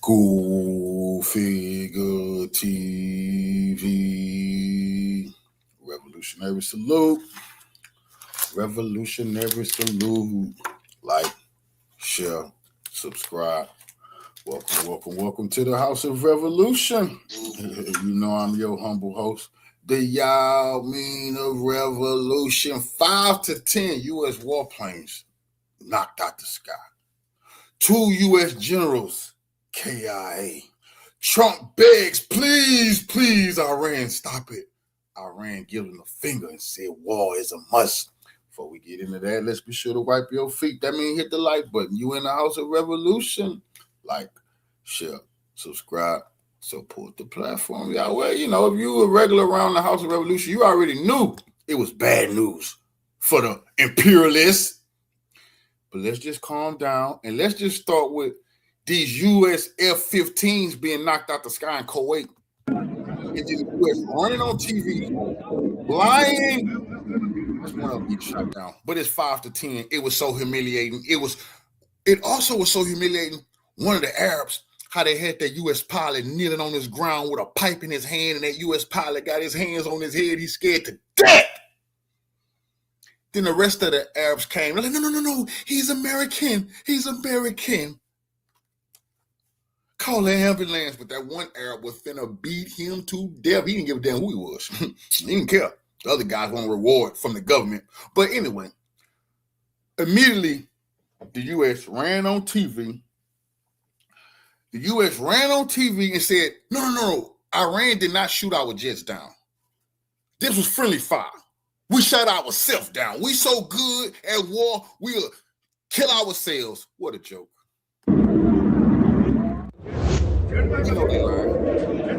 School Figure TV. Revolutionary salute. Revolutionary salute. Like, share, subscribe. Welcome to the House of Revolution. You know I'm your humble host. The Yao mean of revolution. 5 to 10 U.S. warplanes knocked out the sky. 2 U.S. generals KIA. Trump begs, please, Iran, stop it. Iran gives him a finger and said war is a must. Before we get into that, let's be sure to wipe your feet. That means hit the like button. You in the House of Revolution. Like, share, subscribe, support the platform. Yeah, well, you know, if you were regular around the House of Revolution, you already knew it was bad news for the imperialists. But let's just calm down and let's just start with these U.S. F-15s being knocked out the sky in Kuwait. And then the U.S. running on TV, lying. That's one of them getting shot down. But it's 5 to 10. It was so humiliating. It also was so humiliating. One of the Arabs, how they had that U.S. pilot kneeling on his ground with a pipe in his hand, and that U.S. pilot got his hands on his head. He's scared to death. Then the rest of the Arabs came. They're like, no. He's American. Call the ambulance. But that one Arab was finna beat him to death. He didn't give a damn who he was. He didn't care. The other guys want a reward from the government. But anyway, immediately the U.S. ran on TV. The U.S. ran on TV and said, no. Iran did not shoot our jets down. This was friendly fire. We shot ourselves down. We so good at war, we'll kill ourselves. What a joke.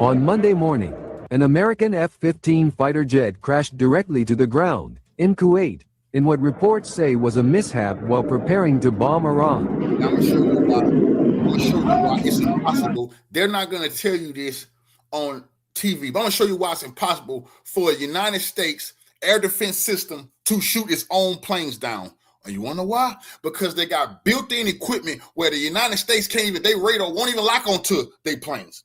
On Monday morning, an American F-15 fighter jet crashed directly to the ground in Kuwait in what reports say was a mishap while preparing to bomb Iran. Now, I'm going to show you why it's impossible. They're not going to tell you this on TV, but I'm going to show you why it's impossible for the United States air defense system to shoot its own planes down. And you want to know why? Because they got built-in equipment where the United States can't even, they radar won't even lock onto their planes.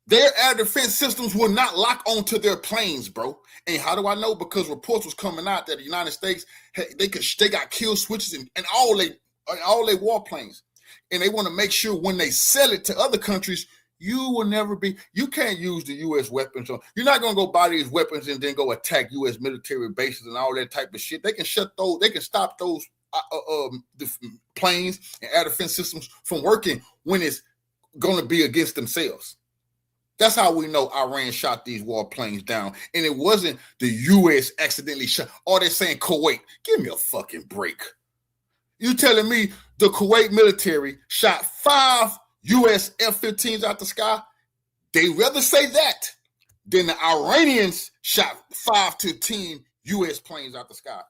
Their air defense systems will not lock onto their planes, bro. And how do I know? Because reports was coming out that the United States, they got kill switches and all their warplanes. And they want to make sure when they sell it to other countries, you can't use the U.S. weapons. You're not going to go buy these weapons and then go attack U.S. military bases and all that type of shit. They can stop those the planes and air defense systems from working when it's going to be against themselves. That's how we know Iran shot these warplanes down. And it wasn't the U.S. accidentally shot. Or they're saying Kuwait. Give me a fucking break. You telling me the Kuwait military shot 5 U.S. F-15s out the sky? They rather say that than the Iranians shot 5 to 10 U.S. planes out the sky.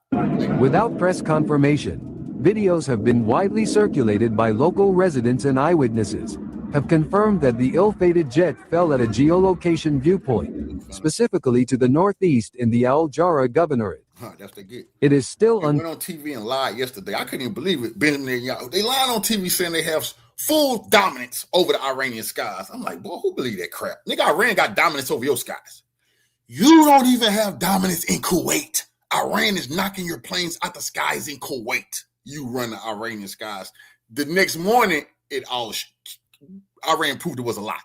Without press confirmation, videos have been widely circulated by local residents and eyewitnesses have confirmed that the ill-fated jet fell at a geolocation viewpoint, specifically to the northeast in the Al Jarrah governorate. That's the get. It is still went on TV and lied yesterday. I couldn't even believe it. Benjamin Netanyahu. They lied on TV saying they have full dominance over the Iranian skies. I'm like, boy, who believe that crap? Nigga, Iran got dominance over your skies. You don't even have dominance in Kuwait. Iran is knocking your planes out the skies in Kuwait. You run the Iranian skies. The next morning, Iran proved it was a lie.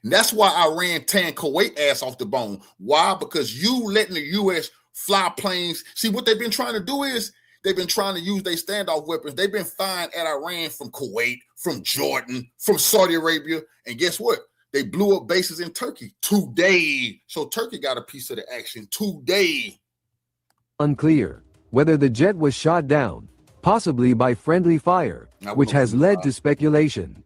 And that's why Iran tanned Kuwait ass off the bone. Why? Because you letting the U.S. fly planes. See, what they've been trying to do is they've been trying to use their standoff weapons. They've been firing at Iran from Kuwait, from Jordan, from Saudi Arabia. And guess what? They blew up bases in Turkey today. So Turkey got a piece of the action today. Unclear whether the jet was shot down, possibly by friendly fire, which has led to speculation.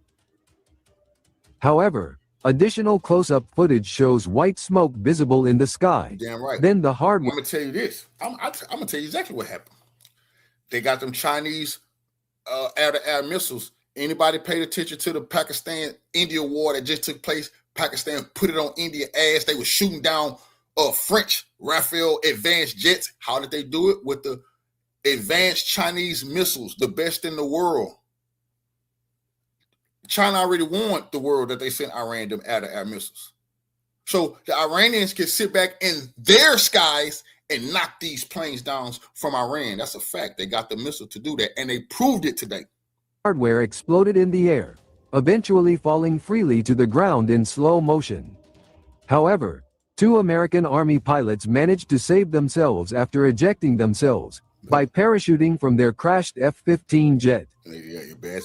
However, additional close-up footage shows white smoke visible in the sky. Damn right. Then the hardware. I'm going to tell you this. I'm going to tell you exactly what happened. They got them Chinese air-to-air missiles. Anybody paid attention to the Pakistan-India war that just took place? Pakistan put it on India's ass. They were shooting down French Rafale advanced jets. How did they do it? With the advanced Chinese missiles, the best in the world. China already warned the world that they sent Iran them air missiles. So the Iranians can sit back in their skies and knock these planes down from Iran. That's a fact. They got the missile to do that, and they proved it today. Hardware exploded in the air, eventually falling freely to the ground in slow motion. However, 2 American Army pilots managed to save themselves after ejecting themselves by parachuting from their crashed F-15 jet.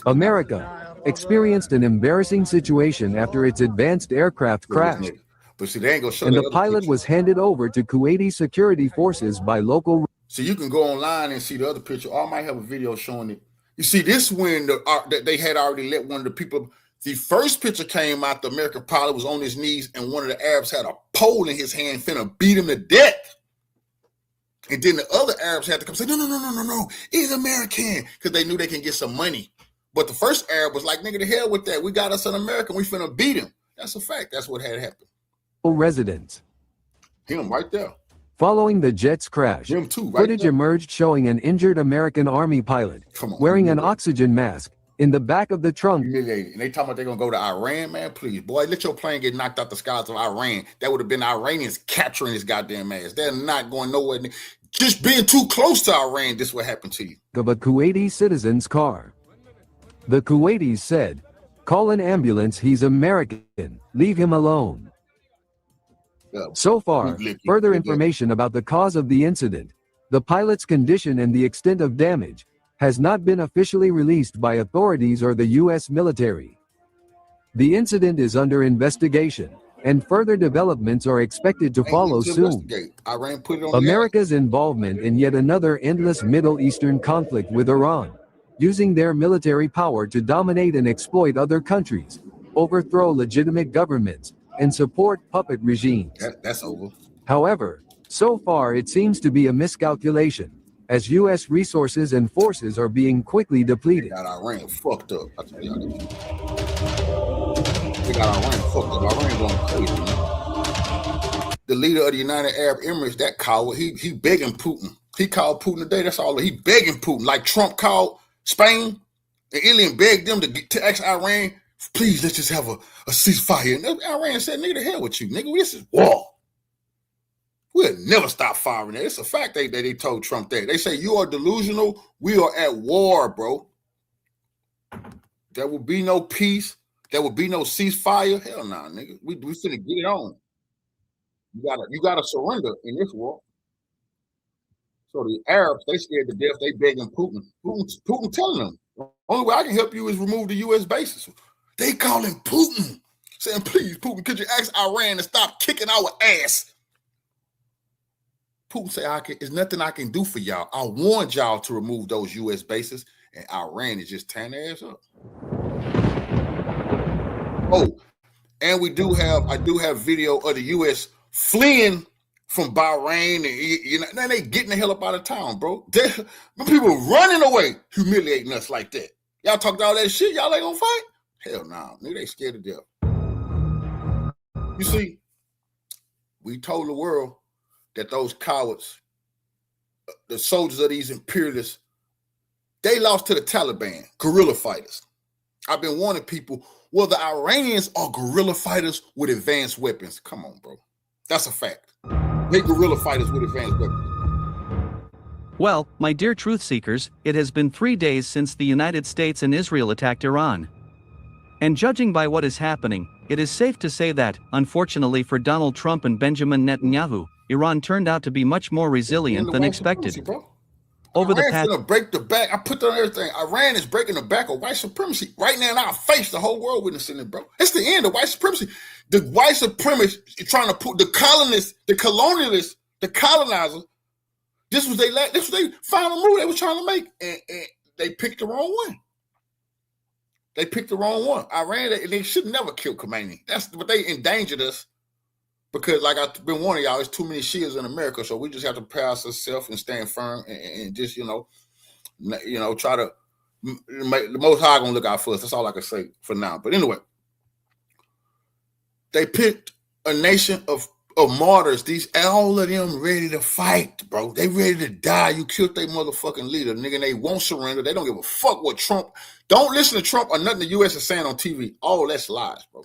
America experienced an embarrassing situation after its advanced aircraft crashed, but see, they ain't gonna show and the pilot was handed over to Kuwaiti security forces by local. So you can go online and see the other picture. Or I might have a video showing it. You see this when that they had already let one of the people. The first picture came out. The American pilot was on his knees, and one of the Arabs had a pole in his hand, finna beat him to death. And then the other Arabs had to come say, no, he's American, because they knew they can get some money. But the first Arab was like, nigga, the hell with that. We got us an American. We finna beat him. That's a fact. That's what had happened. Residents. Him right there. Following the jet's crash, Him too, right footage there. emerged showing an injured American Army pilot wearing an oxygen mask in the back of the trunk. Humiliating. And they talking about they're going to go to Iran, man. Please, boy, let your plane get knocked out the skies of Iran. That would have been Iranians capturing his goddamn ass. They're not going nowhere. Just being too close to Iran, this will happen to you. Of a Kuwaiti citizen's car. The Kuwaitis said, "Call an ambulance, he's American, leave him alone." So far, further information about the cause of the incident, the pilot's condition and the extent of damage, has not been officially released by authorities or the U.S. military. The incident is under investigation, and further developments are expected to follow soon. America's involvement in yet another endless Middle Eastern conflict with Iran, using their military power to dominate and exploit other countries, overthrow legitimate governments, and support puppet regimes. That's over. However, so far it seems to be a miscalculation, as U.S. resources and forces are being quickly depleted. They got Iran fucked up. I tell y'all this. They got Iran fucked up. Iran going crazy, man. The leader of the United Arab Emirates, that coward, he begging Putin. He called Putin today. That's all. He begging Putin, like Trump called Spain and Italy begged them to ask Iran, please, let's just have a ceasefire. And Iran said, nigga, the hell with you, nigga. This is war. We'll never stop firing. It's a fact that they told Trump that. They say, you are delusional. We are at war, bro. There will be no peace. There will be no ceasefire. Hell nah, nigga. We finna get it on. You gotta surrender in this war. So the Arabs, they scared to death. They begging Putin. Putin telling them, only way I can help you is remove the U.S. bases. They calling Putin, saying, please, Putin, could you ask Iran to stop kicking our ass? Putin say, there's nothing I can do for y'all. I warned y'all to remove those U.S. bases, and Iran is just tearing their ass up. Oh, and I do have video of the U.S. fleeing from Bahrain, and now they getting the hell up out of town, bro. People running away, humiliating us like that. Y'all talked all that shit, y'all ain't gonna fight? Hell no, nigga, they scared to death. You see, we told the world that those cowards, the soldiers of these imperialists, they lost to the Taliban, guerrilla fighters. I've been warning people, well, the Iranians are guerrilla fighters with advanced weapons. Come on, bro. That's a fact. They guerrilla fighters with advanced weapons. Well, my dear truth seekers, it has been 3 days since the United States and Israel attacked Iran. And judging by what is happening, it is safe to say that, unfortunately for Donald Trump and Benjamin Netanyahu, Iran turned out to be much more resilient than expected. Over the past, gonna break the back. I put that on everything. Iran is breaking the back of white supremacy right now in our face. The whole world witnessing it, bro. It's the end of white supremacy. The white supremacists trying to put the colonists, the colonialists, the colonizers. This was their final move they were trying to make, and they picked the wrong one. They picked the wrong one. Iran, they should never kill Khomeini. But they endangered us. Because, like I've been warning y'all, there's too many Shias in America, so we just have to pass ourselves and stand firm and just, try to make the Most High gonna look out for us. That's all I can say for now. But anyway, they picked a nation of martyrs. All of them ready to fight, bro. They ready to die. You killed their motherfucking leader, nigga. And they won't surrender. They don't give a fuck what Trump Don't listen to Trump or nothing the U.S. is saying on TV. All that's lies, bro.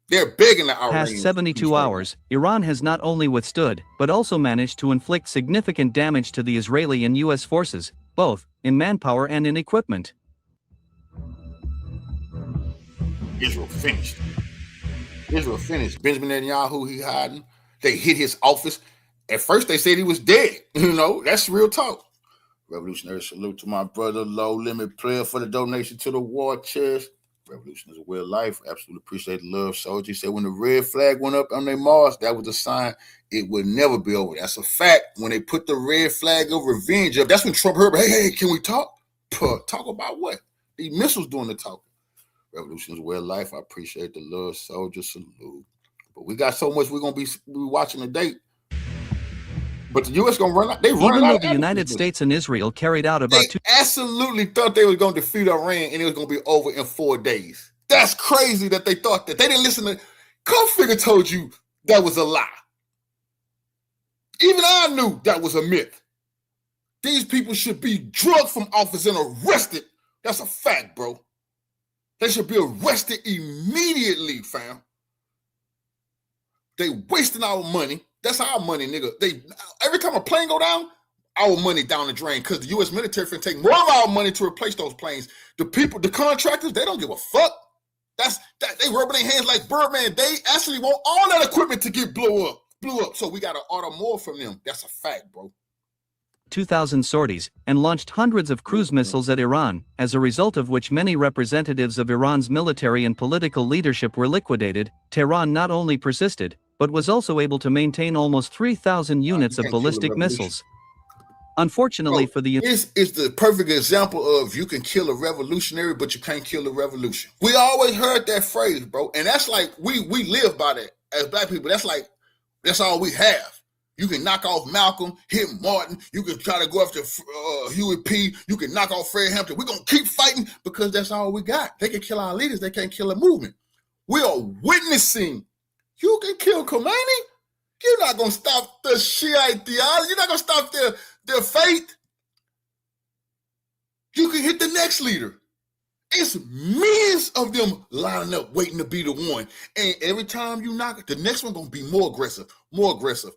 They're begging the Iranians. Past 72 hours, Iran has not only withstood, but also managed to inflict significant damage to the Israeli and U.S. forces, both in manpower and in equipment. Israel finished. Israel finished. Benjamin Netanyahu, he hiding. They hit his office. At first, they said he was dead. You know, that's real talk. Revolutionary salute to my brother, low limit player for the donation to the war chest. Revolution is a way of life. Absolutely appreciate the love, soldier. He said when the red flag went up on their Mars, that was a sign it would never be over. That's a fact. When they put the red flag of revenge up, that's when Trump heard, hey, can we talk? Talk about what? These missiles doing the talking. Revolution is a way of life. I appreciate the love, soldier. Salute. But we got so much we're going to be watching today. But the U.S. going to run out. They run out. Even though the United States and Israel carried out about they absolutely thought they were going to defeat Iran and it was going to be over in 4 days. That's crazy that they thought that. They didn't listen to. Configure told you that was a lie. Even I knew that was a myth. These people should be drugged from office and arrested. That's a fact, bro. They should be arrested immediately, fam. They wasting our money. That's our money, nigga. Every time a plane go down, our money down the drain because the U.S. military finna take more of our money to replace those planes. The people, the contractors, they don't give a fuck. They rubbing their hands like Birdman. They actually want all that equipment to get blew up. So we gotta order more from them. That's a fact, bro. 2,000 sorties, and launched hundreds of cruise missiles at Iran, as a result of which many representatives of Iran's military and political leadership were liquidated. Tehran not only persisted, but was also able to maintain almost 3,000 units of ballistic missiles. Unfortunately for the... This is the perfect example of you can kill a revolutionary, but you can't kill a revolution. We always heard that phrase, bro. And that's like, we live by that as black people. That's all we have. You can knock off Malcolm, hit Martin. You can try to go after Huey P. You can knock off Fred Hampton. We're going to keep fighting because that's all we got. They can kill our leaders. They can't kill a movement. We are witnessing. You can kill Khomeini. You're not going to stop the Shiite theology. You're not going to stop their faith. You can hit the next leader. It's millions of them lining up, waiting to be the one. And every time you knock it, the next one going to be more aggressive, more aggressive.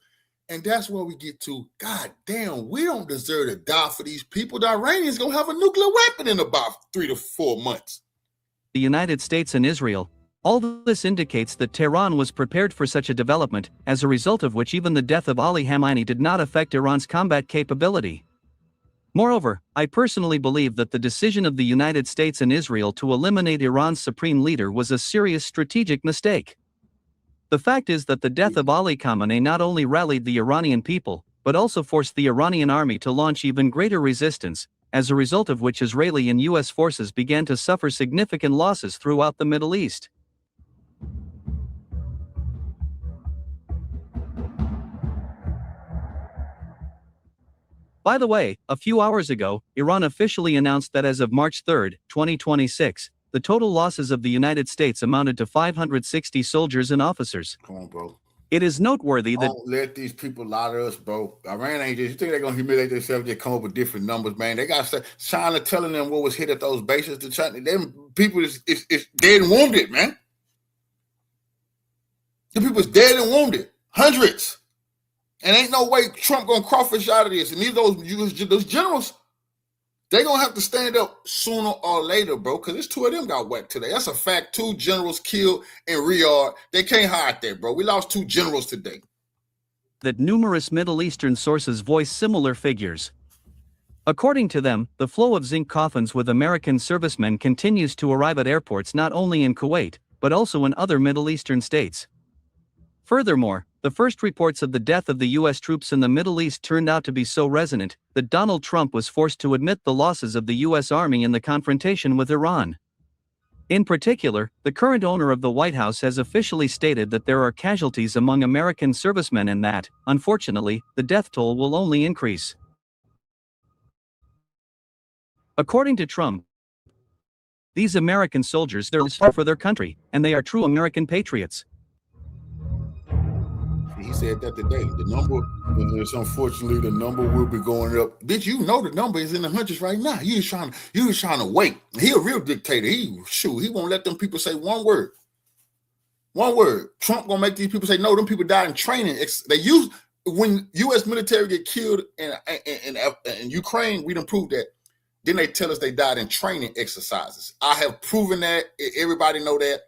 And that's where we get to, God damn, we don't deserve to die for these people. The Iranians going to have a nuclear weapon in about 3 to 4 months. The United States and Israel. All this indicates that Tehran was prepared for such a development, as a result of which even the death of Ali Khamenei did not affect Iran's combat capability. Moreover, I personally believe that the decision of the United States and Israel to eliminate Iran's supreme leader was a serious strategic mistake. The fact is that the death of Ali Khamenei not only rallied the Iranian people, but also forced the Iranian army to launch even greater resistance, as a result of which Israeli and U.S. forces began to suffer significant losses throughout the Middle East. By the way, a few hours ago, Iran officially announced that as of March 3, 2026, the total losses of the United States amounted to 560 soldiers and officers. Come on, bro. It is noteworthy that... Don't let these people lie to us, bro. Iran ain't just... You think they're going to humiliate themselves? They come up with different numbers, man. They got to... China telling them what was hit at those bases. To China, them people is dead and wounded, man. The people is dead and wounded. Hundreds. And ain't no way Trump going to crawfish out of this. And those generals... They're going to have to stand up sooner or later, bro, because there's 2 of them got whacked today. That's a fact. 2 generals killed in Riyadh. They can't hide that, bro. We lost 2 generals today. That numerous Middle Eastern sources voice similar figures. According to them, the flow of zinc coffins with American servicemen continues to arrive at airports not only in Kuwait, but also in other Middle Eastern states. Furthermore, the first reports of the death of the U.S. troops in the Middle East turned out to be so resonant that Donald Trump was forced to admit the losses of the U.S. Army in the confrontation with Iran. In particular, the current owner of the White House has officially stated that there are casualties among American servicemen and that, unfortunately, the death toll will only increase. According to Trump, these American soldiers are for their country, and they are true American patriots. He said that today. The number is unfortunately the number will be going up. Did you know the number is in the hundreds right now? You just trying to wait. He a real dictator. He won't let them people say one word. One word. Trump gonna make these people say no. Them people died in training. When U.S. military get killed in Ukraine, we done proved that. Then they tell us they died in training exercises. I have proven that. Everybody know that.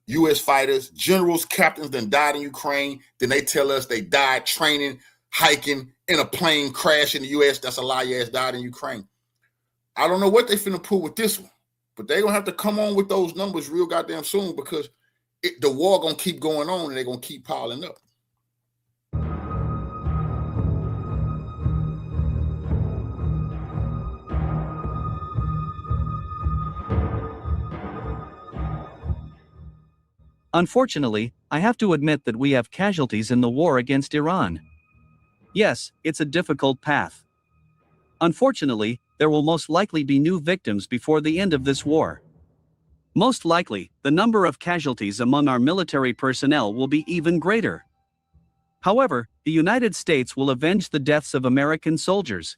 U.S. fighters, generals, captains then died in Ukraine. Then they tell us they died training, hiking, in a plane crash in the U.S. That's a lie. Yes, died in Ukraine. I don't know what they finna pull with this one, but they gonna have to come on with those numbers real goddamn soon because the war gonna keep going on and they're gonna keep piling up. Unfortunately, I have to admit that we have casualties in the war against Iran. Yes, it's a difficult path. Unfortunately, there will most likely be new victims before the end of this war. Most likely, the number of casualties among our military personnel will be even greater. However, the United States will avenge the deaths of American soldiers.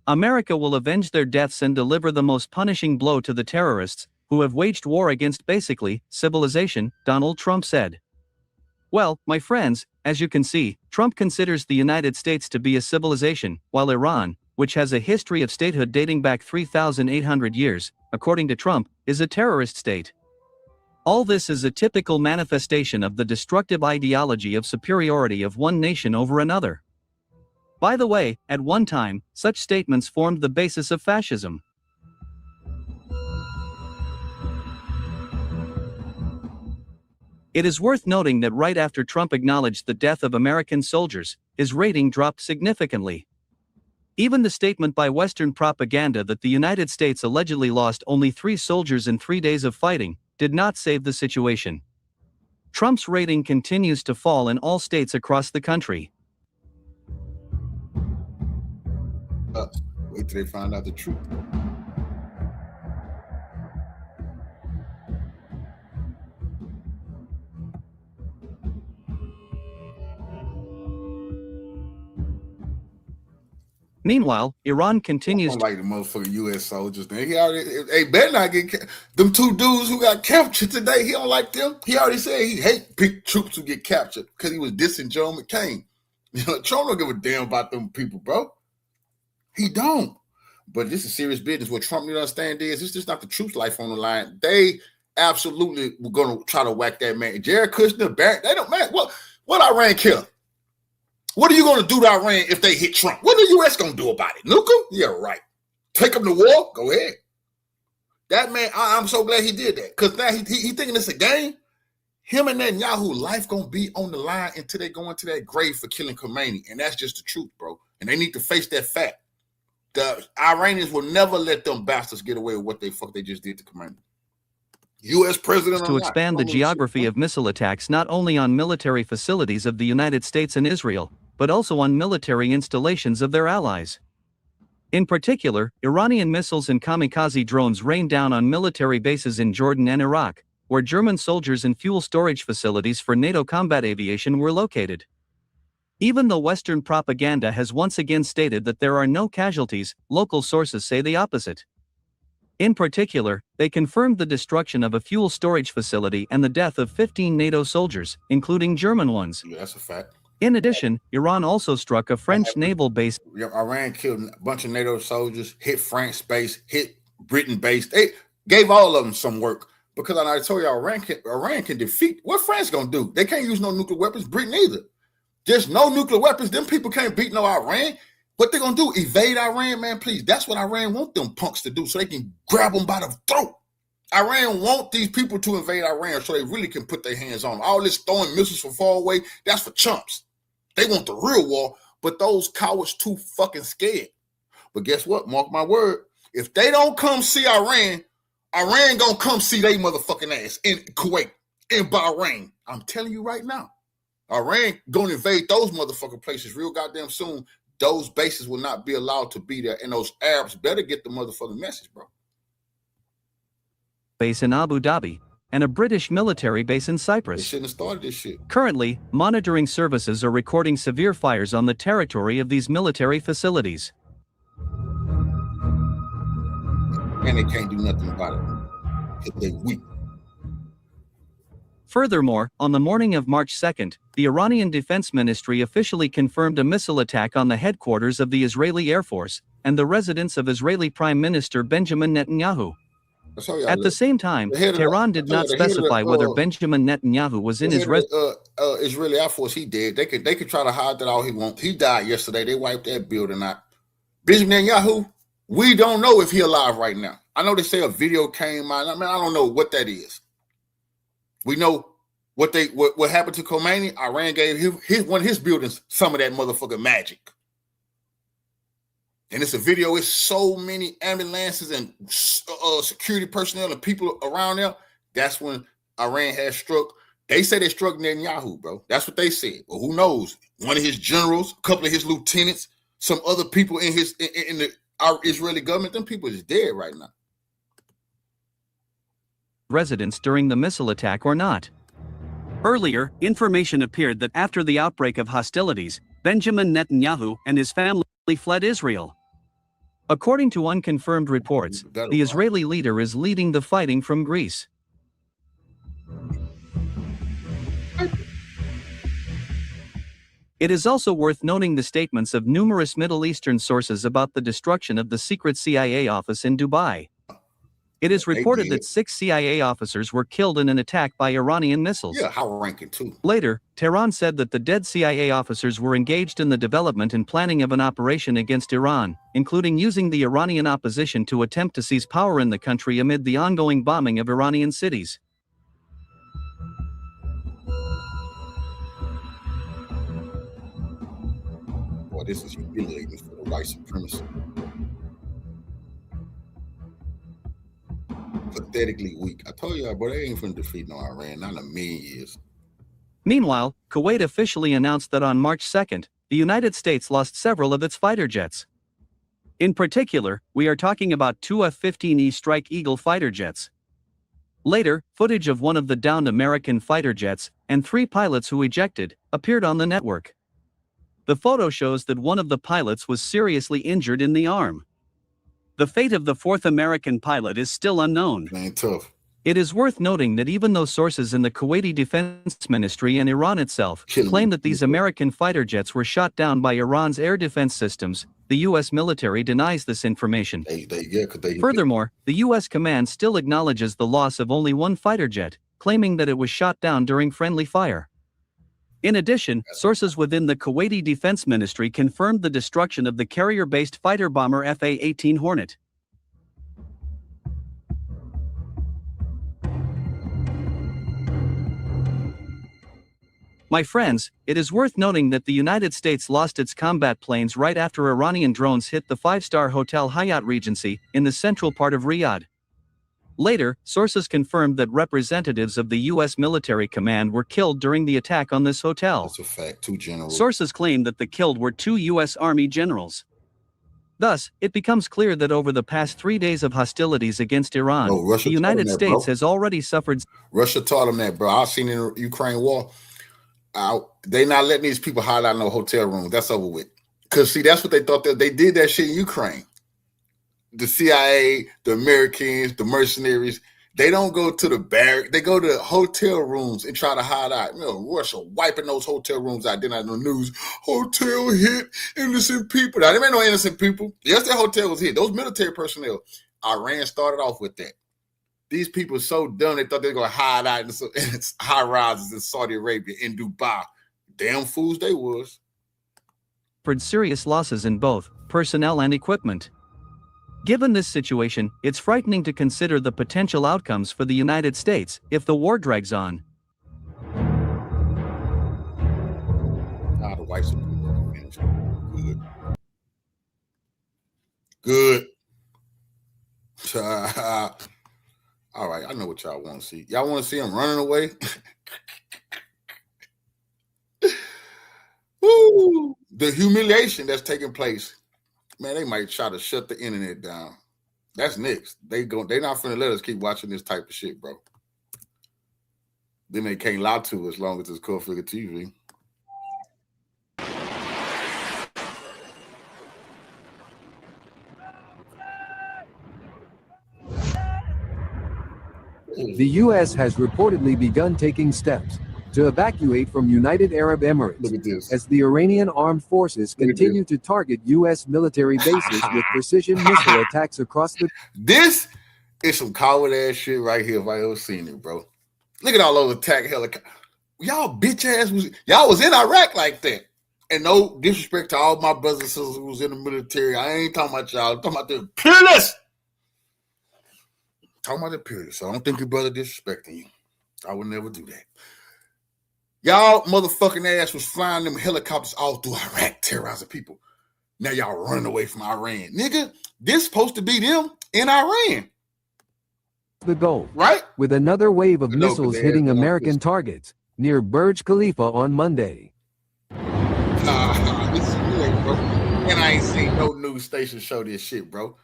America will avenge their deaths and deliver the most punishing blow to the terrorists who have waged war against basically civilization, Donald Trump said. Well, my friends, as you can see, Trump considers the United States to be a civilization, while Iran, which has a history of statehood dating back 3,800 years, according to Trump, is a terrorist state. All this is a typical manifestation of the destructive ideology of superiority of one nation over another. By the way, at one time, such statements formed the basis of fascism. It is worth noting that right after Trump acknowledged the death of American soldiers, his rating dropped significantly. Even the statement by Western propaganda that the United States allegedly lost only 3 soldiers in 3 days of fighting did not save the situation. Trump's rating continues to fall in all states across the country. Wait till they find out the truth. Meanwhile, Iran continues to like the motherfucking U.S. soldiers. Man. He better not get them 2 dudes who got captured today. He don't like them. He already said he hate big troops who get captured because he was dissing Joe McCain. You know, Trump don't give a damn about them people, bro. He don't. But this is serious business. What Trump need to understand is it's just not the troops' life on the line. They absolutely were gonna try to whack that man. Jared Kushner, Barrett, they don't man. What Iran kill? What are you going to do to Iran if they hit Trump? What are the U.S. going to do about it? Nuke them? Yeah, right. Take them to war? Go ahead. That man, I'm so glad he did that. Because now he thinking it's a game. Him and Netanyahu, life going to be on the line until they go into that grave for killing Khomeini. And that's just the truth, bro. And they need to face that fact. The Iranians will never let them bastards get away with what they just did to Khomeini. U.S. president to expand the geography of missile attacks not only on military facilities of the United States and Israel, but also on military installations of their allies. In particular, Iranian missiles and kamikaze drones rained down on military bases in Jordan and Iraq, where German soldiers and fuel storage facilities for NATO combat aviation were located. Even though Western propaganda has once again stated that there are no casualties, local sources say the opposite. In particular, they confirmed the destruction of a fuel storage facility and the death of 15 NATO soldiers, including German ones. Yeah, that's a fact. In addition, Iran also struck a French naval base. Iran killed a bunch of NATO soldiers, hit France base, hit Britain base. They gave all of them some work because I told you Iran can defeat. What France gonna do? They can't use no nuclear weapons. Britain either. Just no nuclear weapons. Them people can't beat no Iran. What they gonna do? Evade Iran, man? Please. That's what Iran want them punks to do, so they can grab them by the throat. Iran want these people to invade Iran, so they really can put their hands on them. All this throwing missiles from far away, that's for chumps. They want the real war, but those cowards too fucking scared. But guess what? Mark my word. If they don't come see Iran, Iran gonna come see they motherfucking ass in Kuwait, in Bahrain. I'm telling you right now. Iran gonna invade those motherfucking places real goddamn soon. Those bases will not be allowed to be there, and those Arabs better get the motherfucking message, bro. Base in Abu Dhabi, and a British military base in They Cyprus. shouldn't have started this shit. Currently, monitoring services are recording severe fires on the territory of these military facilities. And they can't do nothing about it. Because they weak. Furthermore, on the morning of March 2nd, the Iranian Defense Ministry officially confirmed a missile attack on the headquarters of the Israeli Air Force and the residence of Israeli Prime Minister Benjamin Netanyahu. At the same time, Tehran did not specify whether Benjamin Netanyahu was in his Israeli Air Force. He dead. They could try to hide that all he wants. He died yesterday. They wiped that building out. Benjamin Netanyahu, we don't know if he alive right now. I know they say a video came out. I mean, I don't know what that is. We know what happened to Khomeini. Iran gave one of his buildings some of that motherfucking magic. And it's a video. It's so many ambulances and security personnel and people around there. That's when Iran had struck. They say they struck Netanyahu, bro. That's what they said. Well, who knows? One of his generals, a couple of his lieutenants, some other people in our Israeli government. Them people is dead right now. Residents during the missile attack or not. Earlier, information appeared that after the outbreak of hostilities, Benjamin Netanyahu and his family fled Israel. According to unconfirmed reports, the Israeli leader is leading the fighting from Greece. It is also worth noting the statements of numerous Middle Eastern sources about the destruction of the secret CIA office in Dubai. It is reported that 6 CIA officers were killed in an attack by Iranian missiles. Yeah, high-ranking too. Later, Tehran said that the dead CIA officers were engaged in the development and planning of an operation against Iran, including using the Iranian opposition to attempt to seize power in the country amid the ongoing bombing of Iranian cities. Boy, this is humiliating for the white supremacy. Pathetically weak. I told y'all, bro, they ain't finna defeat no Iran, not in a million years. Meanwhile, Kuwait officially announced that on March 2nd, the United States lost several of its fighter jets. In particular, we are talking about 2 F-15E Strike Eagle fighter jets. Later, footage of one of the downed American fighter jets, and 3 pilots who ejected, appeared on the network. The photo shows that one of the pilots was seriously injured in the arm. The fate of the 4th American pilot is still unknown. Man, tough. It is worth noting that even though sources in the Kuwaiti Defense Ministry and Iran itself claim that these American fighter jets were shot down by Iran's air defense systems, the U.S. military denies this information. Furthermore, the U.S. command still acknowledges the loss of only 1 fighter jet, claiming that it was shot down during friendly fire. In addition, sources within the Kuwaiti Defense Ministry confirmed the destruction of the carrier-based fighter bomber FA-18 Hornet. My friends, it is worth noting that the United States lost its combat planes right after Iranian drones hit the 5-star Hotel Hyatt Regency in the central part of Riyadh. Later, sources confirmed that representatives of the U.S. military command were killed during the attack on this hotel. That's a fact, 2 generals. Sources claim that the killed were 2 U.S. Army generals. Thus, it becomes clear that over the past 3 days of hostilities against Iran, the United States has already suffered. Russia taught them that, bro. I've seen in the Ukraine war. They not letting these people hide out in no hotel rooms. That's over with. Because, see, that's what they thought. They did that shit in Ukraine. The CIA, the Americans, the mercenaries, they don't go to the barrack. They go to hotel rooms and try to hide out. You know, Russia wiping those hotel rooms out. Then on the news, hotel hit, innocent people. Now, there ain't no innocent people. Yes, that hotel was hit. Those military personnel. Iran started off with that. These people are so dumb, they thought they were going to hide out in high rises in Saudi Arabia, in Dubai. Damn fools they was. Serious losses in both personnel and equipment. Given this situation, it's frightening to consider the potential outcomes for the United States if the war drags on. The white supremacy finished. Good. Good. All right, I know what y'all want to see. Y'all want to see him running away? Woo! The humiliation that's taking place. Man, they might try to shut the internet down. That's next. They not finna let us keep watching this type of shit, bro. Then they can't lie to us as long as it's core figure TV. The U.S. has reportedly begun taking steps to evacuate from United Arab Emirates as the Iranian armed forces continue to target U.S. military bases with precision missile attacks across the... This is some coward-ass shit right here if I ever seen it, bro. Look at all those attack helicopters. Y'all bitch ass y'all was in Iraq like that. And no disrespect to all my brothers and sisters who was in the military. I ain't talking about y'all. I'm talking about the imperialists. Talking about the imperialists. So I don't think your brother disrespecting you. I would never do that. Y'all motherfucking ass was flying them helicopters all through Iraq, terrorizing people. Now y'all running away from Iran. Nigga, this supposed to be them in Iran. The goal, right? With another wave of missiles hitting American targets near Burj Khalifa on Monday. This is weird, bro. And I ain't seen no news station show this shit, bro.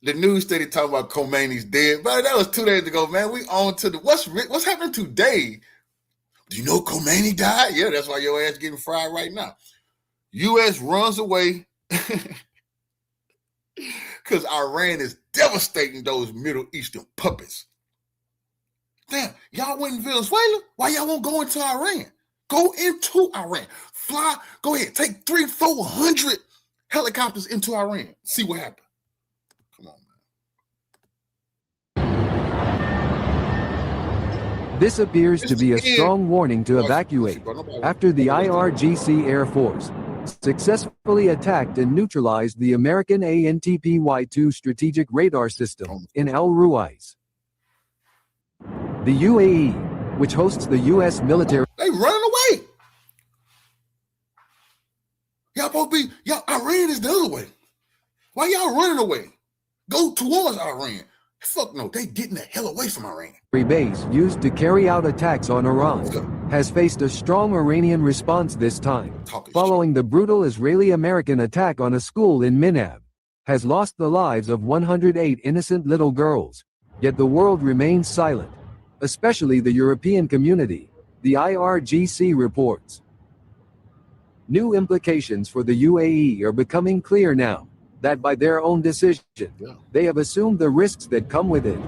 The news steady talking about Khomeini's dead, but that was 2 days ago, man. We on to the what's happening today? Do you know Khomeini died? Yeah, that's why your ass getting fried right now. U.S. runs away because Iran is devastating those Middle Eastern puppets. Damn, y'all went in Venezuela? Why y'all won't go into Iran? Go into Iran. Fly, go ahead. Take 300-400 helicopters into Iran. See what happens. Come on, man. This appears to be a strong warning to evacuate after the IRGC Air Force successfully attacked and neutralized the American ANTPY-2 strategic radar system in Al Ruwais. The UAE, which hosts the U.S. military... They running away. Y'all supposed to be... Iran is the other way. Why y'all running away? Go towards Iran. Fuck no, they getting the hell away from Iran. Base used to carry out attacks on Iran has faced a strong Iranian response this time, following the brutal Israeli-American attack on a school in Minab, has lost the lives of 108 innocent little girls, yet the world remains silent, especially the European community, the IRGC reports. New implications for the UAE are becoming clear now, that by their own decision, they have assumed the risks that come with it.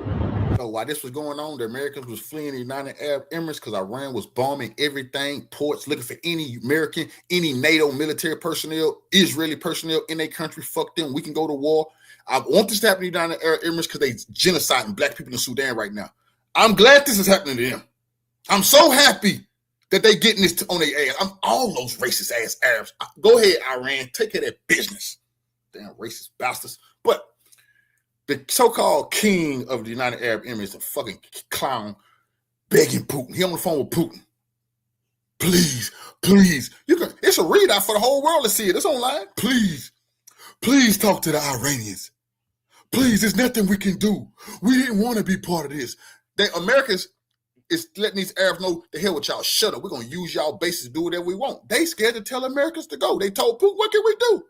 So while this was going on, the Americans was fleeing the United Arab Emirates because Iran was bombing everything, ports, looking for any American, any NATO military personnel, Israeli personnel in their country. Fuck them. We can go to war. I want this to happen in the United Arab Emirates because they genociding black people in Sudan right now. I'm glad this is happening to them. I'm so happy that they getting this on their ass. I'm all those racist ass Arabs. Go ahead, Iran. Take care of that business. Damn racist bastards. But the so-called king of the United Arab Emirates, a fucking clown, begging Putin. He on the phone with Putin. Please, please. It's a readout for the whole world to see it. It's online. Please, please talk to the Iranians. Please, there's nothing we can do. We didn't want to be part of this. The Americans is letting these Arabs know, the hell with y'all. Shut up. We're going to use y'all bases to do whatever we want. They scared to tell Americans to go. They told Putin, what can we do?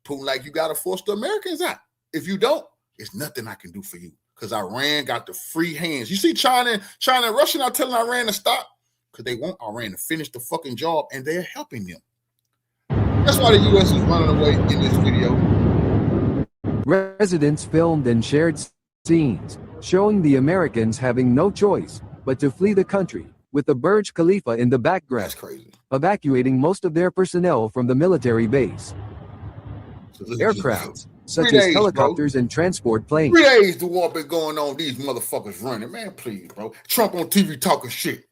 Putin like, you got to force the Americans out. If you don't, it's nothing I can do for you because Iran got the free hands. You see China and Russia not telling Iran to stop because they want Iran to finish the fucking job and they're helping them. That's why the U.S. is running away in this video. Residents filmed and shared scenes showing the Americans having no choice but to flee the country, with the Burj Khalifa in the background. That's crazy. Evacuating most of their personnel from the military base. Aircrafts, such as helicopters and transport planes. 3 days the war been going on, these motherfuckers running. Man, please, bro. Trump on TV talking shit.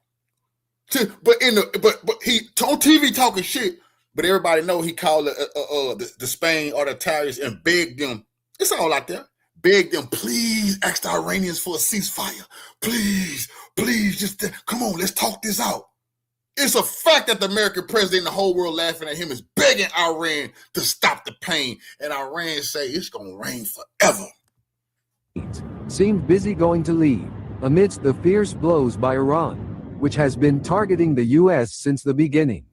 But he on TV talking shit, but everybody know he called the Spain or the Italians and begged them. It's all out there. Begged them, please ask the Iranians for a ceasefire. Please, please, just come on, let's talk this out. It's a fact that the American president and the whole world laughing at him is begging Iran to stop the pain. And Iran say it's going to rain forever. Seemed busy going to leave amidst the fierce blows by Iran, which has been targeting the U.S. since the beginning.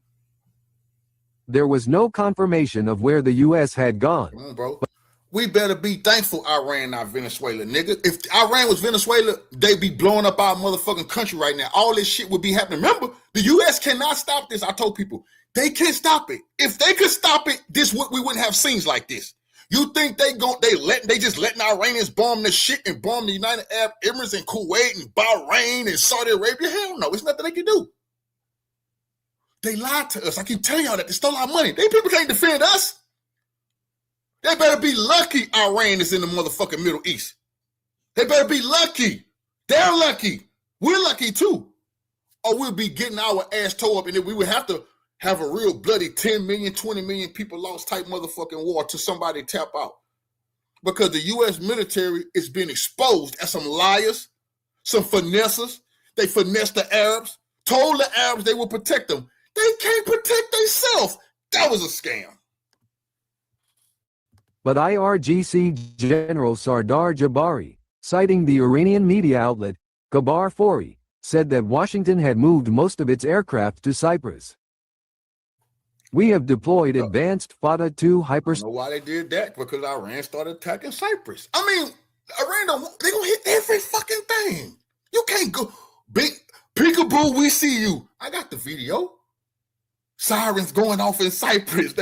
There was no confirmation of where the U.S. had gone. Come on, bro. We better be thankful Iran not Venezuela, nigga. If Iran was Venezuela, they'd be blowing up our motherfucking country right now. All this shit would be happening. Remember, the U.S. cannot stop this. I told people, they can't stop it. If they could stop it, we wouldn't have scenes like this. You think they just letting Iranians bomb the shit and bomb the United Arab Emirates and Kuwait and Bahrain and Saudi Arabia? Hell no, it's nothing they can do. They lied to us. I keep telling y'all that they stole our money. They people can't defend us. They better be lucky Iran is in the motherfucking Middle East. They better be lucky. They're lucky. We're lucky too. Or we'll be getting our ass tore up, and then we would have to have a real bloody 10 million, 20 million people lost type motherfucking war to somebody tap out. Because the U.S. military is being exposed as some liars, some finessers. They finessed the Arabs, told the Arabs they will protect them. They can't protect themselves. That was a scam. But IRGC General Sardar Jabari, citing the Iranian media outlet, Khabar Fori, said that Washington had moved most of its aircraft to Cyprus. We have deployed advanced Fata-2 hypersonic. I don't know why they did that, because Iran started attacking Cyprus. I mean, Iran, they're going to hit every fucking thing. You can't go, big peekaboo, we see you. I got the video. Sirens going off in Cyprus.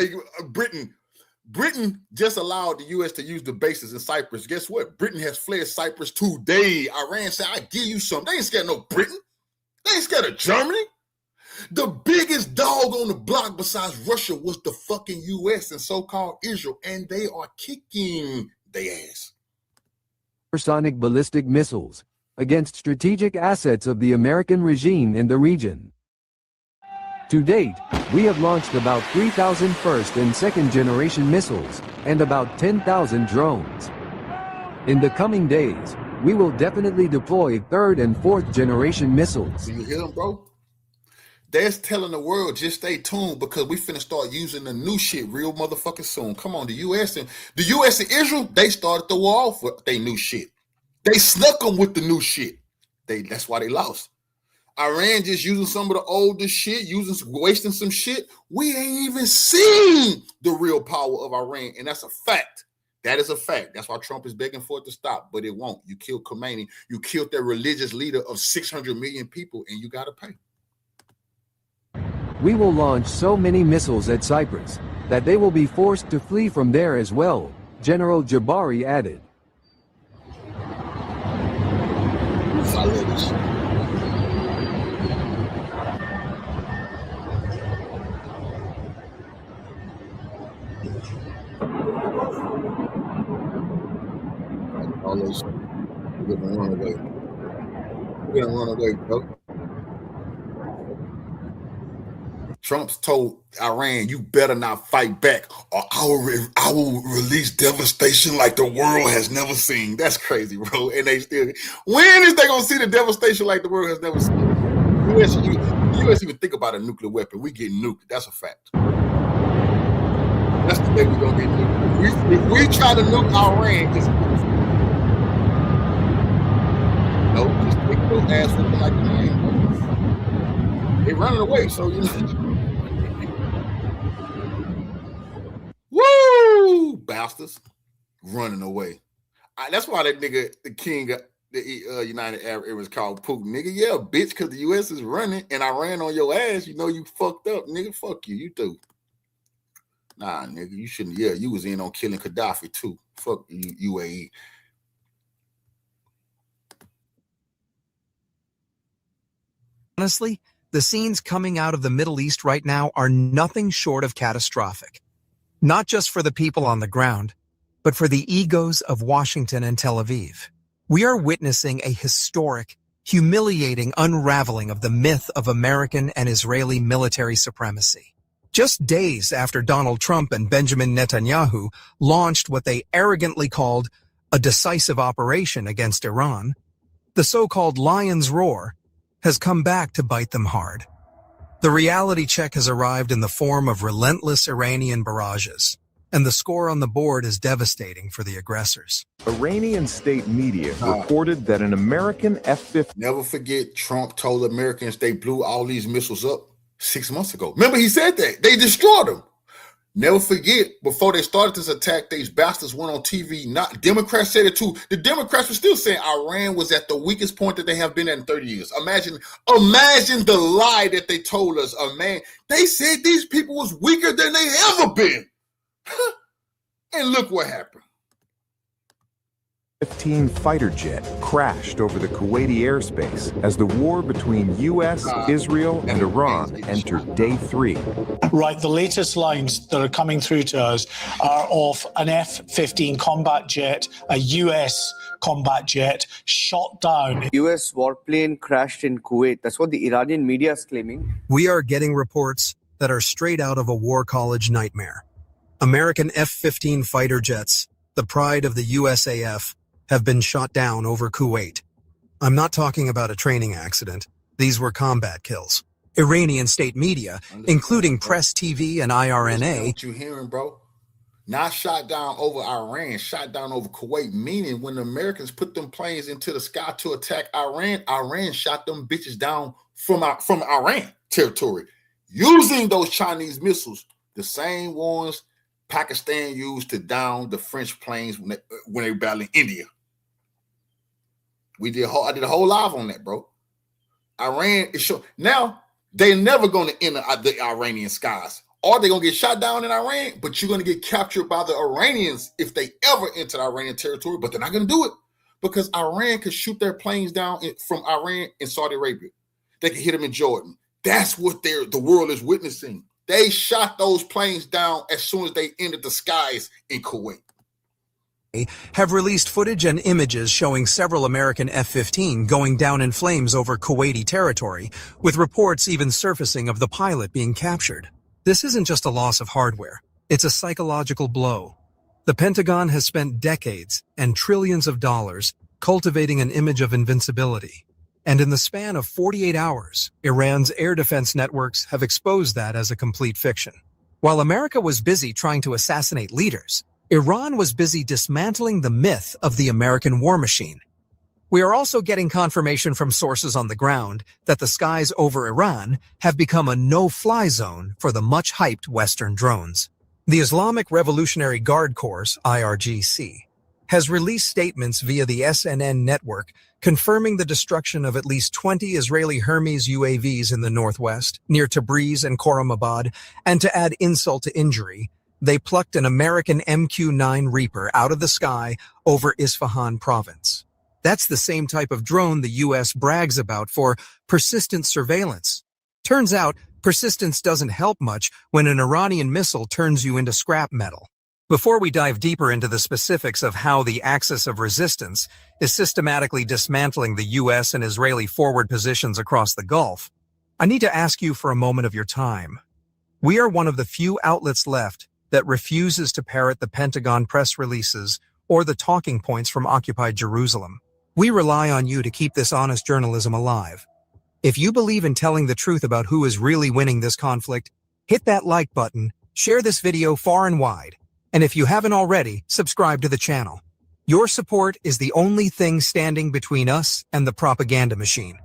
Britain just allowed the U.S. to use the bases in Cyprus. Guess what? Britain has fled Cyprus today. Iran said, I give you something. They ain't scared of no Britain. They ain't scared of Germany. The biggest dog on the block besides Russia was the fucking U.S. and so-called Israel, and they are kicking their ass. Hypersonic ballistic missiles against strategic assets of the American regime in the region. To date, we have launched about 3,000 first and second generation missiles and about 10,000 drones. In the coming days, we will definitely deploy third and fourth generation missiles. Do you hear them, bro? They're telling the world, just stay tuned, because we finna start using the new shit real motherfucking soon. Come on, the U.S. and Israel, they started the war off with their new shit. They snuck them with the new shit. That's why they lost. Iran just using some of the older shit, wasting some shit. We ain't even seen the real power of Iran, and that's a fact. That is a fact. That's why Trump is begging for it to stop, but it won't. You killed Khomeini. You killed their religious leader of 600 million people, and you got to pay. We will launch so many missiles at Cyprus that they will be forced to flee from there as well, General Jabari added. All those, we're gonna run away. We're gonna run away, bro. Trump's told Iran, you better not fight back, or I will release devastation like the world has never seen. That's crazy, bro. And they still, when is they gonna see the devastation like the world has never seen? The U.S. even think about a nuclear weapon. We get nuked. That's a fact. That's the day we're gonna get nuked. If we try to nuke Iran, it's no, just take those ass looking like a man. They're running away, so you know. Woo! Bastards. Running away. That's why that nigga, the king of the United Arab Emirates, called Putin. Nigga, yeah, bitch, because the U.S. is running and I ran on your ass. You know you fucked up, nigga. Fuck you. You do. Nah, nigga, you shouldn't. Yeah, you was in on killing Gaddafi, too. Fuck you, UAE. Honestly, the scenes coming out of the Middle East right now are nothing short of catastrophic. Not just for the people on the ground, but for the egos of Washington and Tel Aviv. We are witnessing a historic, humiliating unraveling of the myth of American and Israeli military supremacy. Just days after Donald Trump and Benjamin Netanyahu launched what they arrogantly called a decisive operation against Iran, the so-called Lion's Roar has come back to bite them hard. The reality check has arrived in the form of relentless Iranian barrages, and the score on the board is devastating for the aggressors. Iranian state media reported that an American F-15... Never forget, Trump told Americans they blew all these missiles up 6 months ago. Remember, he said that. They destroyed them. Never forget, before they started this attack, these bastards went on TV. Not Democrats said it too. The Democrats were still saying Iran was at the weakest point that they have been at in 30 years. Imagine the lie that they told us. They said these people was weaker than they ever been. And look what happened. F-15 fighter jet crashed over the Kuwaiti airspace as the war between U.S., Israel, and Iran entered day 3. Right, the latest lines that are coming through to us are of an F-15 combat jet, a U.S. combat jet, shot down. U.S. warplane crashed in Kuwait. That's what the Iranian media is claiming. We are getting reports that are straight out of a war college nightmare. American F-15 fighter jets, the pride of the USAF, have been shot down over Kuwait. I'm not talking about a training accident. These were combat kills. Iranian state media, including Press TV and IRNA. What you hearing, bro? Not shot down over Iran, shot down over Kuwait, meaning when the Americans put them planes into the sky to attack Iran, Iran shot them bitches down from Iran territory, using those Chinese missiles, the same ones Pakistan used to down the French planes when they were battling India. I did a whole live on that, bro. Iran is sure now they're never going to enter the Iranian skies. Or they're going to get shot down in Iran, but you're going to get captured by the Iranians if they ever enter the Iranian territory, but they're not going to do it because Iran could shoot their planes down from Iran in Saudi Arabia. They can hit them in Jordan. That's what the world is witnessing. They shot those planes down as soon as they entered the skies in Kuwait. Have released footage and images showing several American F-15 going down in flames over Kuwaiti territory, with reports even surfacing of the pilot being captured. This isn't just a loss of hardware. It's a psychological blow. The Pentagon has spent decades and trillions of dollars cultivating an image of invincibility. And in the span of 48 hours, Iran's air defense networks have exposed that as a complete fiction. While America was busy trying to assassinate leaders, Iran was busy dismantling the myth of the American war machine. We are also getting confirmation from sources on the ground that the skies over Iran have become a no-fly zone for the much-hyped Western drones. The Islamic Revolutionary Guard Corps, IRGC, has released statements via the SNN network confirming the destruction of at least 20 Israeli Hermes UAVs in the northwest, near Tabriz and Khorramabad, and to add insult to injury, they plucked an American MQ-9 Reaper out of the sky over Isfahan province. That's the same type of drone the U.S. brags about for persistent surveillance. Turns out, persistence doesn't help much when an Iranian missile turns you into scrap metal. Before we dive deeper into the specifics of how the axis of resistance is systematically dismantling the U.S. and Israeli forward positions across the Gulf, I need to ask you for a moment of your time. We are one of the few outlets left that refuses to parrot the Pentagon press releases or the talking points from occupied Jerusalem. We rely on you to keep this honest journalism alive. If you believe in telling the truth about who is really winning this conflict, hit that like button, share this video far and wide, and if you haven't already, subscribe to the channel. Your support is the only thing standing between us and the propaganda machine.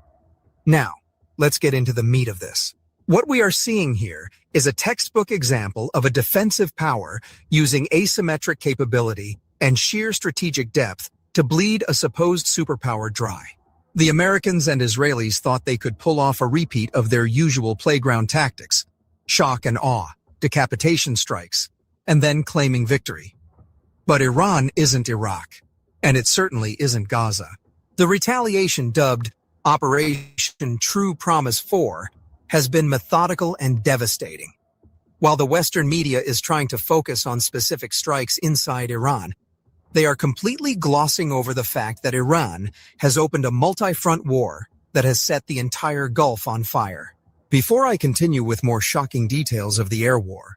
Now, let's get into the meat of this. What we are seeing here is a textbook example of a defensive power using asymmetric capability and sheer strategic depth to bleed a supposed superpower dry. The Americans and Israelis thought they could pull off a repeat of their usual playground tactics, shock and awe, decapitation strikes, and then claiming victory. But Iran isn't Iraq, and it certainly isn't Gaza. The retaliation dubbed Operation True Promise 4 has been methodical and devastating. While the Western media is trying to focus on specific strikes inside Iran, they are completely glossing over the fact that Iran has opened a multi-front war that has set the entire Gulf on fire. Before I continue with more shocking details of the air war,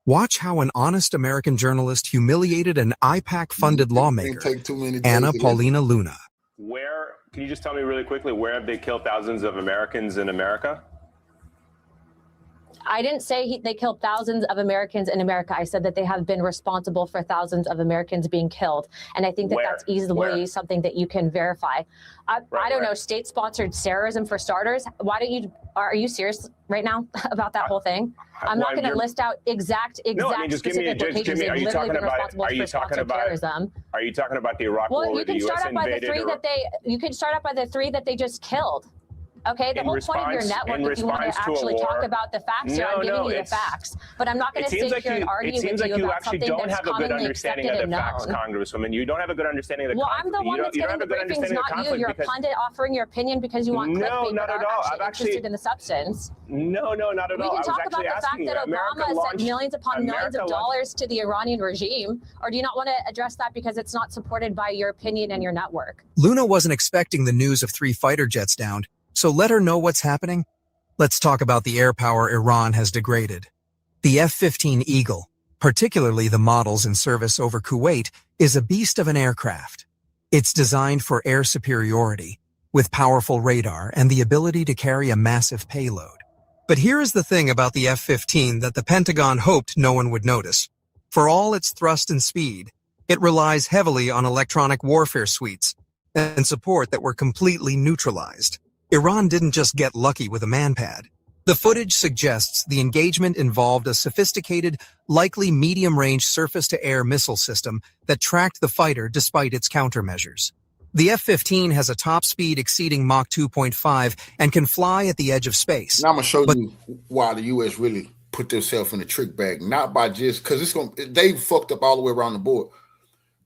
watch how an honest American journalist humiliated an IPAC-funded lawmaker, Anna Paulina Luna. Can you just tell me really quickly, where have they killed thousands of Americans in America? I didn't say they killed thousands of Americans in America. I said that they have been responsible for thousands of Americans being killed. And I think that that's easily something that you can verify. I don't know, state-sponsored terrorism for starters. Why don't you Are you serious right now about that whole thing? I'm not going to list out exact no, I mean, just give me, are you talking about, are you talking about the Iraq war where the U.S. invaded? You can start out by the three that they just killed. Okay, the whole point of your network, if you want to actually talk about the facts here, I'm giving you the facts. But I'm not going to sit here and argue with you about something that's commonly accepted and known. Congresswoman, you don't have a good understanding of the conflict. Well, I'm the one that's getting the briefings, not you. You're a pundit offering your opinion because you want clickbait, no, not at all. I'm interested in the substance. No, not at all. We can talk about the fact that Obama sent millions upon millions of dollars to the Iranian regime, or do you not want to address that because it's not supported by your opinion and your network? Luna wasn't expecting the news of 3 fighter jets downed, so let her know what's happening. Let's talk about the air power Iran has degraded. The F-15 Eagle, particularly the models in service over Kuwait, is a beast of an aircraft. It's designed for air superiority, with powerful radar and the ability to carry a massive payload. But here is the thing about the F-15 that the Pentagon hoped no one would notice. For all its thrust and speed, it relies heavily on electronic warfare suites and support that were completely neutralized. Iran didn't just get lucky with a manpad. The footage suggests the engagement involved a sophisticated, likely medium-range surface-to-air missile system that tracked the fighter despite its countermeasures. The F-15 has a top speed exceeding Mach 2.5 and can fly at the edge of space. Now I'm going to show you why the U.S. really put themselves in a trick bag, not by just, because they fucked up all the way around the board.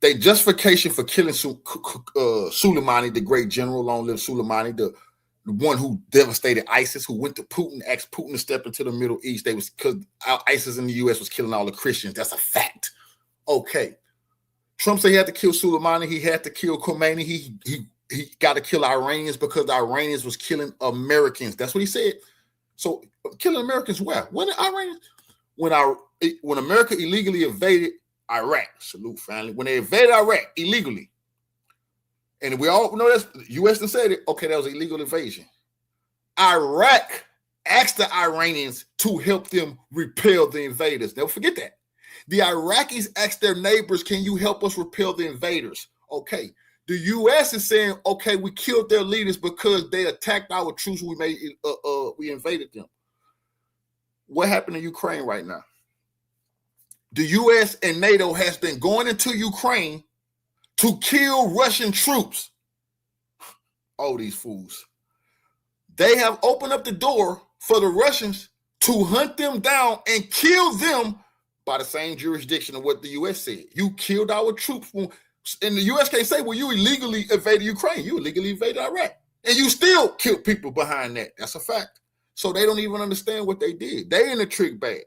They justification for killing Soleimani, the great general, long-lived Soleimani, the one who devastated ISIS, who went to Putin, asked Putin to step into the Middle East. They was because ISIS in the U.S. was killing all the Christians. That's a fact. Okay. Trump said he had to kill Soleimani. He had to kill Khomeini. He got to kill Iranians because the Iranians was killing Americans. That's what he said. So killing Americans where? When the Iranians? When America illegally invaded Iraq. Salute, family. When they invaded Iraq illegally. And we all know that's the U.S. that said it. Okay, that was an illegal invasion. Iraq asked the Iranians to help them repel the invaders. Don't forget that. The Iraqis asked their neighbors, can you help us repel the invaders? Okay. The U.S. is saying, okay, we killed their leaders because they attacked our troops. We invaded them. What happened in Ukraine right now? The U.S. and NATO has been going into Ukraine to kill Russian troops. Oh, these fools. They have opened up the door for the Russians to hunt them down and kill them by the same jurisdiction of what the U.S. said. You killed our troops. And the U.S. can't say, well, you illegally invaded Ukraine. You illegally invaded Iraq. And you still killed people behind that. That's a fact. So they don't even understand what they did. They in a trick bag.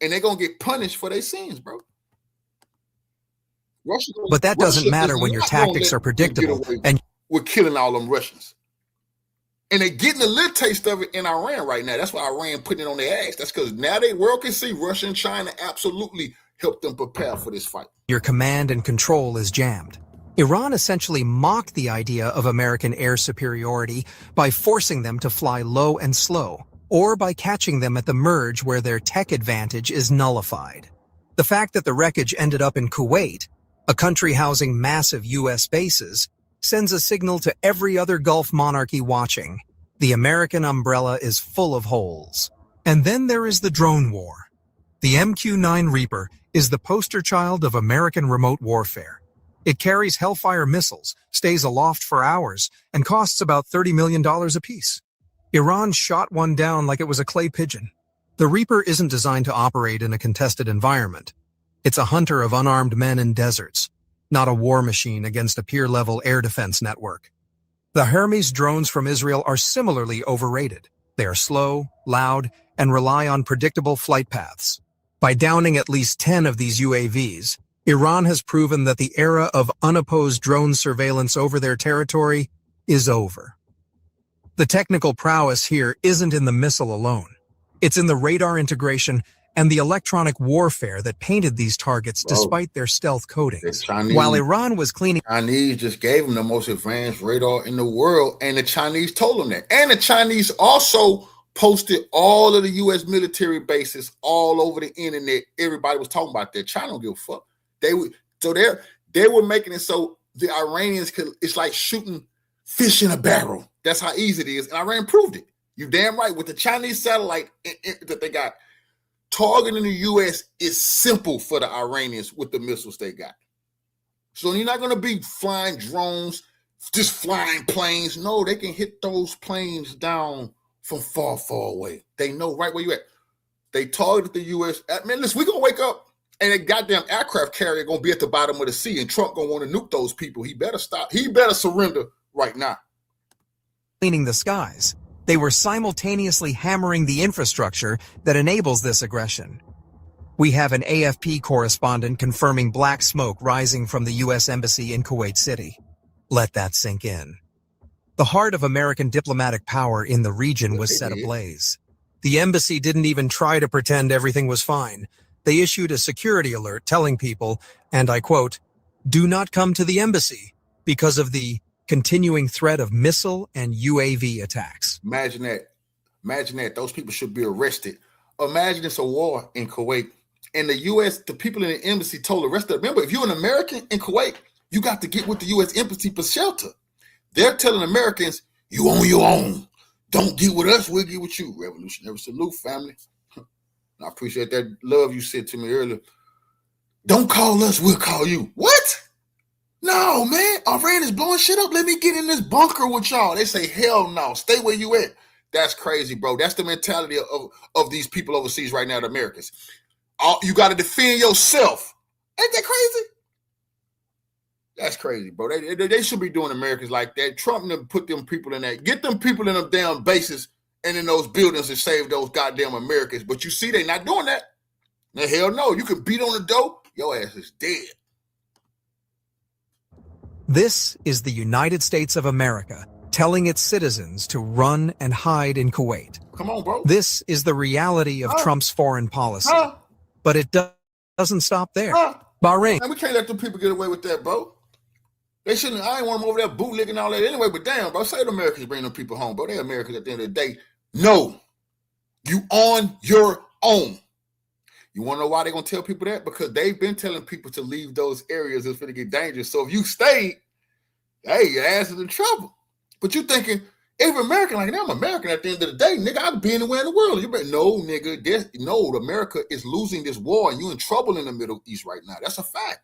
And they're going to get punished for their sins, bro. But that doesn't matter when your tactics are predictable and we're killing all them Russians. And they're getting a little taste of it in Iran right now. That's why Iran putting it on their ass. That's because now the world can see Russia and China absolutely helped them prepare for this fight. Your command and control is jammed. Iran essentially mocked the idea of American air superiority by forcing them to fly low and slow, or by catching them at the merge where their tech advantage is nullified. The fact that the wreckage ended up in Kuwait, a country housing massive U.S. bases, sends a signal to every other Gulf monarchy watching. The American umbrella is full of holes. And then there is the drone war. The MQ-9 Reaper is the poster child of American remote warfare. It carries Hellfire missiles, stays aloft for hours, and costs about $30 million apiece. Iran shot one down like it was a clay pigeon. The Reaper isn't designed to operate in a contested environment. It's a hunter of unarmed men in deserts, not a war machine against a peer-level air defense network. The Hermes drones from Israel are similarly overrated. They are slow, loud, and rely on predictable flight paths. By downing at least 10 of these UAVs, Iran has proven that the era of unopposed drone surveillance over their territory is over. The technical prowess here isn't in the missile alone. It's in the radar integration and the electronic warfare that painted these targets despite their stealth coatings. While Iran was cleaning... The Chinese just gave them the most advanced radar in the world, and the Chinese told them that. And the Chinese also posted all of the U.S. military bases all over the internet. Everybody was talking about that. China don't give a fuck. They were making it so the Iranians could... It's like shooting fish in a barrel. That's how easy it is, and Iran proved it. You damn right. With the Chinese satellite that they got, targeting the U.S. is simple for the Iranians with the missiles they got. So you're not going to be flying drones, just flying planes. No, they can hit those planes down from far, far away. They know right where you at. They targeted the U.S. Man, listen, we're going to wake up and a goddamn aircraft carrier going to be at the bottom of the sea, and Trump going to want to nuke those people. He better stop. He better surrender right now. Cleaning the skies. They were simultaneously hammering the infrastructure that enables this aggression. We have an AFP correspondent confirming black smoke rising from the U.S. Embassy in Kuwait City. Let that sink in. The heart of American diplomatic power in the region was set ablaze. The embassy didn't even try to pretend everything was fine. They issued a security alert telling people, and I quote, "Do not come to the embassy because of the continuing threat of missile and UAV attacks." Imagine that. Imagine that. Those people should be arrested. Imagine it's a war in Kuwait. And the U.S., the people in the embassy told the rest of them, remember, if you're an American in Kuwait, you got to get with the U.S. embassy for shelter. They're telling Americans, you on your own. Don't get with us, we'll get with you. Revolutionary salute, family. I appreciate that love you said to me earlier. Don't call us, we'll call you. What? No, man. Iran is blowing shit up. Let me get in this bunker with y'all. They say, hell no. Stay where you at. That's crazy, bro. That's the mentality of these people overseas right now, the Americans. You got to defend yourself. Ain't that crazy? That's crazy, bro. They should be doing Americans like that. Trump never put them people in that. Get them people in them damn bases and in those buildings and save those goddamn Americans. But you see, they not doing that. Now, hell no. You can beat on the door. Your ass is dead. This is the United States of America telling its citizens to run and hide in Kuwait. Come on, bro. This is the reality of Trump's foreign policy. But it doesn't stop there. Bahrain. Man, we can't let them people get away with that, bro. They shouldn't. I ain't want them over there bootlicking and all that anyway, but damn, bro, say the Americans bring them people home, bro. They're Americans at the end of the day. No, you on your own. You want to know why they're going to tell people that? Because they've been telling people to leave those areas. It's going to get dangerous. So if you stay, hey, your ass is in trouble. But you thinking, every American, like, I'm American at the end of the day, nigga, I could be anywhere in the world. You better, no, nigga, no, America is losing this war and you're in trouble in the Middle East right now. That's a fact.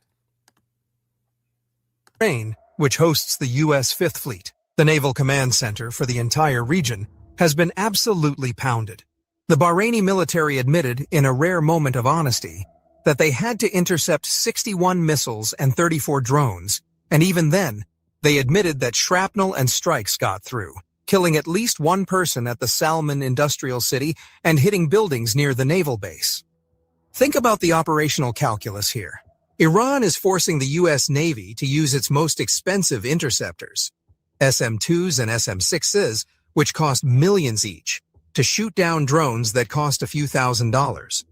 Bahrain, which hosts the U.S. Fifth Fleet, the naval command center for the entire region, has been absolutely pounded. The Bahraini military admitted, in a rare moment of honesty, that they had to intercept 61 missiles and 34 drones, and even then, they admitted that shrapnel and strikes got through, killing at least one person at the Salman industrial city and hitting buildings near the naval base. Think about the operational calculus here. Iran is forcing the U.S. Navy to use its most expensive interceptors, SM-2s and SM-6s, which cost millions each, to shoot down drones that cost a few $1,000s.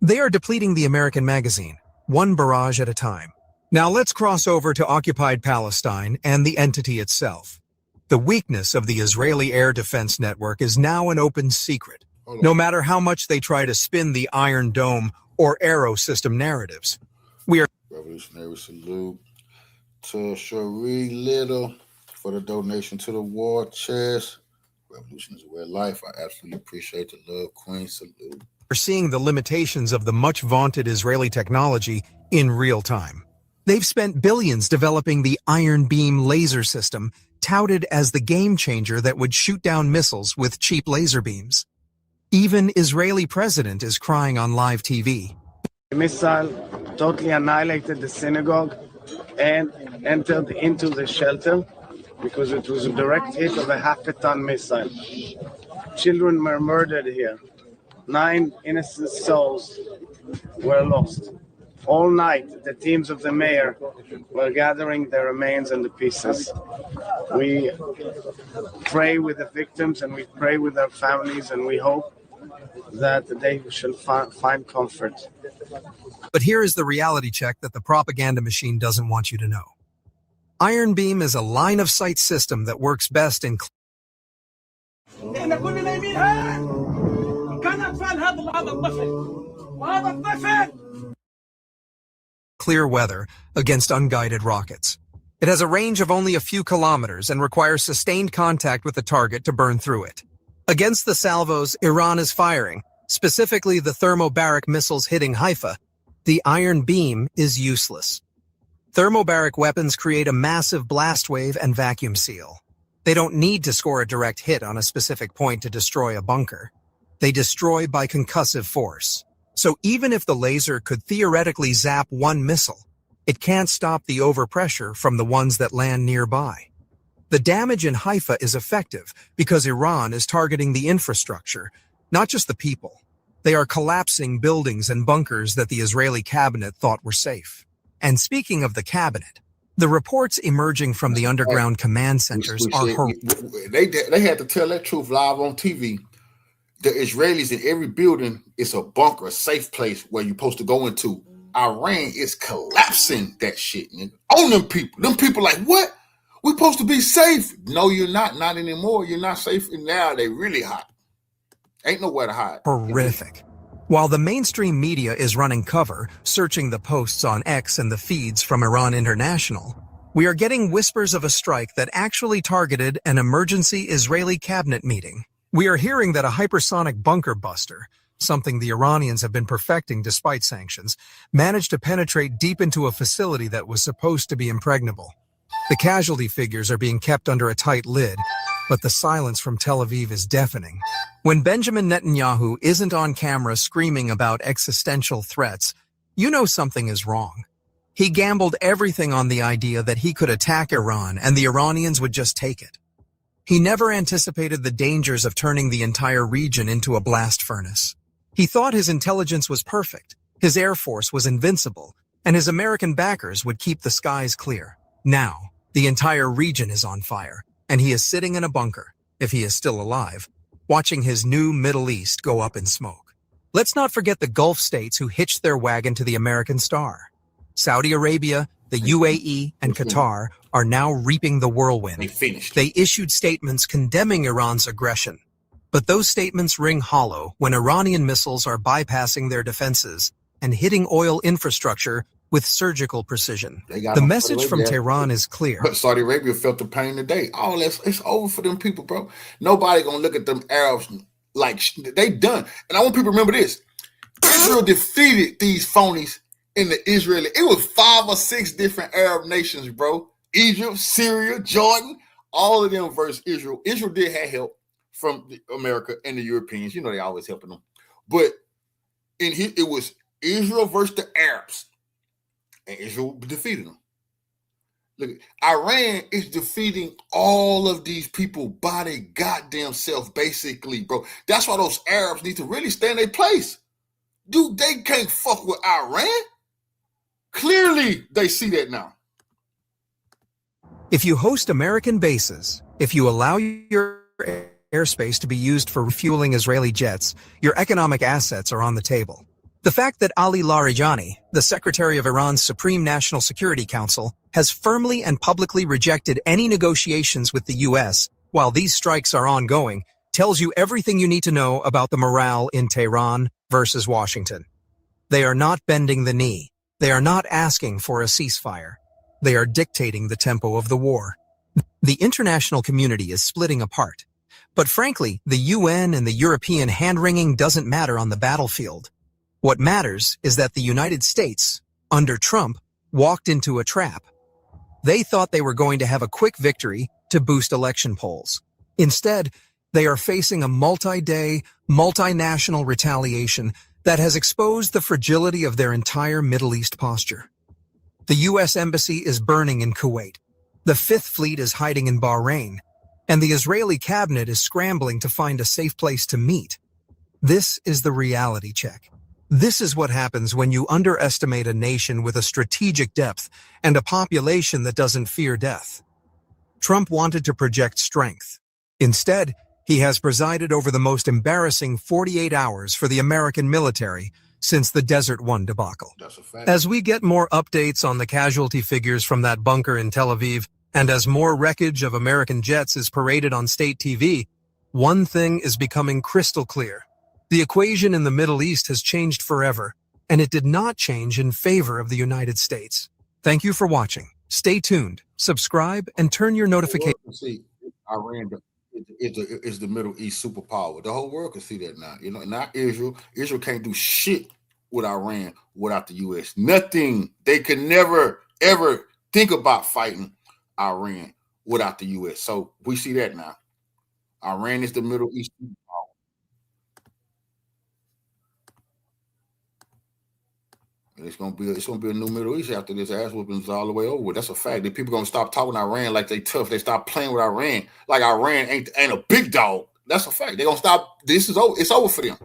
They are depleting the American magazine, one barrage at a time. Now let's cross over to occupied Palestine and the entity itself. The weakness of the Israeli air defense network is now an open secret, no matter how much they try to spin the Iron Dome or Arrow system narratives. We are Revolutionary salute to Cherie Little for the donation to the war chest. Revolution is a way of life. I absolutely appreciate the love, Queen. Salute. We're seeing the limitations of the much vaunted Israeli technology in real time. They've spent billions developing the Iron Beam laser system, touted as the game changer that would shoot down missiles with cheap laser beams. Even Israeli president is crying on live TV. The missile totally annihilated the synagogue and entered into the shelter because it was a direct hit of a half-a-ton missile. Children were murdered here. 9 innocent souls were lost. All night, the teams of the mayor were gathering the remains and the pieces. We pray with the victims and we pray with their families, and we hope that they shall find comfort. But here is the reality check that the propaganda machine doesn't want you to know. Iron Beam is a line-of-sight system that works best in clear weather against unguided rockets. It has a range of only a few kilometers and requires sustained contact with the target to burn through it. Against the salvos Iran is firing, specifically the thermobaric missiles hitting Haifa, the iron beam is useless. Thermobaric weapons create a massive blast wave and vacuum seal. They don't need to score a direct hit on a specific point to destroy a bunker. They destroy by concussive force. So even if the laser could theoretically zap one missile, it can't stop the overpressure from the ones that land nearby. The damage in Haifa is effective because Iran is targeting the infrastructure, not just the people. They are collapsing buildings and bunkers that the Israeli cabinet thought were safe. And speaking of the cabinet, the reports emerging from the underground command centers are horrific. They had to tell that truth live on TV. The Israelis in every building is a bunker, a safe place where you're supposed to go into. Iran is collapsing that shit, nigga. On them people. Them people like, what? We're supposed to be safe. No, you're not. Not anymore. You're not safe. And now they really hot. Ain't nowhere to hide. Horrific. While the mainstream media is running cover, searching the posts on X and the feeds from Iran International, we are getting whispers of a strike that actually targeted an emergency Israeli cabinet meeting. We are hearing that a hypersonic bunker buster, something the Iranians have been perfecting despite sanctions, managed to penetrate deep into a facility that was supposed to be impregnable. The casualty figures are being kept under a tight lid, but the silence from Tel Aviv is deafening. When Benjamin Netanyahu isn't on camera screaming about existential threats, you know something is wrong. He gambled everything on the idea that he could attack Iran and the Iranians would just take it. He never anticipated the dangers of turning the entire region into a blast furnace. He thought his intelligence was perfect, his air force was invincible, and his American backers would keep the skies clear. Now, the entire region is on fire, and he is sitting in a bunker, if he is still alive, watching his new Middle East go up in smoke. Let's not forget the Gulf states who hitched their wagon to the American star. Saudi Arabia, the UAE, and Qatar are now reaping the whirlwind. They issued statements condemning Iran's aggression. But those statements ring hollow when Iranian missiles are bypassing their defenses and hitting oil infrastructure with surgical precision. The message from Tehran is clear. But Saudi Arabia felt the pain today. Oh, it's over for them people, bro. Nobody gonna look at them Arabs like they done. And I want people to remember this. Israel defeated these phonies in the Israeli. It was 5 or 6 different Arab nations, bro. Egypt, Syria, Jordan, all of them versus Israel. Israel did have help from America and the Europeans. You know they always helping them. But it was Israel versus the Arabs. And Israel defeated them. Look, Iran is defeating all of these people by their goddamn self, basically, bro. That's why those Arabs need to really stay in their place. Dude, they can't fuck with Iran. Clearly, they see that now. If you host American bases, if you allow your airspace to be used for refueling Israeli jets, your economic assets are on the table. The fact that Ali Larijani, the Secretary of Iran's Supreme National Security Council, has firmly and publicly rejected any negotiations with the U.S. while these strikes are ongoing tells you everything you need to know about the morale in Tehran versus Washington. They are not bending the knee. They are not asking for a ceasefire. They are dictating the tempo of the war. The international community is splitting apart. But frankly, the UN and the European hand-wringing doesn't matter on the battlefield. What matters is that the United States, under Trump, walked into a trap. They thought they were going to have a quick victory to boost election polls. Instead, they are facing a multi-day, multinational retaliation that has exposed the fragility of their entire Middle East posture. The U.S. Embassy is burning in Kuwait. The Fifth Fleet is hiding in Bahrain. And the Israeli cabinet is scrambling to find a safe place to meet. This is the reality check. This is what happens when you underestimate a nation with a strategic depth and a population that doesn't fear death. Trump wanted to project strength. Instead, he has presided over the most embarrassing 48 hours for the American military since the Desert One debacle. As we get more updates on the casualty figures from that bunker in Tel Aviv, and as more wreckage of American jets is paraded on state TV, one thing is becoming crystal clear. The equation in the Middle East has changed forever, and it did not change in favor of the United States. Thank you for watching. Stay tuned, subscribe, and turn your notifications. See, Iran is the Middle East superpower. The whole world can see that now. You know, not Israel. Israel can't do shit with Iran without the U.S. Nothing. They could never, ever think about fighting Iran without the U.S. So we see that now. Iran is the Middle East superpower. And it's gonna be a new Middle East after this ass whooping's all the way over. That's a fact. The people gonna stop talking Iran like they tough. They stop playing with Iran like Iran ain't a big dog. That's a fact. They gonna stop. This is over. It's over for them.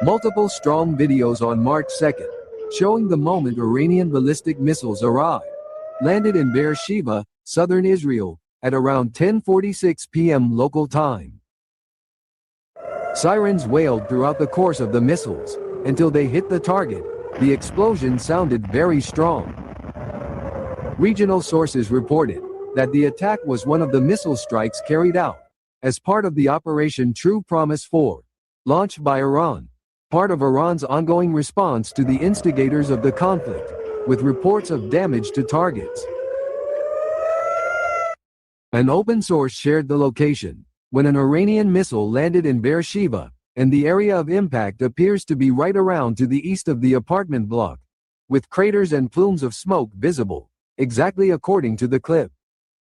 Multiple strong videos on March 2nd, showing the moment Iranian ballistic missiles arrived, landed in Be'er Sheva, southern Israel, at around 10:46 p.m. local time. Sirens wailed throughout the course of the missiles. Until they hit the target, the explosion sounded very strong. Regional sources reported that the attack was one of the missile strikes carried out as part of the Operation True Promise 4, launched by Iran, part of Iran's ongoing response to the instigators of the conflict, with reports of damage to targets. An open source shared the location when an Iranian missile landed in Be'er Sheva, and the area of impact appears to be right around to the east of the apartment block, with craters and plumes of smoke visible, exactly according to the clip.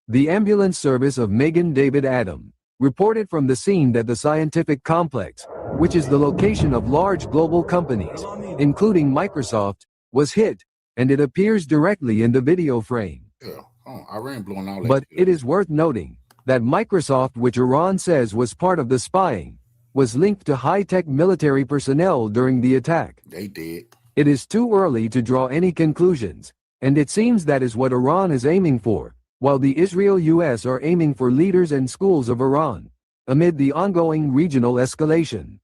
The ambulance service of Megan David Adam reported from the scene that the scientific complex, which is the location of large global companies, including Microsoft, was hit, and it appears directly in the video frame. Yeah. Iran blowing all that. But it is worth noting that Microsoft, which Iran says was part of the spying, was linked to high-tech military personnel during the attack. They did. It is too early to draw any conclusions, and it seems that is what Iran is aiming for, while the Israel-US are aiming for leaders and schools of Iran, amid the ongoing regional escalation.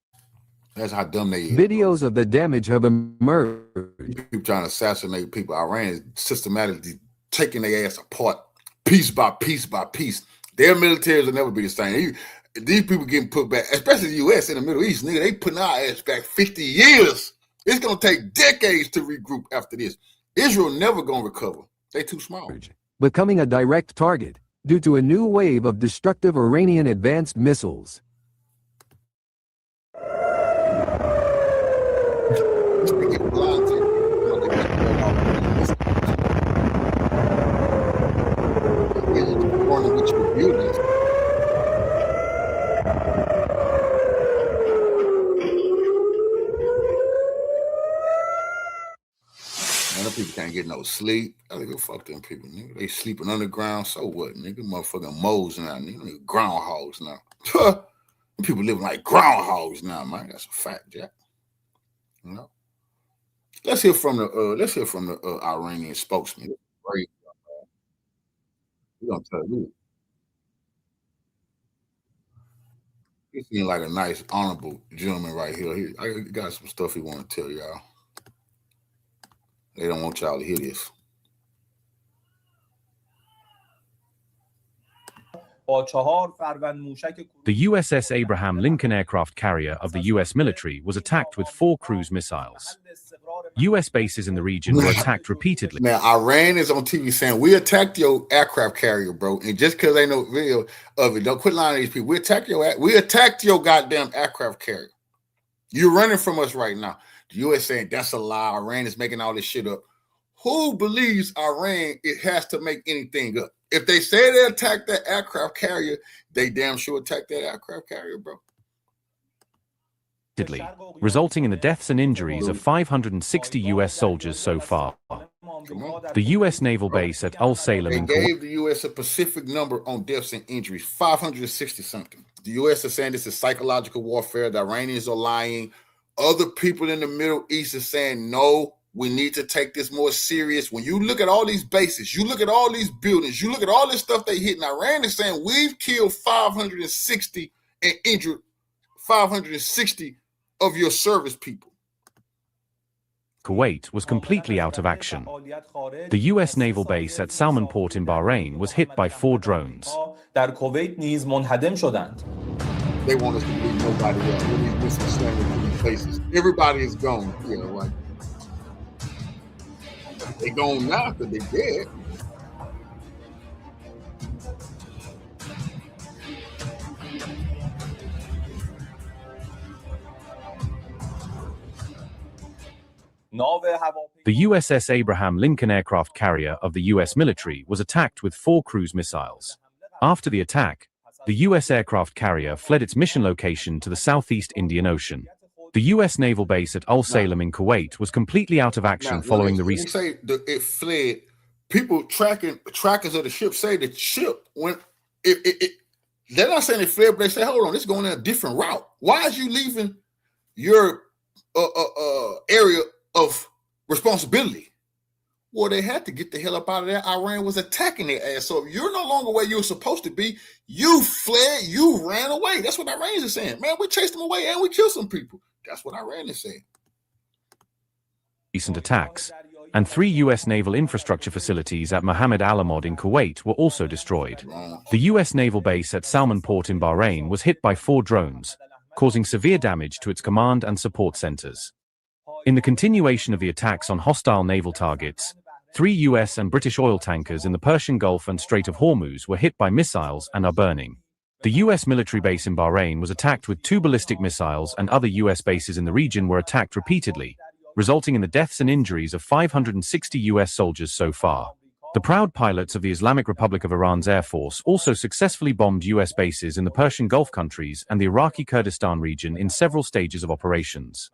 That's how dumb they is. Videos of the damage have emerged. People trying to assassinate people. Iran is systematically taking their ass apart piece by piece by piece. Their militaries will never be the same. These people getting put back, especially the U.S. in the Middle East, nigga, they putting our ass back 50 years. It's going to take decades to regroup after this. Israel never going to recover. They too small. Becoming a direct target due to a new wave of destructive Iranian advanced missiles. People can't get no sleep. I think fuck them people, nigga. They sleeping underground, so what, nigga? Motherfucking moles now, nigga. Groundhogs now. People living like groundhogs now, man. That's a fact, Jack. You know. Let's hear from the Iranian spokesman. Great. We're gonna tell you. He seems like a nice, honorable gentleman right here. I got some stuff he want to tell y'all. They don't want y'all to hear this. The USS Abraham Lincoln aircraft carrier of the US military was attacked with 4 cruise missiles. US bases in the region were attacked repeatedly. Now, Iran is on TV saying, we attacked your aircraft carrier, bro. And just because ain't no video of it, don't quit lying to these people. We attacked your goddamn aircraft carrier. You're running from us right now. The U.S. saying that's a lie. Iran is making all this shit up. Who believes Iran it has to make anything up? If they say they attacked that aircraft carrier, they damn sure attacked that aircraft carrier, bro. Resulting in the deaths and injuries of 560 U.S. soldiers so far. The U.S. naval base at Al Salem in Kuwait gave the U.S. a specific number on deaths and injuries, 560 something. The U.S. is saying this is psychological warfare. The Iranians are lying. Other people in the Middle East are saying, no, we need to take this more serious. When you look at all these bases, you look at all these buildings, you look at all this stuff they hit. And Iran is saying we've killed 560 and injured 560 of your service people. Kuwait was completely out of action. The U.S. naval base at Salman Port in Bahrain was hit by 4 drones. They want us to leave nobody else. Places. Everybody is gone. Yeah, right. They gone now because they dead. The USS Abraham Lincoln aircraft carrier of the US military was attacked with 4 cruise missiles. After the attack, the US aircraft carrier fled its mission location to the Southeast Indian Ocean. The US naval base at Al Salem in Kuwait was completely out of action following the recent. Say it fled. People trackers of the ship say the ship went. They're not saying it fled, but they say, hold on, it's going in a different route. Why is you leaving your area of responsibility? Well, they had to get the hell up out of there. Iran was attacking their ass. So if you're no longer where you're supposed to be, you fled, you ran away. That's what Iran is saying. Man, we chased them away and we killed some people. That's what Iran is saying. Recent attacks, and 3 US naval infrastructure facilities at Mohammed Al Ahmad in Kuwait were also destroyed. The US naval base at Salman Port in Bahrain was hit by 4 drones, causing severe damage to its command and support centers. In the continuation of the attacks on hostile naval targets, 3 US and British oil tankers in the Persian Gulf and Strait of Hormuz were hit by missiles and are burning. The US military base in Bahrain was attacked with 2 ballistic missiles, and other US bases in the region were attacked repeatedly, resulting in the deaths and injuries of 560 US soldiers so far. The proud pilots of the Islamic Republic of Iran's Air Force also successfully bombed US bases in the Persian Gulf countries and the Iraqi Kurdistan region in several stages of operations.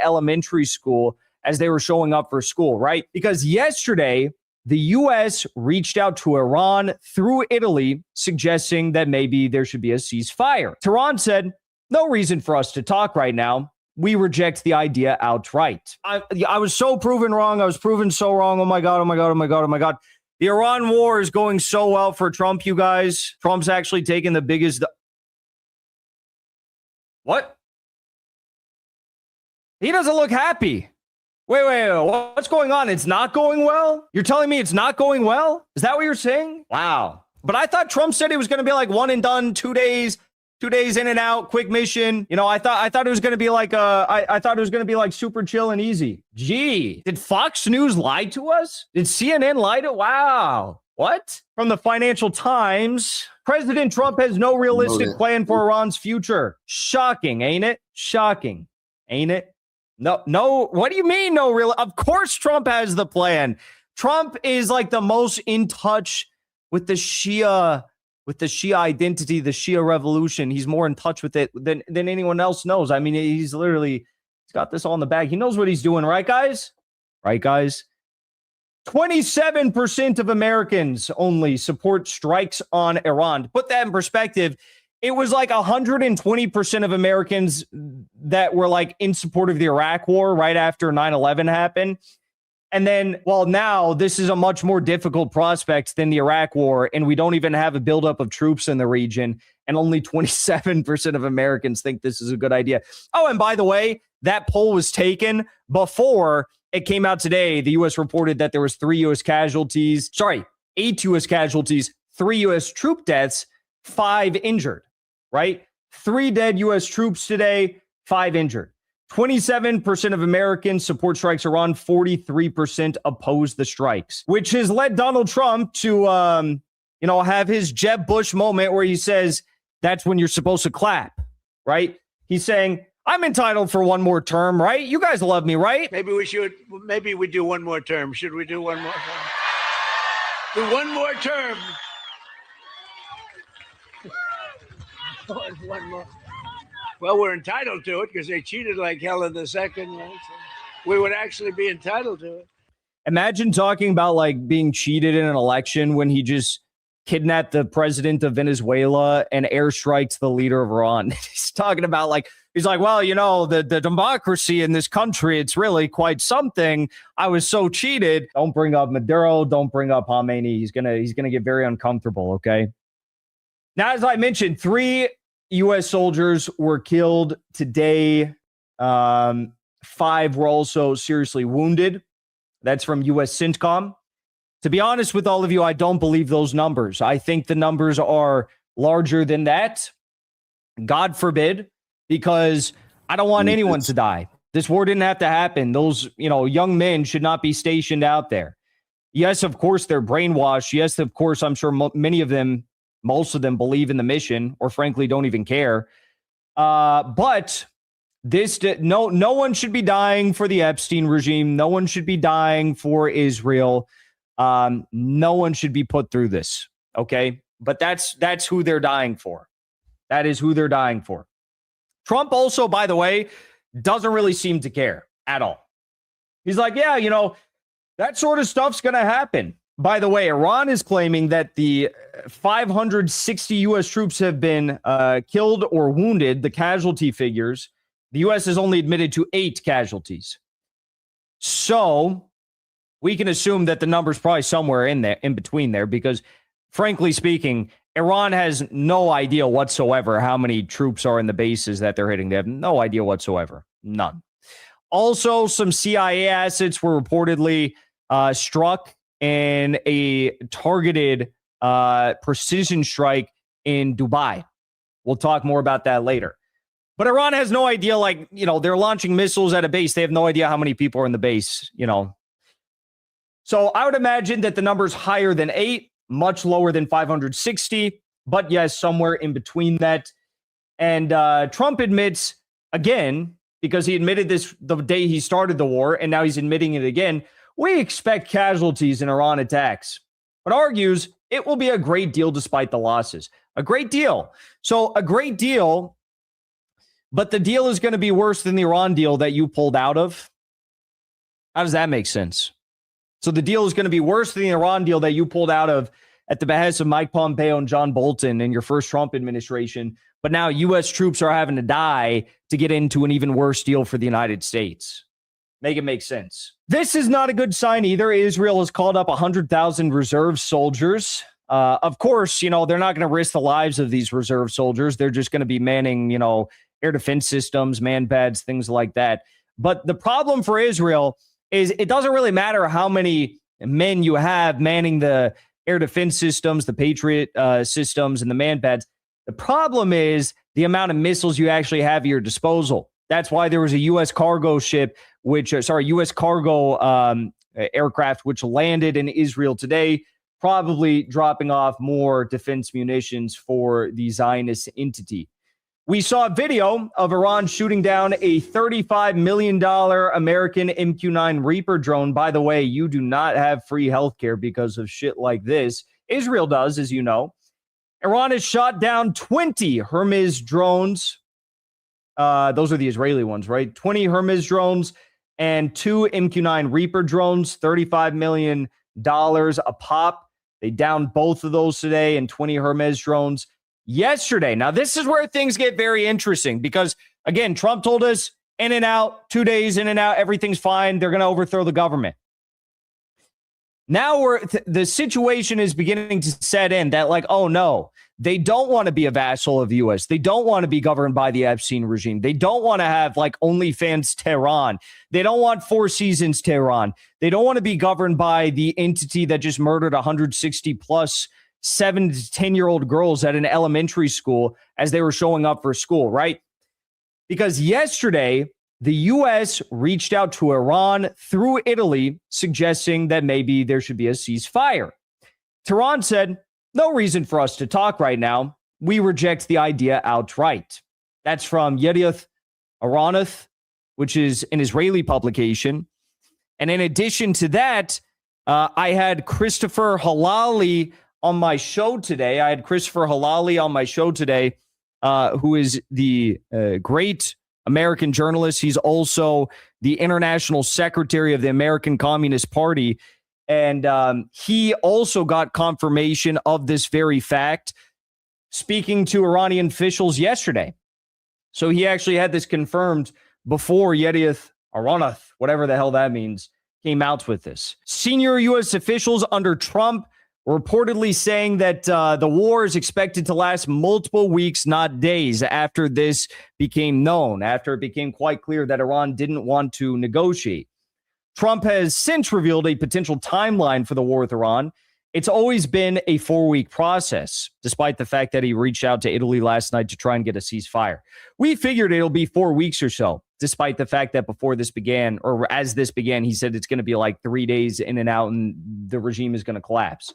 Elementary school as they were showing up for school, right? Because yesterday, the U.S. reached out to Iran through Italy, suggesting that maybe there should be a ceasefire. Tehran said, no reason for us to talk right now. We reject the idea outright. I was so proven wrong. I was proven so wrong. Oh my God, oh my God, oh my God, oh my God. The Iran war is going so well for Trump, you guys. Trump's actually taken the biggest... What? He doesn't look happy. Wait, what's going on? It's not going well? You're telling me it's not going well? Is that what you're saying? Wow. But I thought Trump said it was going to be like one and done, 2 days in and out, quick mission. You know, I thought it was going to be like I thought it was going to be like super chill and easy. Gee, did Fox News lie to us? Did CNN lie to? Wow. What? From the Financial Times, President Trump has no realistic plan for Iran's future. Shocking, ain't it? Shocking, ain't it? No. What do you mean no real? Of course Trump has the plan. Trump is like the most in touch with the Shia identity, the Shia revolution. He's more in touch with it than anyone else knows. I mean, he's got this all in the bag. He knows what he's doing, right, guys? Right, guys? 27% of Americans only support strikes on Iran. To put that in perspective, it was like 120% of Americans that were like in support of the Iraq war right after 9/11 happened. And then, well, now this is a much more difficult prospect than the Iraq war, and we don't even have a buildup of troops in the region, and only 27% of Americans think this is a good idea. Oh, and by the way, that poll was taken before it came out today. The U.S. reported that there was 8 U.S. casualties, 3 U.S. troop deaths, 5 injured, right? 3 dead U.S. troops today, 5 injured. 27% of Americans support strikes Iran, 43% oppose the strikes, which has led Donald Trump to, have his Jeb Bush moment where he says, that's when you're supposed to clap. right? He's saying, I'm entitled for one more term, right? You guys love me, right? Maybe we do one more term. Should we do one more term? Do one more term. One more. Well, we're entitled to it because they cheated like hell in the second, right? So we would actually be entitled to it. Imagine talking about like being cheated in an election when he just kidnapped the president of Venezuela and airstrikes the leader of Iran. He's talking about like, he's like, well, you know, the democracy in this country, it's really quite something. I was so cheated. Don't bring up Maduro. Don't bring up Khomeini. He's gonna get very uncomfortable. Okay. Now, as I mentioned, 3 U.S. soldiers were killed today. 5 were also seriously wounded. That's from U.S. CENTCOM. To be honest with all of you, I don't believe those numbers. I think the numbers are larger than that. God forbid, because I don't want anyone to die. This war didn't have to happen. Those, young men should not be stationed out there. Yes, of course, they're brainwashed. Yes, of course, I'm sure most of them believe in the mission or frankly don't even care. But no one should be dying for the Epstein regime. No one should be dying for Israel. No one should be put through this. Okay. But that's who they're dying for. That is who they're dying for. Trump also, by the way, doesn't really seem to care at all. He's like, yeah, that sort of stuff's going to happen. By the way, Iran is claiming that the 560 U.S. troops have been killed or wounded, the casualty figures. The U.S. has only admitted to 8 casualties. So we can assume that the number's probably somewhere in between there, because frankly speaking, Iran has no idea whatsoever how many troops are in the bases that they're hitting. They have no idea whatsoever. None. Also, some CIA assets were reportedly struck in a targeted precision strike in Dubai. We'll talk more about that later. But Iran has no idea, they're launching missiles at a base. They have no idea how many people are in the base, So I would imagine that the number's higher than 8, much lower than 560, but yes, somewhere in between that. And Trump admits again, because he admitted this the day he started the war, and now he's admitting it again, we expect casualties in Iran attacks, but argues it will be a great deal despite the losses. A great deal. So a great deal, but the deal is going to be worse than the Iran deal that you pulled out of. How does that make sense? So the deal is going to be worse than the Iran deal that you pulled out of at the behest of Mike Pompeo and John Bolton in your first Trump administration. But now U.S. troops are having to die to get into an even worse deal for the United States. Make it make sense. This is not a good sign either. Israel has called up 100,000 reserve soldiers. Of course, they're not going to risk the lives of these reserve soldiers. They're just going to be manning, air defense systems, man pads, things like that. But the problem for Israel is it doesn't really matter how many men you have manning the air defense systems, the Patriot systems, and the man pads. The problem is the amount of missiles you actually have at your disposal. That's why there was a U.S. cargo ship, U.S. cargo aircraft, which landed in Israel today, probably dropping off more defense munitions for the Zionist entity. We saw a video of Iran shooting down a $35 million American MQ-9 Reaper drone. By the way, you do not have free healthcare because of shit like this. Israel does, as you know. Iran has shot down 20 Hermes drones. Those are the Israeli ones, right? 20 Hermes drones and 2 MQ-9 Reaper drones, $35 million a pop. They downed both of those today, and 20 Hermes drones yesterday. Now, this is where things get very interesting because, again, Trump told us in and out, 2 days in and out, everything's fine. They're going to overthrow the government. Now the situation is beginning to set in that, oh no, they don't want to be a vassal of the U.S. They don't want to be governed by the Epstein regime. They don't want to have OnlyFans Tehran. They don't want Four Seasons Tehran. They don't want to be governed by the entity that just murdered 160 plus 7 to 10-year-old girls at an elementary school as they were showing up for school, right? Because yesterday, the U.S. reached out to Iran through Italy, suggesting that maybe there should be a ceasefire. Tehran said, no reason for us to talk right now. We reject the idea outright. That's from Yedioth Aronoth, which is an Israeli publication. And in addition to that, I had Christopher Halali on my show today. Who is the great American journalist. He's also the international secretary of the American Communist Party. And he also got confirmation of this very fact, speaking to Iranian officials yesterday. So he actually had this confirmed before Yedioth Aronoth, whatever the hell that means, came out with this. Senior U.S. officials under Trump reportedly saying that the war is expected to last multiple weeks, not days, after this became known, after it became quite clear that Iran didn't want to negotiate. Trump has since revealed a potential timeline for the war with Iran. It's always been a 4-week process, despite the fact that he reached out to Italy last night to try and get a ceasefire. We figured it'll be 4 weeks or so, despite the fact that before this began, or as this began, he said it's going to be like 3 days in and out and the regime is going to collapse.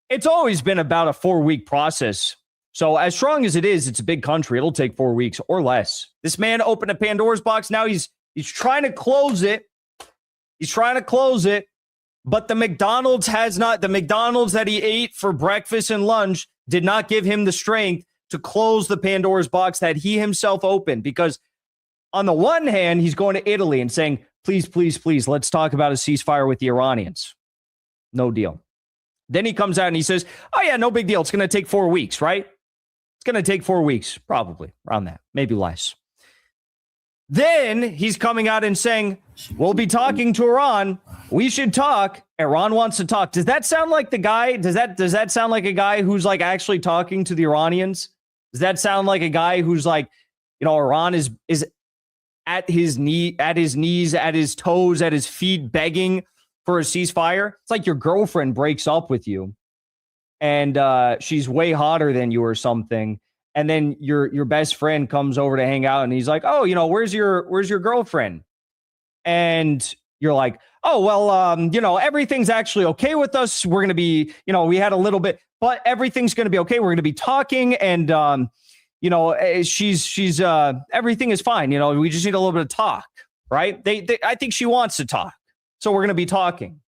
It's always been about a 4-week process. So as strong as it is, it's a big country. It'll take 4 weeks or less. This man opened a Pandora's box. Now he's trying to close it. But the McDonald's that he ate for breakfast and lunch did not give him the strength to close the Pandora's box that he himself opened. Because on the one hand, he's going to Italy and saying, please, please, please, let's talk about a ceasefire with the Iranians. No deal. Then he comes out and he says, oh yeah, no big deal. It's going to take 4 weeks, right? It's going to take 4 weeks, probably around that, maybe less. Then he's coming out and saying, we'll be talking to Iran. We should talk. Iran wants to talk. Does that sound like the guy? Does that sound like a guy who's like actually talking to the Iranians? Does that sound like a guy who's like, Iran is at his knees, at his toes, at his feet, begging for a ceasefire? It's like your girlfriend breaks up with you and she's way hotter than you or something. And then your best friend comes over to hang out and he's like, oh, where's your girlfriend? And you're like, oh, well, everything's actually okay with us. We're going to be, we had a little bit, but everything's going to be okay. We're going to be talking and, she's everything is fine. We just need a little bit of talk, right? I think she wants to talk. So we're going to be talking.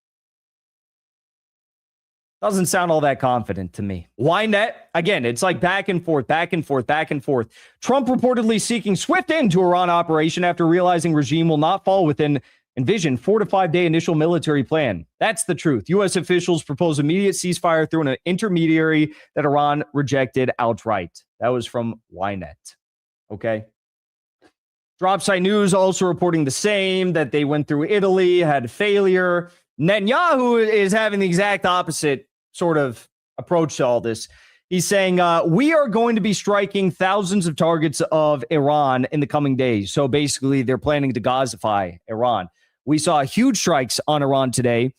Doesn't sound all that confident to me. Why not? Again, it's like back and forth, back and forth, back and forth. Trump reportedly seeking swift end to Iran operation after realizing regime will not fall within envisioned 4 to 5 day initial military plan. That's the truth. U.S. officials propose immediate ceasefire through an intermediary that Iran rejected outright. That was from Ynet. Okay. Dropsite News also reporting the same, that they went through Italy, had failure. Netanyahu is having the exact opposite sort of approach to all this. He's saying, we are going to be striking thousands of targets of Iran in the coming days. So basically, they're planning to Gazify Iran. We saw huge strikes on Iran today.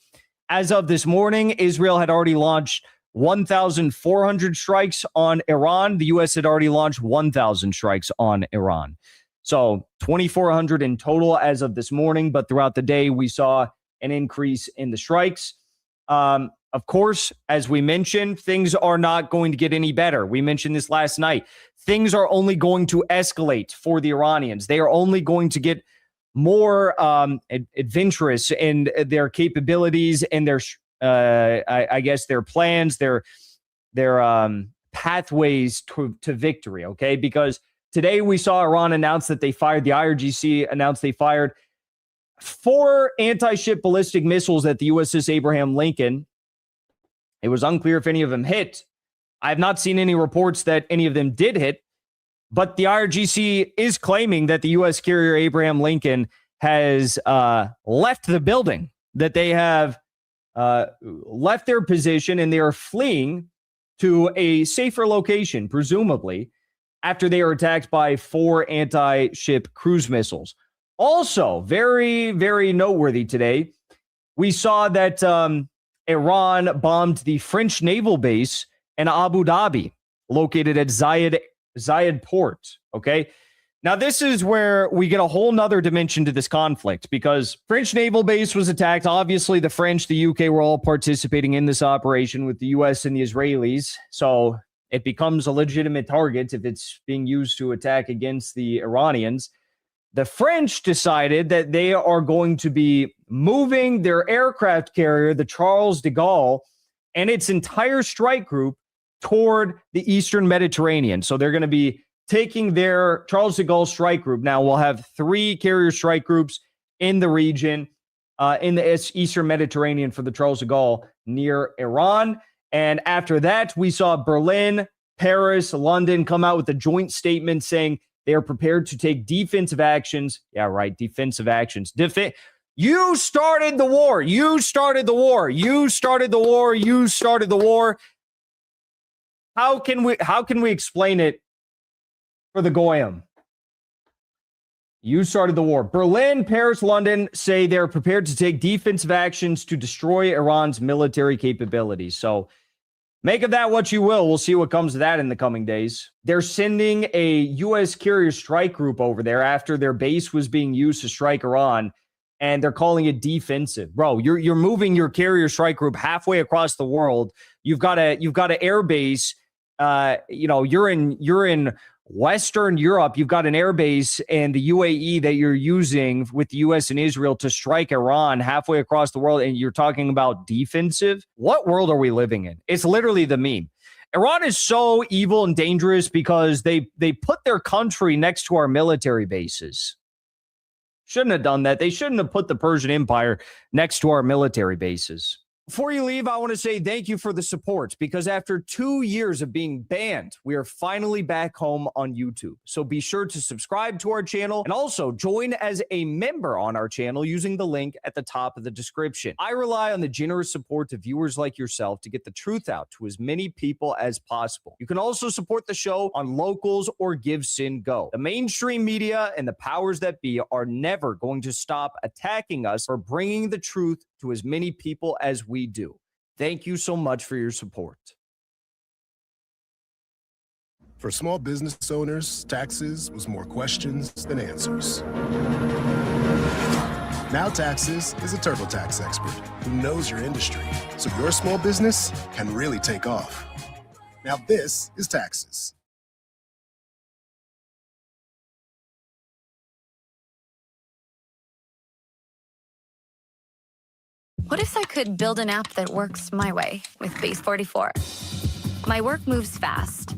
As of this morning, Israel had already launched 1,400 strikes on Iran. The U.S. had already launched 1,000 strikes on Iran. So 2,400 in total as of this morning. But throughout the day, we saw an increase in the strikes. Of course, as we mentioned, things are not going to get any better. We mentioned this last night. Things are only going to escalate for the Iranians. They are only going to get more adventurous in their capabilities and their, I guess, their plans, their pathways to victory. Okay, because today we saw Iran announce that they fired, the IRGC announced they fired 4 anti-ship ballistic missiles at the USS Abraham Lincoln. It was unclear if any of them hit. I have not seen any reports that any of them did hit, but the IRGC is claiming that the U.S. carrier Abraham Lincoln has left the building, that they have left their position and they are fleeing to a safer location, presumably, after they were attacked by 4 anti-ship cruise missiles. Also, very, very noteworthy today, we saw that Iran bombed the French naval base in Abu Dhabi, located at Zayed Port. Okay. Now, this is where we get a whole nother dimension to this conflict, because French naval base was attacked. Obviously, the French, the UK were all participating in this operation with the US and the Israelis. So it becomes a legitimate target if it's being used to attack against the Iranians. The French decided that they are going to be moving their aircraft carrier, the Charles de Gaulle, and its entire strike group toward the Eastern Mediterranean. So they're going to be taking their Charles de Gaulle strike group. Now we'll have 3 carrier strike groups in the region, in the Eastern Mediterranean for the Charles de Gaulle near Iran. And after that, we saw Berlin, Paris, London come out with a joint statement saying they are prepared to take defensive actions. Yeah, right. Defensive actions. You started the war. You started the war. You started the war. You started the war. How can we explain it for the Goyim? You started the war. Berlin, Paris, London say they're prepared to take defensive actions to destroy Iran's military capabilities. So make of that what you will. We'll see what comes of that in the coming days. They're sending a U.S. carrier strike group over there after their base was being used to strike Iran, and they're calling it defensive. Bro, you're moving your carrier strike group halfway across the world. You've got an air base. You're in Western Europe. You've got an air base in the UAE that you're using with the U.S. and Israel to strike Iran halfway across the world, and you're talking about defensive? What world are we living in? It's literally the meme. Iran is so evil and dangerous because they put their country next to our military bases. Shouldn't have done that. They shouldn't have put the Persian Empire next to our military bases. Before you leave, I want to say thank you for the support, because after 2 years of being banned, we are finally back home on YouTube. So be sure to subscribe to our channel and also join as a member on our channel using the link at the top of the description. I rely on the generous support of viewers like yourself to get the truth out to as many people as possible. You can also support the show on Locals or Give Sin Go. The mainstream media and the powers that be are never going to stop attacking us for bringing the truth to as many people as we do. Thank you so much for your support. For small business owners, taxes was more questions than answers. Now Taxes is a TurboTax expert who knows your industry, so your small business can really take off. Now this is Taxes. What if I could build an app that works my way with Base 44? My work moves fast.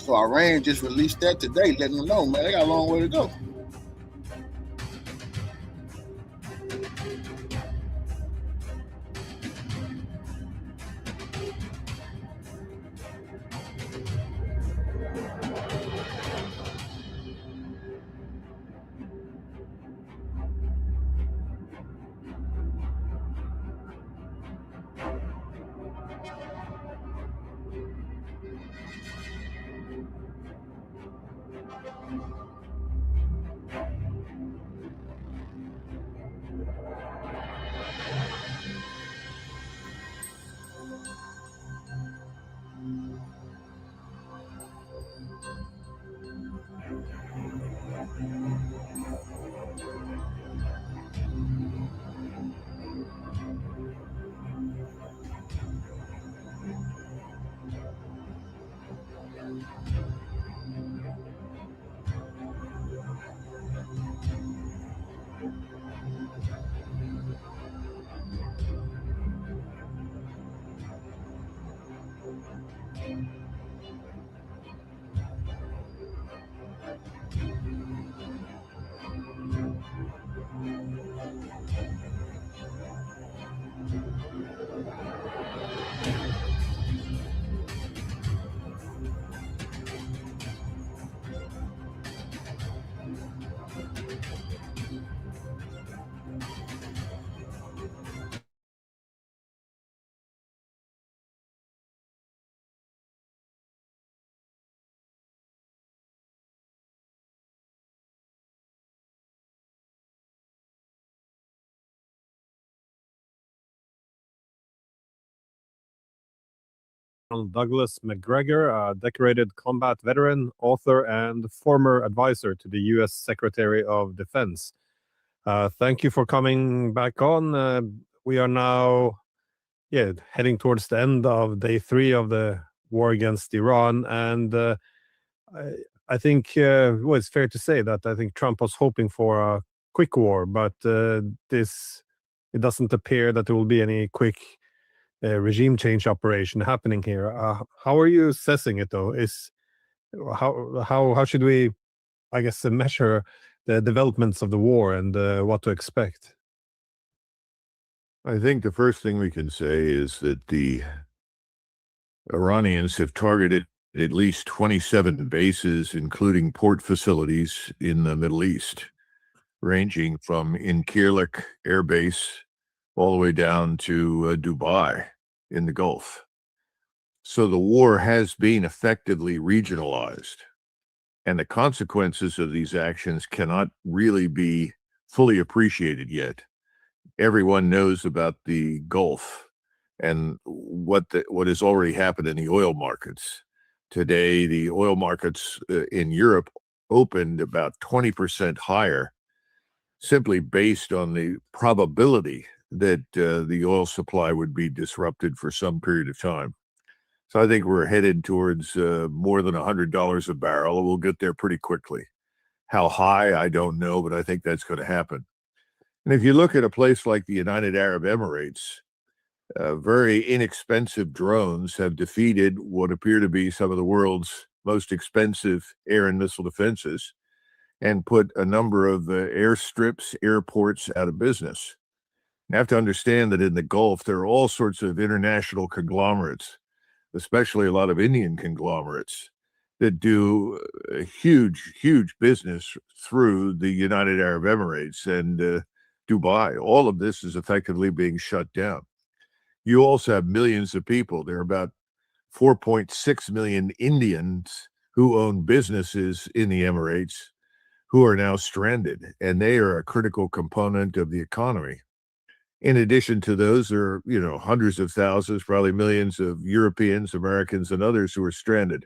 So Iran just released that today, letting them know, man, they got a long way to go. Douglas McGregor, a decorated combat veteran, author, and former advisor to the U.S. Secretary of Defense. Thank you for coming back on. We are now heading towards the end of day 3 of the war against Iran. And I think it's fair to say that I think Trump was hoping for a quick war, but it doesn't appear that there will be any quick regime change operation happening here. How are you assessing it, though? How should we, I guess, measure the developments of the war and what to expect? I think the first thing we can say is that the Iranians have targeted at least 27 bases, including port facilities in the Middle East, ranging from Incirlik Air Base all the way down to Dubai in the Gulf. So the war has been effectively regionalized, and the consequences of these actions cannot really be fully appreciated yet. Everyone knows about the Gulf and what has already happened in the oil markets. Today, the oil markets in Europe opened about 20% higher, simply based on the probability that the oil supply would be disrupted for some period of time. So I think we're headed towards more than $100 a barrel. We'll get there pretty quickly. How high, I don't know, but I think that's going to happen. And if you look at a place like the United Arab Emirates, very inexpensive drones have defeated what appear to be some of the world's most expensive air and missile defenses and put a number of airstrips, airports out of business. You have to understand that in the Gulf, there are all sorts of international conglomerates, especially a lot of Indian conglomerates, that do a huge, huge business through the United Arab Emirates and Dubai. All of this is effectively being shut down. You also have millions of people. There are about 4.6 million Indians who own businesses in the Emirates who are now stranded, and they are a critical component of the economy. In addition to those, there are, hundreds of thousands, probably millions of Europeans, Americans, and others who are stranded.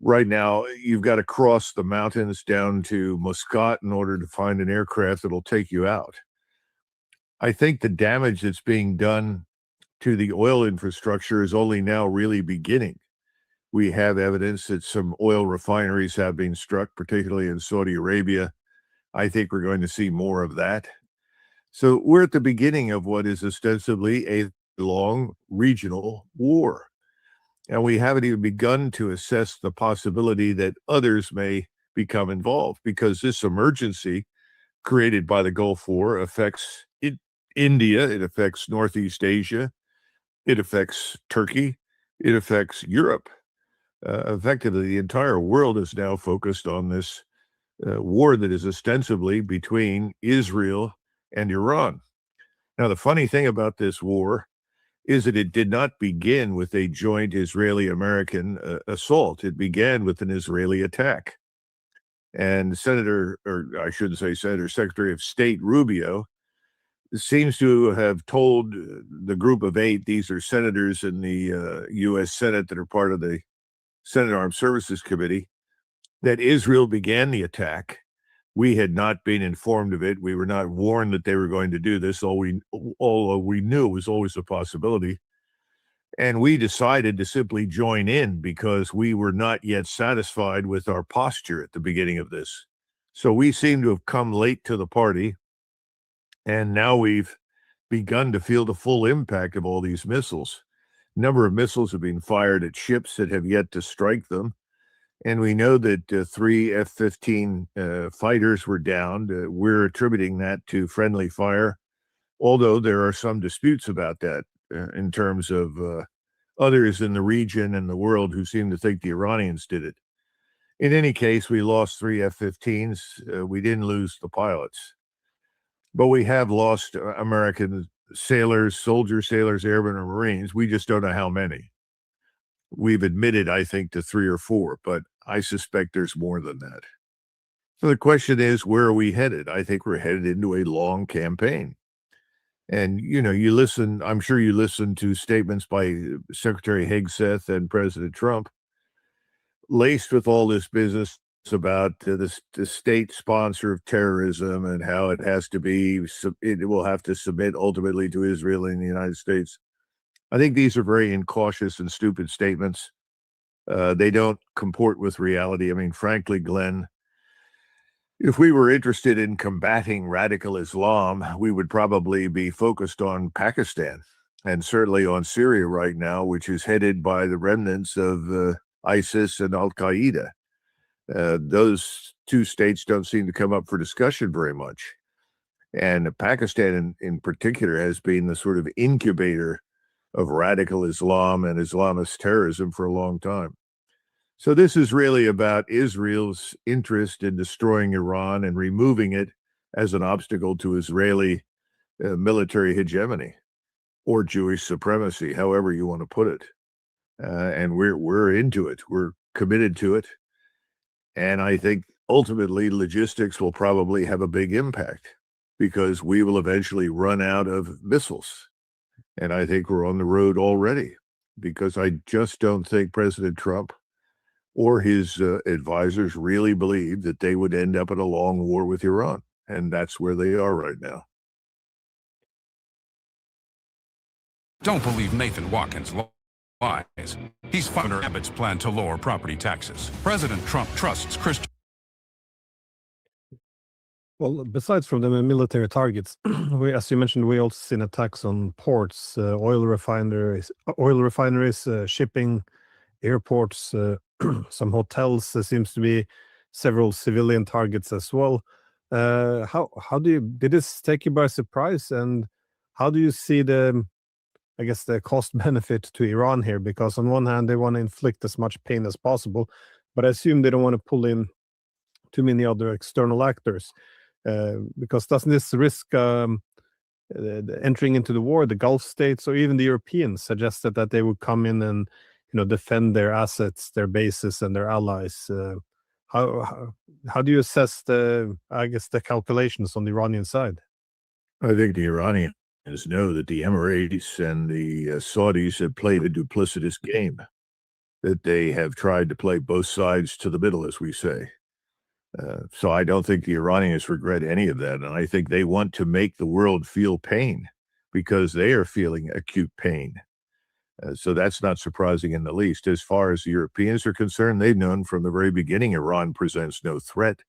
Right now, you've got to cross the mountains down to Muscat in order to find an aircraft that'll take you out. I think the damage that's being done to the oil infrastructure is only now really beginning. We have evidence that some oil refineries have been struck, particularly in Saudi Arabia. I think we're going to see more of that. So we're at the beginning of what is ostensibly a long regional war. And we haven't even begun to assess the possibility that others may become involved, because this emergency created by the Gulf War affects India, it affects Northeast Asia, it affects Turkey, it affects Europe. Effectively, the entire world is now focused on this war that is ostensibly between Israel and Iran. Now, the funny thing about this war is that it did not begin with a joint Israeli-American assault. It began with an Israeli attack. And Secretary of State Rubio seems to have told the group of 8, these are senators in the U.S. Senate that are part of the Senate Armed Services Committee, that Israel began the attack. We had not been informed of it. We were not warned that they were going to do this, although we knew it was always a possibility. And we decided to simply join in because we were not yet satisfied with our posture at the beginning of this. So we seem to have come late to the party, and now we've begun to feel the full impact of all these missiles. A number of missiles have been fired at ships that have yet to strike them. And we know that 3 F-15 fighters were downed. We're attributing that to friendly fire, although there are some disputes about that in terms of others in the region and the world who seem to think the Iranians did it. In any case, we lost 3 F-15s. We didn't lose the pilots. But we have lost American sailors, soldiers, sailors, airmen, and Marines. We just don't know how many. We've admitted, I think, to 3 or 4, but I suspect there's more than that. So the question is, where are we headed? I think we're headed into a long campaign. And, I'm sure you listen to statements by Secretary Hegseth and President Trump, laced with all this business about the state sponsor of terrorism and how it will have to submit ultimately to Israel and the United States. I think these are very incautious and stupid statements. They don't comport with reality. I mean, frankly, Glenn, if we were interested in combating radical Islam, we would probably be focused on Pakistan and certainly on Syria right now, which is headed by the remnants of ISIS and Al-Qaeda. Those 2 states don't seem to come up for discussion very much. And Pakistan in particular has been the sort of incubator of radical Islam and Islamist terrorism for a long time. So this is really about Israel's interest in destroying Iran and removing it as an obstacle to Israeli military hegemony or Jewish supremacy, however you want to put it. And we're into it. We're committed to it. And I think ultimately logistics will probably have a big impact because we will eventually run out of missiles. And I think we're on the road already, because I just don't think President Trump or his advisors really believe that they would end up in a long war with Iran. And that's where they are right now. Don't believe Nathan Watkins' lies. He's funded Abbott's plan to lower property taxes. President Trump trusts Christian. Well, besides from the military targets, as you mentioned, we also seen attacks on ports, oil refineries, shipping, airports, some hotels. There seems to be several civilian targets as well. Did this take you by surprise? And how do you see the cost benefit to Iran here? Because on one hand, they want to inflict as much pain as possible, but I assume they don't want to pull in too many other external actors. Because doesn't this risk entering into the war? The Gulf states or even the Europeans suggested that they would come in and defend their assets, their bases, and their allies. How do you assess the calculations on the Iranian side? I think the Iranians know that the Emirates and the Saudis have played a duplicitous game, that they have tried to play both sides to the middle, as we say. So I don't think the Iranians regret any of that. And I think they want to make the world feel pain because they are feeling acute pain. So that's not surprising in the least. As far as the Europeans are concerned, they've known from the very beginning Iran presents no threat.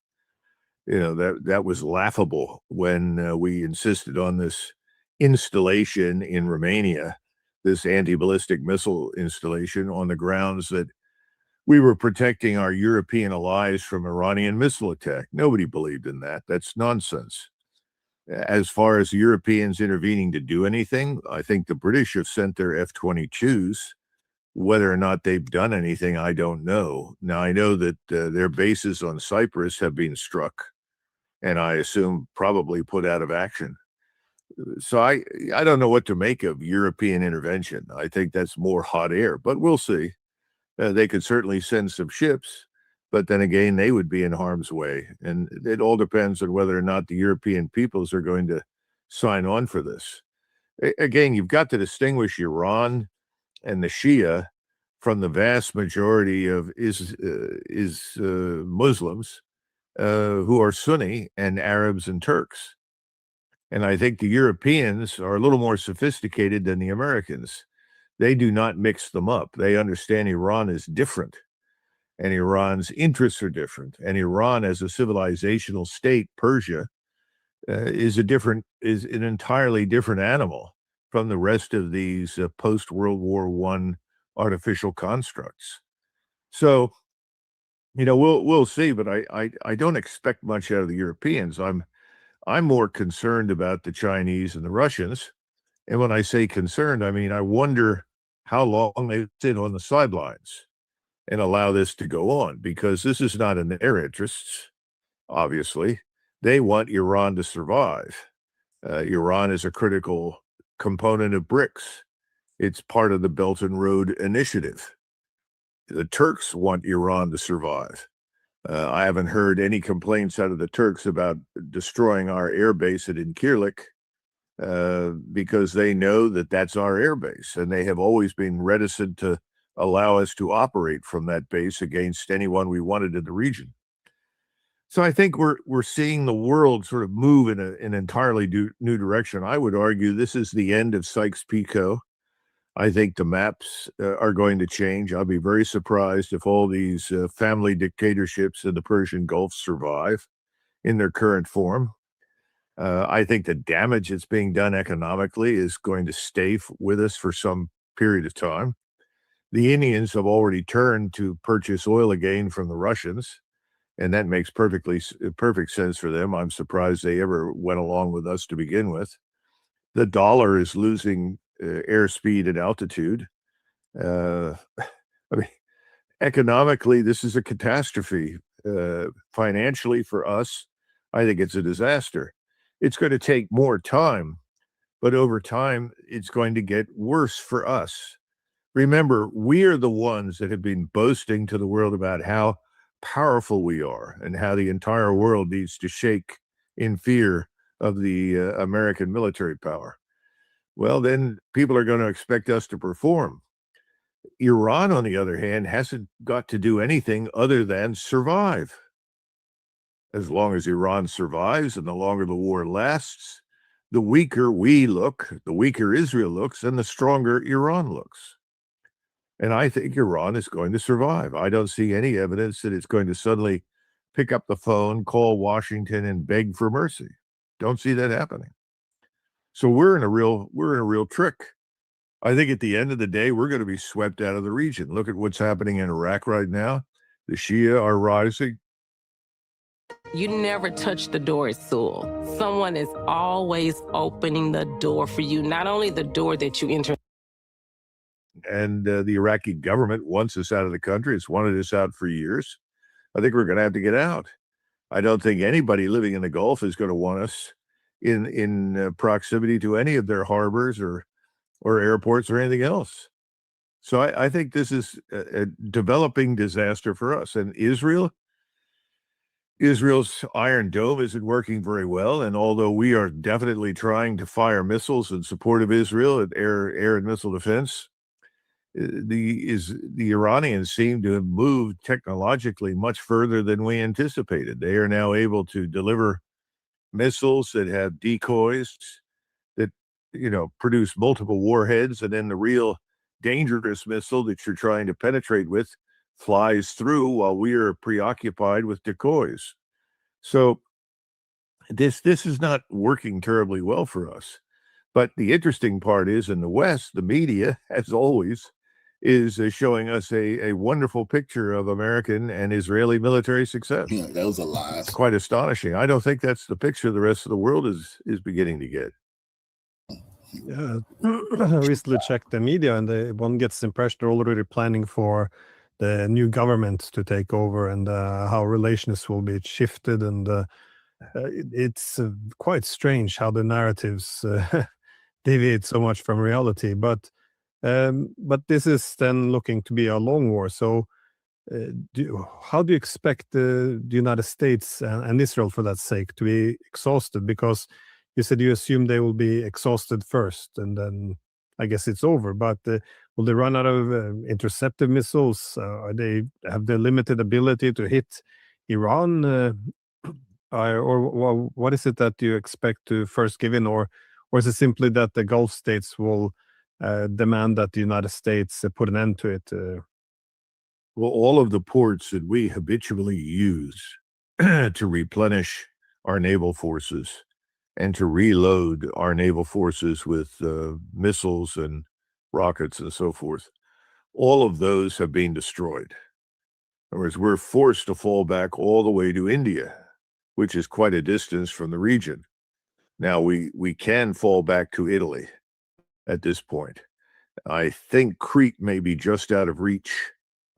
That was laughable when we insisted on this installation in Romania this anti-ballistic missile installation on the grounds that we were protecting our European allies from Iranian missile attack. Nobody believed in that. That's nonsense. As far as the Europeans intervening to do anything, I think the British have sent their F-22s. Whether or not they've done anything, I don't know. Now, I know that their bases on Cyprus have been struck, and I assume probably put out of action. So I don't know what to make of European intervention. I think that's more hot air, but we'll see. They could certainly send some ships, but then again, they would be in harm's way. And it all depends on whether or not the European peoples are going to sign on for this. Again, you've got to distinguish Iran and the Shia from the vast majority of Muslims who are Sunni and Arabs and Turks. And I think the Europeans are a little more sophisticated than the Americans. They do not mix them up. They understand Iran is different, and Iran's interests are different. And Iran, as a civilizational state, Persia, is an entirely different animal from the rest of these post-World War I artificial constructs. So, we'll see, but I don't expect much out of the Europeans. I'm more concerned about the Chinese and the Russians. And when I say concerned, I mean, I wonder how long they sit on the sidelines and allow this to go on, because this is not in their interests, obviously. They want Iran to survive. Iran is a critical component of BRICS. It's part of the Belt and Road Initiative. The Turks want Iran to survive. I haven't heard any complaints out of the Turks about destroying our airbase at Incirlik because they know that that's our airbase, and they have always been reticent to allow us to operate from that base against anyone we wanted in the region. So I think we're seeing the world sort of move in an entirely new direction. I would argue this is the end of Sykes-Picot. I think the maps are going to change. I'll be very surprised if all these family dictatorships in the Persian Gulf survive in their current form. I think the damage that's being done economically is going to stay with us for some period of time. The Indians have already turned to purchase oil again from the Russians, and that makes perfect sense for them. I'm surprised they ever went along with us to begin with. The dollar is losing airspeed and altitude. I mean, economically, this is a catastrophe. Financially, for us, I think it's a disaster. It's going to take more time, but over time, it's going to get worse for us. Remember, we are the ones that have been boasting to the world about how powerful we are and how the entire world needs to shake in fear of the American military power. Well, then people are going to expect us to perform. Iran, on the other hand, hasn't got to do anything other than survive. As long as Iran survives and the longer the war lasts, the weaker we look, the weaker Israel looks, and the stronger Iran looks. And I think Iran is going to survive. I don't see any evidence that it's going to suddenly pick up the phone, call Washington, and beg for mercy. Don't see that happening. So we're in a real trick. I think at the end of the day, we're going to be swept out of the region. Look at what's happening in Iraq right now. The Shia are rising. You never touch the door at Sewell. Someone is always opening the door for you, not only the door that you enter. And the Iraqi government wants us out of the country. It's wanted us out for years. I think we're going to have to get out. I don't think anybody living in the Gulf is going to want us in proximity to any of their harbors or airports or anything else. So I think this is a developing disaster for us. And Israel's Iron Dome isn't working very well. And although we are definitely trying to fire missiles in support of Israel at air and missile defense, the Iranians seem to have moved technologically much further than we anticipated. They are now able to deliver missiles that have decoys that, produce multiple warheads, and then the real dangerous missile that you're trying to penetrate with flies through while we are preoccupied with decoys. So this is not working terribly well for us. But the interesting part is in the West, the media, as always, is showing us a wonderful picture of American and Israeli military success. Yeah, those are lies. It's quite astonishing. I don't think that's the picture the rest of the world is beginning to get. Yeah, I recently checked the media, and one gets the impression they're already planning for the new government to take over, and how relations will be shifted. And it's quite strange how the narratives deviate so much from reality. But this is then looking to be a long war. So how do you expect the United States and Israel, for that sake, to be exhausted? Because you said you assume they will be exhausted first, and then I guess it's over. But will they run out of interceptive missiles? Have they limited ability to hit Iran? Or what is it that you expect to first give in? Or is it simply that the Gulf states will demand that the United States put an end to it? Well, all of the ports that we habitually use to replenish our naval forces and to reload our naval forces with missiles and rockets and so forth, all of those have been destroyed. In other words, we're forced to fall back all the way to India, which is quite a distance from the region. Now, we can fall back to Italy at this point. I think Crete may be just out of reach.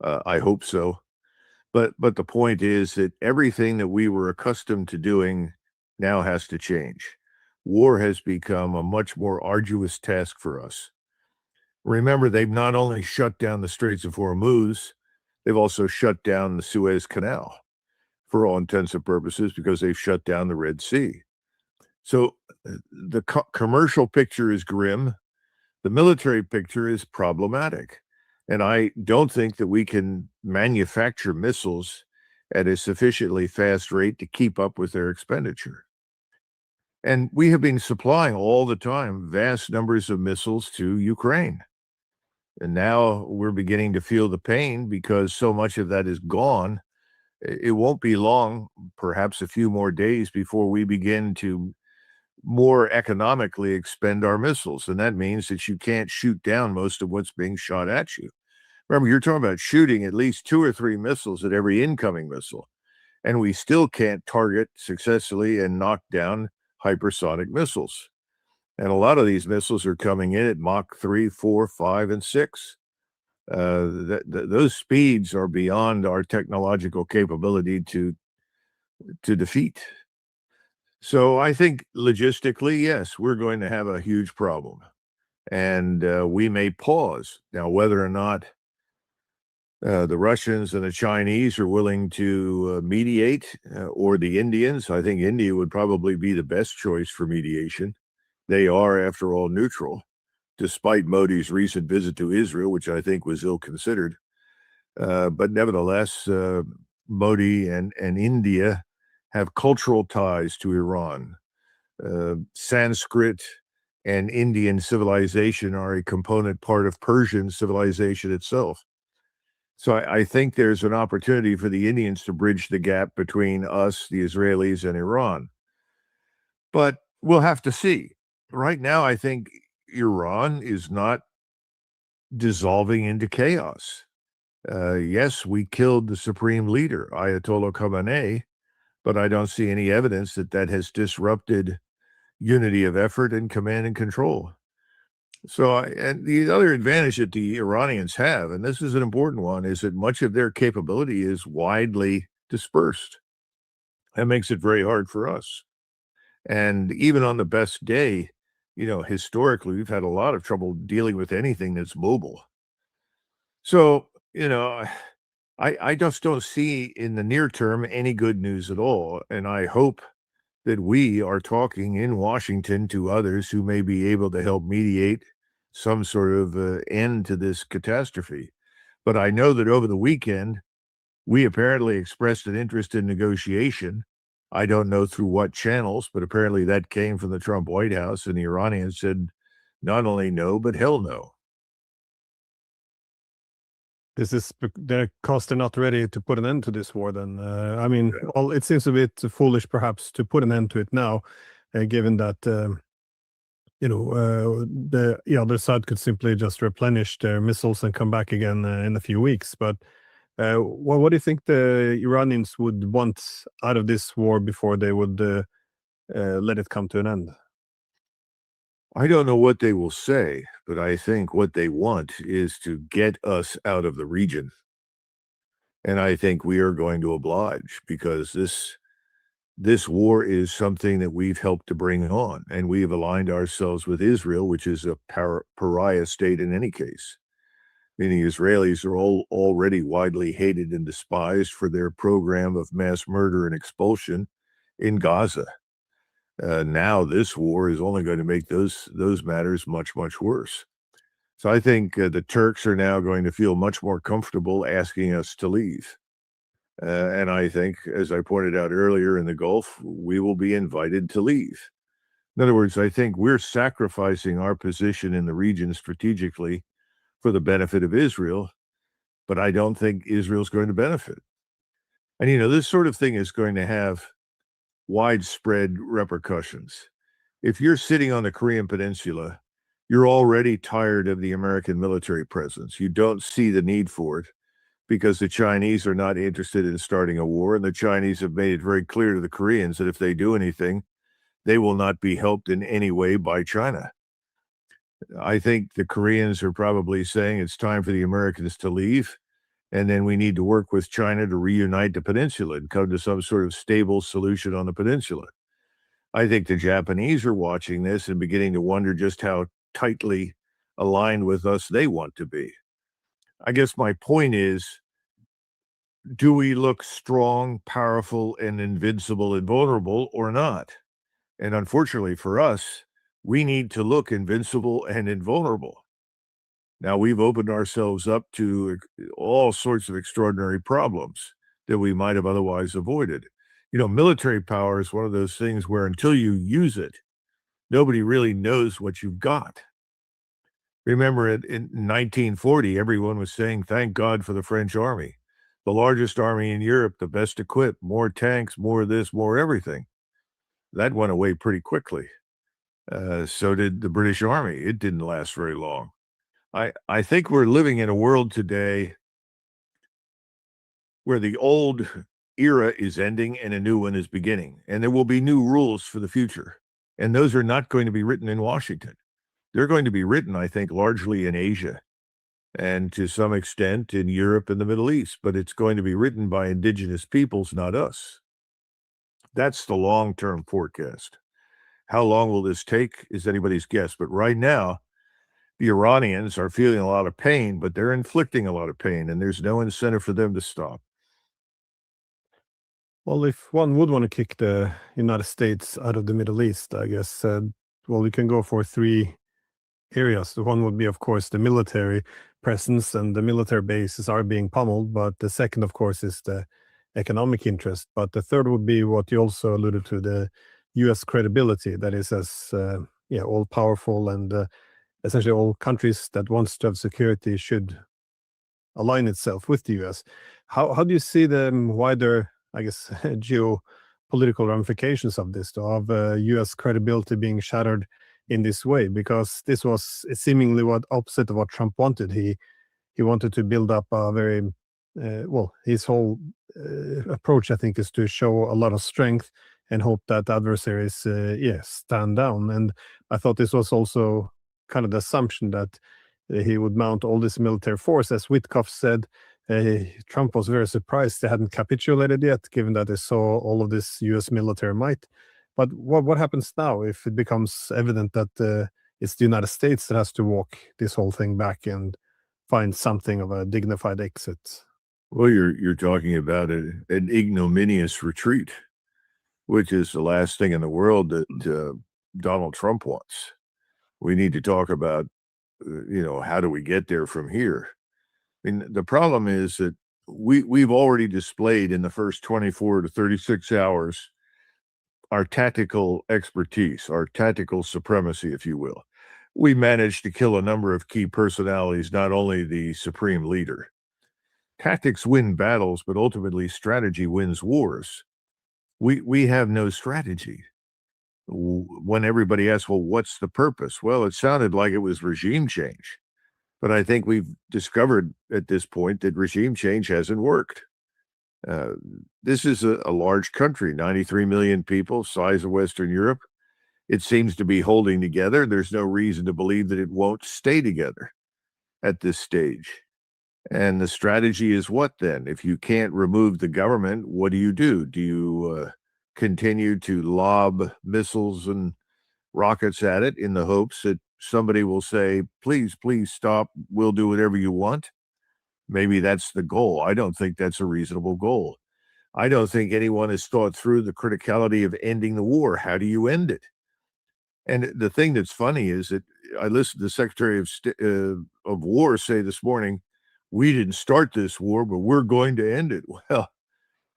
I hope so. But the point is that everything that we were accustomed to doing now has to change. War has become a much more arduous task for us. Remember, they've not only shut down the Straits of Hormuz, they've also shut down the Suez Canal for all intents and purposes, because they've shut down the Red Sea. So the commercial picture is grim. The military picture is problematic. And I don't think that we can manufacture missiles at a sufficiently fast rate to keep up with their expenditure. And we have been supplying all the time vast numbers of missiles to Ukraine. And now we're beginning to feel the pain because so much of that is gone. It won't be long, perhaps a few more days, before we begin to more economically expend our missiles. And that means that you can't shoot down most of what's being shot at you. Remember, you're talking about shooting at least 2 or 3 missiles at every incoming missile. And we still can't target successfully and knock down hypersonic missiles. And a lot of these missiles are coming in at Mach 3, 4, 5, and 6. Those speeds are beyond our technological capability to defeat. So I think logistically, yes, we're going to have a huge problem. And we may pause. Now, whether or not the Russians and the Chinese are willing to mediate, or the Indians, I think India would probably be the best choice for mediation. They are, after all, neutral, despite Modi's recent visit to Israel, which I think was ill-considered. But nevertheless, Modi and India have cultural ties to Iran. Sanskrit and Indian civilization are a component part of Persian civilization itself. So I think there's an opportunity for the Indians to bridge the gap between us, the Israelis, and Iran. But we'll have to see. Right now, I think Iran is not dissolving into chaos. Yes, we killed the supreme leader, Ayatollah Khamenei, but I don't see any evidence that that has disrupted unity of effort and command and control. So, and the other advantage that the Iranians have, and this is an important one, is that much of their capability is widely dispersed. That makes it very hard for us. And even on the best day, historically, we've had a lot of trouble dealing with anything that's mobile. So, I just don't see in the near term any good news at all. And I hope that we are talking in Washington to others who may be able to help mediate some sort of end to this catastrophe. But I know that over the weekend, we apparently expressed an interest in negotiation. I don't know through what channels, but apparently that came from the Trump White House, and the Iranians said not only no, but hell no. This is because they're not ready to put an end to this war, then. Well, it seems a bit foolish, perhaps, to put an end to it now, given that the other side could simply just replenish their missiles and come back again in a few weeks. But what do you think the Iranians would want out of this war before they would let it come to an end? I don't know what they will say, but I think what they want is to get us out of the region. And I think we are going to oblige, because this war is something that we've helped to bring on, and we have aligned ourselves with Israel, which is a pariah state in any case. Meaning Israelis are already widely hated and despised for their program of mass murder and expulsion in Gaza. Now this war is only going to make those matters much, much worse. So I think the Turks are now going to feel much more comfortable asking us to leave. And I think, as I pointed out earlier in the Gulf, we will be invited to leave. In other words, I think we're sacrificing our position in the region strategically for the benefit of Israel, but I don't think Israel's going to benefit. And, this sort of thing is going to have widespread repercussions. If you're sitting on the Korean Peninsula, you're already tired of the American military presence. You don't see the need for it because the Chinese are not interested in starting a war, and the Chinese have made it very clear to the Koreans that if they do anything, they will not be helped in any way by China. I think the Koreans are probably saying it's time for the Americans to leave, and then we need to work with China to reunite the peninsula and come to some sort of stable solution on the peninsula. I think the Japanese are watching this and beginning to wonder just how tightly aligned with us they want to be. I guess my point is, do we look strong, powerful, and invincible and vulnerable or not? And unfortunately for us, we need to look invincible and invulnerable. Now, we've opened ourselves up to all sorts of extraordinary problems that we might have otherwise avoided. Military power is one of those things where until you use it, nobody really knows what you've got. Remember, in 1940, everyone was saying, thank God for the French army. The largest army in Europe, the best equipped, more tanks, more this, more everything. That went away pretty quickly. So did the British Army. It didn't last very long. I think we're living in a world today where the old era is ending and a new one is beginning. And there will be new rules for the future. And those are not going to be written in Washington. They're going to be written, I think, largely in Asia and to some extent in Europe and the Middle East. But it's going to be written by indigenous peoples, not us. That's the long-term forecast. How long will this take is anybody's guess. But right now, the Iranians are feeling a lot of pain, but they're inflicting a lot of pain, and there's no incentive for them to stop. Well, if one would want to kick the United States out of the Middle East, I guess, we can go for three areas. The one would be, of course, the military presence, and the military bases are being pummeled. But the second, of course, is the economic interest. But the third would be what you also alluded to, the U.S. credibility. That is, as all powerful and essentially all countries that wants to have security should align itself with the U.S. How do you see the wider, I guess, geopolitical ramifications of this, of U.S. credibility being shattered in this way? Because this was seemingly what opposite of what Trump wanted. He wanted to build up a very his whole approach, I think, is to show a lot of strength and hope that adversaries stand down. And I thought this was also kind of the assumption that he would mount all this military force. As Witkoff said, Trump was very surprised they hadn't capitulated yet, given that they saw all of this U.S. military might. But what happens now if it becomes evident that it's the United States that has to walk this whole thing back and find something of a dignified exit? Well, you're talking about an ignominious retreat, which is the last thing in the world that Donald Trump wants. We need to talk about, how do we get there from here? I mean, the problem is that we've already displayed in the first 24 to 36 hours our tactical expertise, our tactical supremacy, if you will. We managed to kill a number of key personalities, not only the supreme leader. Tactics win battles, but ultimately strategy wins wars. We have no strategy. when everybody asked, well, what's the purpose? Well, it sounded like it was regime change. But I think we've discovered at this point that regime change hasn't worked. This is a large country, 93 million people, size of Western Europe. It seems to be holding together. There's no reason to believe that it won't stay together at this stage. And the strategy is what then? If you can't remove the government, what do? Do you continue to lob missiles and rockets at it in the hopes that somebody will say, please, please stop, we'll do whatever you want? Maybe that's the goal. I don't think that's a reasonable goal. I don't think anyone has thought through the criticality of ending the war. How do you end it? And the thing that's funny is that I listened to the Secretary of War say this morning, we didn't start this war, but we're going to end it. Well,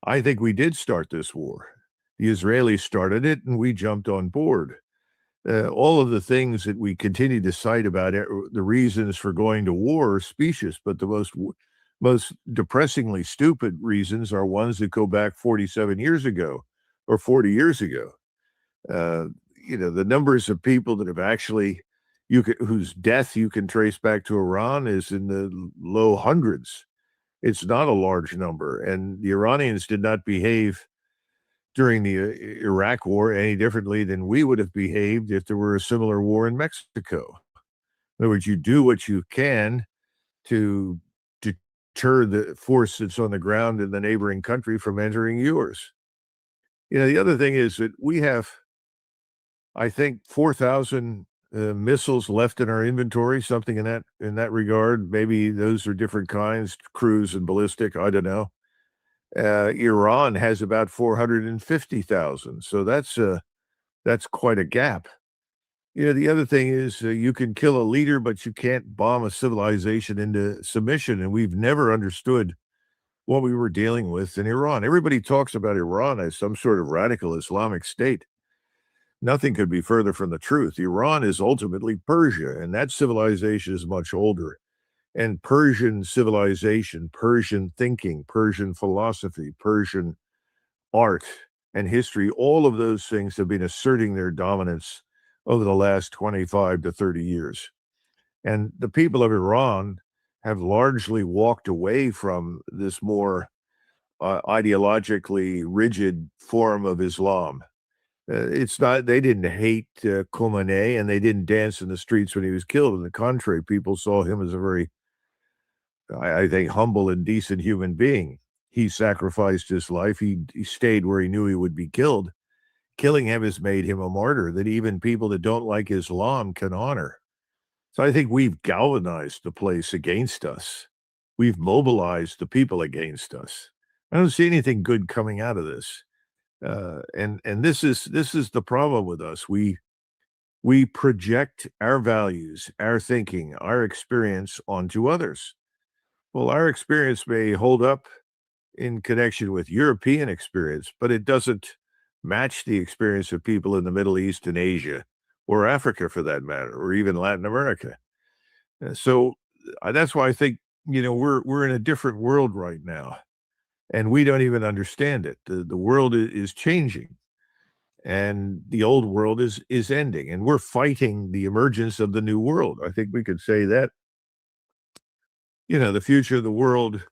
I think we did start this war. The Israelis started it, and we jumped on board. All of the things that we continue to cite about the reasons for going to war are specious, but the most depressingly stupid reasons are ones that go back 47 years ago or 40 years ago. The numbers of people that have actually whose death you can trace back to Iran is in the low hundreds. It's not a large number, and the Iranians did not behave during the Iraq war any differently than we would have behaved if there were a similar war in Mexico. In other words, you do what you can to deter the force that's on the ground in the neighboring country from entering yours. The other thing is that we have, I think, 4,000 missiles left in our inventory, something in that regard. Maybe those are different kinds, cruise and ballistic, I don't know. Iran has about 450,000, so that's quite a gap. The other thing is you can kill a leader, but you can't bomb a civilization into submission, and we've never understood what we were dealing with in Iran. Everybody talks about Iran as some sort of radical Islamic state. Nothing could be further from the truth. Iran is ultimately Persia, and that civilization is much older. And Persian civilization, Persian thinking, Persian philosophy, Persian art and history, all of those things have been asserting their dominance over the last 25 to 30 years. And the people of Iran have largely walked away from this more ideologically rigid form of Islam. It's not, they didn't hate Khomeini, and they didn't dance in the streets when he was killed. On the contrary, people saw him as a very, I think, humble and decent human being. He sacrificed his life. He stayed where he knew he would be killed. Killing him has made him a martyr that even people that don't like Islam can honor. So I think we've galvanized the place against us. We've mobilized the people against us. I don't see anything good coming out of this. And this is the problem with us. We project our values, our thinking, our experience onto others. Well, our experience may hold up in connection with European experience, but it doesn't match the experience of people in the Middle East and Asia, or Africa for that matter, or even Latin America. So that's why I think, we're in a different world right now, and we don't even understand it. The world is changing, and the old world is ending, and we're fighting the emergence of the new world. I think we could say that, the future of the world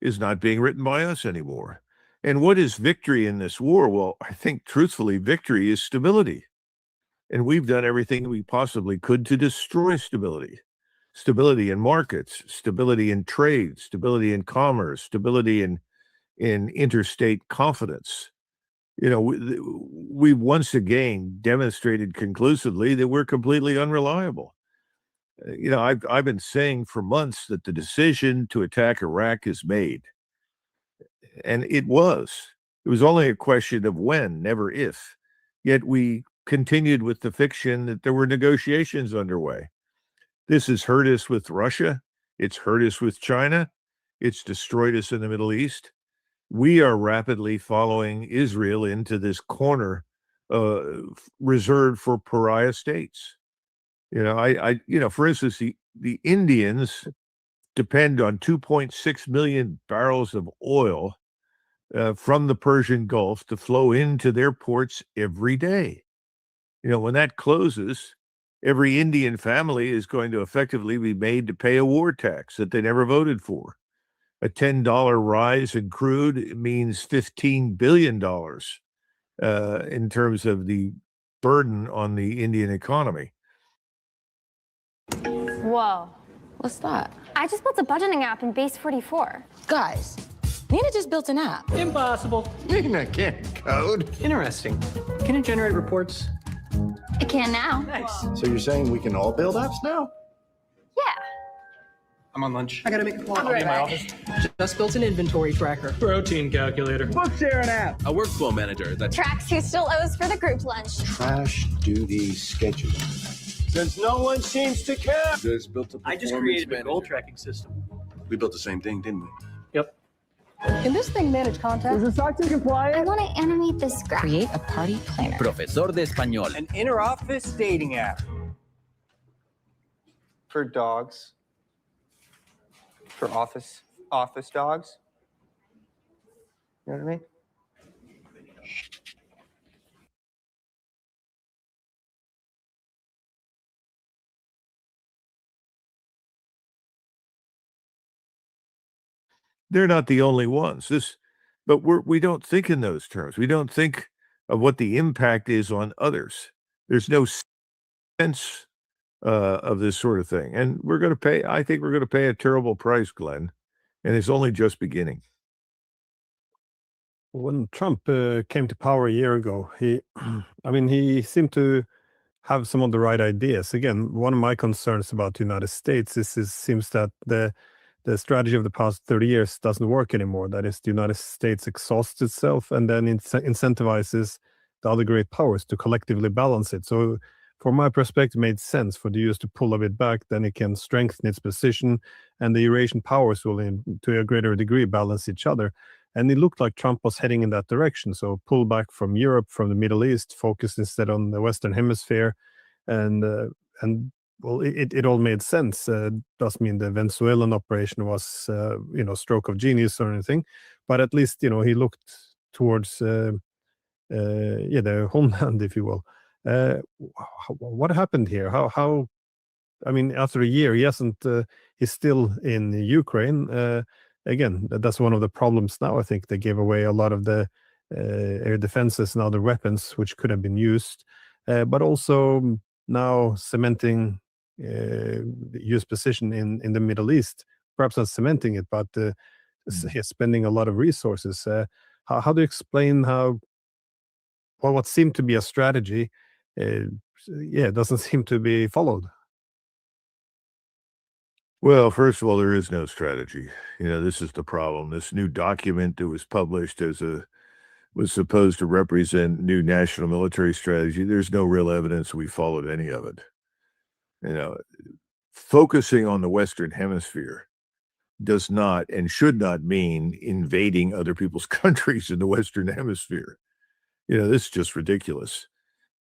is not being written by us anymore. And what is victory in this war? Well, I think truthfully, victory is stability. And we've done everything we possibly could to destroy stability. Stability in markets, stability in trade, stability in commerce, stability in interstate confidence. We've once again demonstrated conclusively that we're completely unreliable. I've been saying for months that the decision to attack Iraq is made. And it was. It was only a question of when, never if. Yet we continued with the fiction that there were negotiations underway. This has hurt us with Russia. It's hurt us with China. It's destroyed us in the Middle East. We are rapidly following Israel into this corner reserved for pariah states. For instance, the Indians depend on 2.6 million barrels of oil from the Persian Gulf to flow into their ports every day. When that closes, every Indian family is going to effectively be made to pay a war tax that they never voted for. A $10 rise in crude means $15 billion in terms of the burden on the Indian economy. Whoa. What's that? I just built a budgeting app in Base 44. Guys, Nina just built an app. Impossible. Nina can't code. Interesting. Can it generate reports? It can now. Nice. So you're saying we can all build apps now? Yeah. I'm on lunch. I gotta make a call. I'll be in my office. Just built an inventory tracker. Protein calculator. Book share an app. A workflow manager that tracks who still owes for the group lunch. Trash duty schedule. Since no one seems to care. I just created a goal tracking system. We built the same thing, didn't we? Yep. Can this thing manage content? Is the SOC 2 compliant? I want to animate this graph. Create a party planner. Profesor de Español. An inter-office dating app. For dogs. For office dogs. You know what I mean? They're not the only ones. But we don't think in those terms. We don't think of what the impact is on others. There's no sense of this sort of thing. And I think we're going to pay a terrible price, Glenn. And it's only just beginning. When Trump came to power a year ago, he seemed to have some of the right ideas. Again, one of my concerns about the United States seems that the strategy of the past 30 years doesn't work anymore. That is, the United States exhausts itself and then incentivizes the other great powers to collectively balance it. So from my perspective, it made sense for the US to pull a bit back, then it can strengthen its position, and the Eurasian powers will, to a greater degree, balance each other. And it looked like Trump was heading in that direction. So pull back from Europe, from the Middle East, focus instead on the Western Hemisphere, and well, it all made sense. Doesn't mean the Venezuelan operation was, stroke of genius or anything, but at least, he looked towards, the homeland, if you will. What happened here? After a year, he's still in Ukraine. Again, that's one of the problems now. I think they gave away a lot of the air defenses and other weapons which could have been used, but also now cementing the U.S. position in the Middle East, perhaps not cementing it, but spending a lot of resources. How do you explain what seemed to be a strategy, doesn't seem to be followed? Well, first of all, there is no strategy. This is the problem. This new document that was published was supposed to represent new national military strategy. There's no real evidence we followed any of it. Focusing on the Western Hemisphere does not and should not mean invading other people's countries in the Western Hemisphere. This is just ridiculous.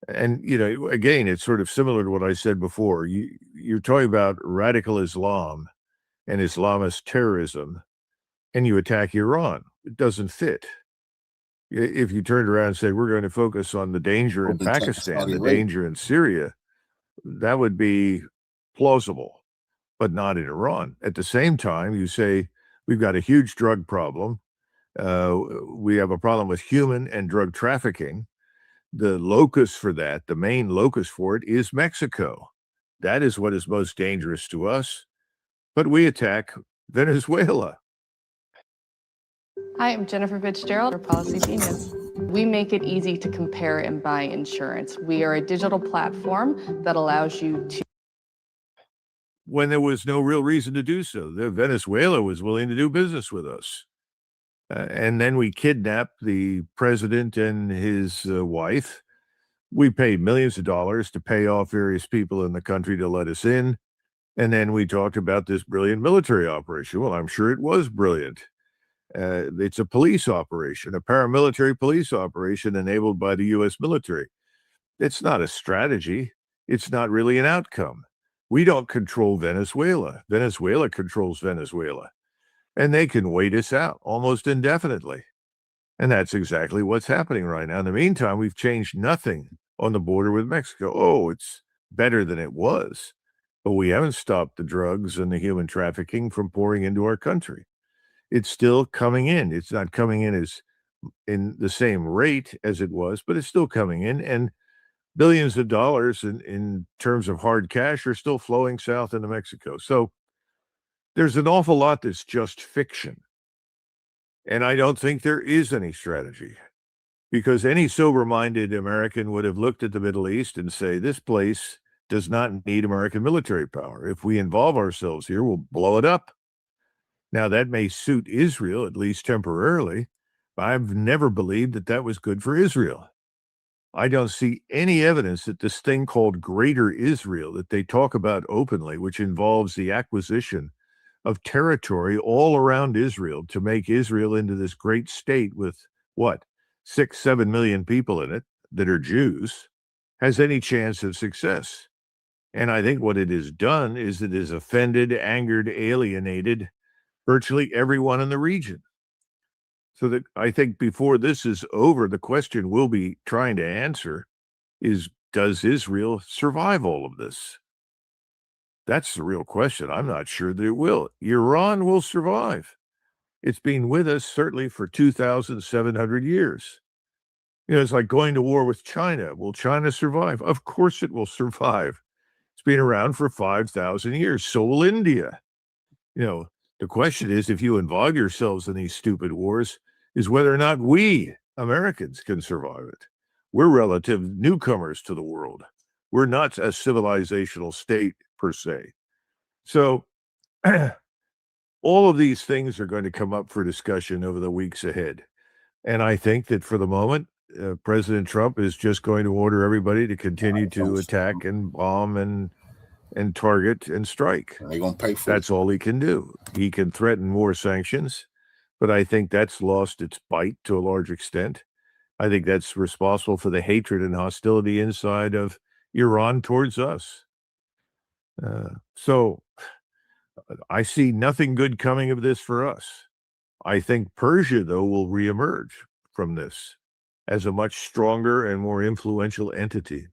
And, again, it's sort of similar to what I said before. You're talking about radical Islam and Islamist terrorism, and you attack Iran. It doesn't fit. If you turned around and said, we're going to focus on the danger in Pakistan, the danger in Syria, that would be plausible, but not in Iran. At the same time, you say, we've got a huge drug problem. We have a problem with human and drug trafficking. The locus for that, the main locus for it, is Mexico. That is what is most dangerous to us. But we attack Venezuela. Hi, I'm Jennifer Fitzgerald, our Policy Genius. We make it easy to compare and buy insurance. We are a digital platform that allows you to... When there was no real reason to do so. Venezuela was willing to do business with us. And then we kidnapped the president and his wife. We paid millions of dollars to pay off various people in the country to let us in. And then we talked about this brilliant military operation. Well, I'm sure it was brilliant. It's a police operation, a paramilitary police operation enabled by the U.S. military. It's not a strategy. It's not really an outcome. We don't control Venezuela. Venezuela controls Venezuela. And they can wait us out almost indefinitely. And that's exactly what's happening right now. In the meantime, we've changed nothing on the border with Mexico. Oh, it's better than it was, but we haven't stopped the drugs and the human trafficking from pouring into our country. It's still coming in. It's not coming in as in the same rate as it was, but it's still coming in, and billions of dollars in terms of hard cash are still flowing south into Mexico. So there's an awful lot that's just fiction. And I don't think there is any strategy, because any sober-minded American would have looked at the Middle East and say, this place does not need American military power. If we involve ourselves here, we'll blow it up. Now, that may suit Israel, at least temporarily, but I've never believed that that was good for Israel. I don't see any evidence that this thing called Greater Israel that they talk about openly, which involves the acquisition of territory all around Israel to make Israel into this great state with, 6-7 million people in it that are Jews, has any chance of success. And I think what it has done is it has offended, angered, alienated virtually everyone in the region. So that I think before this is over, the question we'll be trying to answer is, does Israel survive all of this? That's the real question. I'm not sure that it will. Iran will survive. It's been with us certainly for 2,700 years. It's like going to war with China. Will China survive? Of course it will survive. It's been around for 5,000 years. So will India. The question is, if you involve yourselves in these stupid wars, is whether or not we, Americans, can survive it. We're relative newcomers to the world. We're not a civilizational state per se. So all of these things are going to come up for discussion over the weeks ahead. And I think that for the moment, President Trump is just going to order everybody to continue to attack and bomb and target and strike. They're going to pay for That's all he can do. He can threaten more sanctions, but I think that's lost its bite to a large extent. I think that's responsible for the hatred and hostility inside of Iran towards us. So I see nothing good coming of this for us. I think Persia, though, will reemerge from this as a much stronger and more influential entity.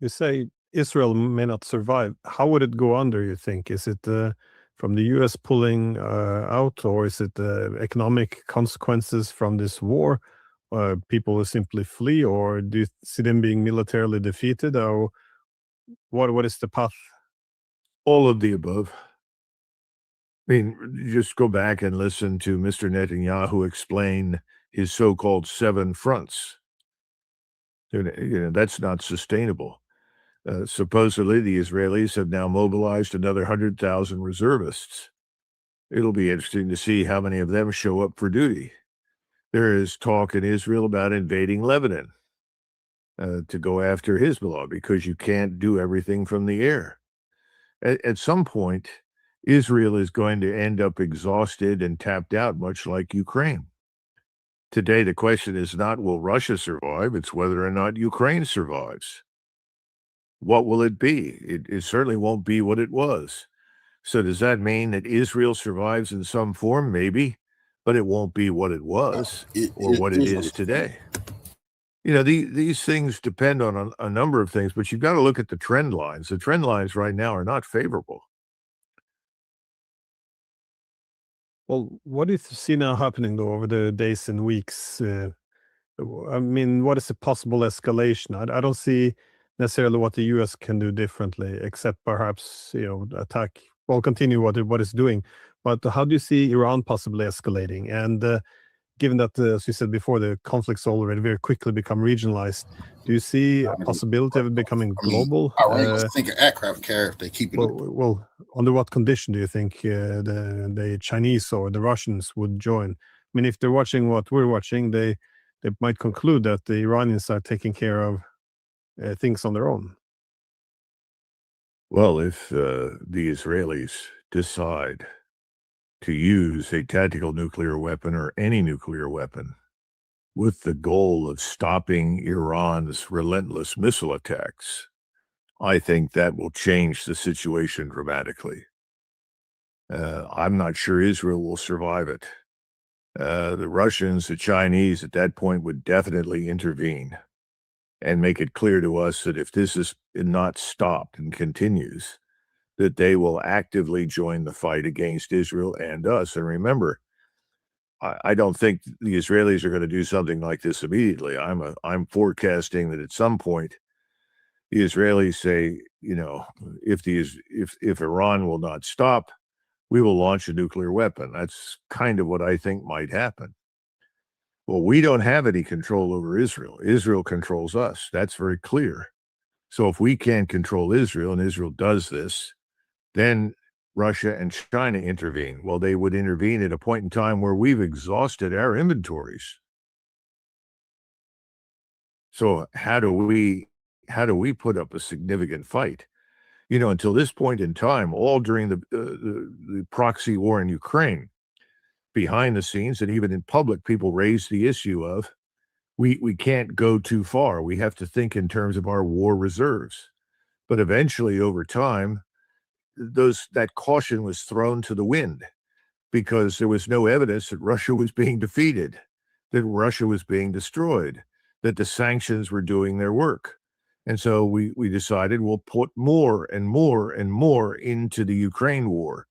You say Israel may not survive. How would it go under, you think? Is it from the US pulling out, or is it economic consequences from this war? People will simply flee, or do you see them being militarily defeated? Or what is the path? All of the above. I mean, just go back and listen to Mr. Netanyahu explain his so-called 7 fronts. That's not sustainable. Supposedly, the Israelis have now mobilized another 100,000 reservists. It'll be interesting to see how many of them show up for duty. There is talk in Israel about invading Lebanon to go after Hezbollah, because you can't do everything from the air. At some point, Israel is going to end up exhausted and tapped out, much like Ukraine. Today, the question is not, will Russia survive? It's whether or not Ukraine survives. What will it be? It certainly won't be what it was. So does that mean that Israel survives in some form? Maybe, but it won't be what it was or what it is today. These things depend on a number of things, but you've got to look at the trend lines. The trend lines right now are not favorable. Well, what do you see now happening, though, over the days and weeks? I mean, what is a possible escalation? I don't see necessarily what the US can do differently, except perhaps, attack, continue what it's doing. But how do you see Iran possibly escalating? And given that, as you said before, the conflicts already very quickly become regionalized, do you see a possibility of it becoming global? I think an aircraft carrier, if they keep it. Well, under what condition do you think the Chinese or the Russians would join? I mean, if they're watching what we're watching, they might conclude that the Iranians are taking care of things on their own. Well, if the Israelis decide to use a tactical nuclear weapon or any nuclear weapon with the goal of stopping Iran's relentless missile attacks, I think that will change the situation dramatically. I'm not sure Israel will survive it. The Russians, the Chinese at that point would definitely intervene. and make it clear to us that if this is not stopped and continues, that they will actively join the fight against Israel and us. And remember, I don't think the Israelis are going to do something like this immediately. I'm forecasting that at some point, the Israelis say, if Iran will not stop, we will launch a nuclear weapon. That's kind of what I think might happen. Well, we don't have any control over Israel. Israel controls us. That's very clear. So if we can't control Israel and Israel does this, then Russia and China intervene. Well, they would intervene at a point in time where we've exhausted our inventories. So how do we put up a significant fight? Until this point in time, all during the proxy war in Ukraine, behind the scenes and even in public, people raised the issue of we can't go too far. We have to think in terms of our war reserves. But eventually, over time, that caution was thrown to the wind because there was no evidence that Russia was being defeated, that Russia was being destroyed, that the sanctions were doing their work. And so we decided we'll put more and more and more into the Ukraine war.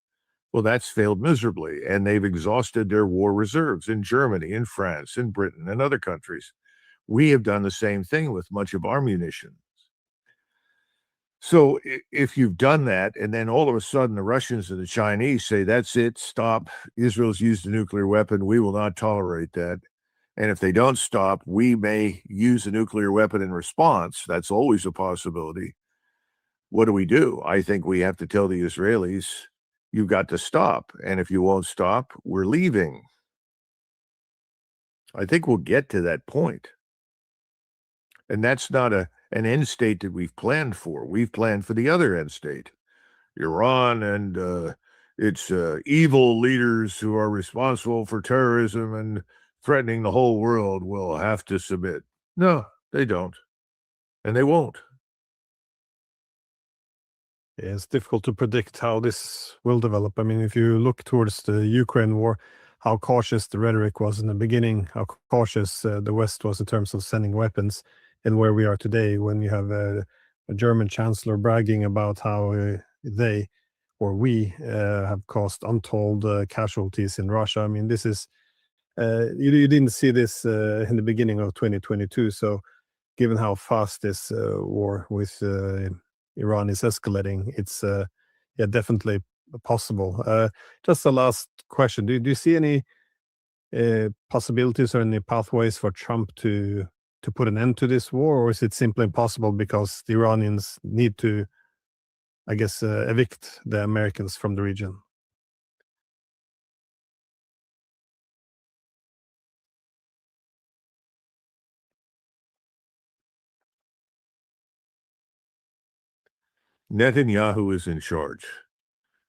Well, that's failed miserably, and they've exhausted their war reserves in Germany, in France, in Britain, and other countries. We have done the same thing with much of our munitions. So if you've done that, and then all of a sudden the Russians and the Chinese say, that's it, stop, Israel's used a nuclear weapon, we will not tolerate that. And if they don't stop, we may use a nuclear weapon in response. That's always a possibility. What do? I think we have to tell the Israelis, you've got to stop. And if you won't stop, we're leaving. I think we'll get to that point. And that's not an end state that we've planned for. We've planned for the other end state, Iran and its evil leaders who are responsible for terrorism and threatening the whole world will have to submit. No, they don't. And they won't. Yeah, it's difficult to predict how this will develop. I mean, if you look towards the Ukraine war, how cautious the rhetoric was in the beginning, how cautious the West was in terms of sending weapons, and where we are today when you have a German chancellor bragging about how they or we have caused untold casualties in Russia. I mean, this is, you didn't see this in the beginning of 2022. So given how fast this war with Iran is escalating, it's definitely possible. Just the last question. Do you see any possibilities or any pathways for Trump to put an end to this war, or is it simply impossible because the Iranians need to, I guess, evict the Americans from the region? Netanyahu is in charge.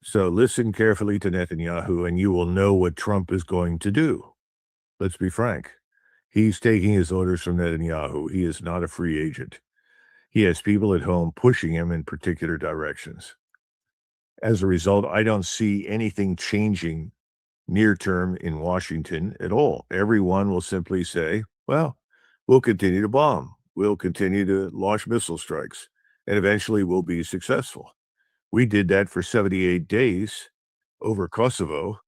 So listen carefully to Netanyahu and you will know what Trump is going to do. Let's be frank. He's taking his orders from Netanyahu. He is not a free agent. He has people at home pushing him in particular directions. As a result, I don't see anything changing near term in Washington at all. Everyone will simply say, well, we'll continue to bomb. We'll continue to launch missile strikes, and eventually we'll be successful. We did that for 78 days over Kosovo,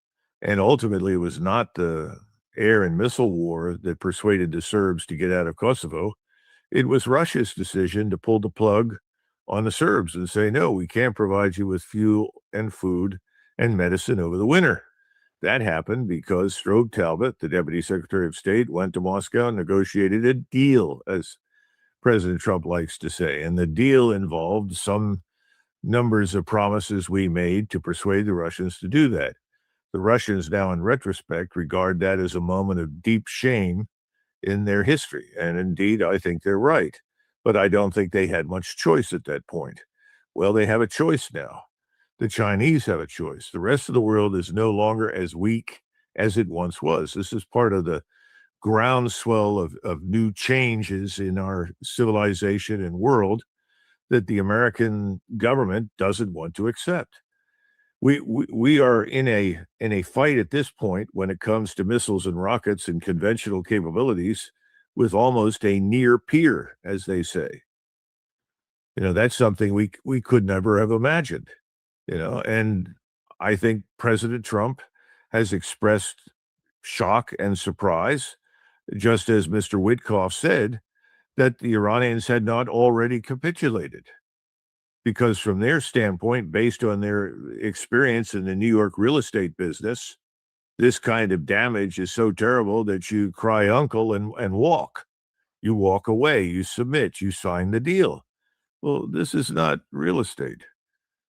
and ultimately it was not the air and missile war that persuaded the Serbs to get out of Kosovo. It was Russia's decision to pull the plug on the Serbs and say, no, we can't provide you with fuel and food and medicine over the winter. That happened because Strobe Talbot, the Deputy Secretary of State, went to Moscow and negotiated a deal, as President Trump likes to say. And the deal involved some numbers of promises we made to persuade the Russians to do that. The Russians now, in retrospect, regard that as a moment of deep shame in their history. And indeed, I think they're right. But I don't think they had much choice at that point. Well, they have a choice now. The Chinese have a choice. The rest of the world is no longer as weak as it once was. This is part of the groundswell of new changes in our civilization and world that the American government doesn't want to accept. We are in a fight at this point when it comes to missiles and rockets and conventional capabilities with almost a near peer, as they say. That's something we could never have imagined, and I think President Trump has expressed shock and surprise, just as Mr. Witkoff said, that the Iranians had not already capitulated. Because from their standpoint, based on their experience in the New York real estate business, this kind of damage is so terrible that you cry uncle and walk. You walk away, you submit, you sign the deal. Well, this is not real estate.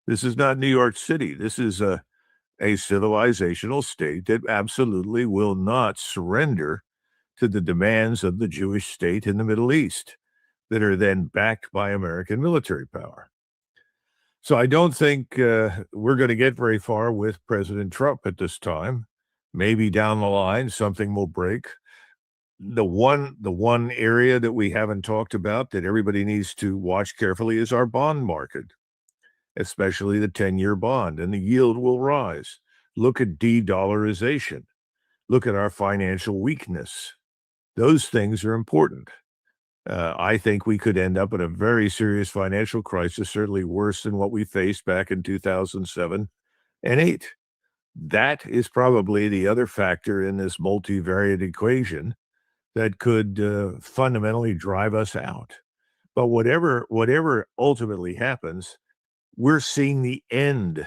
This is not New York City. This is a civilizational state that absolutely will not surrender to the demands of the Jewish state in the Middle East that are then backed by American military power. So I don't think we're going to get very far with President Trump at this time. Maybe down the line, something will break. The one area that we haven't talked about that everybody needs to watch carefully is our bond market, especially the 10-year bond, and the yield will rise. Look at de-dollarization. Look at our financial weakness. Those things are important. I think we could end up in a very serious financial crisis, certainly worse than what we faced back in 2007 and 2008. That is probably the other factor in this multivariate equation that could fundamentally drive us out. But whatever ultimately happens, we're seeing the end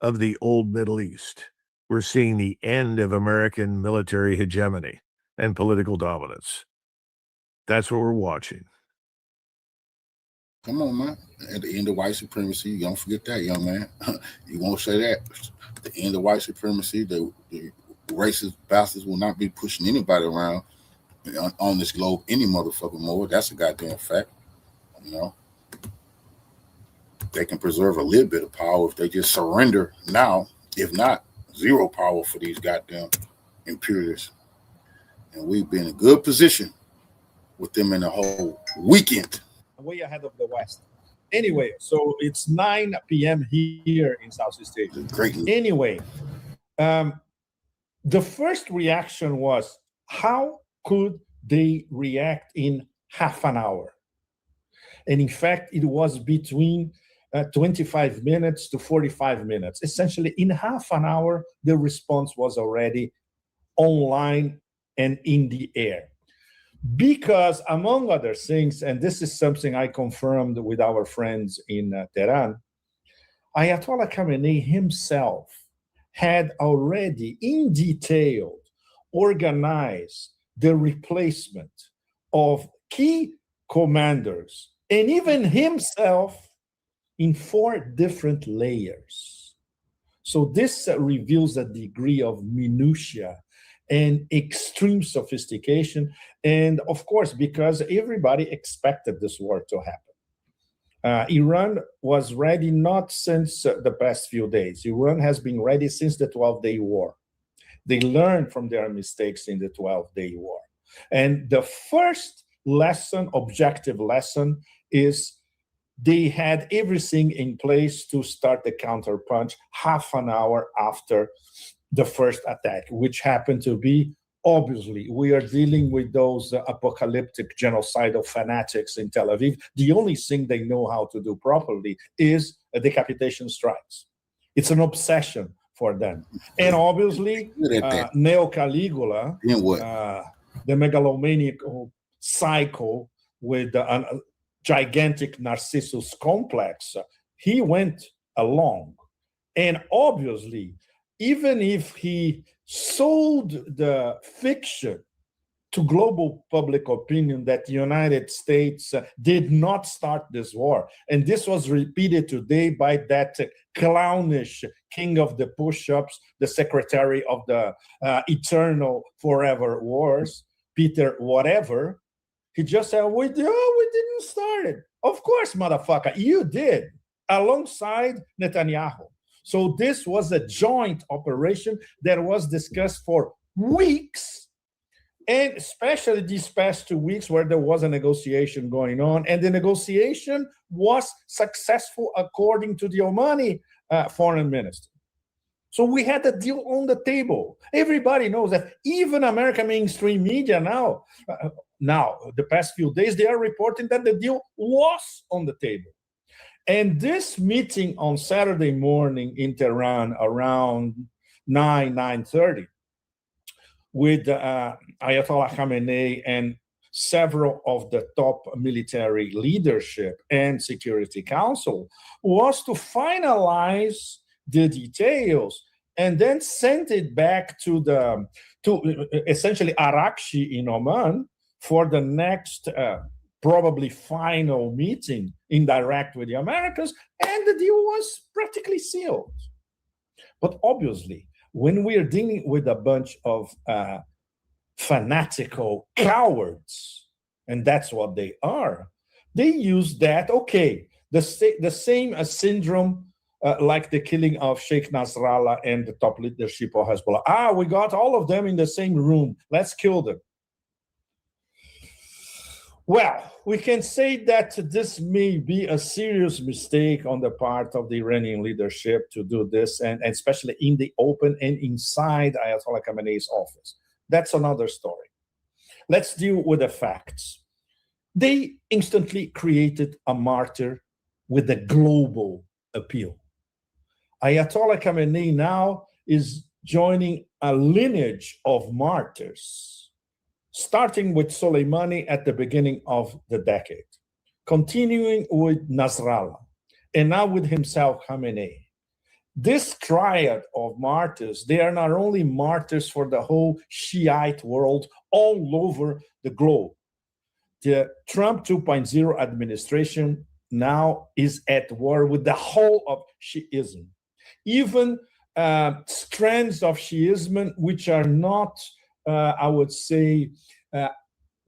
of the old Middle East. We're seeing the end of American military hegemony and political dominance. That's what we're watching. Come on, man. At the end of white supremacy, you don't forget that, young man. You won't say that. The end of white supremacy, the racist bastards will not be pushing anybody around on this globe any motherfucking more. That's a goddamn fact. They can preserve a little bit of power if they just surrender now. If not, zero power for these goddamn imperialists. And we've been in a good position with them in the whole weekend. Way ahead of the West. Anyway, so it's 9 p.m. here in Southeast Asia. Great. Anyway, the first reaction was, how could they react in half an hour? And in fact, it was between 25 minutes to 45 minutes. Essentially, in half an hour, the response was already online and in the air. Because, among other things, and this is something I confirmed with our friends in Tehran, Ayatollah Khamenei himself had already in detail organized the replacement of key commanders and even himself in 4 different layers. So this reveals a degree of minutia and extreme sophistication. And of course, because everybody expected this war to happen. Iran was ready not since the past few days. Iran has been ready since the 12-day war. They learned from their mistakes in the 12-day war. And the first lesson, objective lesson, is they had everything in place to start the counterpunch half an hour after the first attack, which happened to be, obviously, we are dealing with those apocalyptic genocidal fanatics in Tel Aviv. The only thing they know how to do properly is decapitation strikes. It's an obsession for them. And obviously, Neo Caligula, the megalomaniac psycho with a gigantic Narcissus complex, he went along. And obviously, even if he sold the fiction to global public opinion that the United States did not start this war, and this was repeated today by that clownish king of the push-ups, the secretary of the eternal forever wars, Peter whatever, he just said, we didn't start it. Of course, motherfucker, you did, alongside Netanyahu. So this was a joint operation that was discussed for weeks, and especially these past 2 weeks where there was a negotiation going on, and the negotiation was successful according to the Omani foreign minister. So we had a deal on the table. Everybody knows that. Even American mainstream media now, now, the past few days, they are reporting that the deal was on the table. And this meeting on Saturday morning in Tehran around 9:30, with Ayatollah Khamenei and several of the top military leadership and Security Council, was to finalize the details and then send it back to essentially Arakshi in Oman for the next probably final meeting indirect with the Americans, and the deal was practically sealed. But obviously, when we are dealing with a bunch of fanatical cowards, and that's what they are, they use that, okay, the same syndrome like the killing of Sheikh Nasrallah and the top leadership of Hezbollah. We got all of them in the same room. Let's kill them. Well, we can say that this may be a serious mistake on the part of the Iranian leadership to do this, and especially in the open and inside Ayatollah Khamenei's office. That's another story. Let's deal with the facts. They instantly created a martyr with a global appeal. Ayatollah Khamenei now is joining a lineage of martyrs, starting with Soleimani at the beginning of the decade, continuing with Nasrallah, and now with himself, Khamenei. This triad of martyrs, they are not only martyrs for the whole Shiite world all over the globe. The Trump 2.0 administration now is at war with the whole of Shiism. Even strands of Shiism which are not, I would say,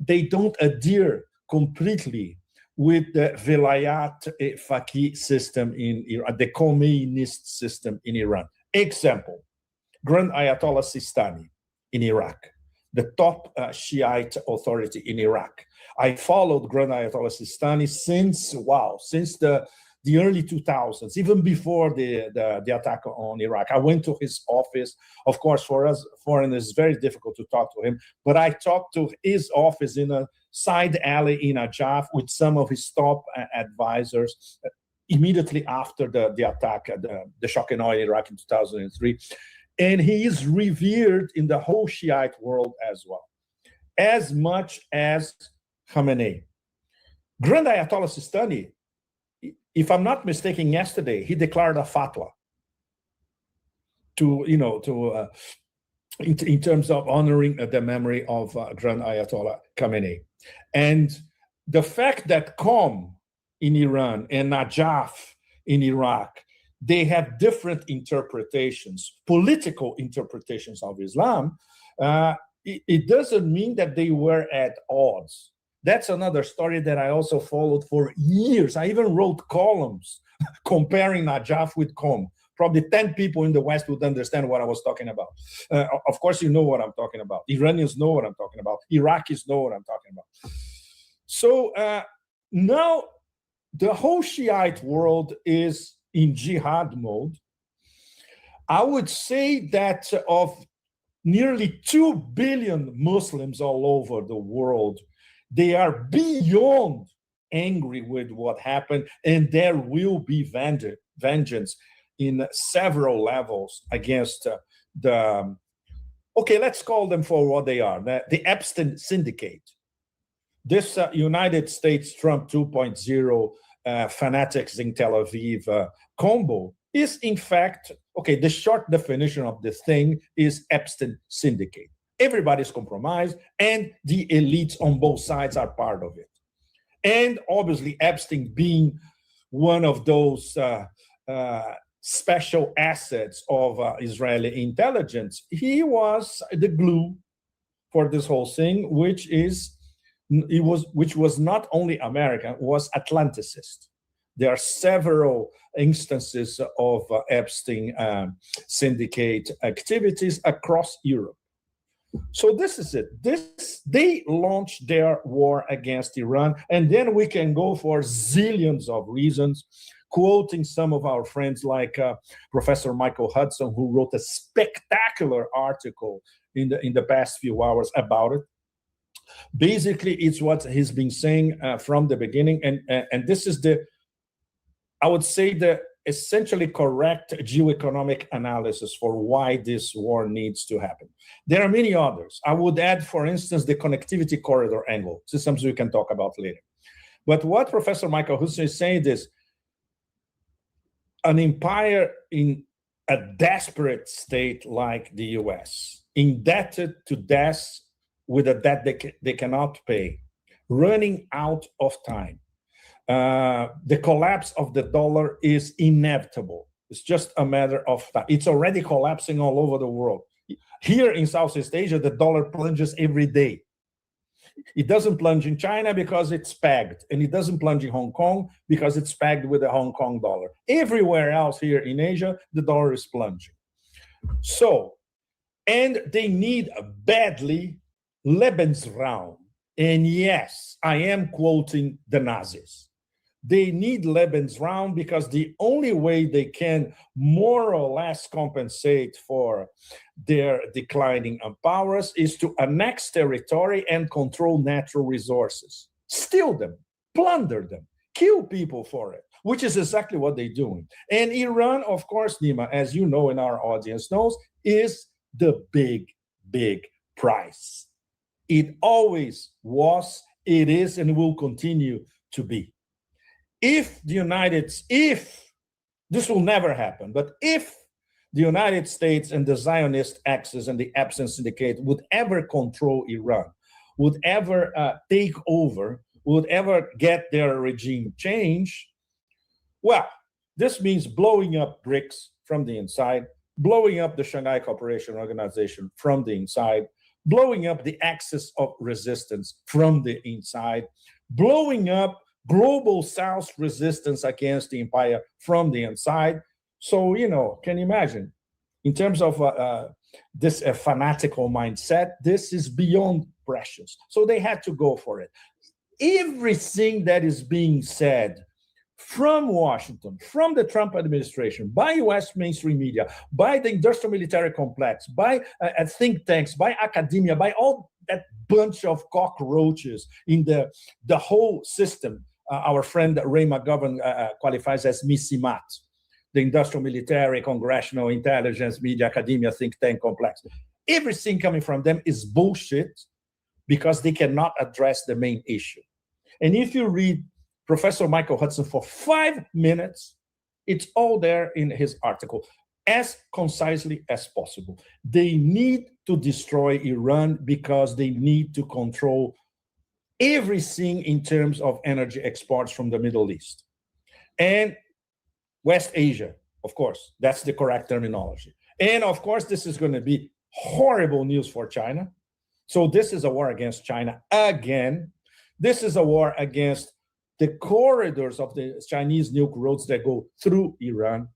they don't adhere completely with the Velayat Faqih system in Iran, the Khomeinist system in Iran. Example, Grand Ayatollah Sistani in Iraq, the top Shiite authority in Iraq. I followed Grand Ayatollah Sistani since the early 2000s, even before the attack on Iraq. I went to his office. Of course, for us foreigners, it's very difficult to talk to him, but I talked to his office in a side alley in Najaf with some of his top advisors immediately after the attack, the shock and awe in Iraq in 2003. And he is revered in the whole Shiite world as well, as much as Khamenei. Grand Ayatollah Sistani, if I'm not mistaken, yesterday he declared a fatwa in terms of honoring the memory of Grand Ayatollah Khamenei. And the fact that Qom in Iran and Najaf in Iraq, they have different interpretations, political interpretations of Islam, it doesn't mean that they were at odds. That's another story that I also followed for years. I even wrote columns comparing Najaf with Qom. Probably 10 people in the West would understand what I was talking about. Of course, you know what I'm talking about. Iranians know what I'm talking about. Iraqis know what I'm talking about. So now the whole Shiite world is in jihad mode. I would say that of nearly 2 billion Muslims all over the world, they are beyond angry with what happened, and there will be vengeance in several levels against let's call them for what they are, the Epstein syndicate. This United States Trump 2.0 fanatics in Tel Aviv combo is in fact, the short definition of this thing is Epstein syndicate. Everybody's compromised, and the elites on both sides are part of it. And obviously, Epstein being one of those special assets of Israeli intelligence, he was the glue for this whole thing, which was not only American, was Atlanticist. There are several instances of Epstein syndicate activities across Europe. So this is it. They launched their war against Iran, and then we can go for zillions of reasons, quoting some of our friends like Professor Michael Hudson, who wrote a spectacular article in the past few hours about it. Basically, it's what he's been saying from the beginning, and this is I would say, the essentially correct geoeconomic analysis for why this war needs to happen. There are many others. I would add, for instance, the connectivity corridor angle. This is something we can talk about later. But what Professor Michael Hudson is saying is an empire in a desperate state like the US, indebted to death with a debt they cannot pay, running out of time. The collapse of the dollar is inevitable. It's just a matter of time. It's already collapsing all over the world. Here in Southeast Asia, the dollar plunges every day. It doesn't plunge in China because it's pegged, and it doesn't plunge in Hong Kong because it's pegged with the Hong Kong dollar. Everywhere else here in Asia, the dollar is plunging. So, and they need badly Lebensraum. And yes, I am quoting the Nazis. They need Lebensraum because the only way they can more or less compensate for their declining powers is to annex territory and control natural resources, steal them, plunder them, kill people for it, which is exactly what they're doing. And Iran, of course, Nima, as you know and our audience knows, is the big, big prize. It always was, it is, and will continue to be. If this will never happen, but if the United States and the Zionist axis and the Epstein syndicate would ever control Iran, would ever take over, would ever get their regime changed, well, this means blowing up BRICS from the inside, blowing up the Shanghai Cooperation Organization from the inside, blowing up the axis of resistance from the inside, blowing up global South resistance against the empire from the inside. So, can you imagine? In terms of this fanatical mindset, this is beyond precious. So they had to go for it. Everything that is being said from Washington, from the Trump administration, by US mainstream media, by the industrial military complex, by think tanks, by academia, by all that bunch of cockroaches in the whole system, our friend Ray McGovern qualifies as MISIMAT, the industrial military, congressional, intelligence, media, academia, think tank complex. Everything coming from them is bullshit because they cannot address the main issue. And if you read Professor Michael Hudson for 5 minutes, it's all there in his article, as concisely as possible. They need to destroy Iran because they need to control everything in terms of energy exports from the Middle East. And West Asia, of course, that's the correct terminology. And of course, this is going to be horrible news for China. So this is a war against China again. This is a war against the corridors of the Chinese nuke roads that go through Iran.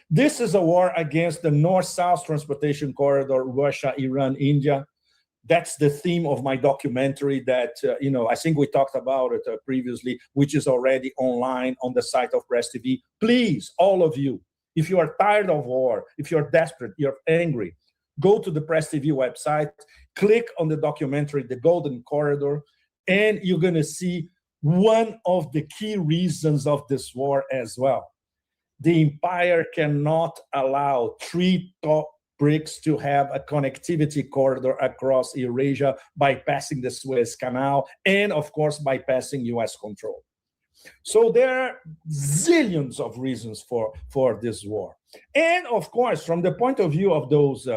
This is a war against the north-south transportation corridor, Russia, Iran, India. That's the theme of my documentary that, I think we talked about it previously, which is already online on the site of Press TV. Please, all of you, if you are tired of war, if you're desperate, you're angry, go to the Press TV website, click on the documentary, The Golden Corridor, and you're going to see one of the key reasons of this war as well. The empire cannot allow 3 top BRICS to have a connectivity corridor across Eurasia, bypassing the Suez Canal, and of course, bypassing US control. So there are zillions of reasons for this war. And of course, from the point of view of those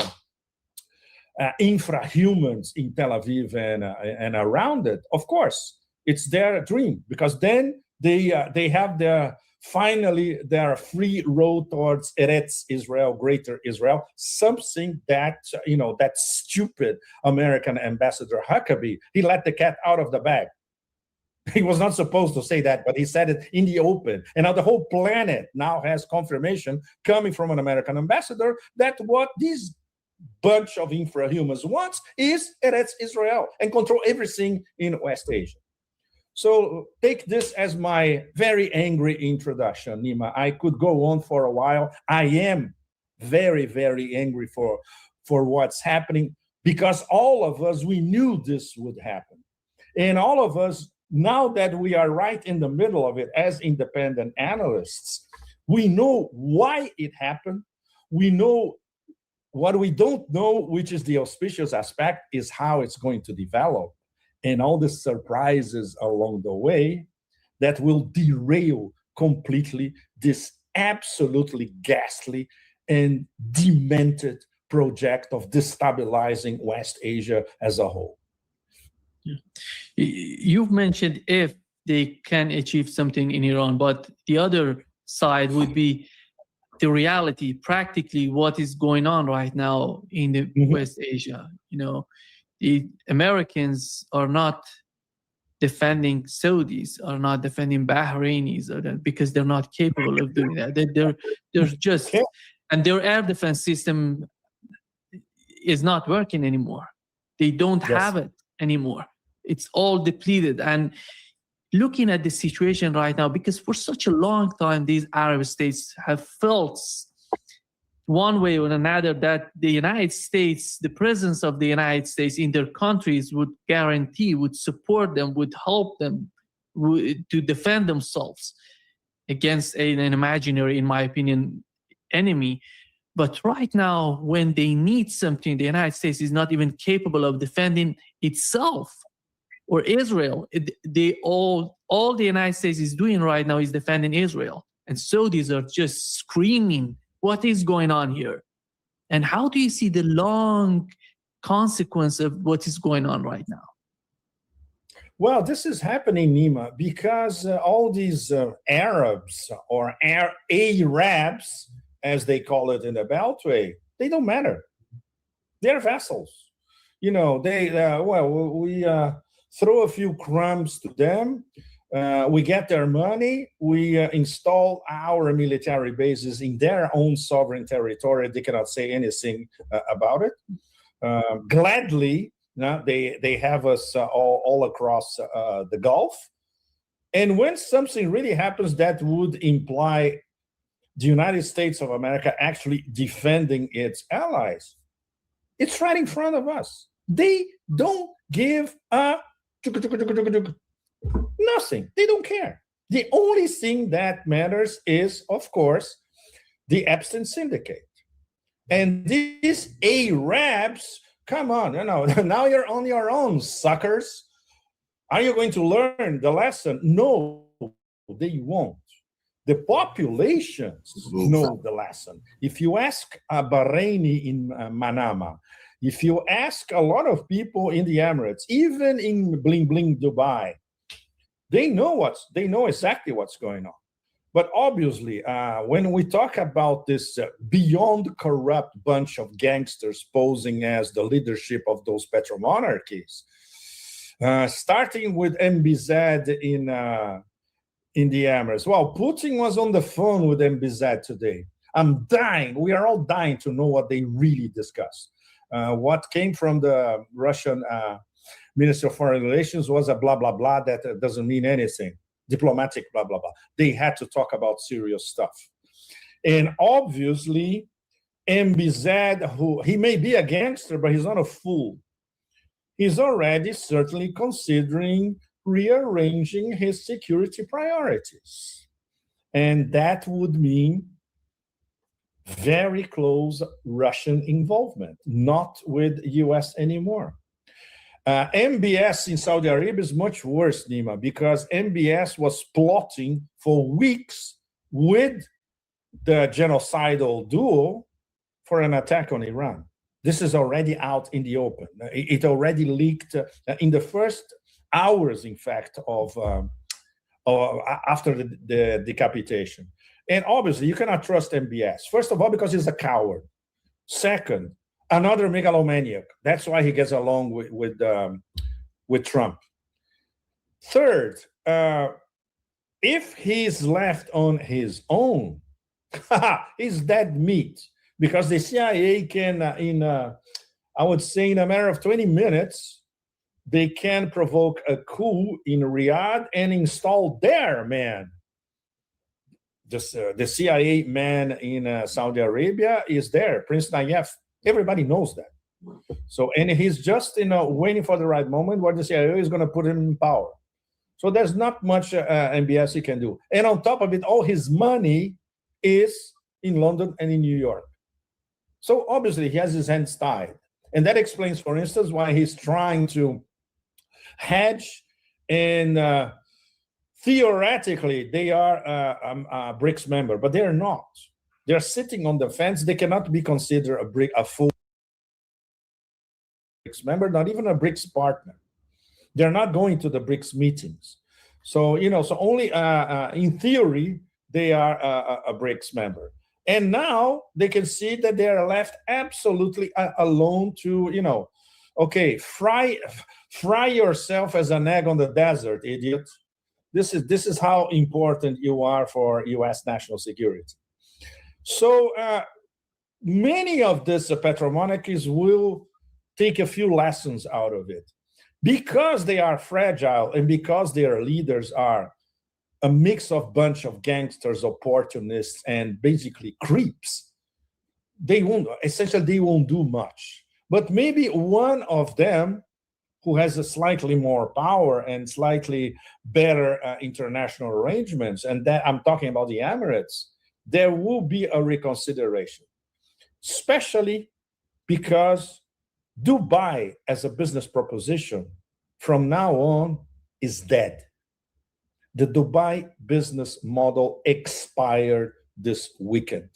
infrahumans in Tel Aviv and around it, of course, it's their dream, because then they have finally their free road towards Eretz Israel, Greater Israel, something that, that stupid American ambassador Huckabee, he let the cat out of the bag. He was not supposed to say that, but he said it in the open. And now the whole planet now has confirmation coming from an American ambassador that what these bunch of infrahumans wants is Eretz Israel and control everything in West Asia. So take this as my very angry introduction, Nima. I could go on for a while. I am very, very angry for what's happening, because all of us, we knew this would happen. And all of us, now that we are right in the middle of it as independent analysts, we know why it happened. We know what we don't know, which is the auspicious aspect, is how it's going to develop and all the surprises along the way that will derail completely this absolutely ghastly and demented project of destabilizing West Asia as a whole. You've mentioned if they can achieve something in Iran, but the other side would be the reality, practically what is going on right now in the West Asia. You know, the Americans are not defending Saudis, are not defending Bahrainis, because they're not capable of doing that. They're just, and their air defense system is not working anymore. They don't have it anymore. It's all depleted. And looking at the situation right now, because for such a long time, these Arab states have felt one way or another that the United States, the presence of the United States in their countries would guarantee, would support them, would help them to defend themselves against an imaginary, in my opinion, enemy. But right now, when they need something, the United States is not even capable of defending itself or Israel. All the United States is doing right now is defending Israel. And Saudis are just screaming, what is going on here? And how do you see the long consequence of what is going on right now? Well, this is happening, Nima, because all these Arabs or Arabs, as they call it in the Beltway, they don't matter. They're vassals. You know, we throw a few crumbs to them. We get their money. We install our military bases in their own sovereign territory. They cannot say anything about it. Gladly, they have us all across the Gulf. And when something really happens that would imply the United States of America actually defending its allies, it's right in front of us. They don't give a nothing. They don't care. The only thing that matters is, of course, the Epstein syndicate. And these Arabs, come on, now you're on your own, suckers. Are you going to learn the lesson? No, they won't. The populations know the lesson. If you ask a Bahraini in Manama, if you ask a lot of people in the Emirates, even in bling bling Dubai, they know exactly what's going on. But obviously, when we talk about this beyond corrupt bunch of gangsters posing as the leadership of those petromonarchies, starting with MBZ in the Emirates. Well, Putin was on the phone with MBZ today. I'm dying. We are all dying to know what they really discussed. What came from the Russian Minister of Foreign Relations was a blah, blah, blah that doesn't mean anything. Diplomatic blah, blah, blah. They had to talk about serious stuff. And obviously, MBZ, who he may be a gangster, but he's not a fool. He's already certainly considering rearranging his security priorities. And that would mean very close Russian involvement, not with US anymore. MBS in Saudi Arabia is much worse, Nima, because MBS was plotting for weeks with the genocidal duo for an attack on Iran. This is already out in the open. It already leaked in the first hours, in fact, of after the decapitation. And obviously, you cannot trust MBS. First of all, because he's a coward. Second, another megalomaniac. That's why he gets along with Trump. Third, if he's left on his own, he's dead meat, because the CIA can, I would say, in a matter of 20 minutes, they can provoke a coup in Riyadh and install their man. The CIA man in Saudi Arabia is there, Prince Nayef. Everybody knows that. So, and he's just, waiting for the right moment where the CIA is going to put him in power. So there's not much MBS he can do. And on top of it, all his money is in London and in New York. So obviously he has his hands tied. And that explains, for instance, why he's trying to hedge. And theoretically, they are a BRICS member, but they're not. They're sitting on the fence. They cannot be considered a full BRICS member, not even a BRICS partner. They're not going to the BRICS meetings. So, so only in theory, they are a BRICS member. And now they can see that they are left absolutely alone to, okay, fry yourself as an egg on the desert, idiot. This is how important you are for U.S. national security. So many of these petromonarchies will take a few lessons out of it. Because they are fragile and because their leaders are a mix of bunch of gangsters, opportunists, and basically creeps, they won't do much. But maybe one of them who has a slightly more power and slightly better international arrangements, and that I'm talking about the Emirates, there will be a reconsideration, especially because Dubai as a business proposition from now on is dead. The Dubai business model expired this weekend.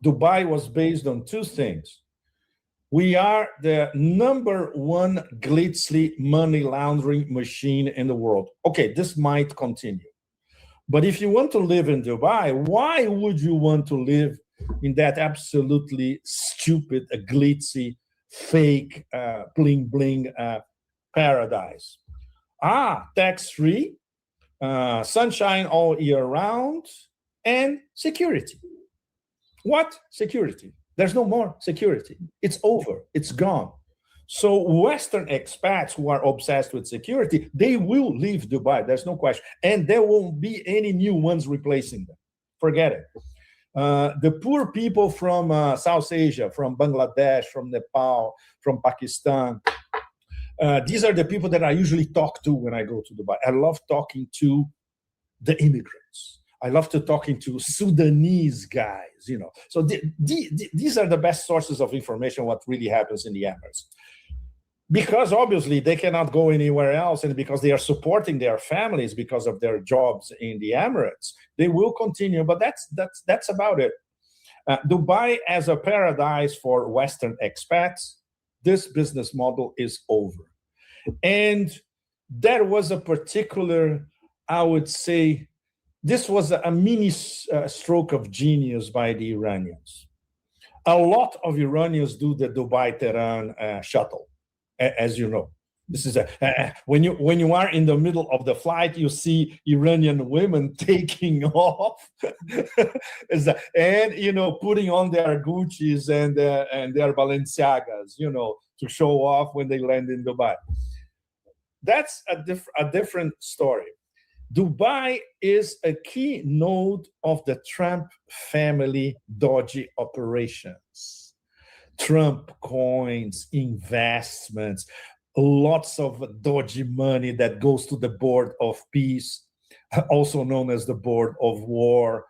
Dubai was based on two things. We are the number one glitzy money laundering machine in the world. Okay, this might continue. But if you want to live in Dubai, why would you want to live in that absolutely stupid, glitzy, fake, bling-bling paradise? Tax-free, sunshine all year round, and security. What security? There's no more security. It's over. It's gone. So Western expats who are obsessed with security, they will leave Dubai. There's no question. And there won't be any new ones replacing them. Forget it. The poor people from South Asia, from Bangladesh, from Nepal, from Pakistan, these are the people that I usually talk to when I go to Dubai. I love talking to the immigrants. I love talking to Sudanese guys, So these are the best sources of information, what really happens in the Emirates. Because obviously they cannot go anywhere else, and because they are supporting their families because of their jobs in the Emirates, they will continue, but that's about it. Dubai as a paradise for Western expats, this business model is over. And there was a particular, I would say, this was a mini stroke of genius by the Iranians. A lot of Iranians do the Dubai-Tehran shuttle, as you know. This is when you are in the middle of the flight, you see Iranian women taking off, and putting on their Gucci's and their Balenciagas, to show off when they land in Dubai. That's a different story. Dubai is a key node of the Trump family dodgy operations. Trump coins, investments, lots of dodgy money that goes to the board of peace, also known as the board of war,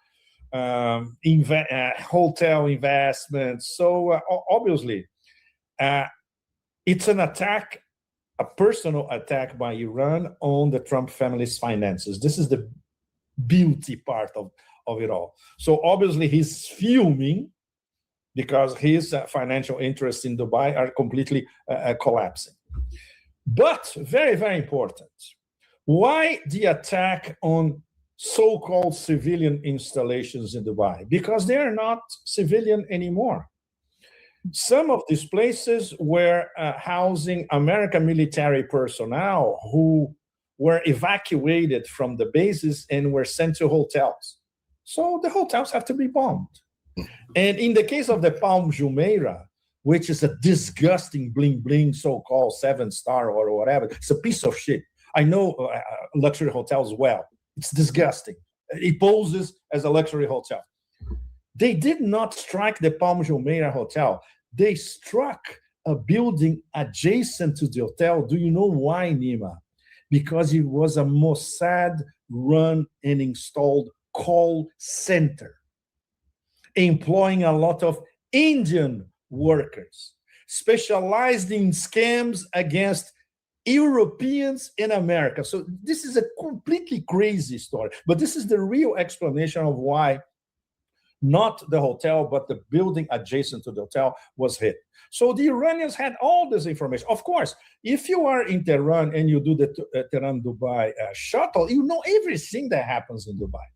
hotel investments. So obviously, it's an attack, a personal attack by Iran on the Trump family's finances. This is the beauty part of it all. So obviously he's fuming because his financial interests in Dubai are completely collapsing. But very, very important. Why the attack on so-called civilian installations in Dubai? Because they are not civilian anymore. Some of these places were housing American military personnel who were evacuated from the bases and were sent to hotels. So the hotels have to be bombed. And in the case of the Palm Jumeirah, which is a disgusting bling-bling so-called 7-star or whatever, it's a piece of shit. I know luxury hotels well. It's disgusting. It poses as a luxury hotel. They did not strike the Palm Jumeirah hotel. They struck a building adjacent to the hotel. Do you know why, Nima? Because it was a Mossad-run and installed call center, employing a lot of Indian workers, specialized in scams against Europeans in America. So this is a completely crazy story, but this is the real explanation of why not the hotel, but the building adjacent to the hotel was hit. So the Iranians had all this information. Of course, if you are in Tehran and you do the Tehran-Dubai shuttle, you know everything that happens in Dubai.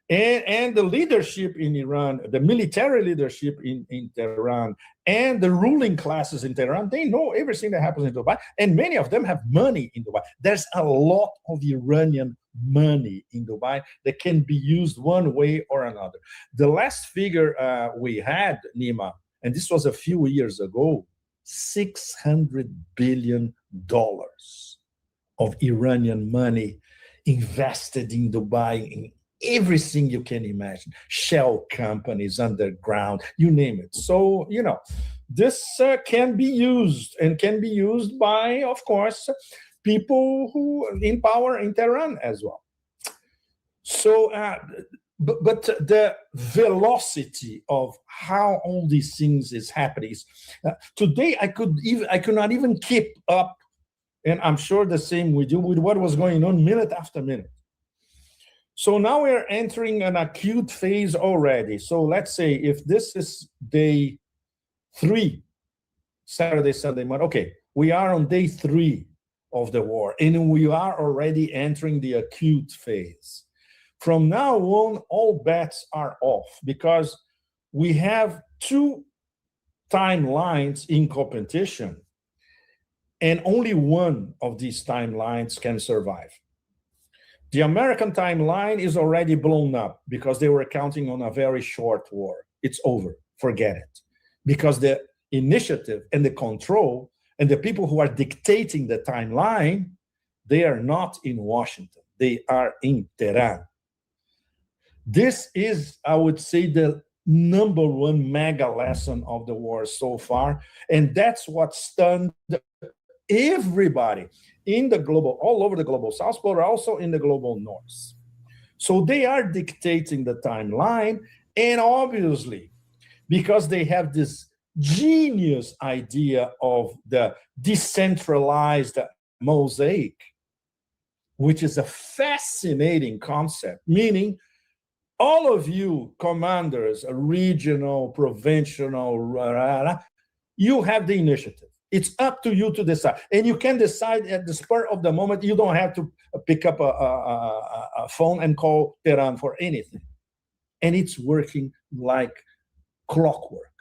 And the leadership in Iran, the military leadership in Tehran, and the ruling classes in Tehran, they know everything that happens in Dubai, and many of them have money in Dubai. There's a lot of Iranian money in Dubai that can be used one way or another. The last figure we had, Nima, and this was a few years ago, $600 billion of Iranian money invested in Dubai in everything you can imagine, shell companies, underground, you name it. So, you know, this can be used, and can be used by, of course, people who in power in Tehran as well. So, but the velocity of how all these things is happening is, today I could not even keep up, and I'm sure the same with you, with what was going on minute after minute. So now we're entering an acute phase already. So let's say if this is day 3, Saturday, Sunday, Monday, okay, we are on day 3 of the war, and we are already entering the acute phase. From now on, all bets are off, because we have 2 timelines in competition, and only one of these timelines can survive. The American timeline is already blown up because they were counting on a very short war. It's over. Forget it. Because the initiative and the control and the people who are dictating the timeline, they are not in Washington. They are in Tehran. This is, I would say, the #1 mega lesson of the war so far. And that's what stunned everybody in the global, all over the global south, but also in the global north. So they are dictating the timeline, and obviously, because they have this genius idea of the decentralized mosaic, which is a fascinating concept, meaning all of you commanders, regional, provincial, you have the initiative. It's up to you to decide. And you can decide at the spur of the moment. You don't have to pick up a phone and call Tehran for anything. And it's working like clockwork.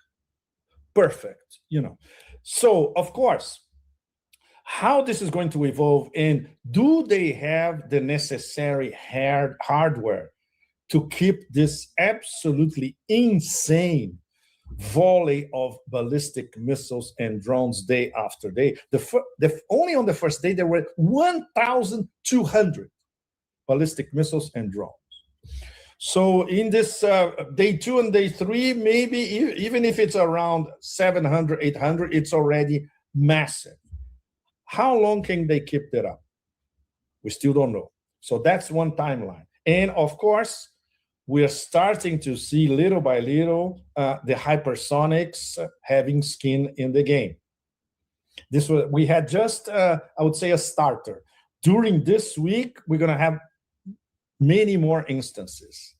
Perfect, you know. So, of course, how this is going to evolve, and do they have the necessary hardware to keep this absolutely insane volley of ballistic missiles and drones day after day? Only on the first day, there were 1,200 ballistic missiles and drones. So in this day 2 and day 3, maybe even if it's around 700, 800, it's already massive. How long can they keep that up? We still don't know. So that's one timeline. And of course, we are starting to see little by little the hypersonics having skin in the game. We had just, I would say, a starter. During this week, we're going to have many more instances.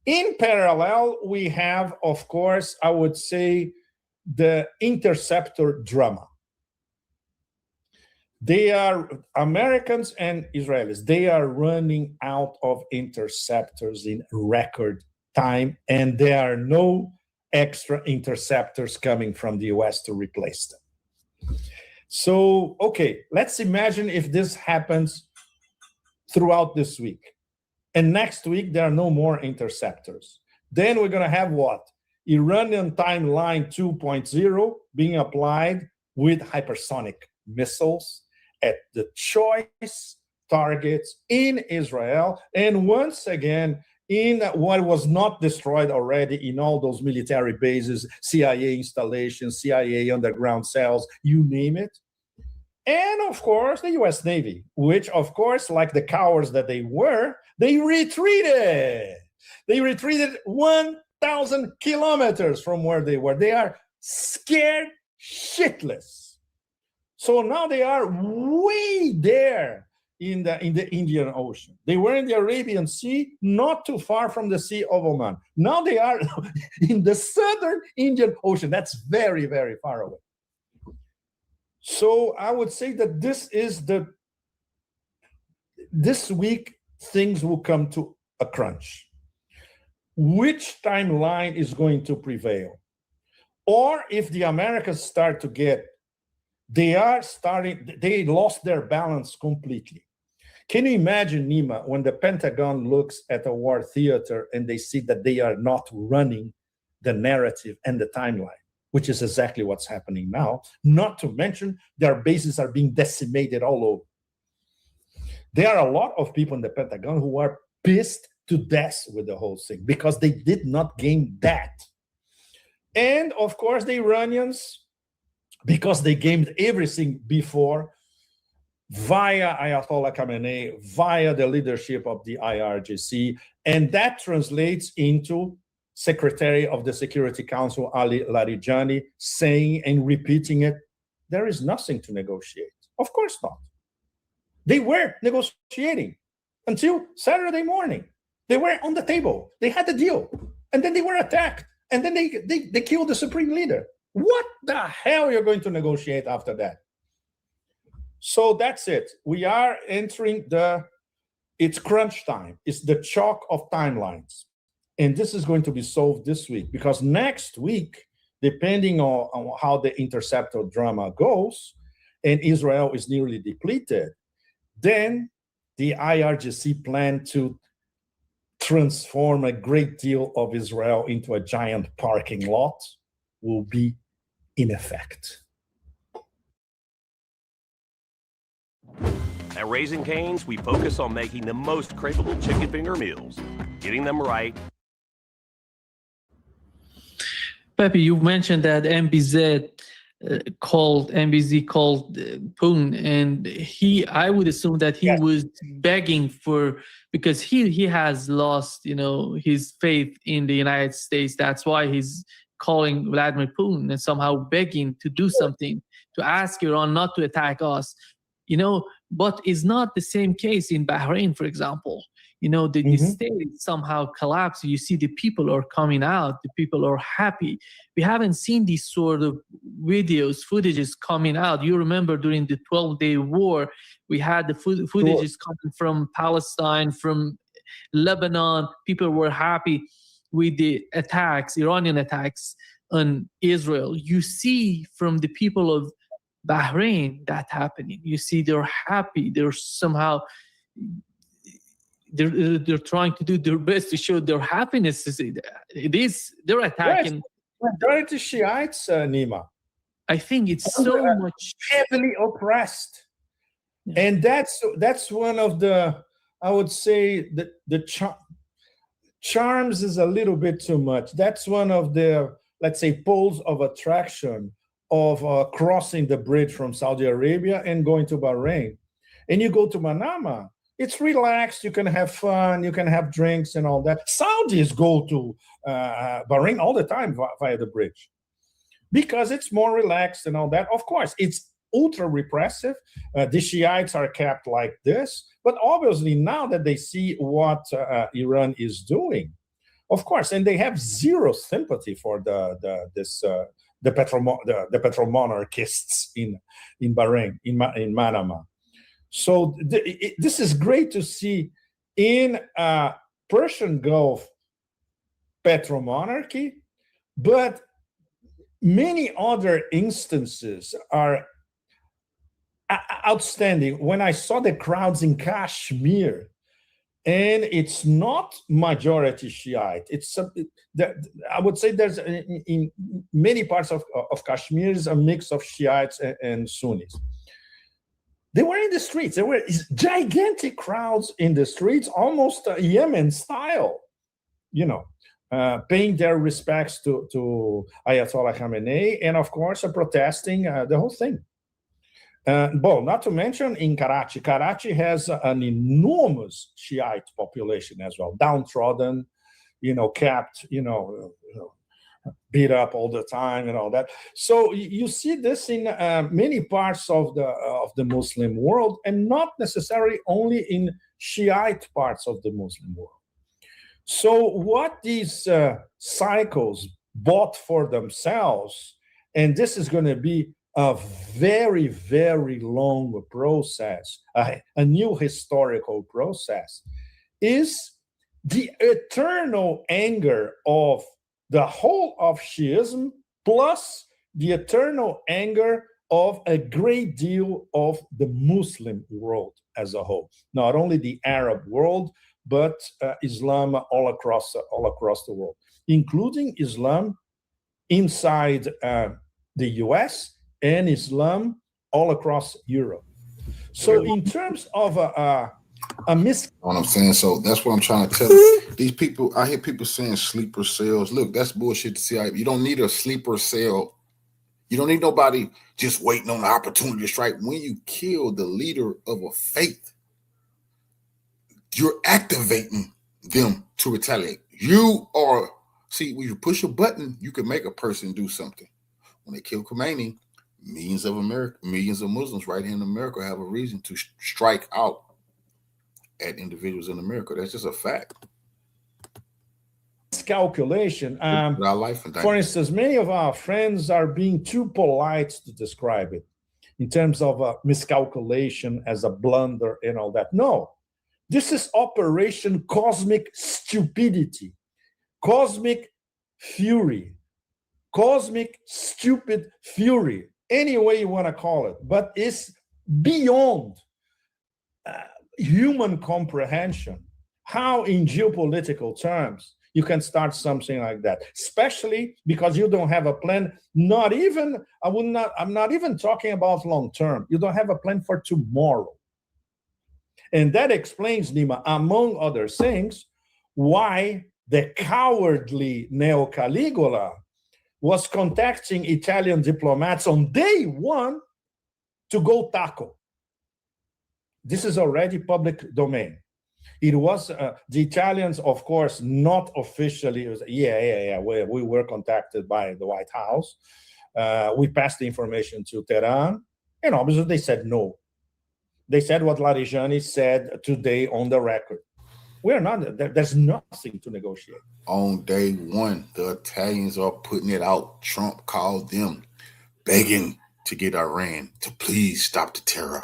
In parallel, we have, of course, I would say, the Interceptor drama. They are, Americans and Israelis, they are running out of interceptors in record time, and there are no extra interceptors coming from the US to replace them. So, okay, let's imagine if this happens throughout this week. And next week, there are no more interceptors. Then we're going to have what? Iranian timeline 2.0 being applied with hypersonic missiles at the choice targets in Israel. And once again, in what was not destroyed already in all those military bases, CIA installations, CIA underground cells, you name it. And of course, the US Navy, which of course, like the cowards that they were, they retreated. They retreated 1,000 kilometers from where they were. They are scared shitless. So now they are way there in the Indian Ocean. They were in the Arabian Sea, not too far from the Sea of Oman. Now they are in the southern Indian Ocean. That's very, very far away. So I would say that this week, things will come to a crunch. Which timeline is going to prevail? Or if the Americans start to get, they lost their balance completely. Can you imagine, Nima, when the Pentagon looks at a war theater and they see that they are not running the narrative and the timeline, which is exactly what's happening now, not to mention their bases are being decimated all over. There are a lot of people in the Pentagon who are pissed to death with the whole thing because they did not gain that. And of course, the Iranians, because they gained everything before, via Ayatollah Khamenei, via the leadership of the IRGC, and that translates into Secretary of the Security Council, Ali Larijani, saying and repeating it, there is nothing to negotiate. Of course not. They were negotiating until Saturday morning. They were on the table. They had the deal. And then they were attacked. And then they killed the supreme leader. What the hell are you going to negotiate after that? So that's it. We are entering it's crunch time. It's the chalk of timelines. And this is going to be solved this week because next week, depending on how the Interceptor drama goes, and Israel is nearly depleted, then the IRGC plan to transform a great deal of Israel into a giant parking lot will be in effect. At Raising Cane's, we focus on making the most craveable chicken finger meals, getting them right. Pepe, you mentioned that MBZ called Putin, and I would assume that he was begging for, because he has lost, his faith in the United States. That's why he's calling Vladimir Putin and somehow begging to do something, to ask Iran not to attack us. But it's not the same case in Bahrain, for example. The state somehow collapsed. You see the people are coming out. The people are happy. We haven't seen these sort of footages coming out. You remember during the 12-day war, we had the footages coming from Palestine, from Lebanon. People were happy with the attacks, Iranian attacks on Israel. You see from the people of Bahrain that happening. You see they're happy. They're somehow... They're trying to do their best to show their happiness. They're attacking. Yes. Majority Shiites, Nima. I think it's so much heavily oppressed, and that's one of the, I would say, the charms is a little bit too much. That's one of the, let's say, poles of attraction of crossing the bridge from Saudi Arabia and going to Bahrain, and you go to Manama. It's relaxed. You can have fun. You can have drinks and all that. Saudis go to Bahrain all the time via the bridge because it's more relaxed and all that. Of course, it's ultra repressive. The Shiites are kept like this. But obviously, now that they see what Iran is doing, of course, and they have zero sympathy for the petromonarchists in Bahrain, in Manama. So this is great to see in Persian Gulf petromonarchy, but many other instances are outstanding. When I saw the crowds in Kashmir, and it's not majority Shiite, I would say there's in many parts of Kashmir is a mix of Shiites and Sunnis. They were in the streets. There were gigantic crowds in the streets, almost Yemen style. paying their respects to Ayatollah Khamenei, and of course, protesting the whole thing. Well, not to mention in Karachi. Karachi has an enormous Shiite population as well, downtrodden, kept, beat up all the time and all that. So you see this in many parts of the Muslim world, and not necessarily only in Shiite parts of the Muslim world. So what these cycles bought for themselves, and this is going to be a very, very long process, a new historical process, is the eternal anger of the whole of Shiism, plus the eternal anger of a great deal of the Muslim world as a whole. Not only the Arab world, but Islam all across the world, including Islam inside the US and Islam all across Europe. So in terms of a what I'm saying, so that's what I'm trying to tell you. These people, I hear people saying sleeper cells. Look, that's bullshit to see. You don't need a sleeper cell. You don't need nobody just waiting on the opportunity to strike. When you kill the leader of a faith, you're activating them to retaliate. You are, see, when you push a button, you can make a person do something. When they kill Khomeini, millions of Muslims right here in America have a reason to strike out at individuals in America. That's just a fact. Miscalculation. For instance, many of our friends are being too polite to describe it in terms of miscalculation as a blunder and all that. No, this is Operation Cosmic Stupidity, Cosmic Fury, Cosmic Stupid Fury, any way you want to call it, but it's beyond human comprehension. How in geopolitical terms you can start something like that, especially because you don't have a plan. I'm not even talking about long term. You don't have a plan for tomorrow. And that explains, Nima, among other things, why the cowardly Neo Caligula was contacting Italian diplomats on day one to go tackle. This is already public domain. It was the Italians, of course, not officially. It was, we were contacted by the White House. We passed the information to Tehran, and obviously they said no. They said what Larijani said today on the record. We're not, there's nothing to negotiate. On day one, the Italians are putting it out. Trump called them, begging to get Iran to please stop the terror.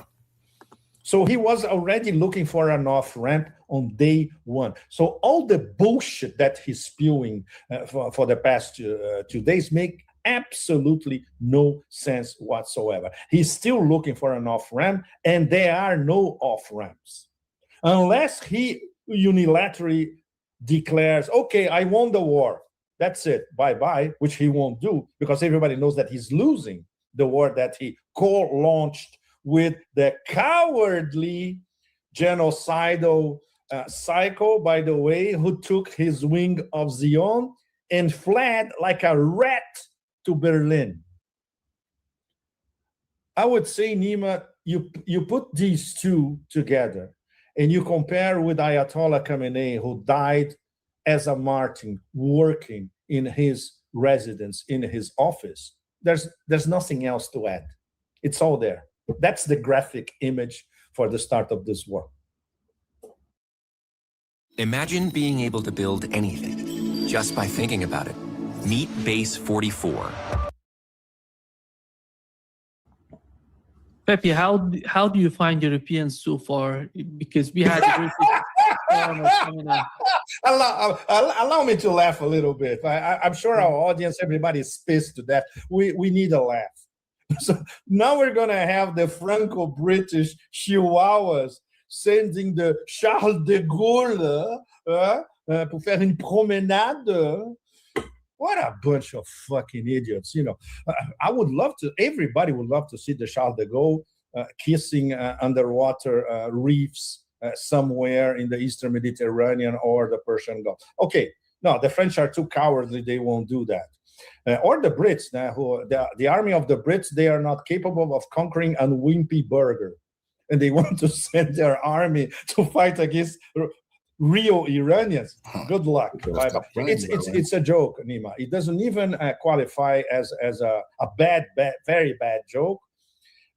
So he was already looking for an off-ramp on day one. So all the bullshit that he's spewing for the past 2 days make absolutely no sense whatsoever. He's still looking for an off-ramp, and there are no off-ramps. Unless he unilaterally declares, okay, I won the war. That's it, bye-bye, which he won't do because everybody knows that he's losing the war that he co-launched with the cowardly genocidal cycle, by the way, who took his wing of Zion and fled like a rat to Berlin. I would say, Nima, you put these two together and you compare with Ayatollah Khamenei, who died as a martyr working in his residence, in his office. There's nothing else to add. It's all there. That's the graphic image for the start of this war. Imagine being able to build anything just by thinking about it. Meet Base 44. Pepe, how do you find Europeans so far? Because we had allow me to laugh a little bit. I'm sure our audience, everybody is pissed to death. We need a laugh. So now we're going to have the Franco-British chihuahuas sending the Charles de Gaulle pour faire une promenade. What a bunch of fucking idiots. You know, I would love to, everybody would love to see the Charles de Gaulle kissing underwater reefs somewhere in the Eastern Mediterranean or the Persian Gulf. Okay, No, the French are too cowardly. They won't do that. Or the Brits, the army of the Brits, they are not capable of conquering a wimpy burger. And they want to send their army to fight against real Iranians. Good luck. Bye-bye. It's a joke, Nima. It doesn't even qualify as a bad, very bad joke.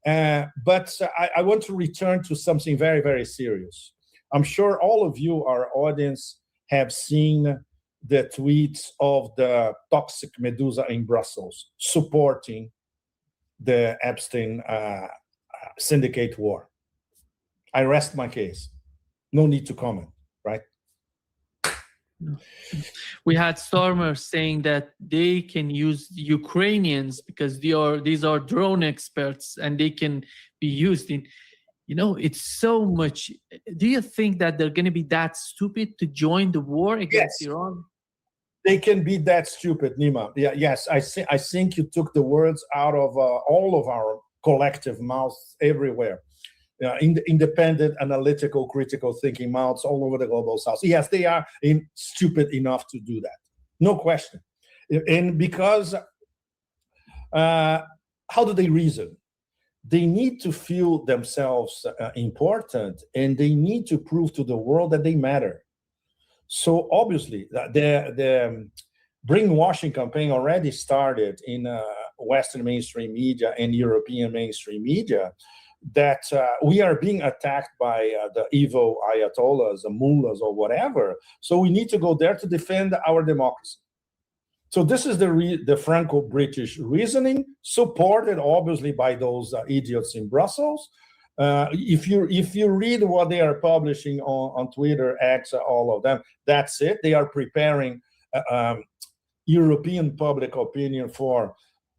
But I want to return to something very, very serious. I'm sure all of you, our audience, have seen the tweets of the toxic Medusa in Brussels supporting the Epstein syndicate war. I rest my case. No need to comment, right? We had Stormer saying that they can use Ukrainians because these are drone experts and they can be used in, it's so much. Do you think that they're going to be that stupid to join the war against Iran? They can be that stupid, Nima. Yeah, yes, I think you took the words out of all of our collective mouths everywhere. Independent, analytical, critical thinking mouths all over the global south. Yes, they are stupid enough to do that. No question. And because how do they reason? They need to feel themselves important, and they need to prove to the world that they matter. So obviously, the brainwashing campaign already started in Western mainstream media and European mainstream media, that we are being attacked by the evil ayatollahs, the mullahs, or whatever. So we need to go there to defend our democracy. So this is the Franco-British reasoning, supported obviously by those idiots in Brussels. If you read what they are publishing on Twitter, X, all of them, that's it. They are preparing European public opinion for,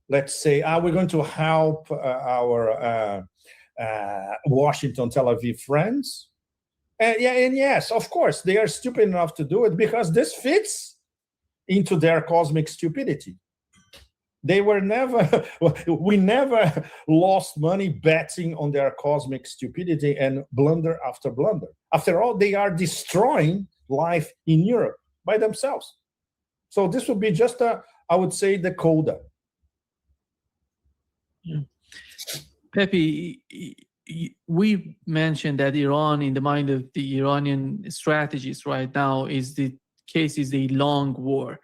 let's say, we're going to help our Washington, Tel Aviv friends. And yes, of course, they are stupid enough to do it because this fits into their cosmic stupidity. We never lost money betting on their cosmic stupidity and blunder after blunder. After all, they are destroying life in Europe by themselves. So this would be just I would say, the coda. Pepe, we mentioned that Iran, in the mind of the Iranian strategists right now, is a long war.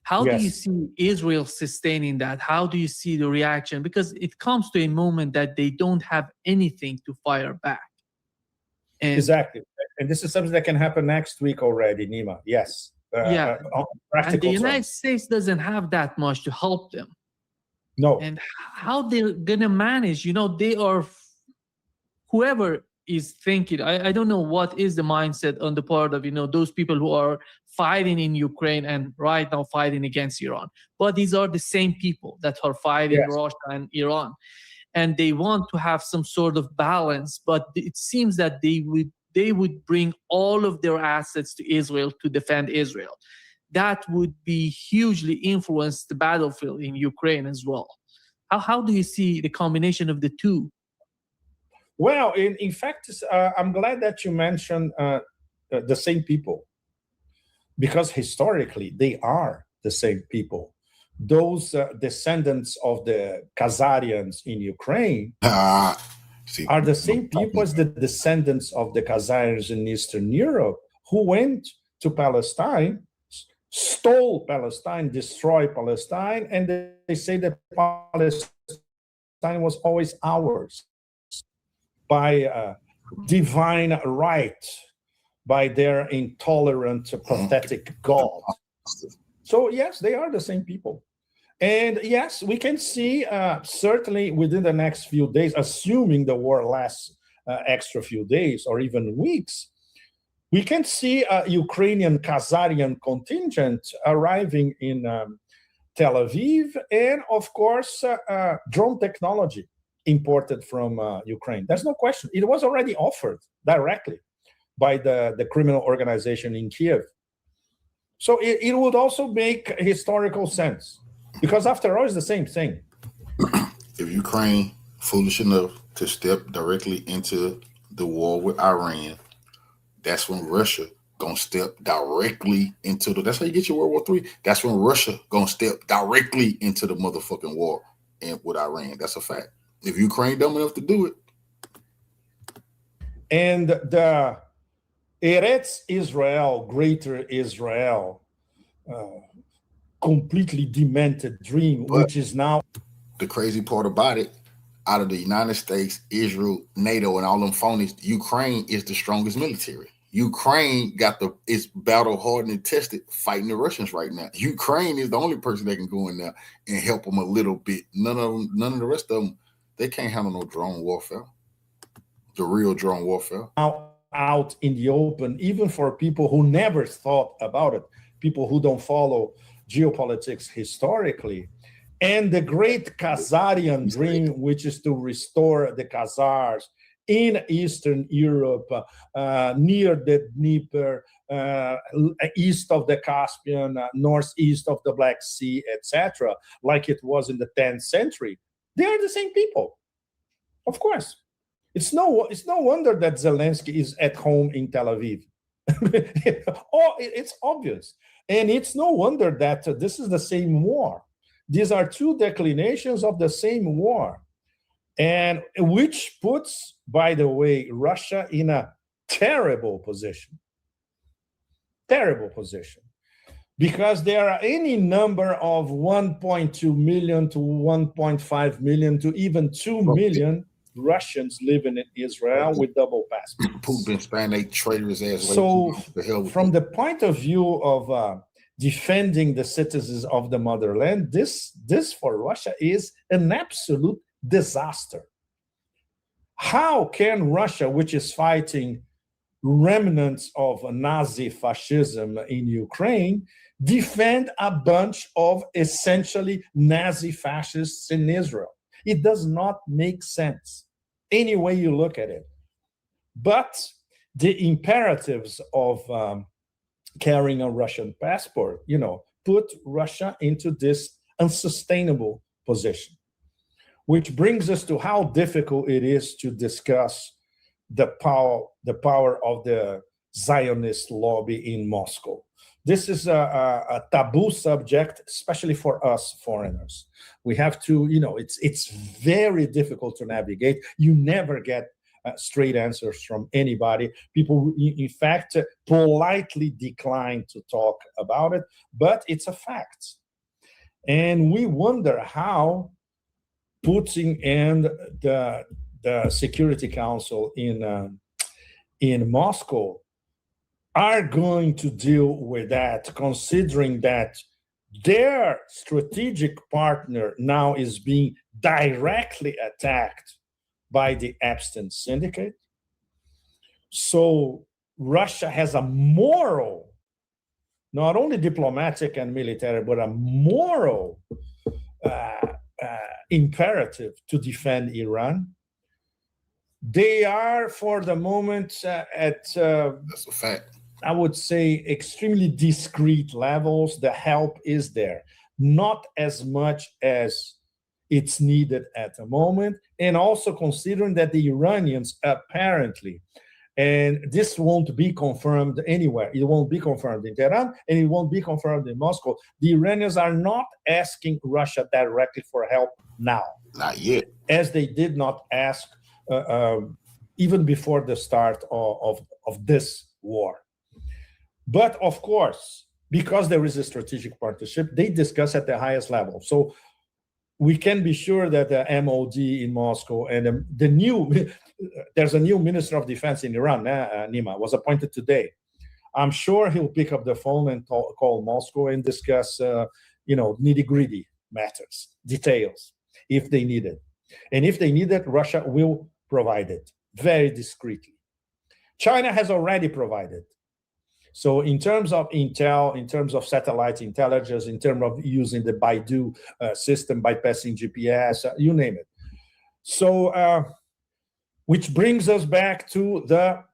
How do you see Israel sustaining that? How do you see the reaction? Because it comes to a moment that they don't have anything to fire back. Exactly. And this is something that can happen next week already, Nima. Yes. And the United States doesn't have that much to help them. No. And how they're going to manage, they are, whoever is thinking, I don't know what is the mindset on the part of, those people who are fighting in Ukraine and right now fighting against Iran. But these are the same people that are fighting Russia and Iran. And they want to have some sort of balance, but it seems that they would bring all of their assets to Israel to defend Israel. That would be hugely influence the battlefield in Ukraine as well. How do you see the combination of the two? Well, in fact, I'm glad that you mentioned the same people, because historically they are the same people. Those descendants of the Khazarians in Ukraine are the same people as the descendants of the Khazarians in Eastern Europe, who went to Palestine, stole Palestine, destroyed Palestine, and they say that Palestine was always ours by divine right, by their intolerant, pathetic God. So yes, they are the same people. And yes, we can see certainly within the next few days, assuming the war lasts extra few days or even weeks, we can see a Ukrainian Khazarian contingent arriving in Tel Aviv, and of course, drone technology imported from Ukraine. There's no question. It was already offered directly by the criminal organization in Kiev. So it would also make historical sense, because after all, it's the same thing. If Ukraine foolish enough to step directly into the war with Iran, that's when Russia gonna step directly into that's how you get your World War III. That's when Russia gonna step directly into the motherfucking war with Iran. That's a fact. If Ukraine dumb enough to do it. And the Eretz Israel, Greater Israel, completely demented dream, which is now the crazy part about it. Out of the United States, Israel, NATO, and all them phonies, Ukraine is the strongest military. Ukraine got it's battle hardened and tested fighting the Russians right now. Ukraine is the only person that can go in there and help them a little bit. None of the rest of them, they can't handle no drone warfare. The real drone warfare. Out in the open, even for people who never thought about it, people who don't follow geopolitics historically. And the great Khazarian dream, which is to restore the Khazars in Eastern Europe, near the Dnieper, east of the Caspian, northeast of the Black Sea, etc., like it was in the 10th century. They are the same people, of course. It's no wonder that Zelensky is at home in Tel Aviv. It's obvious. And it's no wonder that this is the same war. These are two declinations of the same war, and which puts, by the way, Russia in a terrible position. Terrible position. Because there are any number of 1.2 million to 1.5 million to even 2 million Russians living in Israel with double passports. Putin Spanish traitors ass. So, from the point of view of defending the citizens of the motherland, this for Russia is an absolute disaster. How can Russia, which is fighting remnants of Nazi fascism in Ukraine, defend a bunch of essentially Nazi fascists in Israel? It does not make sense any way you look at it. But the imperatives of carrying a Russian passport, put Russia into this unsustainable position, which brings us to how difficult it is to discuss the power of the Zionist lobby in Moscow. This is a taboo subject, especially for us foreigners. We have to, it's very difficult to navigate. You never get straight answers from anybody. People, in fact, politely decline to talk about it, but it's a fact. And we wonder how Putin and the Security Council in Moscow are going to deal with that, considering that their strategic partner now is being directly attacked by the Epstein syndicate. So Russia has a moral, not only diplomatic and military, but a moral imperative to defend Iran. They are, for the moment, that's a fact. I would say, extremely discreet levels. The help is there, not as much as it's needed at the moment. And also considering that the Iranians apparently, and this won't be confirmed anywhere. It won't be confirmed in Tehran, and it won't be confirmed in Moscow. The Iranians are not asking Russia directly for help now. Not yet. As they did not ask even before the start of this war. But of course, because there is a strategic partnership, they discuss at the highest level. So we can be sure that the MOD in Moscow and there's a new Minister of Defense in Iran, Nima, was appointed today. I'm sure he'll pick up the phone and call Moscow and discuss, nitty-gritty matters, details, if they need it. And if they need it, Russia will provide it very discreetly. China has already provided. So in terms of intel, in terms of satellite intelligence, in terms of using the Baidu system, bypassing GPS, you name it. So, which brings us back to the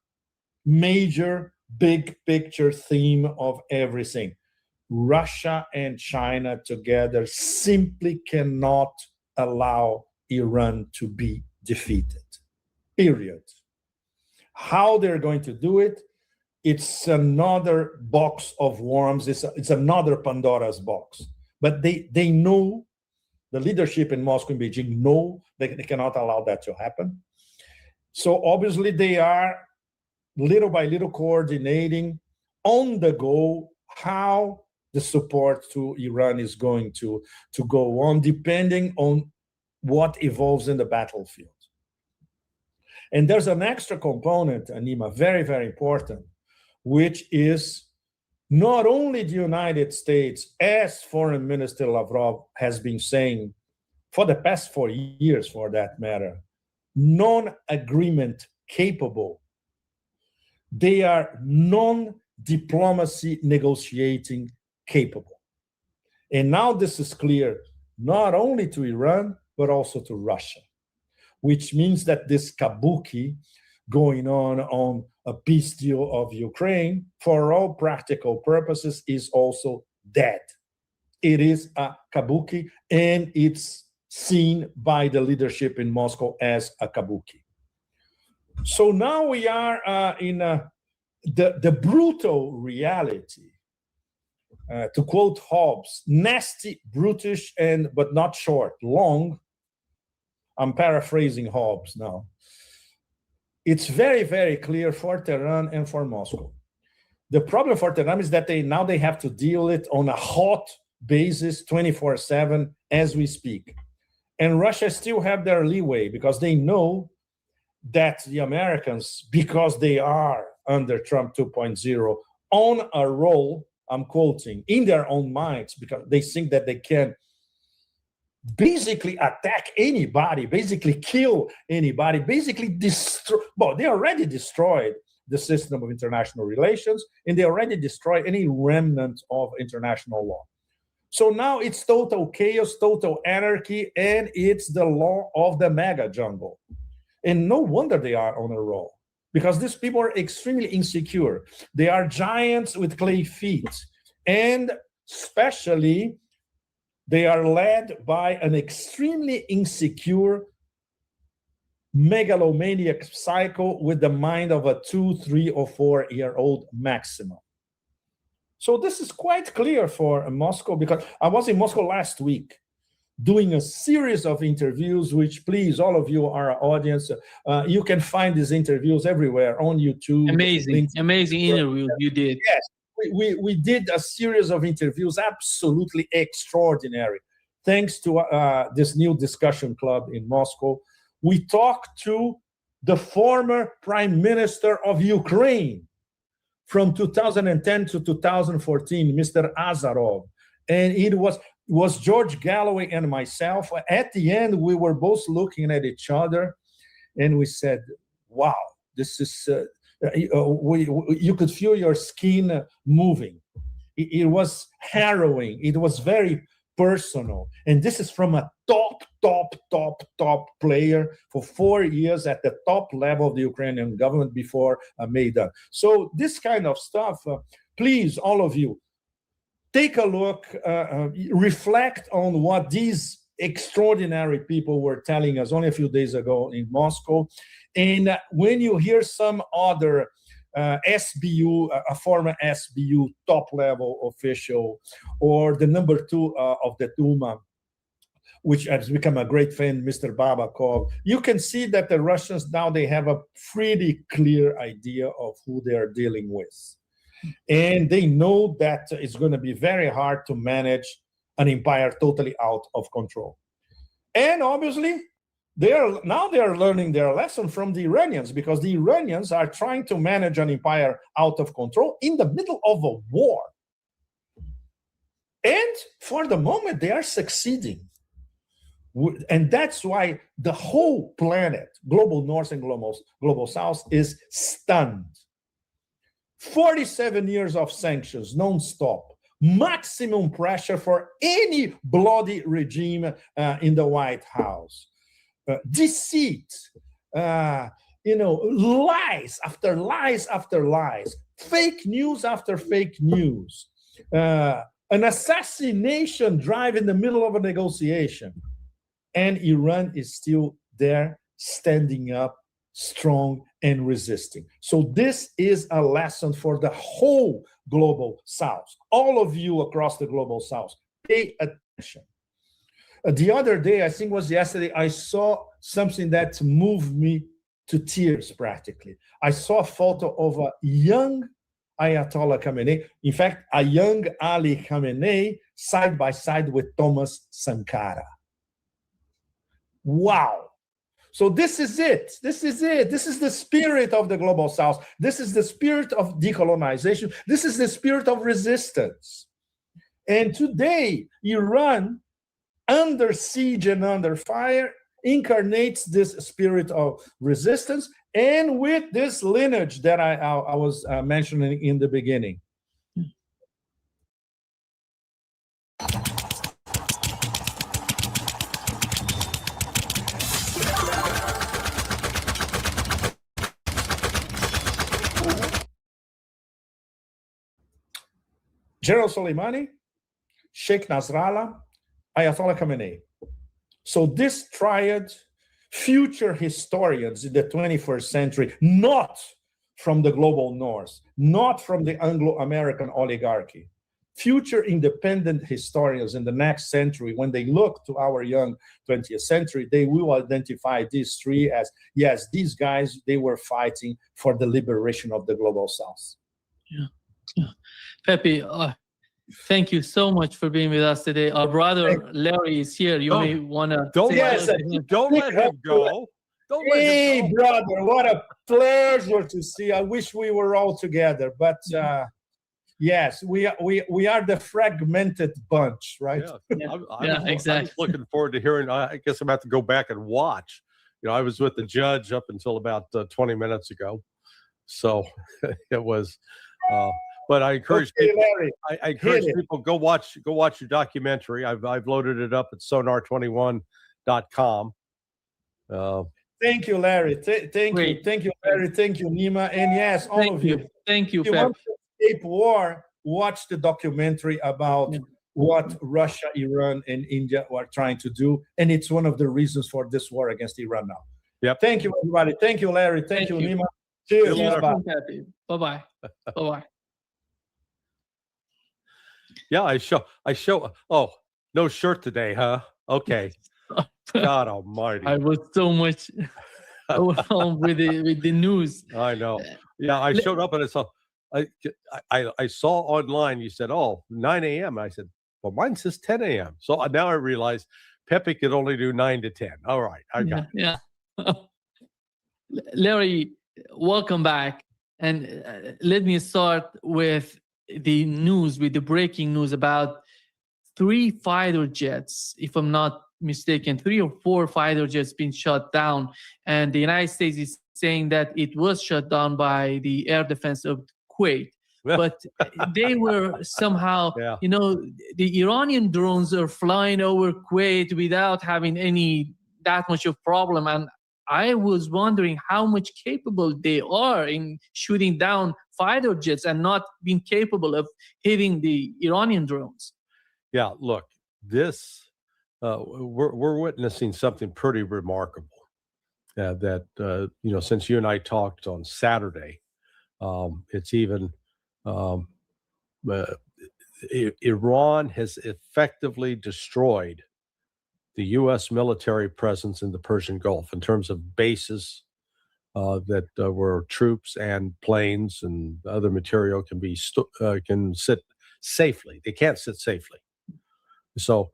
major big picture theme of everything. Russia and China together simply cannot allow Iran to be defeated, period. How they're going to do it, it's another box of worms. It's another Pandora's box. But they know, the leadership in Moscow and Beijing know they cannot allow that to happen. So obviously they are little by little coordinating on the go how the support to Iran is going to go on, depending on what evolves in the battlefield. And there's an extra component, Anima, very, very important, which is not only the United States, as Foreign Minister Lavrov has been saying for the past 4 years, for that matter, non-agreement capable. They are non-diplomacy negotiating capable. And now this is clear not only to Iran, but also to Russia, which means that this kabuki going on a peace deal of Ukraine, for all practical purposes, is also dead. It is a kabuki, and it's seen by the leadership in Moscow as a kabuki. So now we are in the brutal reality. To quote Hobbes, nasty, brutish, but not short, long. I'm paraphrasing Hobbes now. It's very, very clear for Tehran and for Moscow. The problem for Tehran is that they have to deal it on a hot basis 24/7 as we speak. And Russia still have their leeway because they know that the Americans, because they are under Trump 2.0 on a roll, I'm quoting, in their own minds, because they think that they can basically attack anybody, basically kill anybody, basically destroy. Well, they already destroyed the system of international relations, and they already destroyed any remnant of international law. So now it's total chaos, total anarchy, and it's the law of the mega jungle. And no wonder they are on a roll, because these people are extremely insecure. They are giants with clay feet, and especially they are led by an extremely insecure megalomaniac psycho with the mind of a 2, 3, or 4-year-old maximum. So this is quite clear for Moscow, because I was in Moscow last week doing a series of interviews, which, please, all of you, our audience, you can find these interviews everywhere on YouTube. Amazing interviews you did. Yes, we did a series of interviews, absolutely extraordinary. Thanks to this new discussion club in Moscow. We talked to the former Prime Minister of Ukraine from 2010 to 2014, Mr. Azarov. And it was George Galloway and myself. At the end, we were both looking at each other, and we said, wow, this is, you could feel your skin moving. It was harrowing. It was very personal. And this is from a top player for 4 years at the top level of the Ukrainian government before Maidan. So this kind of stuff, please, all of you, take a look, reflect on what these extraordinary people were telling us only a few days ago in Moscow. And when you hear some other SBU, a former SBU top-level official, or the number 2 of the Duma, which has become a great fan, Mr. Babakov, you can see that the Russians now, they have a pretty clear idea of who they are dealing with. And they know that it's going to be very hard to manage an empire totally out of control. And obviously, they are learning their lesson from the Iranians, because the Iranians are trying to manage an empire out of control in the middle of a war. And for the moment, they are succeeding. And that's why the whole planet, global north and global south, is stunned. 47 years of sanctions, non-stop, maximum pressure for any bloody regime in the White House. Deceit, lies after lies after lies, fake news after fake news, an assassination drive in the middle of a negotiation. And Iran is still there, standing up, strong, and resisting. So this is a lesson for the whole global South. All of you across the global South, pay attention. The other day, I think it was yesterday, I saw something that moved me to tears practically. I saw a photo of a young Ayatollah Khamenei, in fact, a young Ali Khamenei side by side with Thomas Sankara. Wow. So this is it. This is it. This is the spirit of the global South. This is the spirit of decolonization. This is the spirit of resistance. And today, Iran, under siege and under fire, incarnates this spirit of resistance, and with this lineage that I was mentioning in the beginning. General Soleimani, Sheikh Nasrallah, Ayatollah Khamenei. So this triad, future historians in the 21st century, not from the global north, not from the Anglo-American oligarchy, future independent historians in the next century, when they look to our young 20th century, they will identify these three as, yes, these guys, they were fighting for the liberation of the global South. Yeah. Pepe, thank you so much for being with us today. Our brother Larry is here. You may want to don't let him go. Hey, brother, what a pleasure to see. I wish we were all together, but yes, we are the fragmented bunch, right? I'm exactly. I'm looking forward to hearing. I guess I'm about to go back and watch. I was with the judge up until about 20 minutes ago, so it was. But I encourage people. I encourage people go watch your documentary. I've loaded it up at sonar21.com. Thank you, Larry. Thank you, Larry. Thank you, Nima. And yes, all of you. Thank you. If you want to escape war, watch the documentary about what Russia, Iran, and India are trying to do, and it's one of the reasons for this war against Iran now. Yep. Thank you, everybody. Thank you, Larry. Thank you, Nima. Cheers. Bye-bye. Bye-bye. Yeah, I show. Oh, no shirt today, huh? Okay. God Almighty! I was so much overwhelmed with the news. I know. Yeah, I showed up and I saw online. You said, "Oh, 9 a.m." I said, "Well, mine says 10 a.m." So now I realize Pepe could only do 9 to 10. All right, I got it. Yeah. Larry, welcome back, and let me start with the news, with the breaking news about 3 fighter jets, if I'm not mistaken, 3 or 4 fighter jets being shot down, and the United States is saying that it was shot down by the air defense of Kuwait, but they were somehow, the Iranian drones are flying over Kuwait without having that much of problem, and I was wondering how much capable they are in shooting down fighter jets and not being capable of hitting the Iranian drones. Yeah, look, this we're witnessing something pretty remarkable. That since you and I talked on Saturday, it's even Iran has effectively destroyed the U.S. military presence in the Persian Gulf in terms of bases that where troops and planes and other material can sit safely. They can't sit safely. So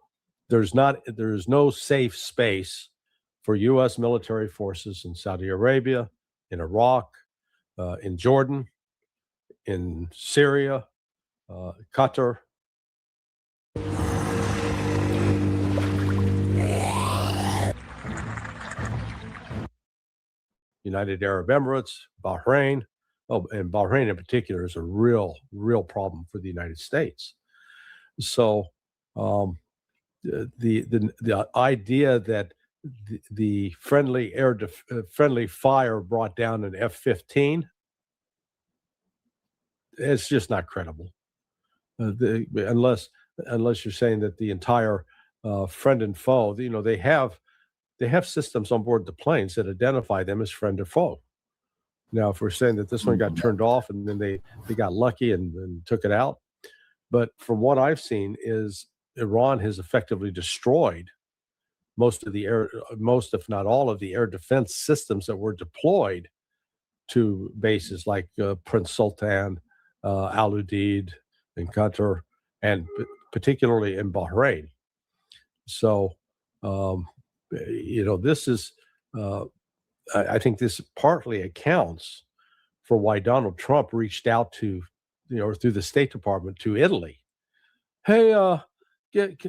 there's no safe space for U.S. military forces in Saudi Arabia, in Iraq, in Jordan, in Syria, Qatar. United Arab Emirates, Bahrain. Oh, and Bahrain in particular is a real problem for the United States. So the idea that the friendly fire brought down an F-15, it's just not credible. Unless you're saying that the entire friend and foe, they have they have systems on board the planes that identify them as friend or foe. Now, if we're saying that this one got turned off and then they got lucky and took it out, but from what I've seen is Iran has effectively destroyed most, if not all, of the air defense systems that were deployed to bases like Prince Sultan, Al Udeid, in Qatar, and particularly in Bahrain. So, this is, I think this partly accounts for why Donald Trump reached out to, through the State Department to Italy. Hey,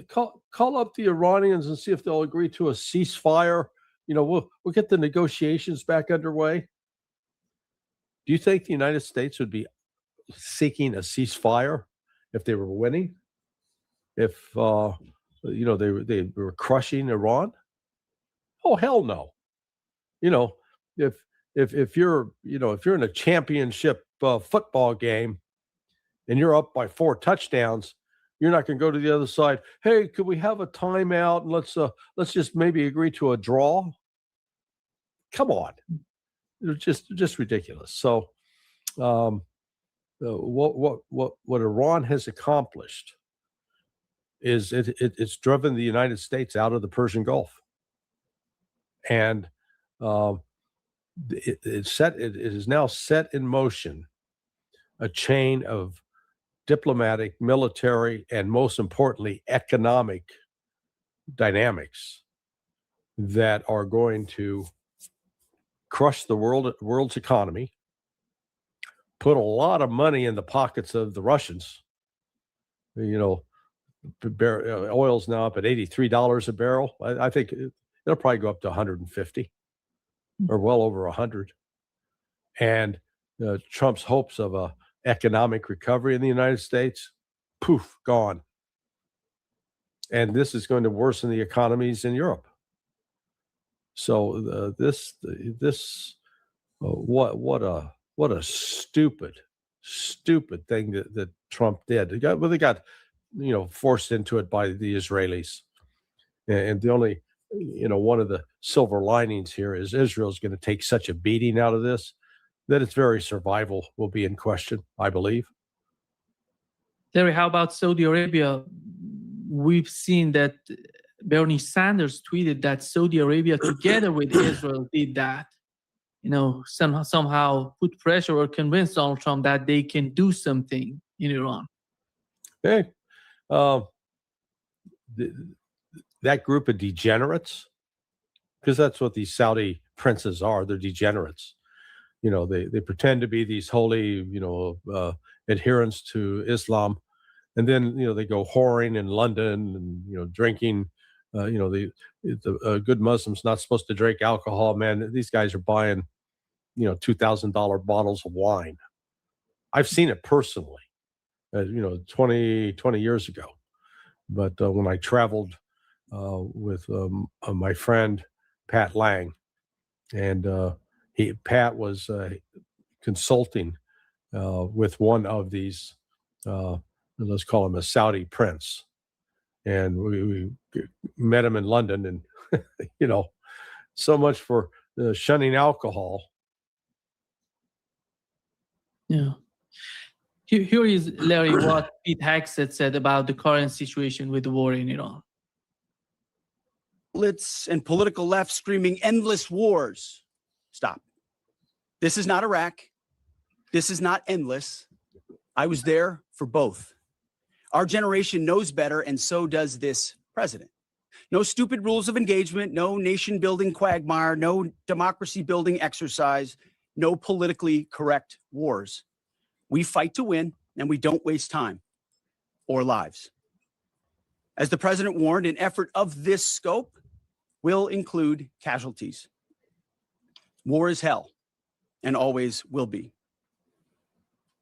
call up the Iranians and see if they'll agree to a ceasefire. We'll get the negotiations back underway. Do you think the United States would be seeking a ceasefire if they were winning? If they were crushing Iran? Oh, hell no. If you're in a championship football game and you're up by 4 touchdowns, you're not going to go to the other side. Hey, could we have a timeout and let's just maybe agree to a draw? Come on, it's just ridiculous. So, what Iran has accomplished is it's driven the United States out of the Persian Gulf, and it is now set in motion a chain of diplomatic, military, and most importantly, economic dynamics that are going to crush the world's economy, put a lot of money in the pockets of the Russians. Oil's now up at $83 a barrel. I think it'll probably go up to 150 or well over 100. And Trump's hopes of a economic recovery in the United States, poof, gone. And this is going to worsen the economies in Europe. So what a stupid thing that Trump did. They got forced into it by the Israelis. And the only, one of the silver linings here is Israel's going to take such a beating out of this that its very survival will be in question, I believe. Larry, how about Saudi Arabia? We've seen that Bernie Sanders tweeted that Saudi Arabia, together with Israel, did that. Somehow put pressure or convince Donald Trump that they can do something in Iran. Hey, that group of degenerates, because that's what these Saudi princes are. They're degenerates. They pretend to be these holy, adherents to Islam, and then they go whoring in London and drinking. The good Muslims not supposed to drink alcohol. Man, these guys are buying $2,000 bottles of wine. I've seen it personally. 20 years ago. But when I traveled with my friend Pat Lang, and Pat was consulting with one of these, let's call him a Saudi prince, and we met him in London, and so much for shunning alcohol. Yeah. Here is, Larry, what Pete Hegseth said about the current situation with the war in Iran. And political left screaming endless wars. Stop. This is not Iraq. This is not endless. I was there for both. Our generation knows better, and so does this president. No stupid rules of engagement, no nation-building quagmire, no democracy-building exercise, no politically correct wars. We fight to win, and we don't waste time or lives. As the president warned, an effort of this scope will include casualties. War is hell, and always will be.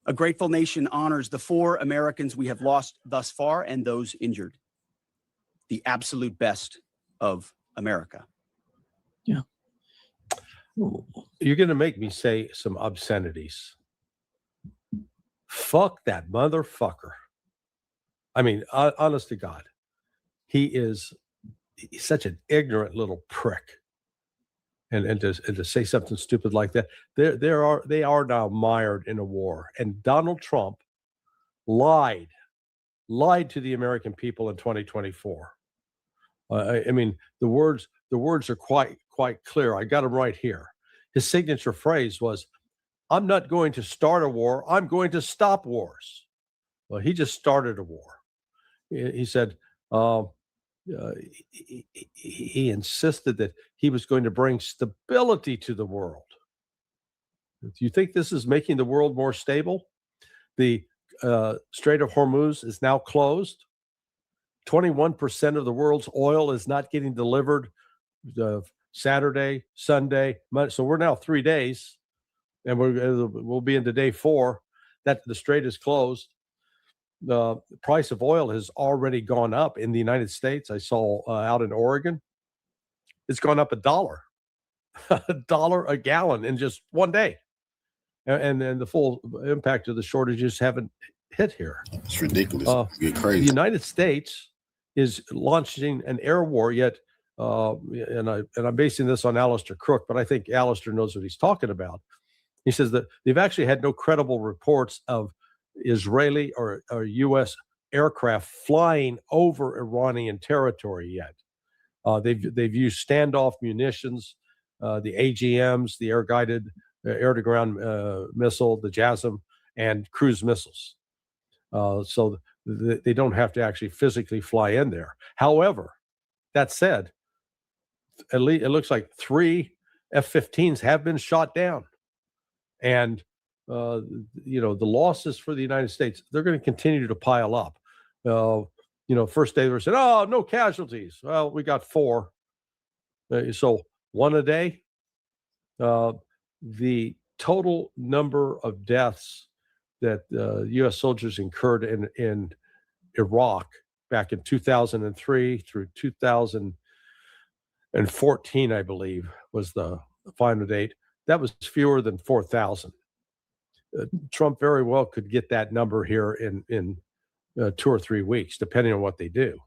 A grateful nation honors the 4 Americans we have lost thus far and those injured. The absolute best of America. Yeah. You're going to make me say some obscenities. Fuck that motherfucker. I mean, honest to God, he is he's such an ignorant little prick. And to say something stupid like that, they are now mired in a war. And Donald Trump lied to the American people in 2024. I mean, the words are quite clear. I got them right here. His signature phrase was, "I'm not going to start a war. I'm going to stop wars." Well, he just started a war. He said he insisted that he was going to bring stability to the world. Do you think this is making the world more stable? The Strait of Hormuz is now closed. 21% of the world's oil is not getting delivered Saturday, Sunday, Monday. So we're now 3 days, and we'll be into day 4 that the strait is closed. The price of oil has already gone up in the United States. I saw out in Oregon, it's gone up $1, $1 a gallon in just 1 day. And the full impact of the shortages haven't hit here. It's ridiculous. It's get crazy. The United States is launching an air war, yet, and I'm basing this on Alistair Crook, but I think Alistair knows what he's talking about. He says that they've actually had no credible reports of Israeli or U.S. aircraft flying over Iranian territory yet. They've used standoff munitions, the AGMs, the air-guided air-to-ground missile, the JASSM, and cruise missiles. So they don't have to actually physically fly in there. However, that said, at least it looks like 3 F-15s have been shot down. And, the losses for the United States, they're going to continue to pile up. First day they were saying, oh, no casualties. Well, we got 4. So 1 a day. The total number of deaths that U.S. soldiers incurred in Iraq back in 2003 through 2014, I believe, was the final date. That was fewer than 4,000. Trump very well could get that number here in 2 or 3 weeks, depending on what they do.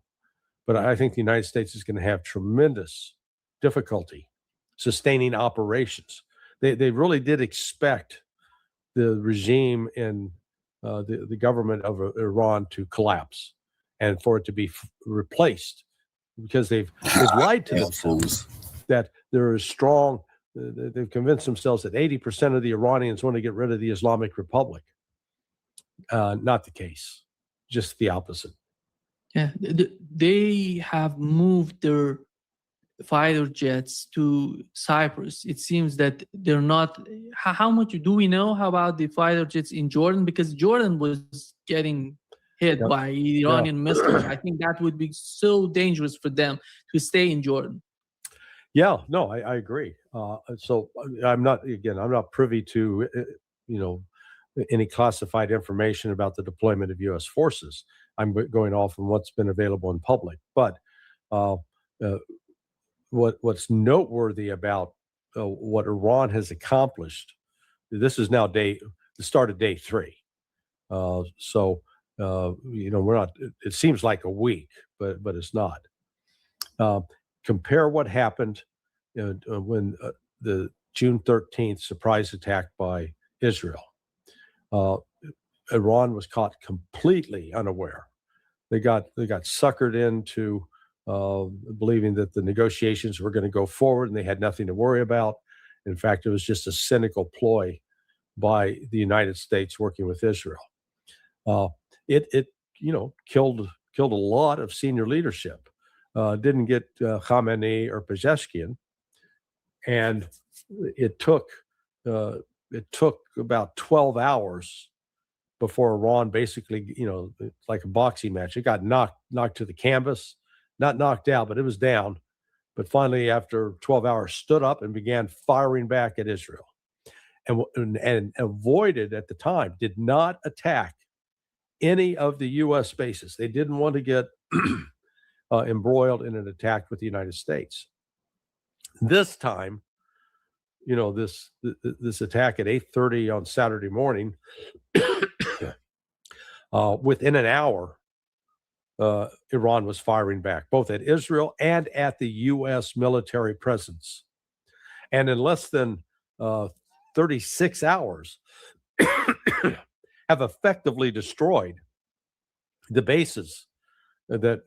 But I think the United States is going to have tremendous difficulty sustaining operations. They really did expect the regime in the government of Iran to collapse and for it to be replaced, because they've lied to themselves that there is strong. They've convinced themselves that 80% of the Iranians want to get rid of the Islamic Republic. Not the case, just the opposite. Yeah, they have moved their fighter jets to Cyprus. It seems that they're not. How much do we know about the fighter jets in Jordan? Because Jordan was getting hit by Iranian missiles. I think that would be so dangerous for them to stay in Jordan. Yeah, no, I agree. So I'm not privy to, any classified information about the deployment of U.S. forces. I'm going off from what's been available in public. But what's noteworty about what Iran has accomplished, this is now the start of day 3. We're not, it seems like a week, but it's not. Compare what happened when the June 13th surprise attack by Israel. Iran was caught completely unaware. They got suckered into believing that the negotiations were going to go forward and they had nothing to worry about. In fact, it was just a cynical ploy by the United States working with Israel. It killed a lot of senior leadership. Didn't get Khamenei or Pezeshkian, and it took about 12 hours before Iran basically, like a boxing match, it got knocked to the canvas, not knocked out, but it was down. But finally, after 12 hours, stood up and began firing back at Israel, and avoided at the time, did not attack any of the U.S. bases. They didn't want to get embroiled in an attack with the United States. This time, this attack at 8:30 on Saturday morning, within an hour, Iran was firing back, both at Israel and at the U.S. military presence. And in less than 36 hours, have effectively destroyed the bases that,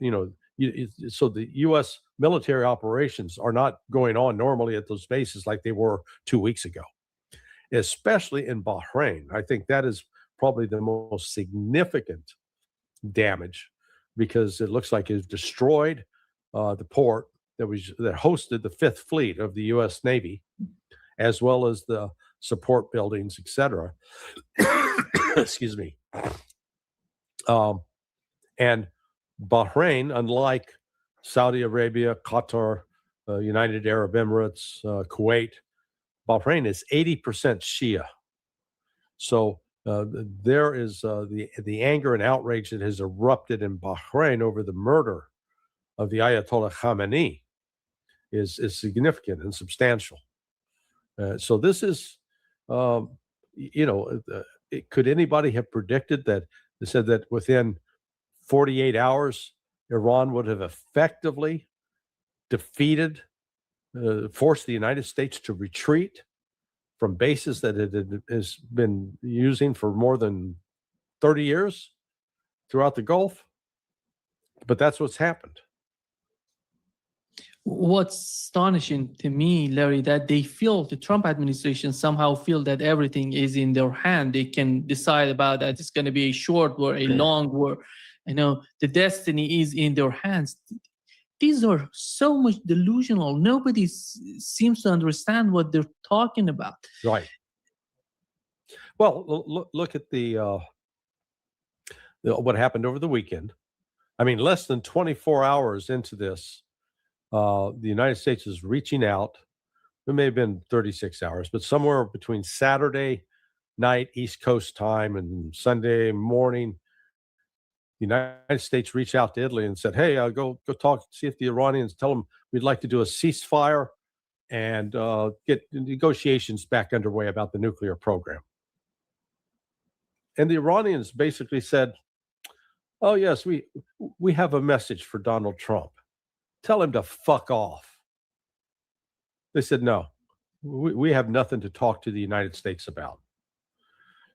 so the U.S. military operations are not going on normally at those bases like they were 2 weeks ago, especially in Bahrain. I think that is probably the most significant damage, because it looks like it's destroyed the port that hosted the Fifth Fleet of the U.S. Navy, as well as the support buildings, etc. Excuse me. And Bahrain, unlike Saudi Arabia, Qatar, United Arab Emirates, Kuwait, Bahrain is 80% Shia. So there is the anger and outrage that has erupted in Bahrain over the murder of the Ayatollah Khamenei is significant and substantial. So this is, could anybody have predicted that? They said that within 48 hours, Iran would have effectively defeated, forced the United States to retreat from bases that it has been using for more than 30 years throughout the Gulf. But that's what's happened. What's astonishing to me, Larry, that they feel, the Trump administration somehow feel that everything is in their hand. They can decide about that it's going to be a short war, a long war. The destiny is in their hands. These are so much delusional. Nobody seems to understand what they're talking about. Right. Well, look at what happened over the weekend. I mean, less than 24 hours into this, the United States is reaching out. It may have been 36 hours, but somewhere between Saturday night, East Coast time, and Sunday morning, the United States reached out to Italy and said, hey, go talk, see if the Iranians, tell them we'd like to do a ceasefire and get negotiations back underway about the nuclear program. And the Iranians basically said, oh, yes, we have a message for Donald Trump. Tell him to fuck off. They said, no, we have nothing to talk to the United States about.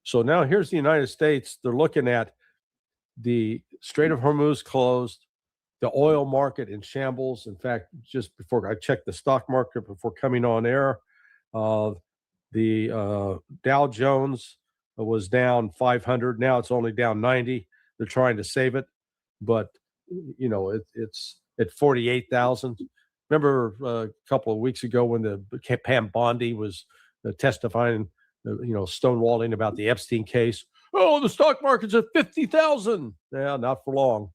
So now here's the United States. They're looking at the Strait of Hormuz closed, the oil market in shambles. In fact, just before I checked the stock market before coming on air, the Dow Jones was down 500. Now it's only down 90. They're trying to save it, but it's at 48,000. Remember a couple of weeks ago when the Pam Bondi was testifying, stonewalling about the Epstein case. Oh, the stock market's at 50,000. Yeah, not for long.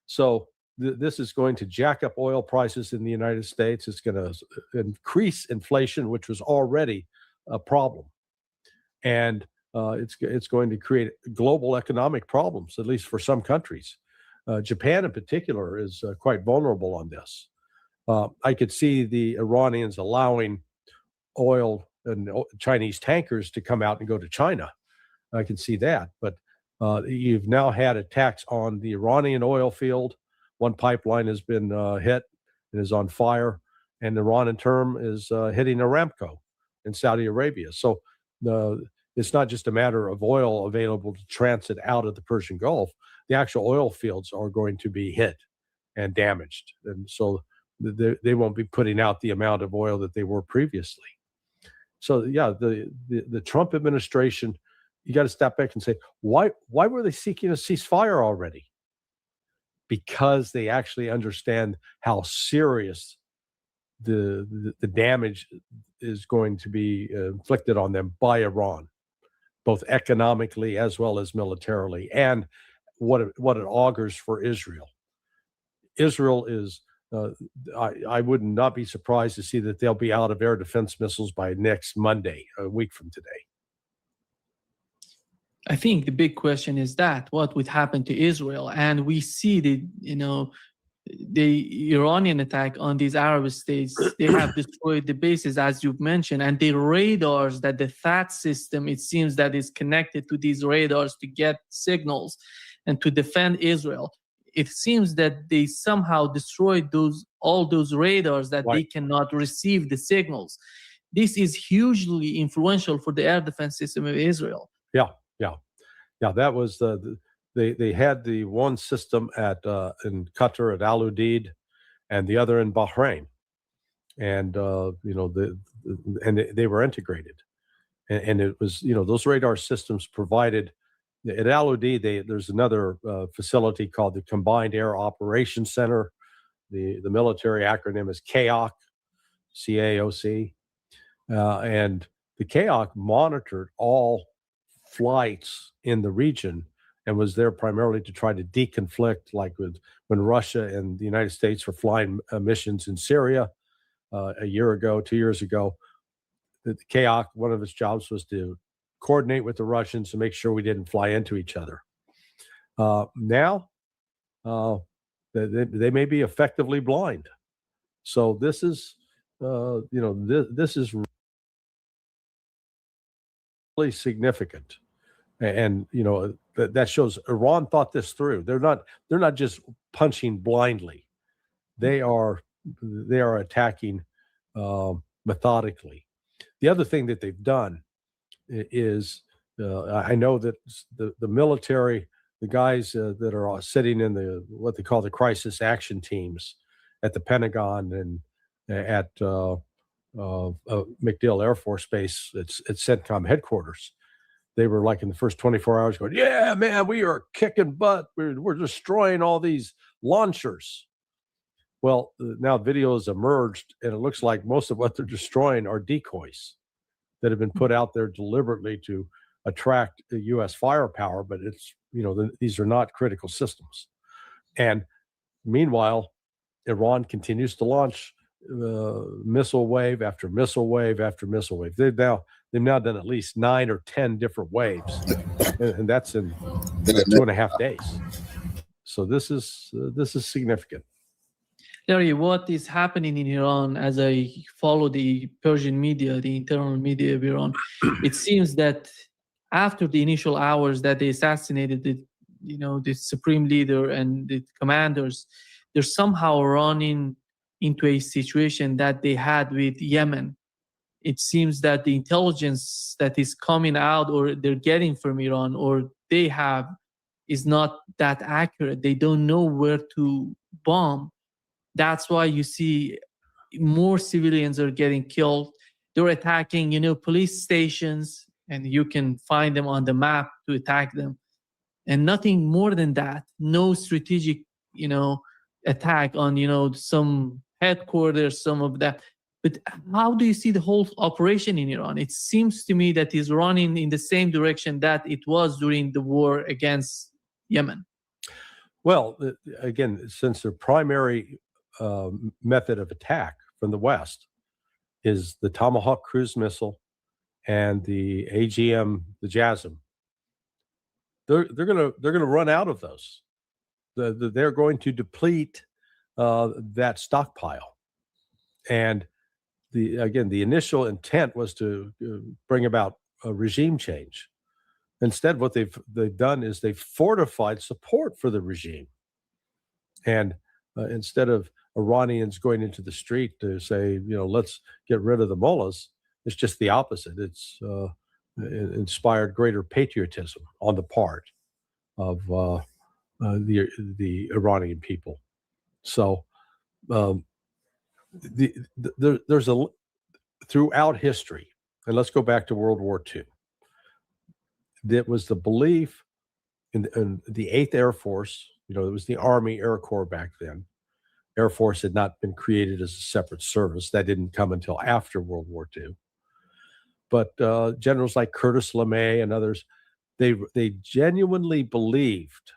So this is going to jack up oil prices in the United States. It's going to increase inflation, which was already a problem. And it's going to create global economic problems, at least for some countries. Japan in particular is quite vulnerable on this. I could see the Iranians allowing oil and Chinese tankers to come out and go to China. I can see that. But you've now had attacks on the Iranian oil field. One pipeline has been hit and is on fire. And Iran, in turn, is hitting Aramco in Saudi Arabia. So it's not just a matter of oil available to transit out of the Persian Gulf. The actual oil fields are going to be hit and damaged. And so they won't be putting out the amount of oil that they were previously. So, yeah, the Trump administration, you got to step back and say, why were they seeking a ceasefire already? Because they actually understand how serious the damage is going to be inflicted on them by Iran, both economically as well as militarily, and what it augurs for Israel. Israel is, I would not be surprised to see that they'll be out of air defense missiles by next Monday, a week from today. I think the big question is that what would happen to Israel? And we see the Iranian attack on these Arab states. They have destroyed the bases, as you've mentioned, and the radars that the THAAD system, it seems that is connected to these radars to get signals and to defend Israel. it seems that they somehow destroyed all those radars that they cannot receive the signals. This is hugely influential for the air defense system of Israel. Yeah. That was they had the one system in Qatar at Al Udeid, and the other in Bahrain, and they were integrated, and it was those radar systems provided. At Al Udeid, there's another facility called the Combined Air Operations Center. The military acronym is CAOC, CAOC, and the CAOC monitored all flights in the region and was there primarily to try to deconflict, like when Russia and the United States were flying missions in Syria a year ago, 2 years ago. The CAOC, one of its jobs was to coordinate with the Russians to make sure we didn't fly into each other. Now, they may be effectively blind. So this is, this is really significant, and that shows Iran thought this through. They're not just punching blindly. They are attacking methodically. The other thing that they've done is, I know that the military, the guys that are sitting in what they call the crisis action teams at the Pentagon and at MacDill Air Force Base, it's CENTCOM headquarters. They were like in the first 24 hours going, yeah, man, we are kicking butt. We're destroying all these launchers. Well, now video has emerged, and it looks like most of what they're destroying are decoys that have been put out there deliberately to attract the U.S. firepower, but it's, these are not critical systems. And meanwhile, Iran continues to launch missile wave after missile wave after missile wave. They've now done at least 9 or 10 different waves, and that's in 2.5 days. So this is significant. Larry, what is happening in Iran, as I follow the Persian media, the internal media of Iran, it seems that after the initial hours that they assassinated the supreme leader and the commanders, they're somehow running into a situation that they had with Yemen. It seems that the intelligence that is coming out or they're getting from Iran or they have is not that accurate. They don't know where to bomb. That's why you see more civilians are getting killed. They're attacking, police stations, and you can find them on the map to attack them. And nothing more than that. No strategic, attack on, some headquarters, some of that. But how do you see the whole operation in Iran? It seems to me that it's running in the same direction that it was during the war against Yemen. Well, again, since their primary method of attack from the West is the Tomahawk cruise missile and the AGM, the JASSM, they're gonna run out of those. They're going to deplete that stockpile, and the initial intent was to bring about a regime change. Instead, what they've done is they've fortified support for the regime, and instead of Iranians going into the street to say, let's get rid of the mullahs, it's just the opposite. It's inspired greater patriotism on the part of the Iranian people. So there's throughout history, and let's go back to World War II. That was the belief in the 8th Air Force. It was the Army Air Corps back then. Air Force had not been created as a separate service. That didn't come until after World War II. But generals like Curtis LeMay and others, they genuinely believed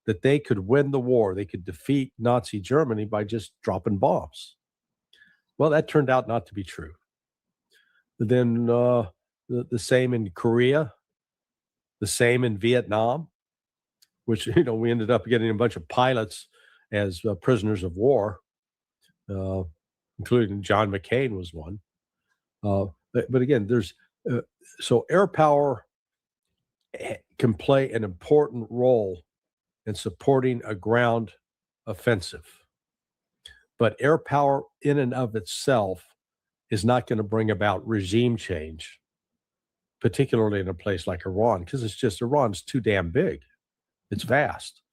that they could win the war. They could defeat Nazi Germany by just dropping bombs. Well, that turned out not to be true. Then the same in Korea, the same in Vietnam, which, we ended up getting a bunch of pilots as prisoners of war, including John McCain was one. But again, so air power can play an important role and supporting a ground offensive. But air power in and of itself is not going to bring about regime change, particularly in a place like Iran, because it's just Iran's too damn big. It's vast.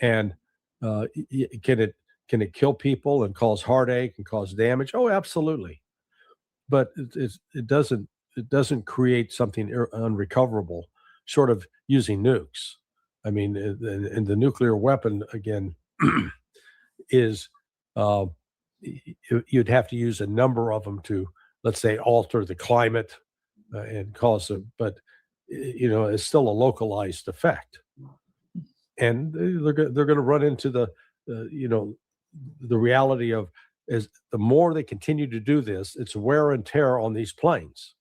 And can it kill people and cause heartache and cause damage? Oh, absolutely. But it doesn't create something unrecoverable, short of using nukes. I mean, and the nuclear weapon again is you'd have to use a number of them to, let's say, alter the climate and cause a, but it's still a localized effect, and they're going to run into the reality of, is the more they continue to do this, it's wear and tear on these planes,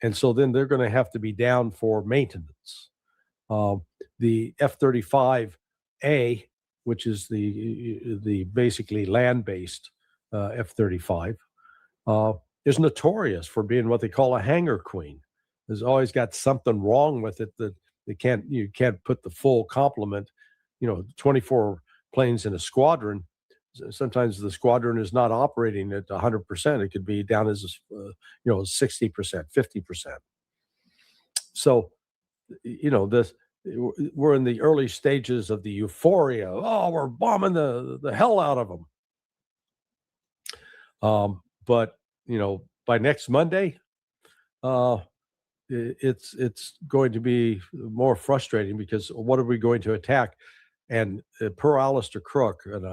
and so then they're going to have to be down for maintenance. The F-35A, which is the basically land-based F-35, is notorious for being what they call a hangar queen. There's always got something wrong with it that you can't put the full complement. 24 planes in a squadron. Sometimes the squadron is not operating at 100%. It could be down as 60%, 50%. So, this. We're in the early stages of the euphoria. Oh, we're bombing the hell out of them. But by next Monday, it's going to be more frustrating, because what are we going to attack? And per Alistair Crook, and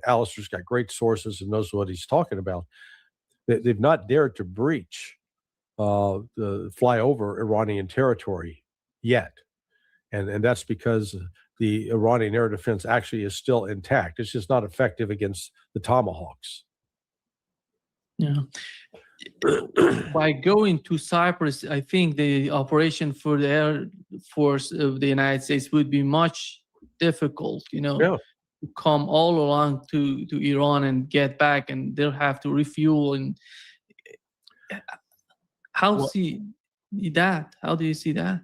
Alistair's got great sources and knows what he's talking about. They've not dared to breach, fly over Iranian territory yet, and that's because the Iranian air defense actually is still intact. It's just not effective against the Tomahawks. Yeah. By going to Cyprus, I think the operation for the Air Force of the United States would be much difficult, to come all along to Iran and get back, and they'll have to refuel. And how do you see that?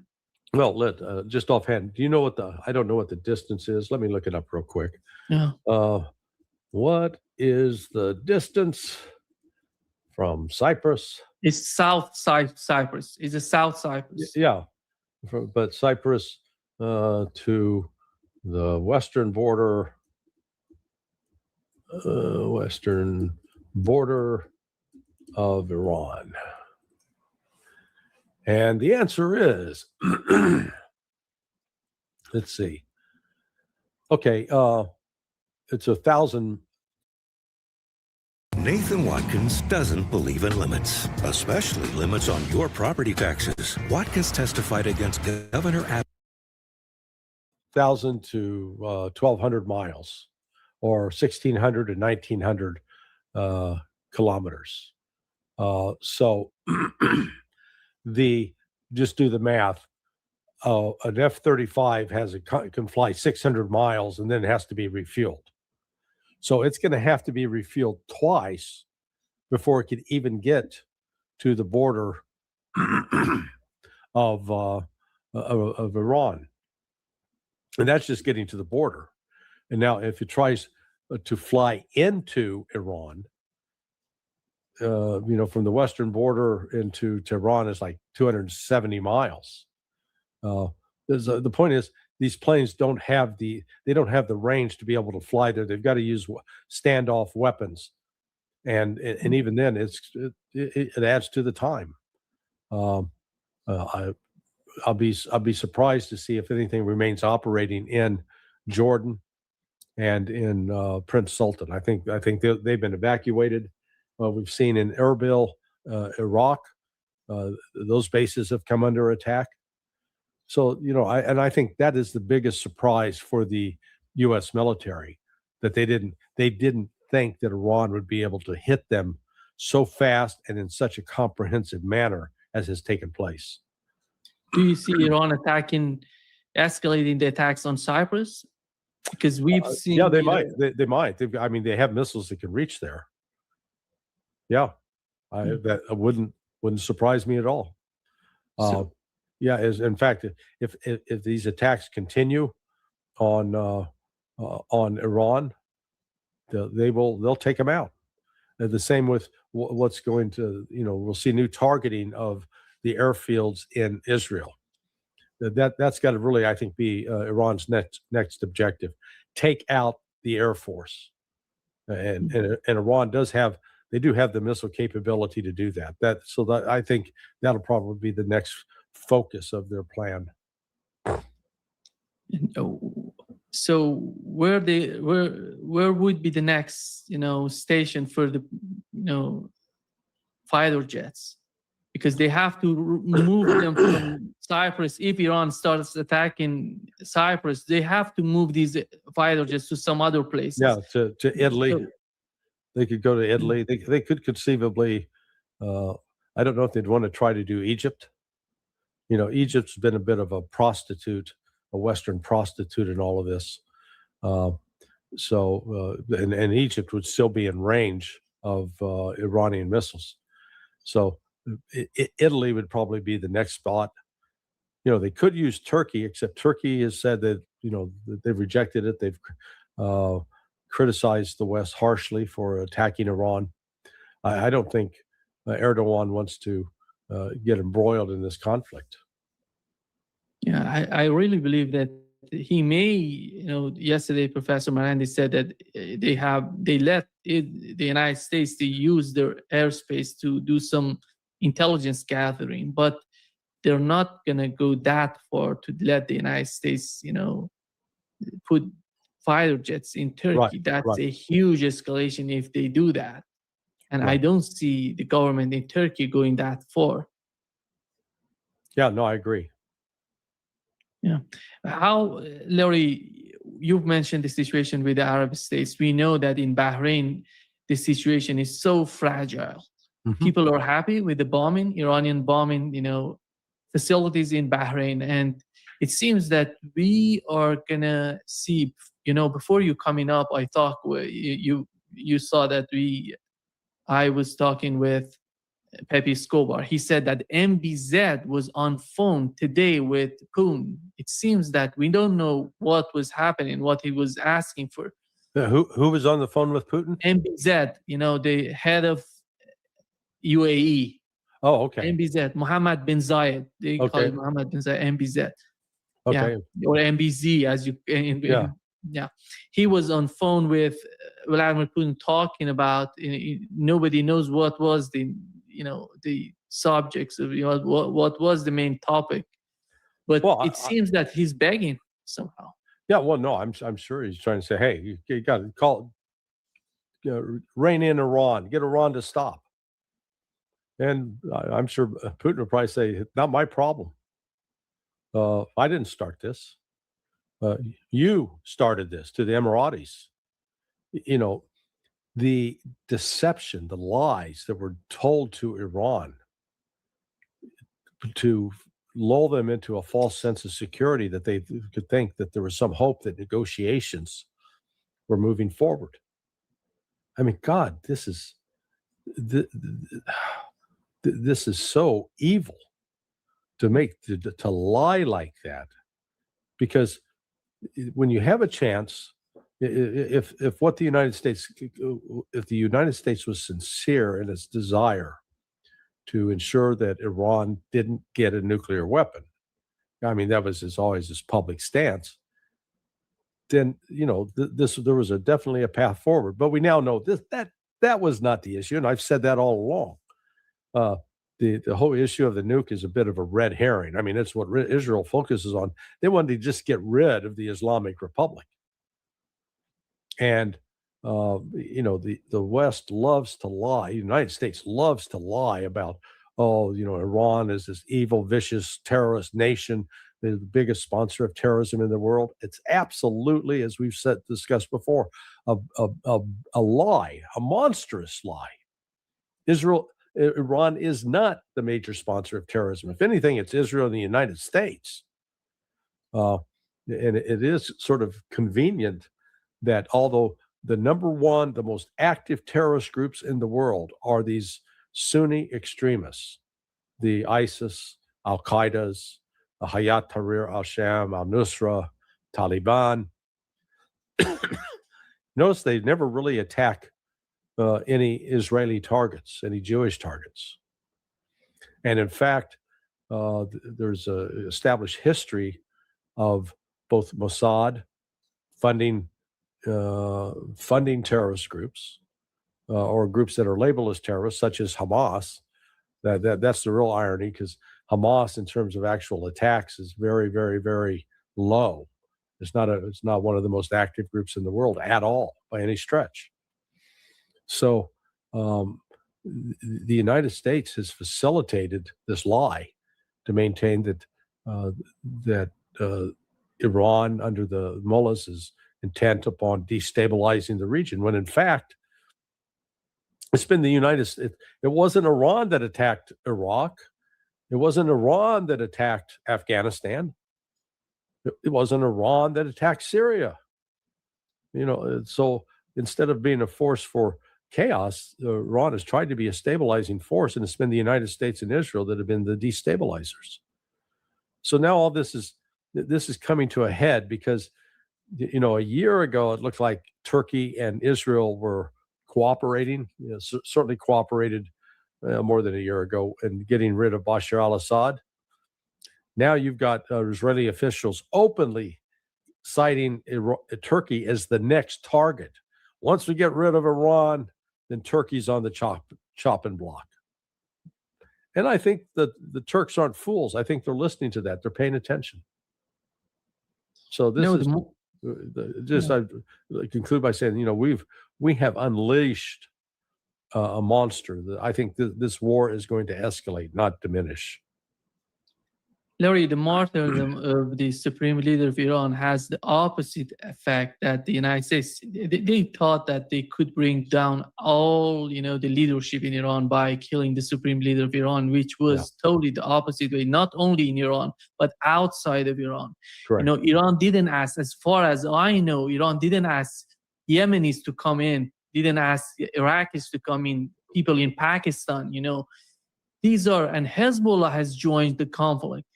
Well, just offhand, do you know I don't know what the distance is. Let me look it up real quick. Yeah. What is the distance from Cyprus? It's South Cyprus. It's a South Cyprus. Yeah. But Cyprus to the western border, of Iran. And the answer is, let's see. Okay, it's 1,000. Nathan Watkins doesn't believe in limits, especially limits on your property taxes. Watkins testified against Governor Abbott. 1,000 to 1,200 miles, or 1,600 to 1,900 kilometers. So just do the math. An F-35 can fly 600 miles and then it has to be refueled. So it's going to have to be refueled twice before it could even get to the border of Iran. And that's just getting to the border. And now if it tries to fly into Iran, from the western border into Tehran is like 270 miles. The point is, these planes don't have the range to be able to fly there. They've got to use standoff weapons, and even then, it adds to the time. I'll be surprised to see if anything remains operating in Jordan and in Prince Sultan. I think they've been evacuated. We've seen in Erbil, Iraq, those bases have come under attack. So, I think that is the biggest surprise for the U.S. military, that they didn't think that Iran would be able to hit them so fast and in such a comprehensive manner as has taken place. Do you see Iran escalating the attacks on Cyprus? Because we've seen. Yeah, they might. They might. They have missiles that can reach there. Yeah, that wouldn't surprise me at all. In fact, if these attacks continue, on Iran, they'll take them out. The same with what's going to, we'll see new targeting of the airfields in Israel. That's got to really, I think, be Iran's next objective. Take out the Air Force, and Iran do have the missile capability to do that. I think that'll probably be the next focus of their plan. So where would be the next station for the fighter jets? Because they have to move them from Cyprus. If Iran starts attacking Cyprus, they have to move these fighter jets to some other places. Yeah, to Italy. They could go to Italy. They could conceivably, I don't know if they'd want to try to do Egypt. Egypt's been a bit of a prostitute, a Western prostitute in all of this. And Egypt would still be in range of Iranian missiles. So Italy would probably be the next spot. They could use Turkey, except Turkey has said that, they've rejected it. They've criticized the West harshly for attacking Iran. I don't think Erdogan wants to get embroiled in this conflict. Yeah, I really believe that he may, yesterday Professor Morandi said that they let the United States to use their airspace to do some intelligence gathering, but they're not going to go that far to let the United States, put fighter jets in Turkey. Right, That's a huge escalation if they do that. And I don't see the government in Turkey going that far. Yeah, no, I agree. Yeah. Larry, you've mentioned the situation with the Arab states. We know that in Bahrain, the situation is so fragile. Mm-hmm. People are happy with the bombing, Iranian bombing, facilities in Bahrain. And it seems that we are going to see, before you coming up, I thought you saw that I was talking with Pepe Escobar. He said that MBZ was on phone today with Putin. It seems that we don't know what was happening, what he was asking for. Who was on the phone with Putin? MBZ, the head of UAE. Oh, okay. MBZ, Mohammed bin Zayed. They call it Mohammed bin Zayed, MBZ. Okay. Yeah. Or MBZ, as you. Yeah. He was on phone with Vladimir Putin talking about. Nobody knows what was the subjects of what was the main topic, but it seems that he's begging somehow. Yeah, well, no, I'm sure he's trying to say, hey, you got to call, rein in Iran, get Iran to stop. And I'm sure Putin will probably say, not my problem. I didn't start this. You started this to the Emiratis. The deception, the lies that were told to Iran to lull them into a false sense of security that they could think that there was some hope that negotiations were moving forward. I mean, God, this is so evil to lie like that, because when you have a chance, if the United States was sincere in its desire to ensure that Iran didn't get a nuclear weapon, I mean, that was always his public stance, then there was definitely a path forward. But we now know that was not the issue, and I've said that all along. The whole issue of the nuke is a bit of a red herring. I mean, it's what Israel focuses on. They wanted to just get rid of the Islamic Republic. And, the West loves to lie. The United States loves to lie about, Iran is this evil, vicious, terrorist nation. They're the biggest sponsor of terrorism in the world. It's absolutely, as we've discussed before, a lie, a monstrous lie. Iran is not the major sponsor of terrorism. If anything, it's Israel and the United States. And it is sort of convenient that although the most active terrorist groups in the world are these Sunni extremists, the ISIS, Al-Qaeda's, Hayat Tahrir al-Sham, al-Nusra, Taliban. Notice they never really attack any Israeli targets, any Jewish targets. And in fact, there's a established history of both Mossad funding terrorist groups or groups that are labeled as terrorists, such as Hamas. That's the real irony, because Hamas, in terms of actual attacks, is very, very, very low. It's not one of the most active groups in the world at all by any stretch. So the United States has facilitated this lie to maintain that Iran, under the mullahs, is intent upon destabilizing the region, when in fact it's been the United States. It wasn't Iran that attacked Iraq. It wasn't Iran that attacked Afghanistan. It wasn't Iran that attacked Syria. So instead of being a force for chaos, Iran has tried to be a stabilizing force, and it's been the United States and Israel that have been the destabilizers. So now all this is coming to a head because, a year ago it looked like Turkey and Israel were cooperating. Certainly cooperated more than a year ago in getting rid of Bashar al-Assad. Now you've got Israeli officials openly citing Turkey as the next target. Once we get rid of Iran, then Turkey's on the chopping block. And I think that the Turks aren't fools. I think they're listening to that. They're paying attention. So I conclude by saying, we have unleashed a monster. I think this war is going to escalate, not diminish. Larry, the martyrdom of the supreme leader of Iran has the opposite effect that the United States, they thought that they could bring down all, the leadership in Iran by killing the supreme leader of Iran, which was totally the opposite way, not only in Iran, but outside of Iran. Correct. Iran didn't ask, as far as I know, Iran didn't ask Yemenis to come in, didn't ask Iraqis to come in, people in Pakistan, These are, and Hezbollah has joined the conflict.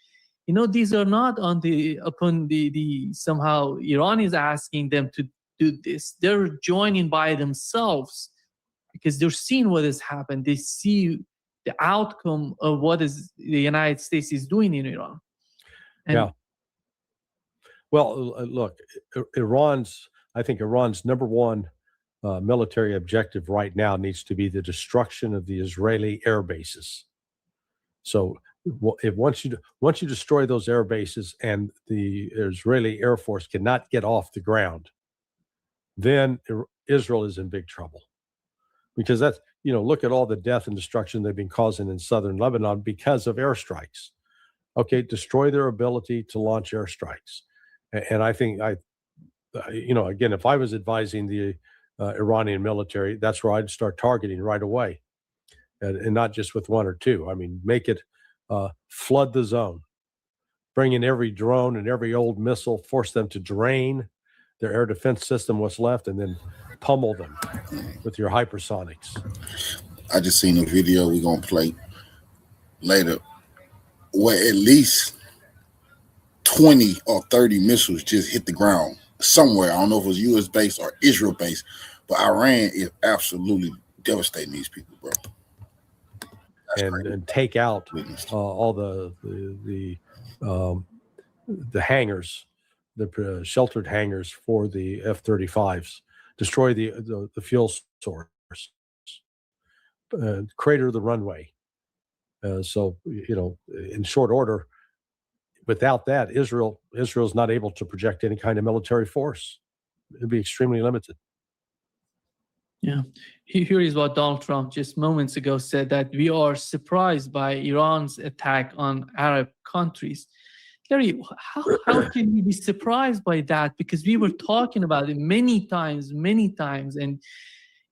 These are not upon the somehow Iran is asking them to do this. They're joining by themselves because they're seeing what has happened. They see the outcome of what is the United States is doing in Iran. Yeah. Well, look, I think Iran's number one military objective right now needs to be the destruction of the Israeli air bases. So once you destroy those air bases and the Israeli Air Force cannot get off the ground, then Israel is in big trouble. Because that's, look at all the death and destruction they've been causing in southern Lebanon because of airstrikes. Okay, destroy their ability to launch airstrikes. And I think again, if I was advising the Iranian military, that's where I'd start targeting right away. And not just with one or two. I mean, make it flood the zone, bring in every drone and every old missile, force them to drain their air defense system, what's left, and then pummel them with your hypersonics. I just seen a video we're going to play later where at least 20 or 30 missiles just hit the ground somewhere. I don't know if it was U.S. based or Israel based, but Iran is absolutely devastating these people, bro. And take out all the hangars, the sheltered hangars for the F-35s, destroy the fuel source, crater the runway. So in short order, without that, Israel's not able to project any kind of military force. It'd be extremely limited. Yeah. Here is what Donald Trump just moments ago said, that we are surprised by Iran's attack on Arab countries. Larry, how can we be surprised by that? Because we were talking about it many times, and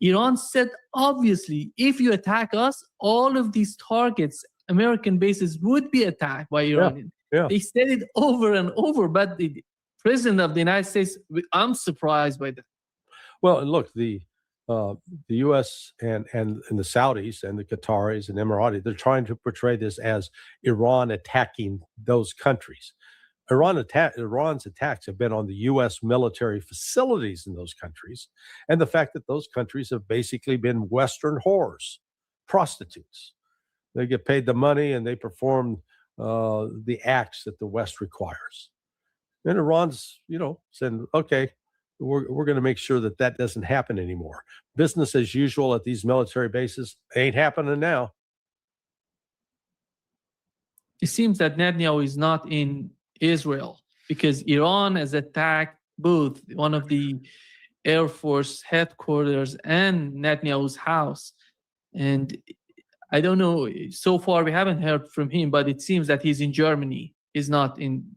Iran said, obviously, if you attack us, all of these targets, American bases, would be attacked by Iran. Yeah. They said it over and over, but the president of the United States, I'm surprised by that. Well, look, the U.S. and the Saudis and the Qataris and Emirati, they're trying to portray this as Iran attacking those countries. Iran's attacks have been on the U.S. military facilities in those countries, and the fact that those countries have basically been Western whores, prostitutes. They get paid the money and they perform the acts that the West requires. And Iran's, saying, okay, we're going to make sure that that doesn't happen anymore. Business as usual at these military bases ain't happening now. It seems that Netanyahu is not in Israel because Iran has attacked both one of the Air Force headquarters and Netanyahu's house. And I don't know, so far we haven't heard from him, but it seems that he's in Germany. He's not in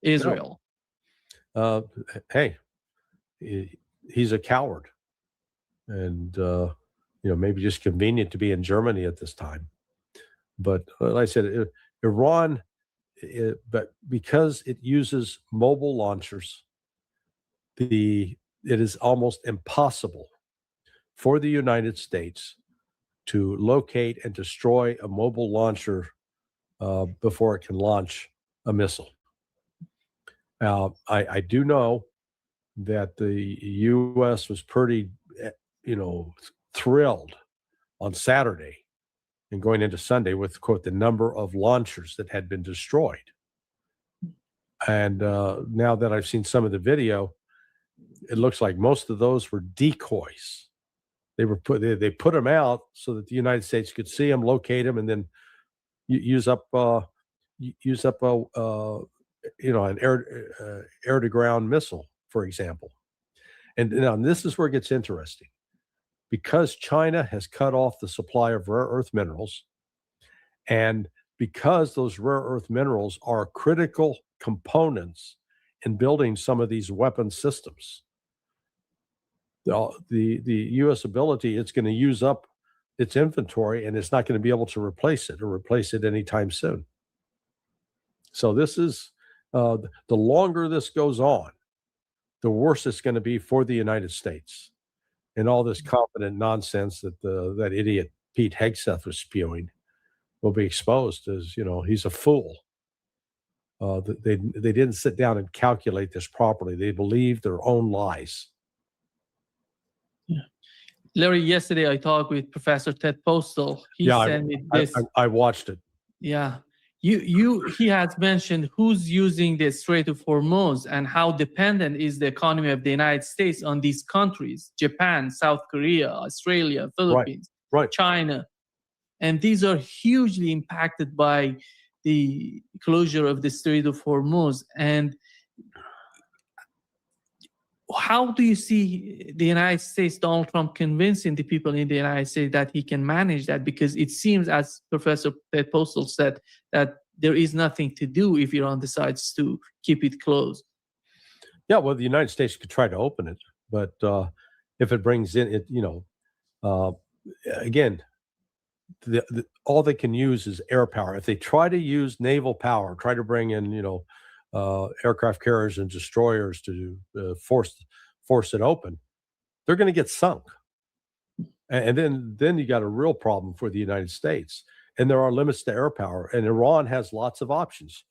Israel. Hey, he's a coward. And, maybe just convenient to be in Germany at this time. But like I said, Iran, but because it uses mobile launchers, it is almost impossible for the United States to locate and destroy a mobile launcher before it can launch a missile. Now, I do know that the U.S. was pretty, thrilled on Saturday and going into Sunday with, quote, the number of launchers that had been destroyed. And now that I've seen some of the video, it looks like most of those were decoys. They put them out so that the United States could see them, locate them, and then use up an air to ground missile, for example. And now this is where it gets interesting. Because China has cut off the supply of rare earth minerals, and because those rare earth minerals are critical components in building some of these weapon systems, the U.S. ability, it's going to use up its inventory, and it's not going to be able to replace it anytime soon. So this is, the longer this goes on, the worse it's going to be for the United States. And all this confident nonsense that that idiot Pete Hegseth was spewing will be exposed as, he's a fool. They didn't sit down and calculate this properly. They believed their own lies. Yeah. Larry, yesterday I talked with Professor Ted Postel. He sent me this. I watched it. Yeah. He has mentioned who's using the Strait of Hormuz and how dependent is the economy of the United States on these countries: Japan, South Korea, Australia, Philippines, China. And these are hugely impacted by the closure of the Strait of Hormuz. And how do you see the United States, Donald Trump, convincing the people in the United States that he can manage that? Because it seems, as Professor Ted Postel said, that there is nothing to do if Iran decides to keep it closed. Yeah, well, the United States could try to open it, but if it brings in it, again, all they can use is air power. If they try to use naval power, try to bring in, aircraft carriers and destroyers to force it open, they're going to get sunk. And then you got a real problem for the United States. And there are limits to air power. And Iran has lots of options.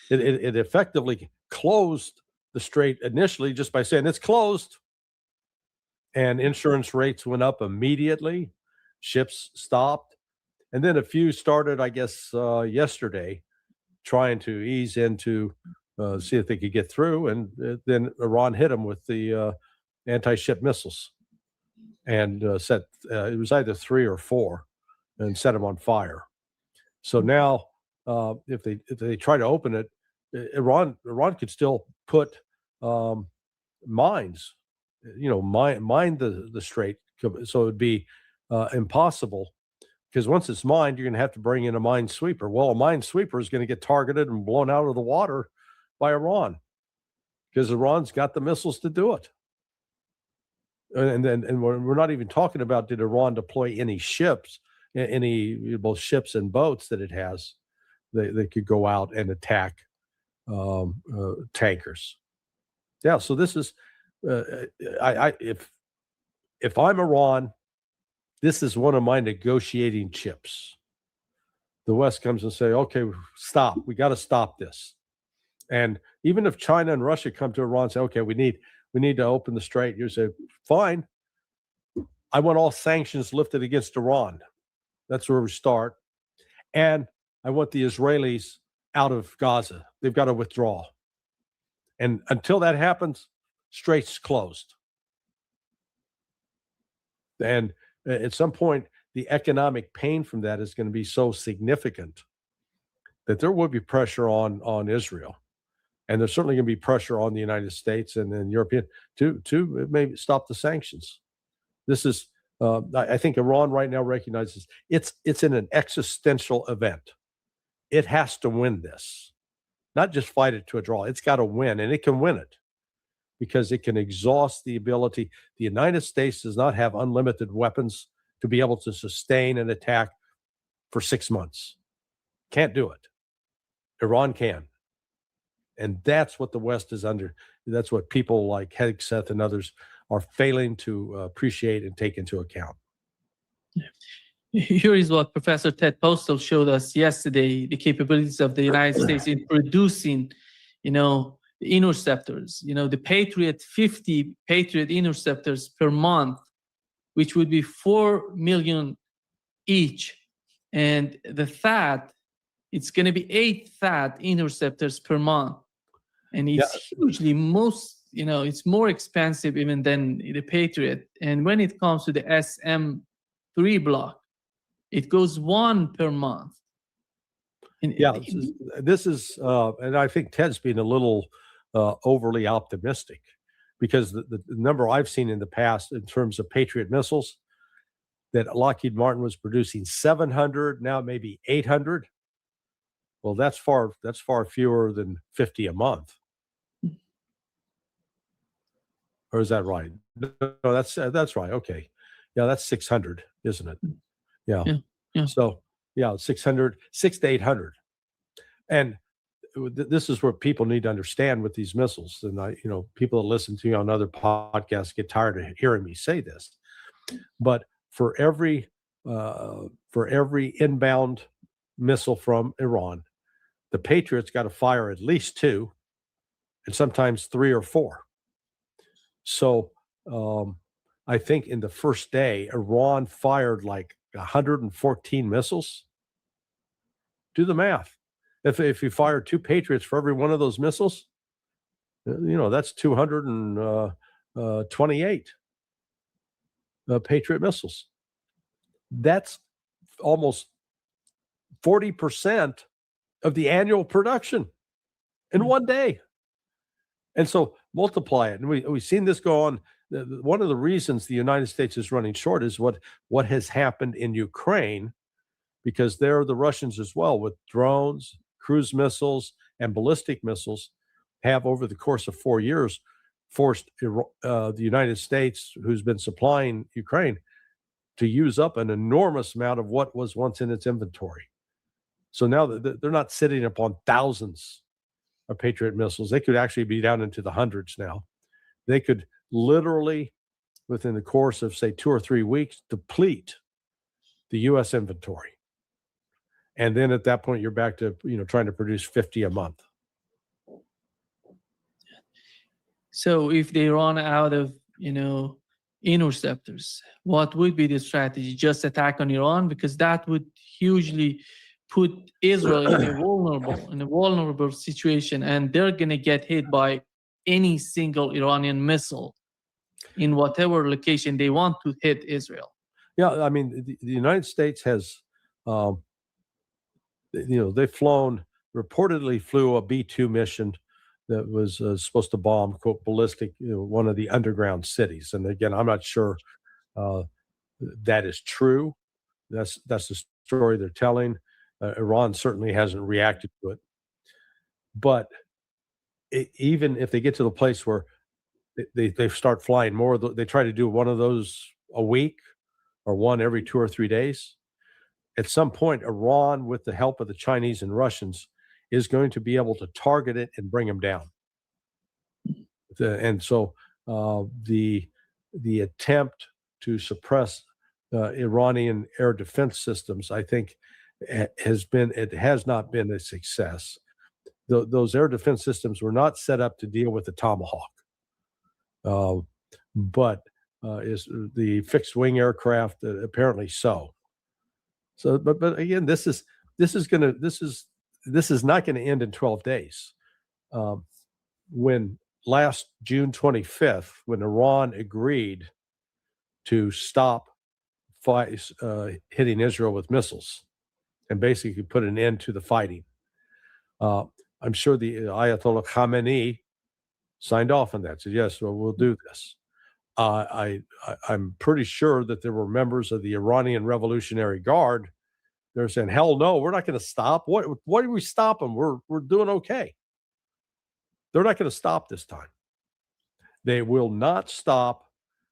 It effectively closed the strait initially just by saying it's closed. And insurance rates went up immediately. Ships stopped. And then a few started, I guess, yesterday, trying to ease into, see if they could get through. And then Iran hit them with the anti-ship missiles and set, it was either 3 or 4, and set them on fire. So now, if they try to open it, Iran could still put mines, mine the strait. So it would be impossible, because once it's mined, you're going to have to bring in a minesweeper. Well, a minesweeper is going to get targeted and blown out of the water by Iran, because Iran's got the missiles to do it. And we're not even talking about, did Iran deploy any ships, both ships and boats that it has, they could go out and attack tankers. Yeah, so this is, if I'm Iran, this is one of my negotiating chips. The West comes and say, okay, stop. We got to stop this. And even if China and Russia come to Iran and say, okay, we need to open the strait, you say, fine. I want all sanctions lifted against Iran. That's where we start. And I want the Israelis out of Gaza. They've got to withdraw. And until that happens, strait's closed. And at some point, the economic pain from that is going to be so significant that there will be pressure on Israel. And there's certainly going to be pressure on the United States and then European to maybe stop the sanctions. This is, I think Iran right now recognizes it's in an existential event. It has to win this, not just fight it to a draw. It's got to win, and it can win it because it can exhaust the ability. The United States does not have unlimited weapons to be able to sustain an attack for 6 months. Can't do it. Iran can. And that's what the West is under. That's what people like Hegseth and others are failing to appreciate and take into account. Here is what Professor Ted Postel showed us yesterday, the capabilities of the United States in producing, the interceptors, the Patriot 50 Patriot interceptors per month, which would be 4 million each. And the THAAD, it's going to be 8 THAAD interceptors per month. And it's hugely it's more expensive even than the Patriot. And when it comes to the SM-3 block, it goes 1 per month. And this is, and I think Ted's being a little overly optimistic because the number I've seen in the past in terms of Patriot missiles, that Lockheed Martin was producing 700, now maybe 800. Well, that's far fewer than 50 a month. Or is that right? No, that's right. Okay. Yeah, that's 600, isn't it? Yeah. So, 600, 600 to 800. And this is where people need to understand with these missiles. And people that listen to me on other podcasts get tired of hearing me say this. But for every inbound missile from Iran, the Patriots got to fire at least 2, and sometimes 3 or 4. So I think in the first day, Iran fired like 114 missiles. Do the math. If you fire 2 Patriots for every one of those missiles, that's 228 Patriot missiles. That's almost 40% of the annual production in one day. And so multiply it. And we've seen this go on. One of the reasons the United States is running short is what has happened in Ukraine, because there are the Russians as well with drones, cruise missiles, and ballistic missiles have over the course of 4 years forced the United States, who's been supplying Ukraine, to use up an enormous amount of what was once in its inventory. So now they're not sitting upon thousands of Patriot missiles. They could actually be down into the hundreds now. They could literally, within the course of, say, 2 or 3 weeks, deplete the U.S. inventory. And then at that point, you're back to, trying to produce 50 a month. So if they run out of, interceptors, what would be the strategy? Just attack on Iran? Because that would hugely put Israel in a vulnerable situation, and they're going to get hit by any single Iranian missile in whatever location they want to hit Israel. Yeah, I mean, the United States has, reportedly flew a B-2 mission that was supposed to bomb, quote, ballistic, one of the underground cities. And again, I'm not sure that is true. That's the story they're telling. Iran certainly hasn't reacted to it. But even if they get to the place where they start flying more, they try to do one of those a week or one every 2 or 3 days. At some point, Iran, with the help of the Chinese and Russians, is going to be able to target it and bring them down. And so the attempt to suppress Iranian air defense systems, I think, it has not been a success. those air defense systems were not set up to deal with the Tomahawk, but is the fixed wing aircraft apparently so. So, but again, this is not going to end in 12 days. When last June 25th, when Iran agreed to stop hitting Israel with missiles and basically put an end to the fighting, I'm sure the Ayatollah Khamenei signed off on that. Said, yes, well, we'll do this. I'm pretty sure that there were members of the Iranian Revolutionary Guard. They're saying, hell no, we're not going to stop. What are we stopping? We're doing okay. They're not going to stop this time. They will not stop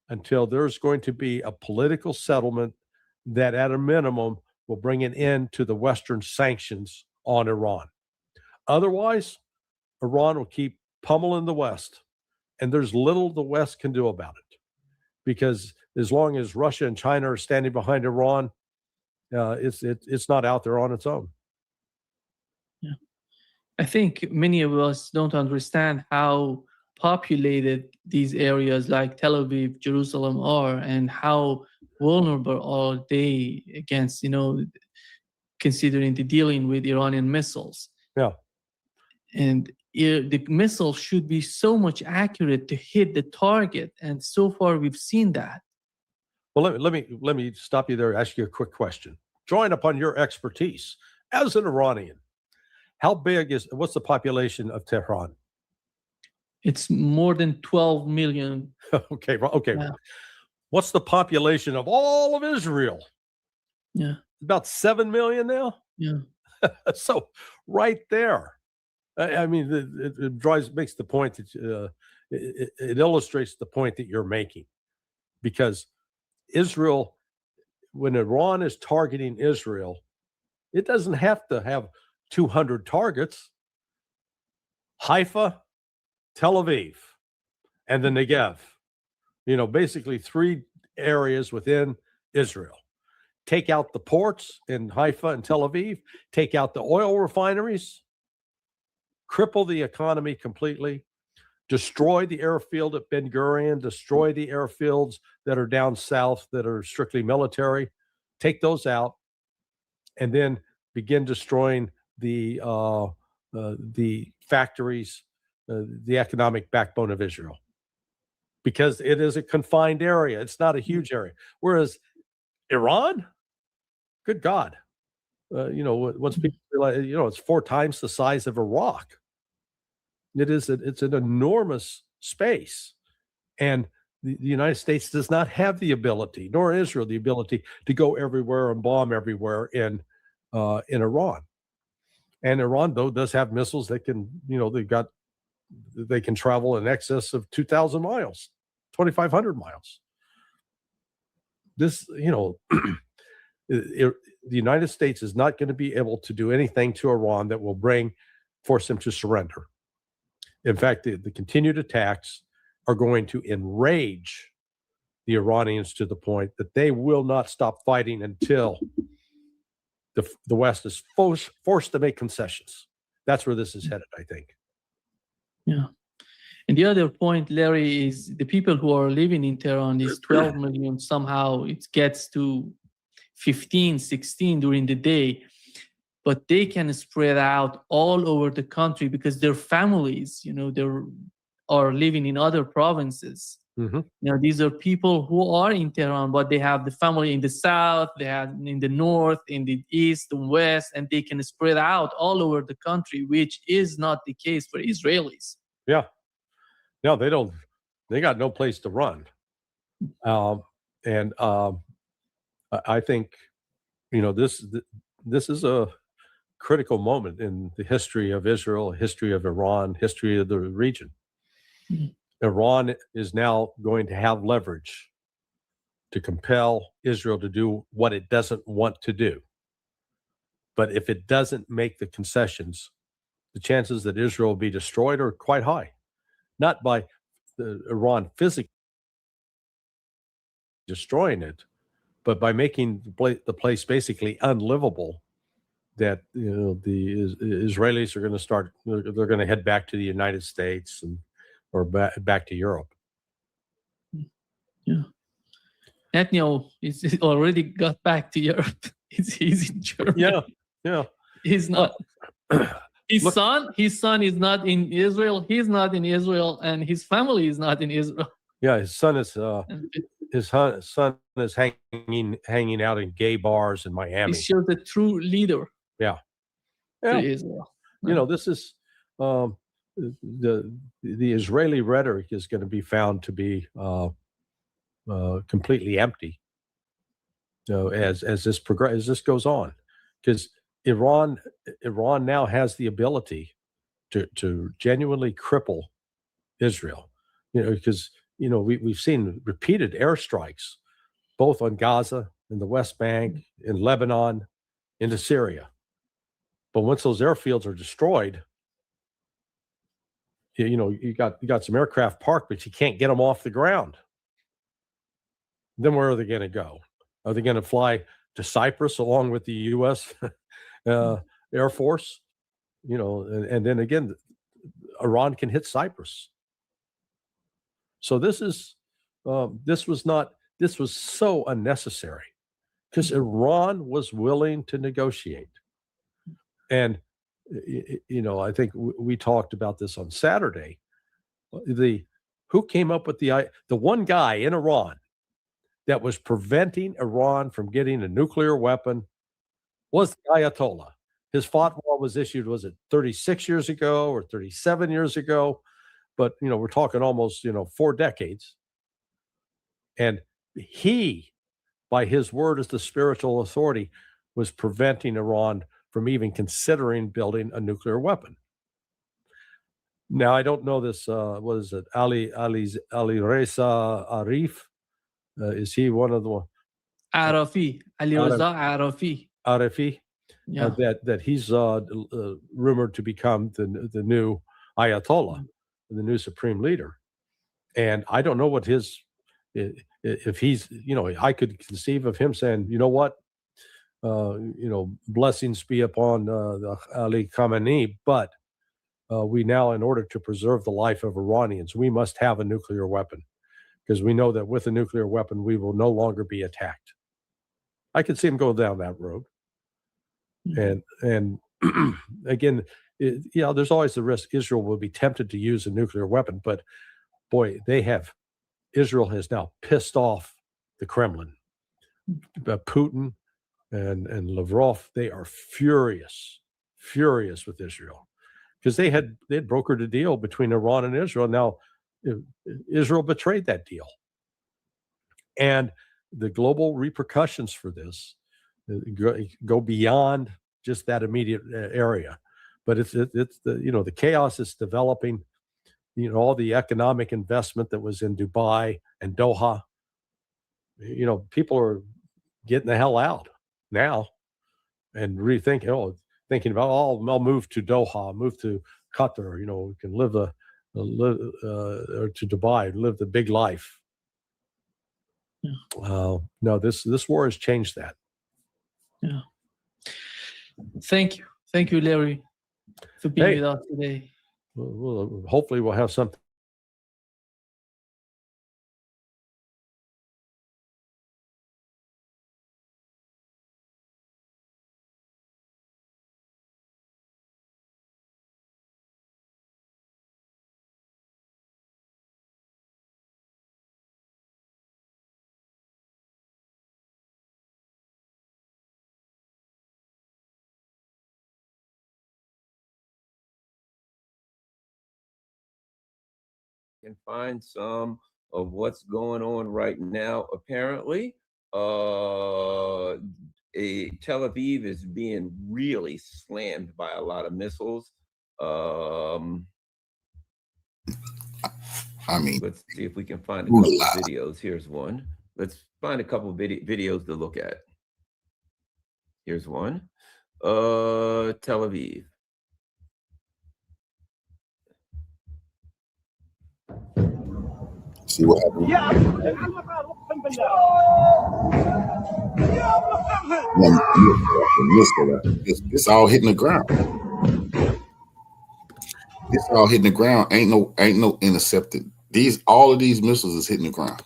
until there's going to be a political settlement that at a minimum will bring an end to the Western sanctions on Iran. Otherwise, Iran will keep pummeling the West, and there's little the West can do about it, because as long as Russia and China are standing behind Iran, it's not out there on its own. Yeah, I think many of us don't understand how populated these areas like Tel Aviv, Jerusalem are, and how vulnerable are they against, considering the dealing with Iranian missiles. Yeah. And the missile should be so much accurate to hit the target, and so far we've seen that. Well, let me stop you there. Ask you a quick question. Drawing upon your expertise as an Iranian, what's the population of Tehran? It's more than 12 million. Okay. Yeah. What's the population of all of Israel? Yeah. About 7 million now. Yeah. So right there. I mean, it makes the point that it illustrates the point that you're making, because Israel, when Iran is targeting Israel, it doesn't have to have 200 targets. Haifa, Tel Aviv, and the Negev, basically 3 areas within Israel. Take out the ports in Haifa and Tel Aviv, take out the oil refineries, cripple the economy completely, destroy the airfield at Ben Gurion, destroy the airfields that are down south that are strictly military, take those out, and then begin destroying the factories, the economic backbone of Israel, because it is a confined area. It's not a huge area. Whereas Iran, good God, once people realize, it's 4 times the size of Iraq. It's an enormous space, and the United States does not have the ability, nor Israel the ability, to go everywhere and bomb everywhere in Iran. And Iran, though, does have missiles that can, they can travel in excess of 2,000 miles, 2,500 miles. This, the United States is not going to be able to do anything to Iran that will force them to surrender. In fact, the continued attacks are going to enrage the Iranians to the point that they will not stop fighting until the West is forced to make concessions. That's where this is headed, I think. Yeah. And the other point, Larry, is the people who are living in Tehran, is 12 million. Somehow it gets to 15, 16 during the day. But they can spread out all over the country because their families, they are living in other provinces. Mm-hmm. These are people who are in Tehran, but they have the family in the south, they have in the north, in the east, and west, and they can spread out all over the country, which is not the case for Israelis. Yeah. No, they don't. They got no place to run. And I think, this is a critical moment in the history of Israel, history of Iran, history of the region. Mm-hmm. Iran is now going to have leverage to compel Israel to do what it doesn't want to do. But if it doesn't make the concessions, the chances that Israel will be destroyed are quite high. Not by Iran physically destroying it, but by making the place basically unlivable that the Israelis are going to start. They're going to head back to the United States or back to Europe. Yeah. Netanyahu is already got back to Europe. He's in Germany. Yeah. He's not. His son is not in Israel. He's not in Israel, and his family is not in Israel. Yeah, his son is hanging out in gay bars in Miami. He shows a true leader. Yeah. To Israel. This is the Israeli rhetoric is going to be found to be completely empty. As this goes on, because Iran now has the ability to genuinely cripple Israel. Because we've seen repeated airstrikes, both on Gaza, in the West Bank, in Lebanon, into Syria. But once those airfields are destroyed, you got some aircraft parked, but you can't get them off the ground. Then where are they going to go? Are they going to fly to Cyprus along with the U.S. Air Force? And then again, Iran can hit Cyprus. So this was so unnecessary, because Iran was willing to negotiate. And I think we talked about this on Saturday. Who came up with the one guy in Iran that was preventing Iran from getting a nuclear weapon was the Ayatollah. His fatwa was issued, was it 36 years ago or 37 years ago? But, we're talking almost, 4 decades. And he, by his word as the spiritual authority, was preventing Iran from even considering building a nuclear weapon. Now, I don't know this, what is it, Ali Reza Arif? Is he one of the... Arafi, Ali Reza Arafi. Arafi? Yeah. That he's rumored to become the new Ayatollah, the new supreme leader. And I don't know what if he's, I could conceive of him saying, you know what, blessings be upon Ali Khamenei, but we now, in order to preserve the life of Iranians, we must have a nuclear weapon, because we know that with a nuclear weapon, we will no longer be attacked. I could see him go down that road. And again, there's always the risk Israel will be tempted to use a nuclear weapon, but boy, Israel has now pissed off the Kremlin. Putin and Lavrov, they are furious with Israel, because they had brokered a deal between Iran and Israel. Now, Israel betrayed that deal. And the global repercussions for this go beyond just that immediate area. But it's the chaos is developing. All the economic investment that was in Dubai and Doha. People are getting the hell out now and rethinking. Thinking about, I'll move to Doha, move to Qatar. We can live or to Dubai, live the big life. No, this war has changed that. Yeah. Thank you, Larry, for being with us today. Well, hopefully we'll have something. Can find some of what's going on right now. Apparently, Tel Aviv is being really slammed by a lot of missiles. Let's see if we can find a couple of videos. Here's one. Let's find a couple of videos to look at. Here's one. Tel Aviv. See what happens. This all hitting the ground. This all hitting the ground. Ain't no intercepted. All of these missiles is hitting the ground.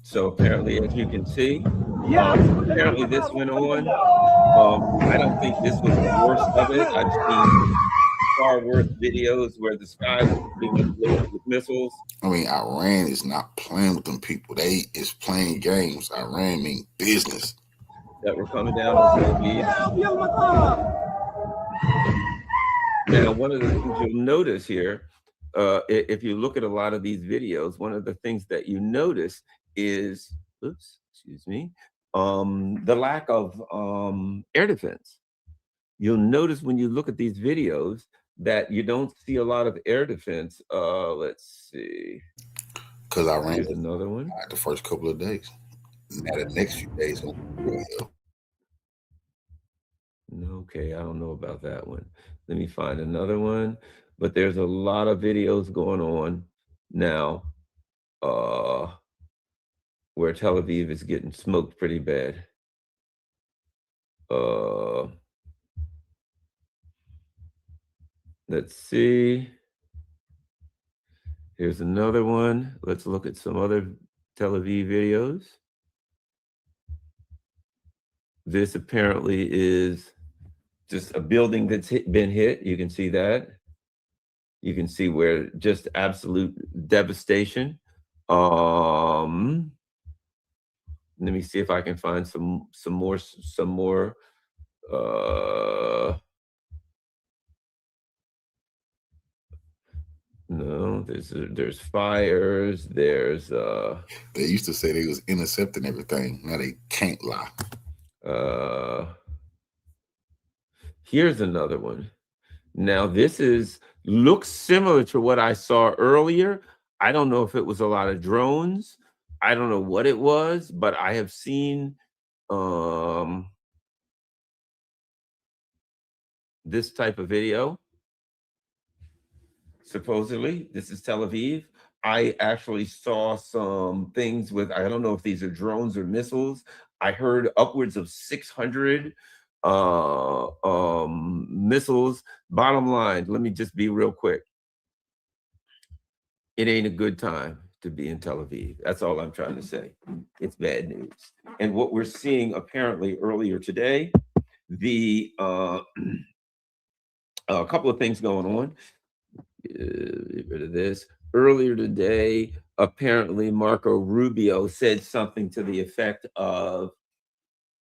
So apparently, as you can see, apparently this went on. I don't think this was the worst of it. I've seen far worse videos where the sky was being exploded with missiles. I mean, Iran is not playing with them people. They is playing games. Iran mean business. That were coming down on Tel Aviv. Now, one of the things you'll notice here, if you look at a lot of these videos, one of the things that you notice is, the lack of air defense. You'll notice when you look at these videos that you don't see a lot of air defense. Let's see. Because Iran Here's another one. The first couple of days. Now the next few days. Okay, I don't know about that one. Let me find another one. But there's a lot of videos going on now where Tel Aviv is getting smoked pretty bad. Let's see. Here's another one. Let's look at some other Tel Aviv videos. This apparently is just a building that's been hit. You can see that. You can see where just absolute devastation. Let me see if I can find some more. No, there's fires. There's They used to say they was intercepting everything. Now they can't lie. Here's another one. Now this looks similar to what I saw earlier. I don't know if it was a lot of drones. I don't know what it was, but I have seen this type of video. Supposedly, this is Tel Aviv. I actually saw some things with, I don't know if these are drones or missiles. I heard upwards of 600 missiles. Bottom line, let me just be real quick. It ain't a good time to be in Tel Aviv. That's all I'm trying to say. It's bad news. And what we're seeing apparently earlier today, a couple of things going on. Get rid of this. Earlier today, apparently Marco Rubio said something to the effect of,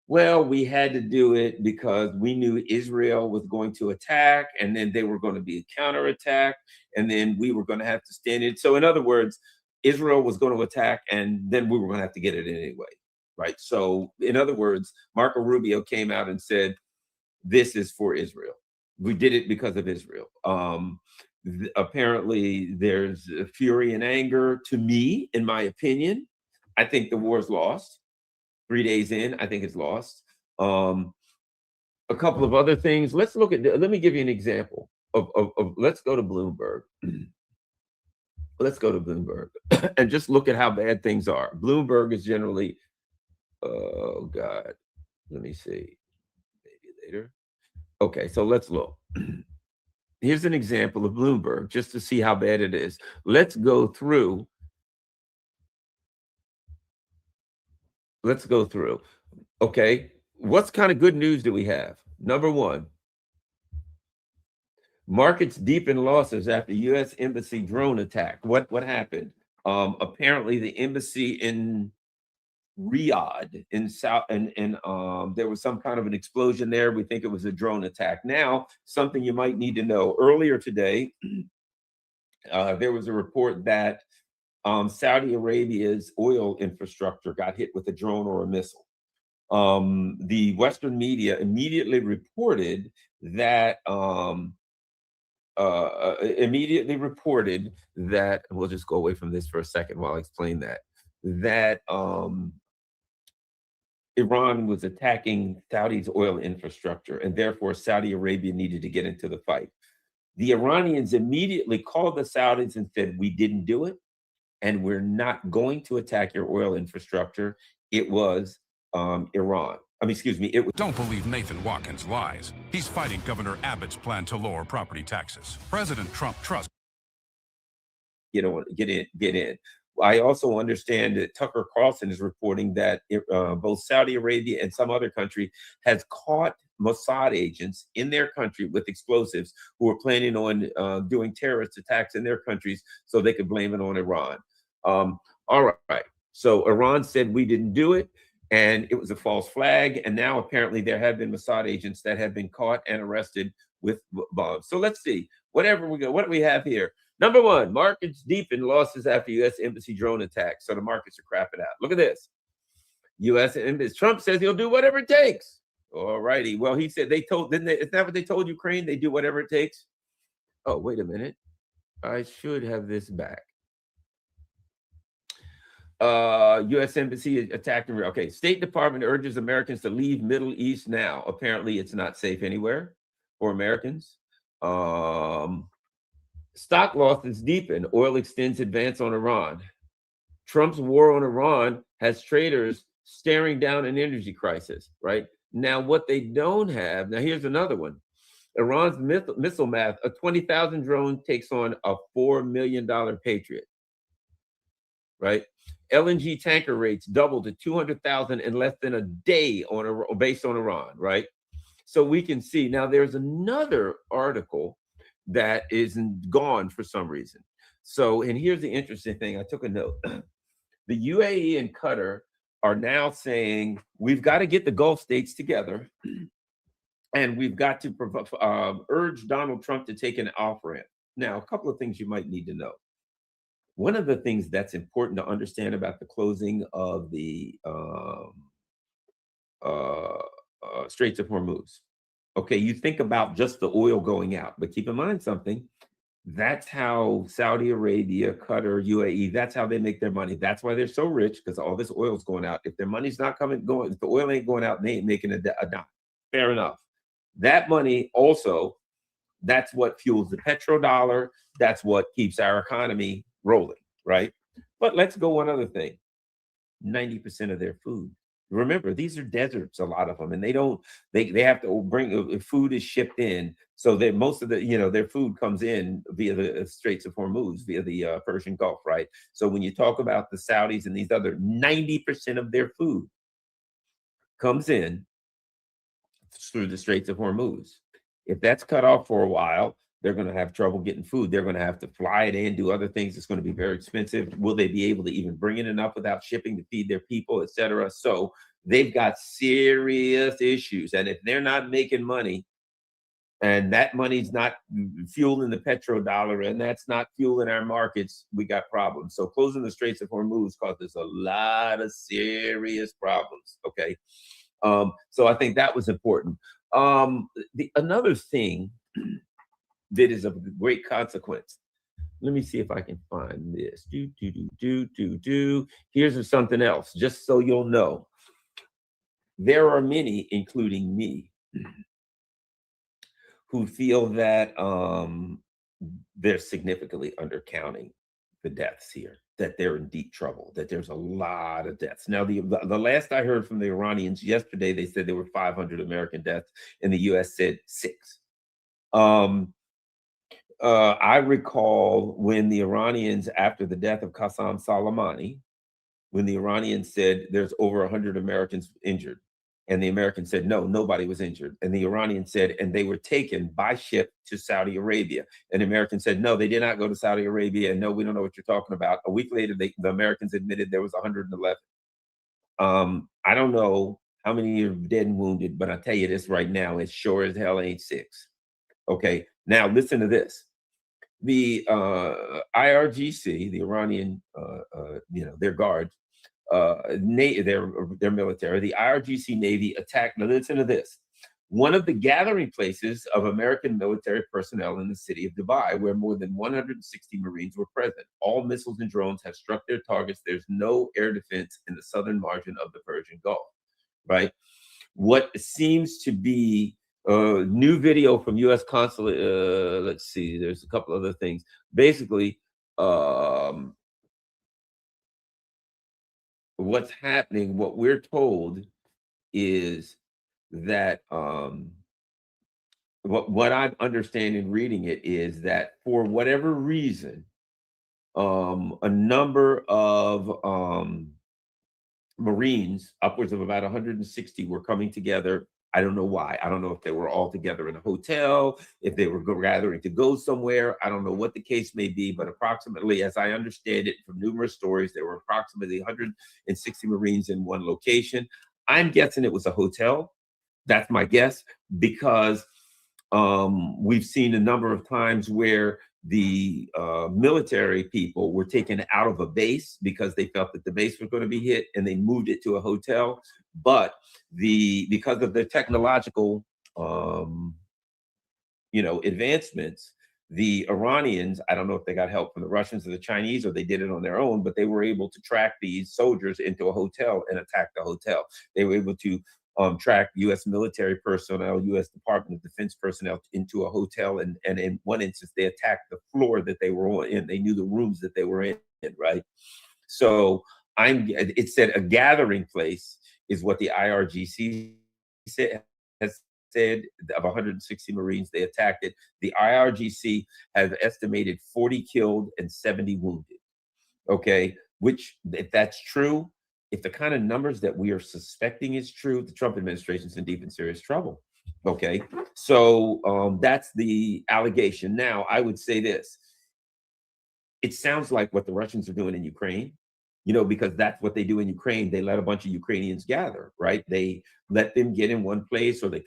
well, we had to do it because we knew Israel was going to attack, and then they were going to be a counterattack, and then we were going to have to stand in. So in other words, Israel was going to attack, and then we were going to have to get it anyway, right? So in other words, Marco Rubio came out and said, this is for Israel. We did it because of Israel. Apparently there's fury and anger. To me, in my opinion, I think the war is lost. 3 days in, I think it's lost. A couple of other things. Let's look at, let me give you an example of let's go to Bloomberg. Let's go to Bloomberg and just look at how bad things are. Bloomberg is generally, oh God, let me see, maybe later. Okay, so let's look. Here's an example of Bloomberg, just to see how bad it is. Let's go through. Let's go through. Okay, what kind of good news do we have? Number one, markets deep in losses after U.S. embassy drone attack. What happened? Apparently, the embassy in Riyadh in South, and there was some kind of an explosion there. We think it was a drone attack. Now, something you might need to know. Earlier today, there was a report that Saudi Arabia's oil infrastructure got hit with a drone or a missile. The Western media immediately reported that we'll just go away from this for a second while I explain that Iran was attacking Saudi's oil infrastructure, and therefore Saudi Arabia needed to get into the fight. The Iranians immediately called the Saudis and said, we didn't do it, and we're not going to attack your oil infrastructure. It was Iran. I mean, excuse me, it was. Don't believe Nathan Watkins' lies. He's fighting Governor Abbott's plan to lower property taxes. President Trump trusts. Get in. I also understand that Tucker Carlson is reporting that both Saudi Arabia and some other country has caught Mossad agents in their country with explosives who are planning on doing terrorist attacks in their countries so they could blame it on Iran. All right. So Iran said we didn't do it, and it was a false flag. And now apparently there have been Mossad agents that have been caught and arrested with bombs. So let's see. Whatever we go, what do we have here? Number one, markets deep in losses after U.S. embassy drone attack. So the markets are crapping out. Look at this. U.S. embassy. Trump says he'll do whatever it takes. All righty. Well, he said isn't that what they told Ukraine? They do whatever it takes. Oh, wait a minute. I should have this back. U.S. embassy attacked. Okay. State Department urges Americans to leave Middle East now. Apparently, it's not safe anywhere for Americans. Stock losses deepen. Oil extends advance on Iran. Trump's war on Iran has traders staring down an energy crisis, right? Now, what they don't have, now here's another one. Iran's missile math, a 20,000 drone takes on a $4 million Patriot, right? LNG tanker rates doubled to 200,000 in less than a day based on Iran, right? So we can see, now there's another article that isn't gone for some reason. So, and here's the interesting thing. I took a note. The UAE and Qatar are now saying, we've got to get the Gulf states together and we've got to urge Donald Trump to take an off-ramp. Now, a couple of things you might need to know. One of the things that's important to understand about the closing of the Straits of Hormuz. Okay, you think about just the oil going out, but keep in mind something. That's how Saudi Arabia, Qatar, UAE, that's how they make their money. That's why they're so rich, because all this oil's going out. If their money's not going, if the oil ain't going out, they ain't making a dime. Fair enough. That money also, that's what fuels the petrodollar. That's what keeps our economy rolling, right? But let's go one other thing. 90% of their food. Remember, these are deserts, a lot of them, and they have to bring food is shipped in, so that most of the their food comes in via the Straits of Hormuz, via the Persian Gulf, right? So when you talk about the Saudis and these other, 90% of their food comes in through the Straits of Hormuz. If that's cut off for a while, they're going to have trouble getting food. They're going to have to fly it in, do other things. It's going to be very expensive. Will they be able to even bring in enough without shipping to feed their people, et cetera? So they've got serious issues. And if they're not making money, and that money's not fueling the petrodollar, and that's not fueling our markets, we got problems. So closing the Straits of Hormuz causes a lot of serious problems, okay? So I think that was important. Another thing that is of great consequence. Let me see if I can find this. Here's something else, just so you'll know. There are many, including me, who feel that they're significantly undercounting the deaths here, that they're in deep trouble, that there's a lot of deaths. Now, the last I heard from the Iranians yesterday, they said there were 500 American deaths, and the U.S. said 6. I recall when the Iranians, after the death of Qasem Soleimani, when the Iranians said there's over 100 Americans injured, and the Americans said, no, nobody was injured. And the Iranians said, and they were taken by ship to Saudi Arabia. And the Americans said, no, they did not go to Saudi Arabia. And no, we don't know what you're talking about. A week later, the Americans admitted there was 111. I don't know how many are dead and wounded, but I'll tell you this right now, it sure as hell ain't 6. Okay, now listen to this. The IRGC, the Iranian, their guards, their military, the IRGC Navy attacked, now listen to this, one of the gathering places of American military personnel in the city of Dubai, where more than 160 Marines were present. All missiles and drones have struck their targets. There's no air defense in the southern margin of the Persian Gulf, right? What seems to be New video from U.S. consulate. Let's see. There's a couple other things. Basically, what's happening, what we're told is that what I'm understanding reading it is that for whatever reason, a number of Marines, upwards of about 160, were coming together. I don't know why. I don't know if they were all together in a hotel, if they were gathering to go somewhere. I don't know what the case may be, but approximately, as I understand it from numerous stories, there were approximately 160 Marines in one location. I'm guessing it was a hotel. That's my guess, because we've seen a number of times where the military people were taken out of a base because they felt that the base was going to be hit, and they moved it to a hotel. But because of the technological advancements, the Iranians, I don't know if they got help from the Russians or the Chinese, or they did it on their own, but they were able to track these soldiers into a hotel and attack the hotel. They were able to track U.S. military personnel, U.S. Department of Defense personnel into a hotel, and in one instance, they attacked the floor that they were in. They knew the rooms that they were in, right? So it said a gathering place is what the IRGC has said. Of 160 Marines, they attacked it. The IRGC has estimated 40 killed and 70 wounded. Okay, which, if that's true, if the kind of numbers that we are suspecting is true, the Trump administration's in deep and serious trouble. Okay, so that's the allegation. Now, I would say this. It sounds like what the Russians are doing in Ukraine, because that's what they do in Ukraine. They let a bunch of Ukrainians gather, right? They let them get in one place, or they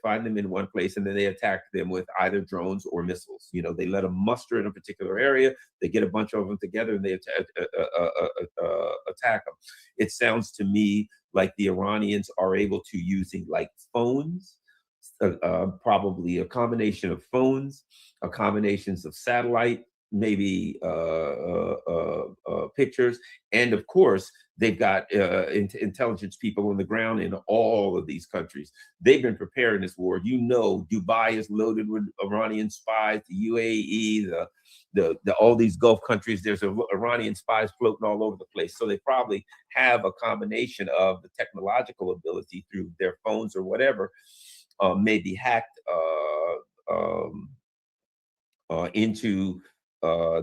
find them in one place, and then they attack them with either drones or missiles. They let them muster in a particular area. They get a bunch of them together, and they attack them. It sounds to me like the Iranians are able to, using like phones, probably a combination of phones, a combinations of satellite, maybe pictures, and of course they've got intelligence people on the ground in all of these countries. They've been preparing this war. Dubai is loaded with Iranian spies, the UAE, the all these Gulf countries. There's Iranian spies floating all over the place. So they probably have a combination of the technological ability through their phones or whatever, maybe hacked into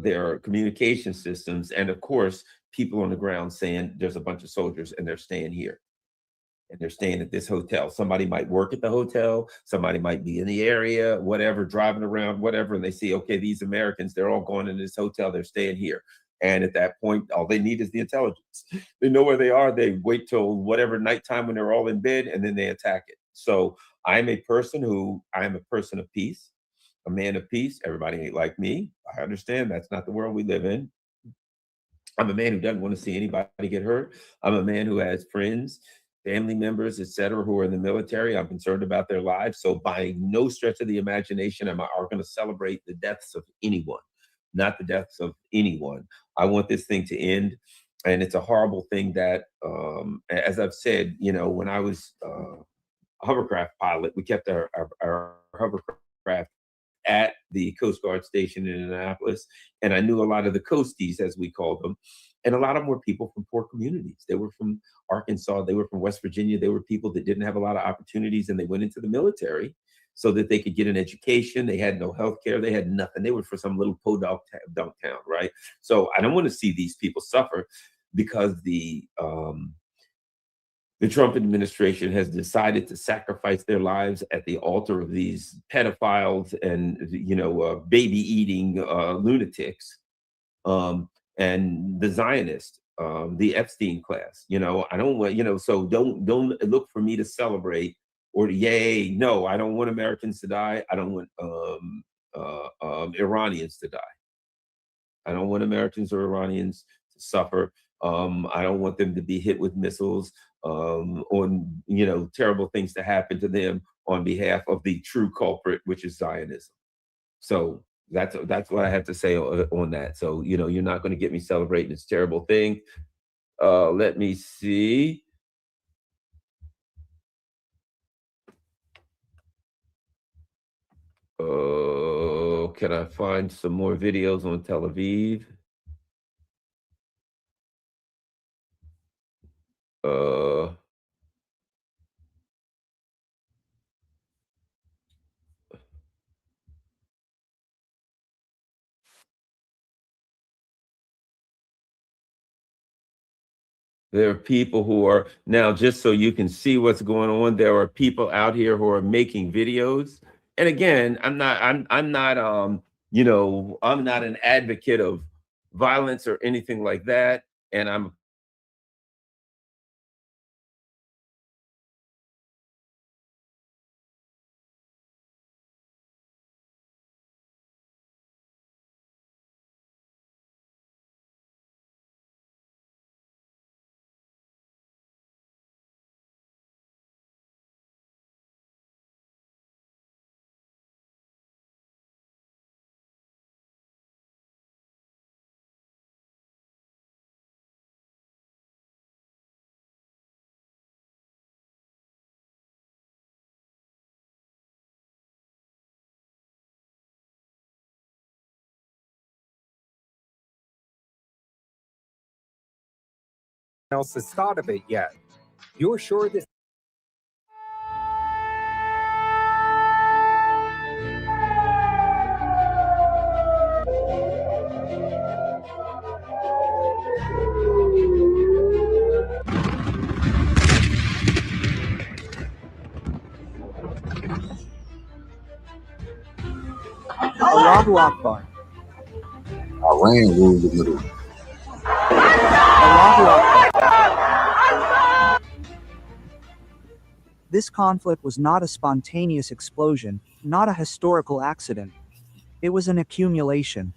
their communication systems, and of course people on the ground saying there's a bunch of soldiers and they're staying here, and they're staying at this hotel. Somebody might work at the hotel, somebody might be in the area, whatever, driving around, whatever, and they see, okay, these Americans, they're all going into this hotel, they're staying here. And at that point, all they need is the intelligence. They know where they are. They wait till whatever nighttime when they're all in bed, and then they attack it. So I'm a person of peace, a man of peace. Everybody ain't like me. I understand that's not the world we live in. I'm a man who doesn't want to see anybody get hurt. I'm a man who has friends, family members, etc., who are in the military. I'm concerned about their lives. So by no stretch of the imagination am I going to celebrate the deaths of anyone, not the deaths of anyone. I want this thing to end. And it's a horrible thing that, as I've said, when I was a hovercraft pilot, we kept our hovercraft at the Coast Guard station in Annapolis. And I knew a lot of the coasties, as we called them. And a lot of them were people from poor communities. They were from Arkansas. They were from West Virginia. They were people that didn't have a lot of opportunities, and they went into the military so that they could get an education. They had no health care. They had nothing. They were from some little podunk town, right? So I don't want to see these people suffer, because the Trump administration has decided to sacrifice their lives at the altar of these pedophiles and, baby-eating lunatics, and the Zionists, the Epstein class. I don't want, so don't look for me to celebrate or to yay. No, I don't want Americans to die. I don't want Iranians to die. I don't want Americans or Iranians to suffer. I don't want them to be hit with missiles, on terrible things to happen to them on behalf of the true culprit, which is Zionism. So that's what I have to say on that. So you're not going to get me celebrating this terrible thing. Let me see. Can I find some more videos on Tel Aviv? There are people who are now, just so you can see what's going on, there are people out here who are making videos. And again, I'm not I'm not an advocate of violence or anything like that. And I'm else has thought of it yet. You're sure this Allahu Akbar. Iran ruled the Middle East. Allahu Akbar. This conflict was not a spontaneous explosion, not a historical accident. It was an accumulation.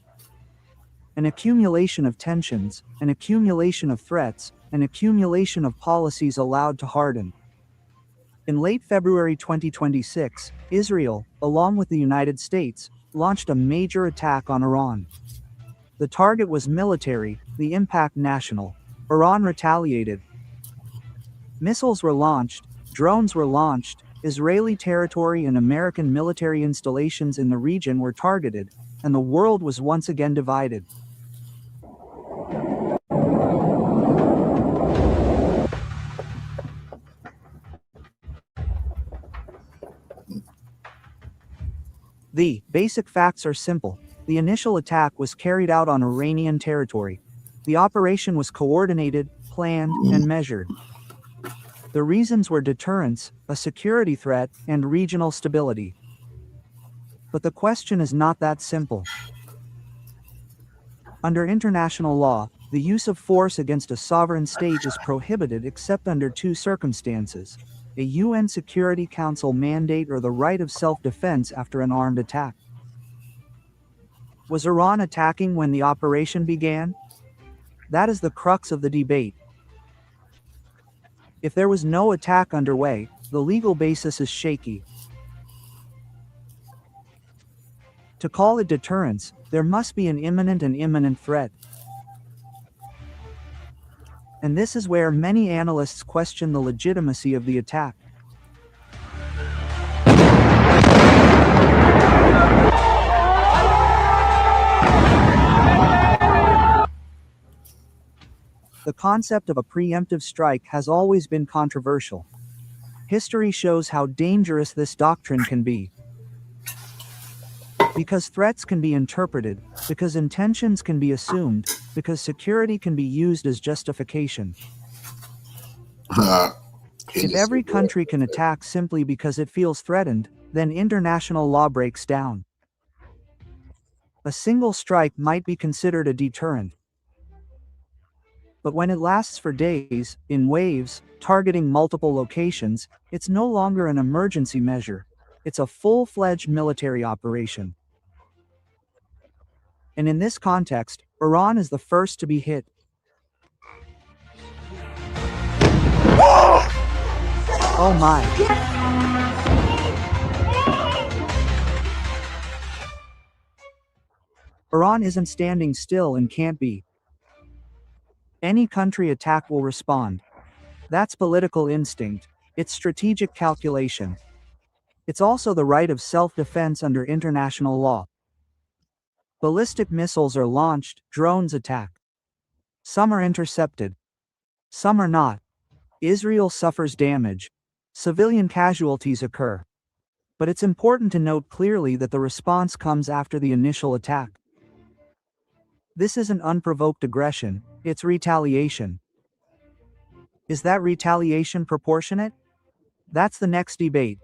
An accumulation of tensions, an accumulation of threats, an accumulation of policies allowed to harden. In late February 2026, Israel, along with the United States, launched a major attack on Iran. The target was military, the impact national. Iran retaliated. Missiles were launched, drones were launched, Israeli territory and American military installations in the region were targeted, and the world was once again divided. The basic facts are simple. The initial attack was carried out on Iranian territory. The operation was coordinated, planned, and measured. The reasons were deterrence, a security threat, and regional stability. But the question is not that simple. Under international law, the use of force against a sovereign state is prohibited except under two circumstances: a UN Security Council mandate or the right of self-defense after an armed attack. Was Iran attacking when the operation began? That is the crux of the debate. If there was no attack underway, the legal basis is shaky. To call it deterrence, there must be an imminent threat. And this is where many analysts question the legitimacy of the attack. The concept of a preemptive strike has always been controversial. History shows how dangerous this doctrine can be. Because threats can be interpreted, because intentions can be assumed, because security can be used as justification. If every country can attack simply because it feels threatened, then international law breaks down. A single strike might be considered a deterrent. But when it lasts for days, in waves, targeting multiple locations, it's no longer an emergency measure. It's a full-fledged military operation. And in this context, Iran is the first to be hit. Oh my. Iran isn't standing still and can't be. Any country attack will respond. That's political instinct. It's strategic calculation. It's also the right of self-defense under international law. Ballistic missiles are launched, drones attack. Some are intercepted. Some are not. Israel suffers damage. Civilian casualties occur. But it's important to note clearly that the response comes after the initial attack. This isn't unprovoked aggression, it's retaliation. Is that retaliation proportionate? That's the next debate.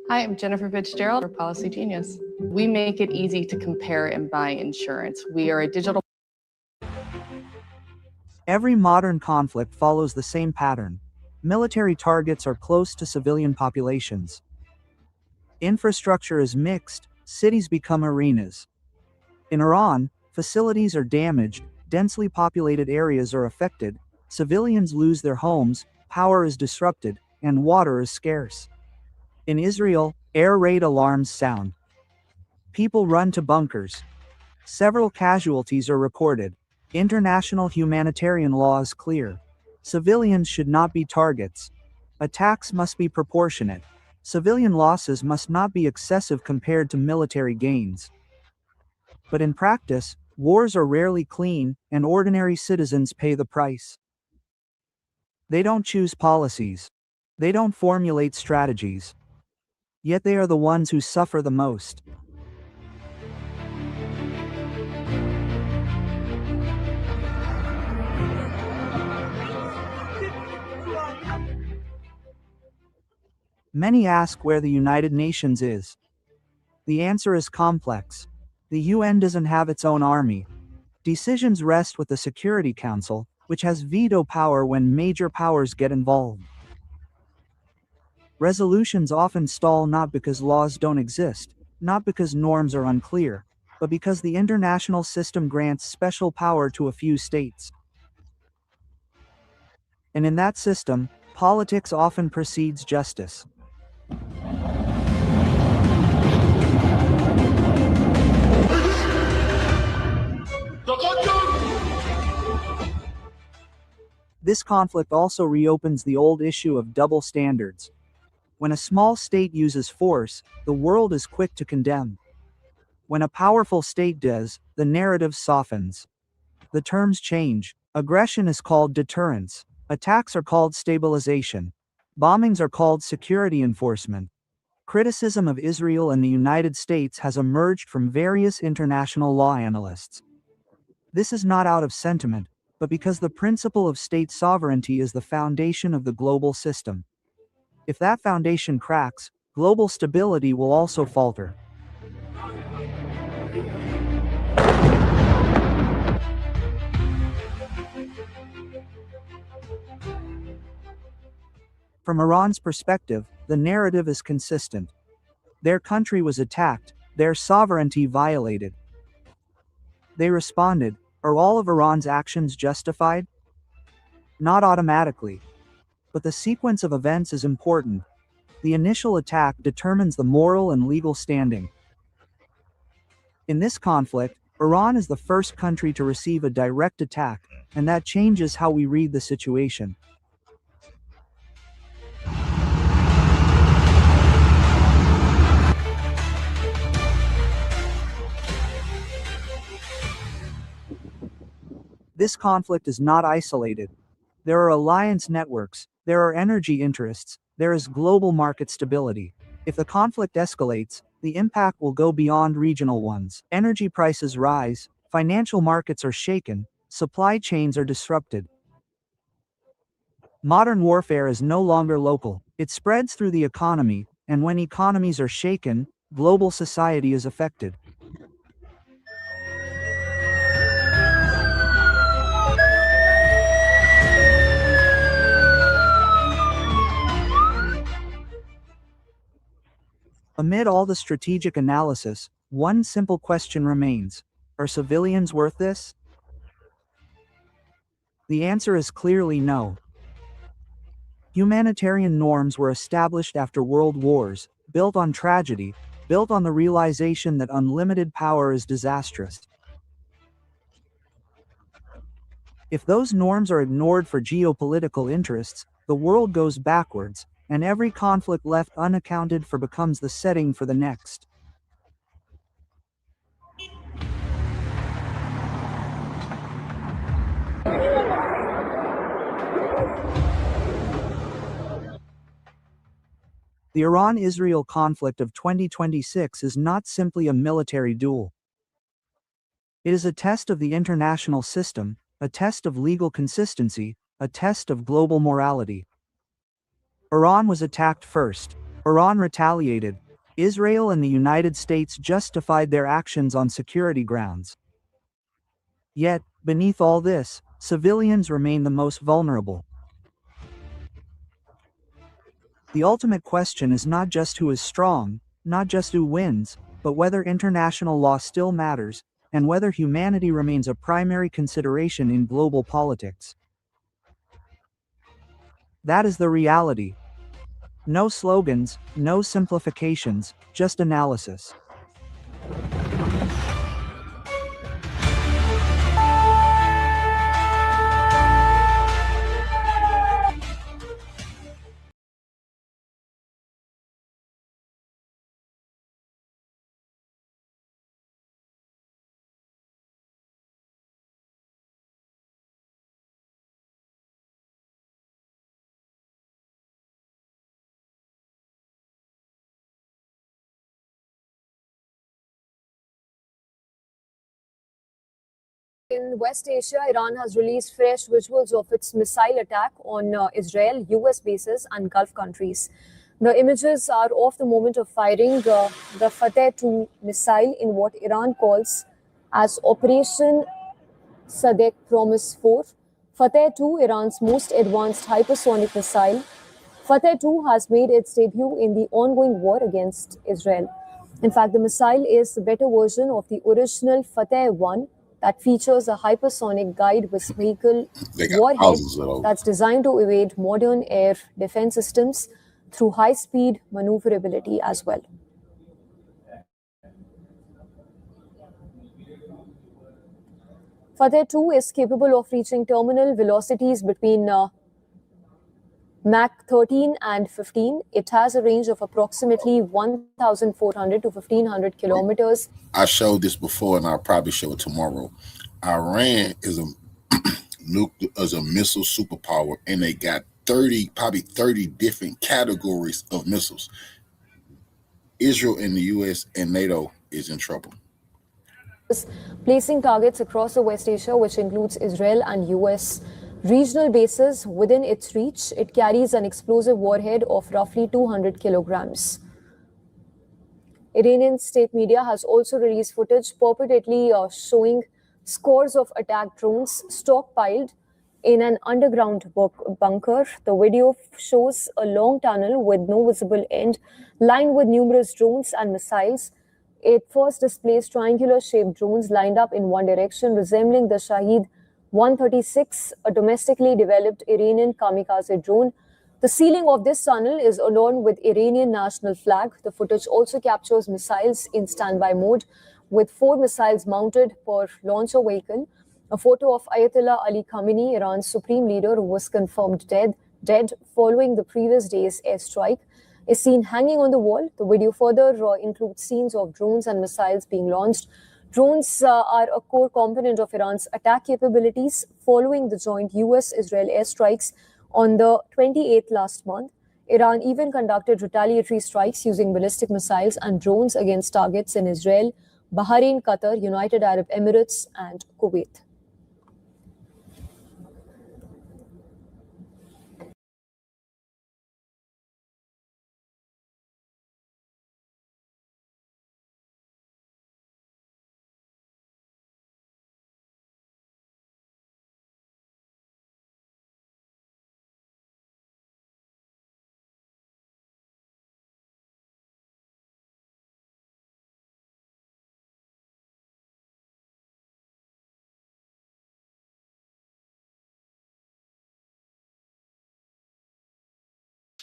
Hi, I'm Jennifer Fitzgerald, a policy genius. We make it easy to compare and buy insurance. We are a digital. Every modern conflict follows the same pattern. Military targets are close to civilian populations. Infrastructure is mixed, cities become arenas. In Iran, facilities are damaged, densely populated areas are affected, civilians lose their homes, power is disrupted, and water is scarce. In Israel, air raid alarms sound. People run to bunkers. Several casualties are recorded. International humanitarian law is clear. Civilians should not be targets. Attacks must be proportionate. Civilian losses must not be excessive compared to military gains. But in practice, wars are rarely clean, and ordinary citizens pay the price. They don't choose policies. They don't formulate strategies. Yet they are the ones who suffer the most. Many ask where the United Nations is. The answer is complex. The UN doesn't have its own army. Decisions rest with the Security Council, which has veto power when major powers get involved. Resolutions often stall not because laws don't exist, not because norms are unclear, but because the international system grants special power to a few states. And in that system, politics often precedes justice. This conflict also reopens the old issue of double standards. When a small state uses force, the world is quick to condemn. When a powerful state does, the narrative softens. The terms change. Aggression is called deterrence. Attacks are called stabilization. Bombings are called security enforcement. Criticism of Israel and the United States has emerged from various international law analysts. This is not out of sentiment, but because the principle of state sovereignty is the foundation of the global system. If that foundation cracks, global stability will also falter. From Iran's perspective, the narrative is consistent. Their country was attacked, their sovereignty violated. They responded. Are all of Iran's actions justified? Not automatically. But the sequence of events is important. The initial attack determines the moral and legal standing. In this conflict, Iran is the first country to receive a direct attack, and that changes how we read the situation. This conflict is not isolated. There are alliance networks, there are energy interests, there is global market stability. If the conflict escalates, the impact will go beyond regional ones. Energy prices rise, financial markets are shaken, supply chains are disrupted. Modern warfare is no longer local. It spreads through the economy, and when economies are shaken, global society is affected. Amid all the strategic analysis, one simple question remains: are civilians worth this? The answer is clearly no. Humanitarian norms were established after world wars, built on tragedy, built on the realization that unlimited power is disastrous. If those norms are ignored for geopolitical interests, the world goes backwards, and every conflict left unaccounted for becomes the setting for the next. The Iran-Israel conflict of 2026 is not simply a military duel. It is a test of the international system, a test of legal consistency, a test of global morality. Iran was attacked first. Iran retaliated. Israel and the United States justified their actions on security grounds. Yet, beneath all this, civilians remain the most vulnerable. The ultimate question is not just who is strong, not just who wins, but whether international law still matters, and whether humanity remains a primary consideration in global politics. That is the reality. No slogans, no simplifications, just analysis. In West Asia, Iran has released fresh visuals of its missile attack on Israel, US bases, and Gulf countries. The images are of the moment of firing the Fateh 2 missile in what Iran calls as Operation Sadek Promise 4. Fateh 2, Iran's most advanced hypersonic missile. Fateh 2 has made its debut in the ongoing war against Israel. In fact, the missile is a better version of the original Fateh 1 that features a hypersonic guide vehicle warhead that's designed to evade modern air defense systems through high-speed maneuverability as well. Fateh 2 is capable of reaching terminal velocities between Mach 13 and 15. It has a range of approximately 1,400 to 1,500 kilometers. I showed this before, and I'll probably show it tomorrow. Iran is a missile superpower, and they got probably 30 different categories of missiles. Israel and the US and NATO is in trouble. Placing targets across the West Asia, which includes Israel and US regional bases within its reach. It carries an explosive warhead of roughly 200 kilograms. Iranian state media has also released footage purportedly showing scores of attack drones stockpiled in an underground bunker. The video shows a long tunnel with no visible end, lined with numerous drones and missiles. It first displays triangular-shaped drones lined up in one direction, resembling the Shahed 136, a domestically developed Iranian kamikaze drone. The ceiling of this tunnel is adorned with Iranian national flag. The footage also captures missiles in standby mode, with 4 missiles mounted per launcher vehicle. A photo of Ayatollah Ali Khamenei, Iran's supreme leader, who was confirmed dead following the previous day's airstrike, is seen hanging on the wall. The video further includes scenes of drones and missiles being launched. Drones are a core component of Iran's attack capabilities following the joint US-Israel airstrikes on the 28th last month. Iran even conducted retaliatory strikes using ballistic missiles and drones against targets in Israel, Bahrain, Qatar, United Arab Emirates, and Kuwait.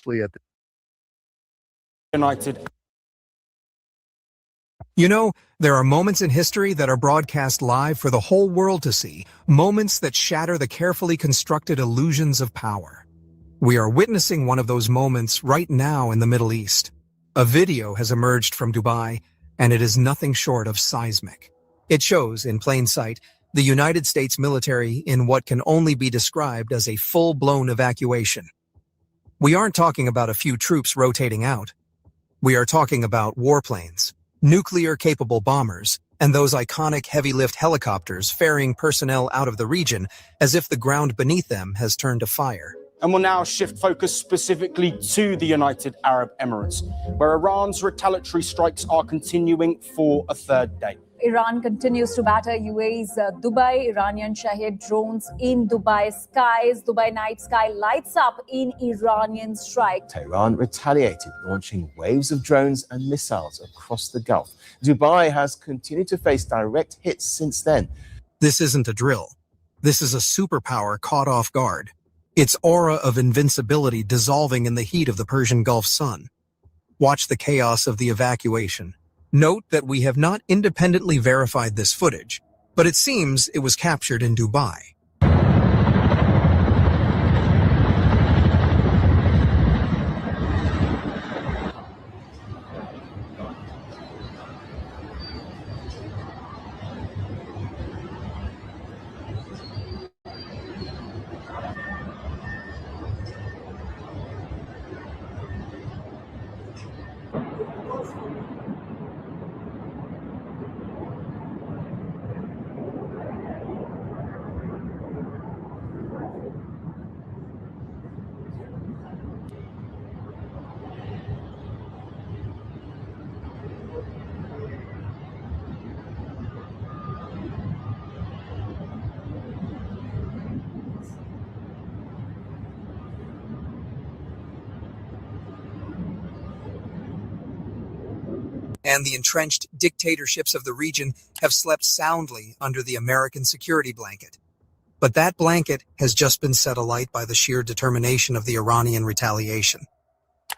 At the United You know, there are moments in history that are broadcast live for the whole world to see, moments that shatter the carefully constructed illusions of power. We are witnessing one of those moments right now in the Middle East. A video has emerged from Dubai, and it is nothing short of seismic. It shows, in plain sight, the United States military in what can only be described as a full-blown evacuation. We aren't talking about a few troops rotating out. We are talking about warplanes, nuclear-capable bombers, and those iconic heavy-lift helicopters ferrying personnel out of the region as if the ground beneath them has turned to fire. And we'll now shift focus specifically to the United Arab Emirates, where Iran's retaliatory strikes are continuing for a third day. Iran continues to batter UAE's Dubai. Iranian Shahed drones in Dubai skies. Dubai night sky lights up in Iranian strike. Tehran retaliated, launching waves of drones and missiles across the Gulf. Dubai has continued to face direct hits since then. This isn't a drill. This is a superpower caught off guard. Its aura of invincibility dissolving in the heat of the Persian Gulf sun. Watch the chaos of the evacuation. Note that we have not independently verified this footage, but it seems it was captured in Dubai. And the entrenched dictatorships of the region have slept soundly under the American security blanket. But that blanket has just been set alight by the sheer determination of the Iranian retaliation.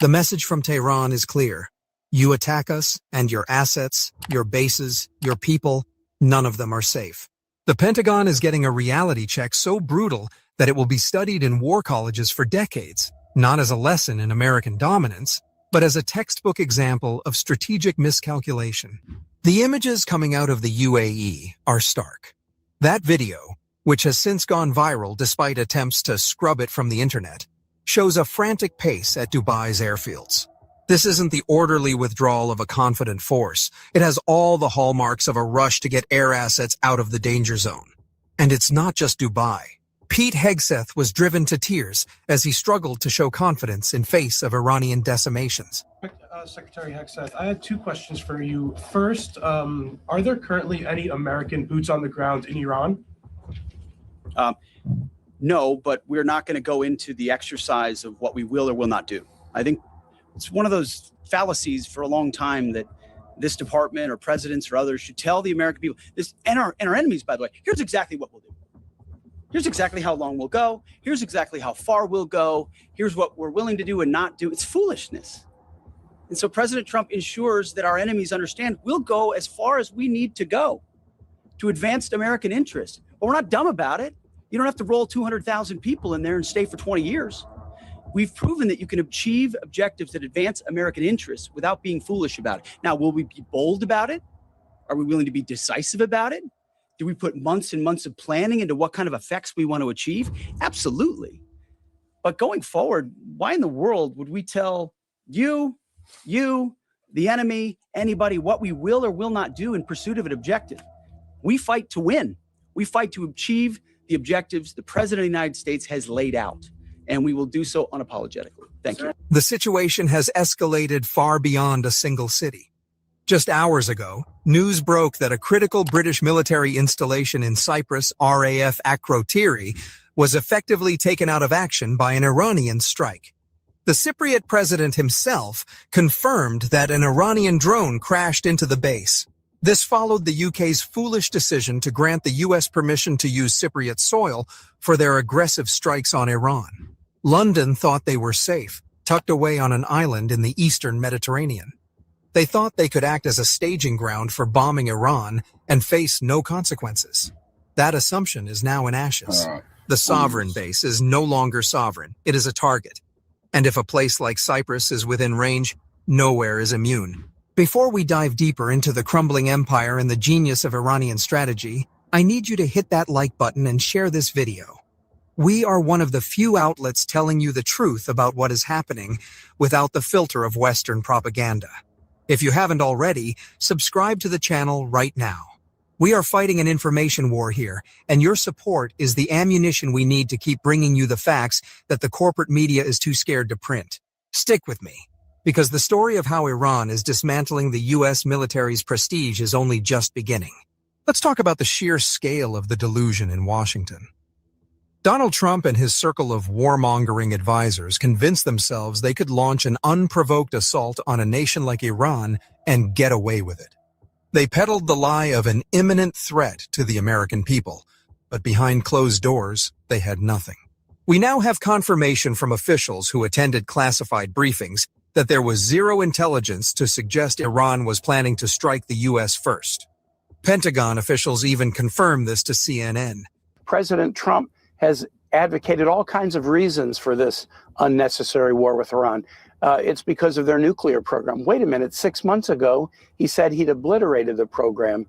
The message from Tehran is clear. You attack us, and your assets, your bases, your people, none of them are safe. The Pentagon is getting a reality check so brutal that it will be studied in war colleges for decades, not as a lesson in American dominance, but as a textbook example of strategic miscalculation. The images coming out of the UAE are stark. That video, which has since gone viral despite attempts to scrub it from the internet, shows a frantic pace at Dubai's airfields. This isn't the orderly withdrawal of a confident force. It has all the hallmarks of a rush to get air assets out of the danger zone. And it's not just Dubai. Pete Hegseth was driven to tears as he struggled to show confidence in face of Iranian decimations. Secretary Hegseth, I had two questions for you. First, are there currently any American boots on the ground in Iran? No, but we're not going to go into the exercise of what we will or will not do. I think it's one of those fallacies for a long time that this department or presidents or others should tell the American people, and our enemies, by the way, here's exactly what we'll do. Here's exactly how long we'll go. Here's exactly how far we'll go. Here's what we're willing to do and not do. It's foolishness. And so President Trump ensures that our enemies understand we'll go as far as we need to go to advance American interests. But we're not dumb about it. You don't have to roll 200,000 people in there and stay for 20 years. We've proven that you can achieve objectives that advance American interests without being foolish about it. Now, will we be bold about it? Are we willing to be decisive about it? Do we put months and months of planning into what kind of effects we want to achieve? Absolutely. But going forward, why in the world would we tell you, the enemy, anybody, what we will or will not do in pursuit of an objective? We fight to win. We fight to achieve the objectives the President of the United States has laid out, and we will do so unapologetically. Thank you. The situation has escalated far beyond a single city. Just hours ago, news broke that a critical British military installation in Cyprus, RAF Akrotiri, was effectively taken out of action by an Iranian strike. The Cypriot president himself confirmed that an Iranian drone crashed into the base. This followed the UK's foolish decision to grant the US permission to use Cypriot soil for their aggressive strikes on Iran. London thought they were safe, tucked away on an island in the eastern Mediterranean. They thought they could act as a staging ground for bombing Iran and face no consequences. That assumption is now in ashes. The sovereign base is no longer sovereign. It is a target. And if a place like Cyprus is within range, nowhere is immune. Before we dive deeper into the crumbling empire and the genius of Iranian strategy, I need you to hit that like button and share this video. We are one of the few outlets telling you the truth about what is happening without the filter of Western propaganda. If you haven't already, subscribe to the channel right now. We are fighting an information war here, and your support is the ammunition we need to keep bringing you the facts that the corporate media is too scared to print. Stick with me, because the story of how Iran is dismantling the U.S. military's prestige is only just beginning. Let's talk about the sheer scale of the delusion in Washington. Donald Trump and his circle of warmongering advisors convinced themselves they could launch an unprovoked assault on a nation like Iran and get away with it. They peddled the lie of an imminent threat to the American people, but behind closed doors, they had nothing. We now have confirmation from officials who attended classified briefings that there was zero intelligence to suggest Iran was planning to strike the U.S. first. Pentagon officials even confirmed this to CNN. President Trump has advocated all kinds of reasons for this unnecessary war with Iran. It's because of their nuclear program. Wait a minute, 6 months ago, he said he'd obliterated the program.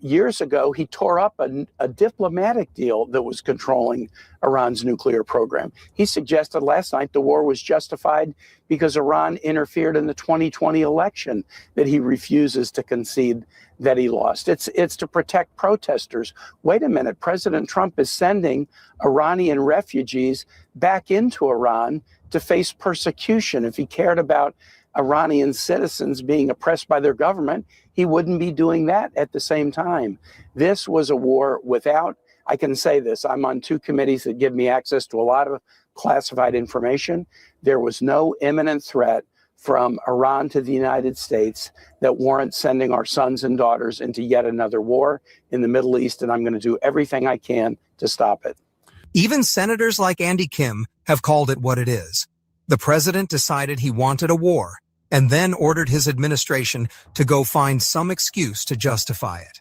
Years ago, he tore up a diplomatic deal that was controlling Iran's nuclear program. He suggested last night the war was justified because Iran interfered in the 2020 election that he refuses to concede that he lost. It's to protect protesters. Wait a minute, President Trump is sending Iranian refugees back into Iran to face persecution. If he cared about Iranian citizens being oppressed by their government, he wouldn't be doing that at the same time. This was a war without, I can say this, I'm on 2 committees that give me access to a lot of classified information. There was no imminent threat from Iran to the United States that warrants sending our sons and daughters into yet another war in the Middle East, and I'm going to do everything I can to stop it. Even senators like Andy Kim have called it what it is. The president decided he wanted a war and then ordered his administration to go find some excuse to justify it.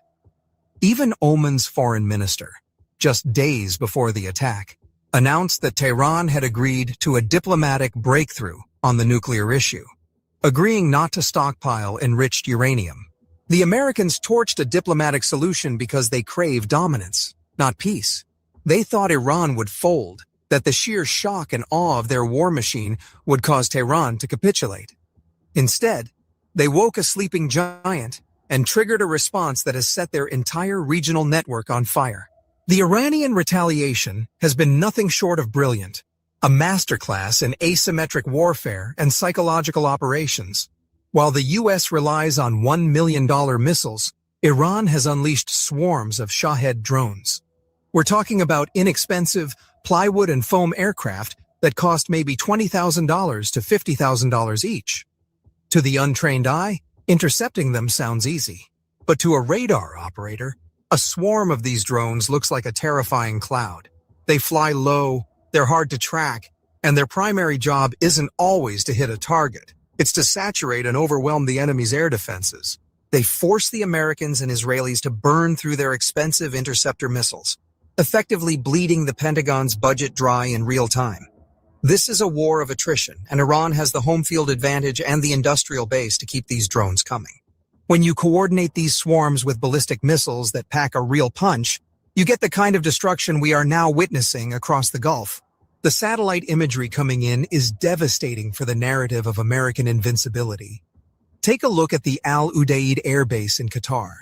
Even Oman's foreign minister, just days before the attack, announced that Tehran had agreed to a diplomatic breakthrough on the nuclear issue, agreeing not to stockpile enriched uranium. The Americans torched a diplomatic solution because they craved dominance, not peace. They thought Iran would fold, that the sheer shock and awe of their war machine would cause Tehran to capitulate. Instead, they woke a sleeping giant and triggered a response that has set their entire regional network on fire. The Iranian retaliation has been nothing short of brilliant, a masterclass in asymmetric warfare and psychological operations. While the U.S. relies on $1 million missiles, Iran has unleashed swarms of Shahed drones. We're talking about inexpensive plywood and foam aircraft that cost maybe $20,000 to $50,000 each. To the untrained eye, intercepting them sounds easy. But to a radar operator, a swarm of these drones looks like a terrifying cloud. They fly low, they're hard to track, and their primary job isn't always to hit a target. It's to saturate and overwhelm the enemy's air defenses. They force the Americans and Israelis to burn through their expensive Interceptor missiles, effectively bleeding the Pentagon's budget dry in real time. This is a war of attrition, and Iran has the home field advantage and the industrial base to keep these drones coming. When you coordinate these swarms with ballistic missiles that pack a real punch, you get the kind of destruction we are now witnessing across the Gulf. The satellite imagery coming in is devastating for the narrative of American invincibility. Take a look at the Al Udeid Air Base in Qatar.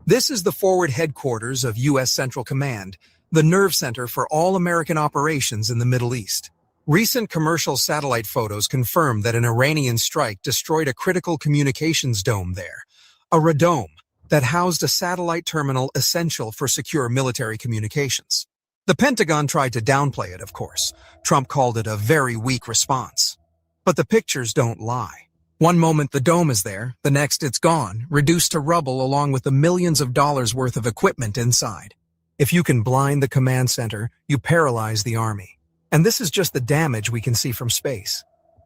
This is the forward headquarters of U.S. Central Command, the nerve center for all American operations in the Middle East. Recent commercial satellite photos confirm that an Iranian strike destroyed a critical communications dome there, a radome that housed a satellite terminal essential for secure military communications. The Pentagon tried to downplay it, of course. Trump called it a very weak response. But the pictures don't lie. One moment the dome is there, the next it's gone, reduced to rubble along with the millions of dollars worth of equipment inside. If you can blind the command center, you paralyze the army. And this is just the damage we can see from space.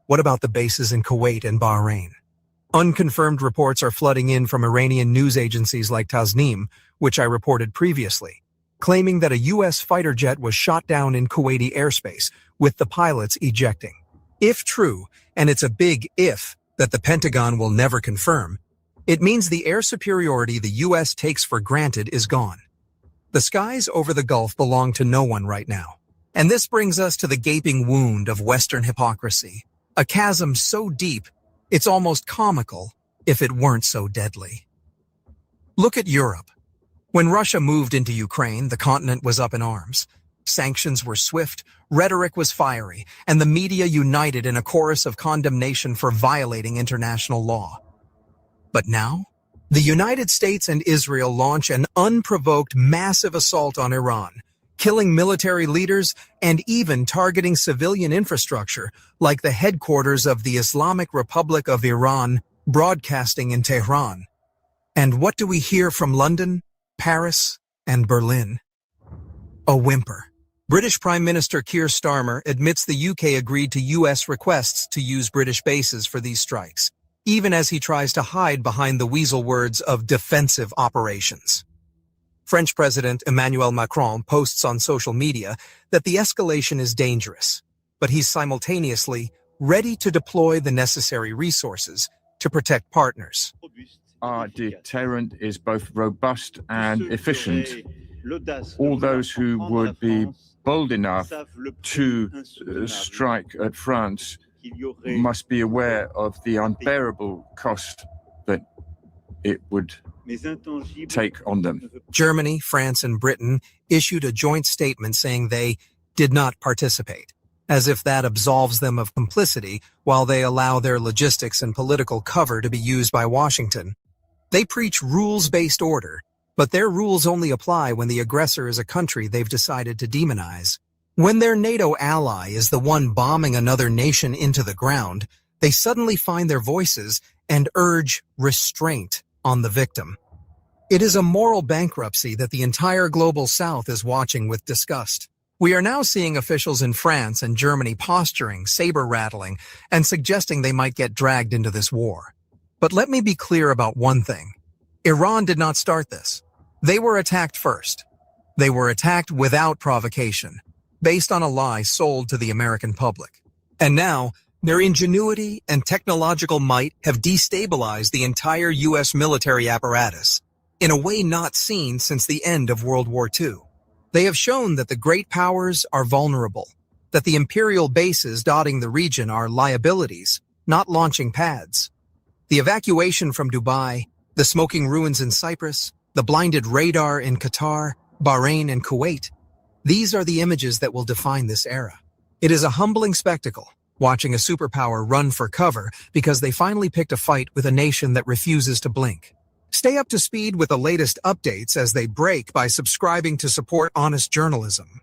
What about the bases in Kuwait and Bahrain? Unconfirmed reports are flooding in from Iranian news agencies like Tasnim, which I reported previously, claiming that a U.S. fighter jet was shot down in Kuwaiti airspace, with the pilots ejecting. If true, and it's a big if that the Pentagon will never confirm, it means the air superiority the U.S. takes for granted is gone. The skies over the Gulf belong to no one right now. And this brings us to the gaping wound of Western hypocrisy, a chasm so deep, it's almost comical if it weren't so deadly. Look at Europe. When Russia moved into Ukraine, the continent was up in arms. Sanctions were swift, rhetoric was fiery, and the media united in a chorus of condemnation for violating international law. But now, the United States and Israel launch an unprovoked massive assault on Iran, killing military leaders and even targeting civilian infrastructure like the headquarters of the Islamic Republic of Iran, broadcasting in Tehran. And what do we hear from London, Paris, and Berlin? A whimper. British Prime Minister Keir Starmer admits the UK agreed to US requests to use British bases for these strikes, even as he tries to hide behind the weasel words of defensive operations. French President Emmanuel Macron posts on social media that the escalation is dangerous, but he's simultaneously ready to deploy the necessary resources to protect partners. Our deterrent is both robust and efficient. All those who would be bold enough to strike at France must be aware of the unbearable cost that it would take on them. Germany, France, and Britain issued a joint statement saying they did not participate, as if that absolves them of complicity while they allow their logistics and political cover to be used by Washington. They preach rules-based order, but their rules only apply when the aggressor is a country they've decided to demonize. When their NATO ally is the one bombing another nation into the ground, they suddenly find their voices and urge restraint on the victim. It is a moral bankruptcy that the entire global South is watching with disgust. We are now seeing officials in France and Germany posturing, saber-rattling, and suggesting they might get dragged into this war. But let me be clear about one thing. Iran did not start this. They were attacked first. They were attacked without provocation, based on a lie sold to the American public. And now, their ingenuity and technological might have destabilized the entire U.S. military apparatus, in a way not seen since the end of World War II. They have shown that the great powers are vulnerable, that the imperial bases dotting the region are liabilities, not launching pads. The evacuation from Dubai, the smoking ruins in Cyprus, the blinded radar in Qatar, Bahrain, and Kuwait, these are the images that will define this era. It is a humbling spectacle, watching a superpower run for cover because they finally picked a fight with a nation that refuses to blink. Stay up to speed with the latest updates as they break by subscribing to support honest journalism.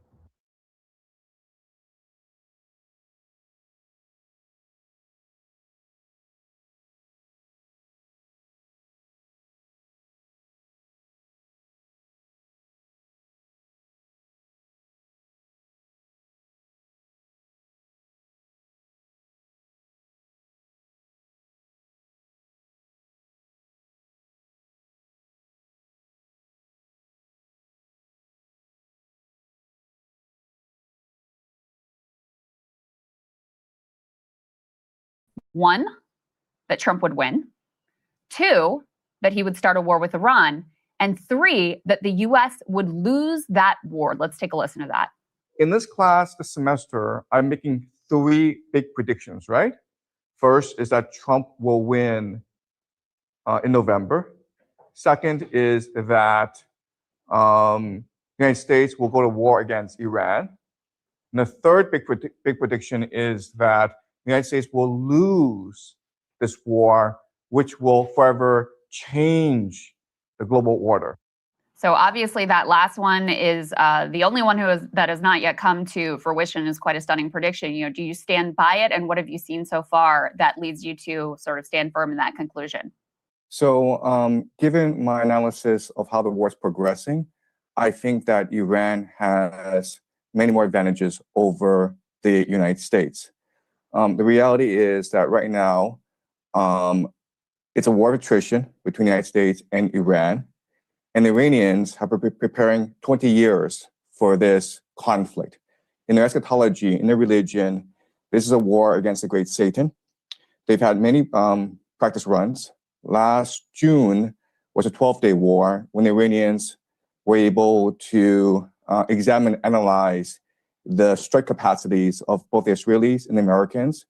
One, that Trump would win. Two, that he would start a war with Iran. And three, that the US would lose that war. Let's take a listen to that. In this class this semester, I'm making three big predictions, right? First is that Trump will win in November. Second is that the United States will go to war against Iran. And the third big prediction is that the United States will lose this war, which will forever change the global order. So obviously that last one is the only one that has not yet come to fruition. Is quite a stunning prediction. You know, do you stand by it? And what have you seen so far that leads you to sort of stand firm in that conclusion? So given my analysis of how the war is progressing, I think that Iran has many more advantages over the United States. The reality is that right now, it's a war of attrition between the United States and Iran. And the Iranians have been preparing 20 years for this conflict. In their eschatology, in their religion, this is a war against the great Satan. They've had many practice runs. Last June was a 12-day war when the Iranians were able to examine and analyze the strike capacities of both the Israelis and the Americans.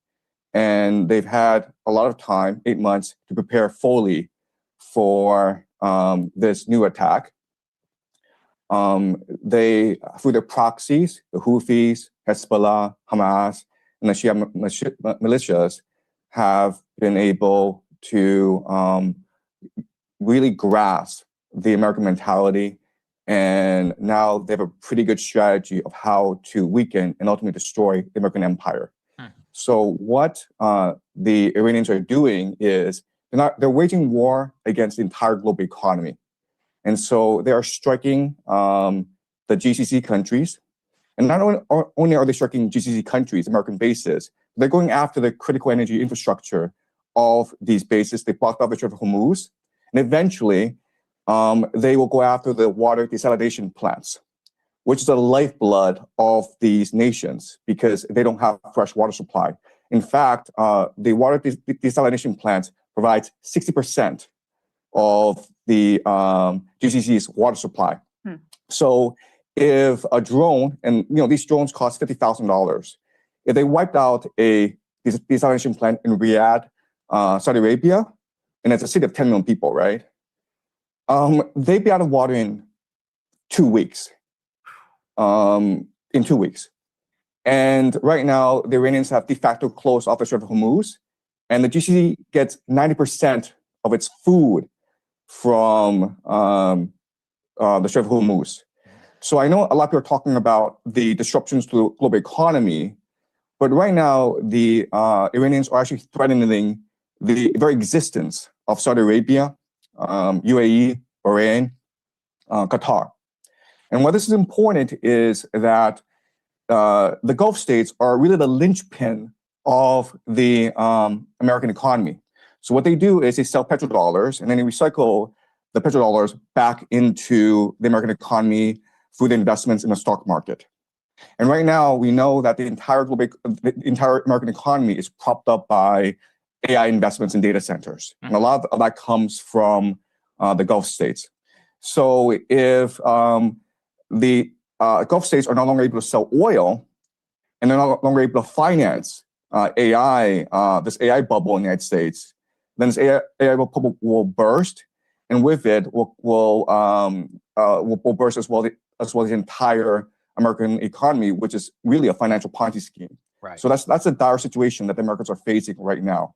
And they've had a lot of time, 8 months, to prepare fully for this new attack. They, through their proxies, the Houthis, Hezbollah, Hamas, and the Shia militias, have been able to really grasp the American mentality. And now they have a pretty good strategy of how to weaken and ultimately destroy the American empire. So what the Iranians are doing is they're waging war against the entire global economy. And so they are striking the GCC countries. And not only are they striking GCC countries, American bases, they're going after the critical energy infrastructure of these bases. They blocked off the Strait of Hormuz. And eventually, they will go after the water desalination plants, which is the lifeblood of these nations because they don't have fresh water supply. In fact, the water desalination plants provides 60% of the GCC's water supply. So if a drone, and these drones cost $50,000, if they wiped out a desalination plant in Riyadh, Saudi Arabia, and it's a city of 10 million people, right? They'd be out of water in 2 weeks. In 2 weeks. And right now, the Iranians have de facto closed off the Strait of Hormuz, and the GCC gets 90% of its food from the Strait of Hormuz. So I know a lot of people are talking about the disruptions to the global economy, but right now, the Iranians are actually threatening the very existence of Saudi Arabia, UAE, Bahrain, Qatar. And why this is important is that the Gulf states are really the linchpin of the American economy. So what they do is they sell petrodollars and then they recycle the petrodollars back into the American economy through the investments in the stock market. And right now, we know that the entire American economy is propped up by AI investments in data centers. And a lot of that comes from the Gulf states. So if the Gulf states are no longer able to sell oil, and they're no longer able to finance AI, this AI bubble in the United States, then this AI bubble will burst, and with it will burst as well as the entire American economy, which is really a financial Ponzi scheme. Right. So that's a dire situation that the Americans are facing right now.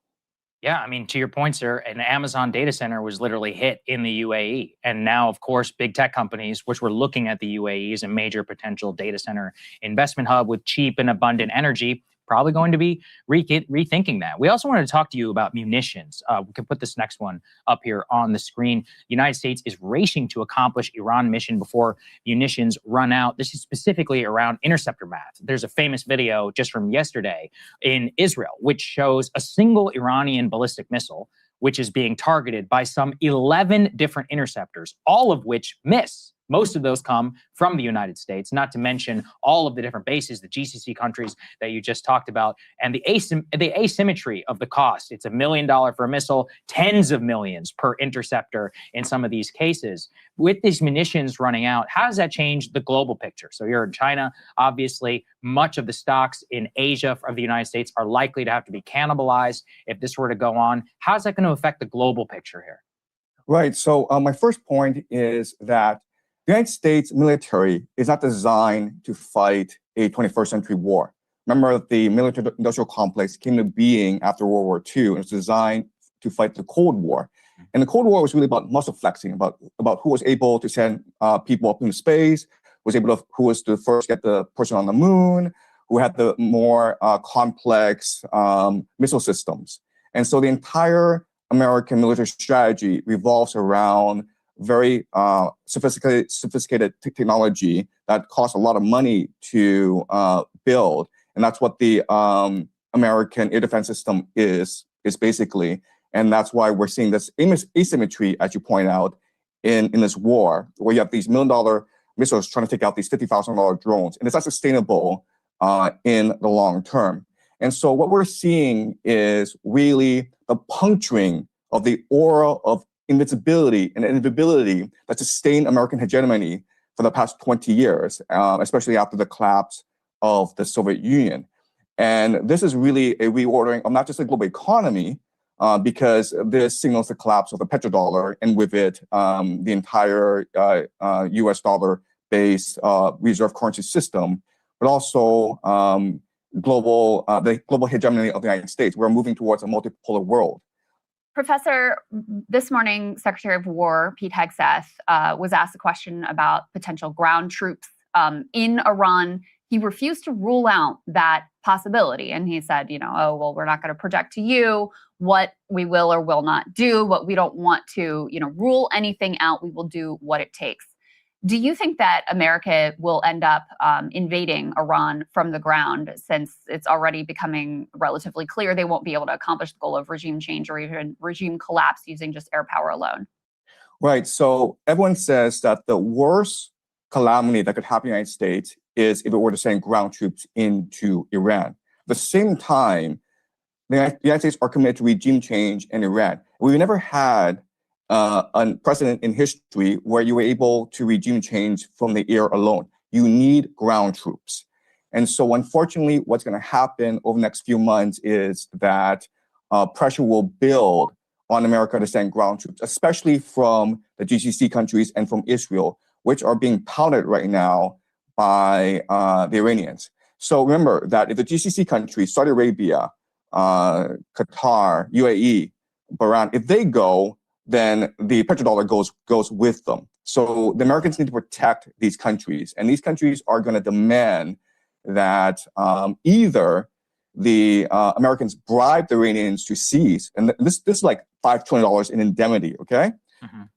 Yeah, I mean, to your point, sir, an Amazon data center was literally hit in the UAE. And now, of course, big tech companies, which were looking at the UAE as a major potential data center investment hub with cheap and abundant energy, probably going to be rethinking that. We also wanted to talk to you about munitions. We can put this next one up here on the screen. The United States is racing to accomplish Iran mission before munitions run out. This is specifically around interceptor math. There's a famous video just from yesterday in Israel, which shows a single Iranian ballistic missile, which is being targeted by some 11 different interceptors, all of which miss. Most of those come from the United States, not to mention all of the different bases, the GCC countries that you just talked about, and the asymmetry of the cost. It's $1 million for a missile, tens of millions per interceptor in some of these cases. With these munitions running out, how does that change the global picture? So you're in China, obviously, much of the stocks in Asia of the United States are likely to have to be cannibalized if this were to go on. How's that going to affect the global picture here? Right. So my first point is that the United States military is not designed to fight a 21st century war. Remember, the military-industrial complex came to being after World War II, and it's designed to fight the Cold War. And the Cold War was really about muscle flexing, about who was able to send people up into space, who was to first get the person on the moon, who had the more complex missile systems. And so the entire American military strategy revolves around very sophisticated technology that costs a lot of money to build. And that's what the American air defense system is basically. And that's why we're seeing this asymmetry, as you point out, in this war, where you have these $1 million missiles trying to take out these $50,000 drones. And it's not sustainable in the long term. And so what we're seeing is really the puncturing of the aura of invincibility and inevitability that sustained American hegemony for the past 20 years, especially after the collapse of the Soviet Union. And this is really a reordering of not just the global economy, because this signals the collapse of the petrodollar, and with it, the entire US dollar-based reserve currency system, but also the global hegemony of the United States. We're moving towards a multipolar world. Professor, this morning, Secretary of War Pete Hegseth was asked a question about potential ground troops in Iran. He refused to rule out that possibility. And he said, oh, well, we're not going to project to you what we will or will not do, but we don't want to, rule anything out. We will do what it takes. Do you think that America will end up invading Iran from the ground, since it's already becoming relatively clear they won't be able to accomplish the goal of regime change or even regime collapse using just air power alone? Right. So everyone says that the worst calamity that could happen in the United States is if it were to send ground troops into Iran. At the same time, the United States are committed to regime change in Iran. We've never had a precedent in history where you were able to regime change from the air alone. You need ground troops. And so unfortunately, what's going to happen over the next few months is that pressure will build on America to send ground troops, especially from the GCC countries and from Israel, which are being pounded right now by the Iranians. So remember that if the GCC countries, Saudi Arabia, Qatar, UAE, Bahrain, if they go, then the petrodollar goes with them. So the Americans need to protect these countries, and these countries are going to demand that either the Americans bribe the Iranians to cease, and this is like $5 trillion in indemnity, okay?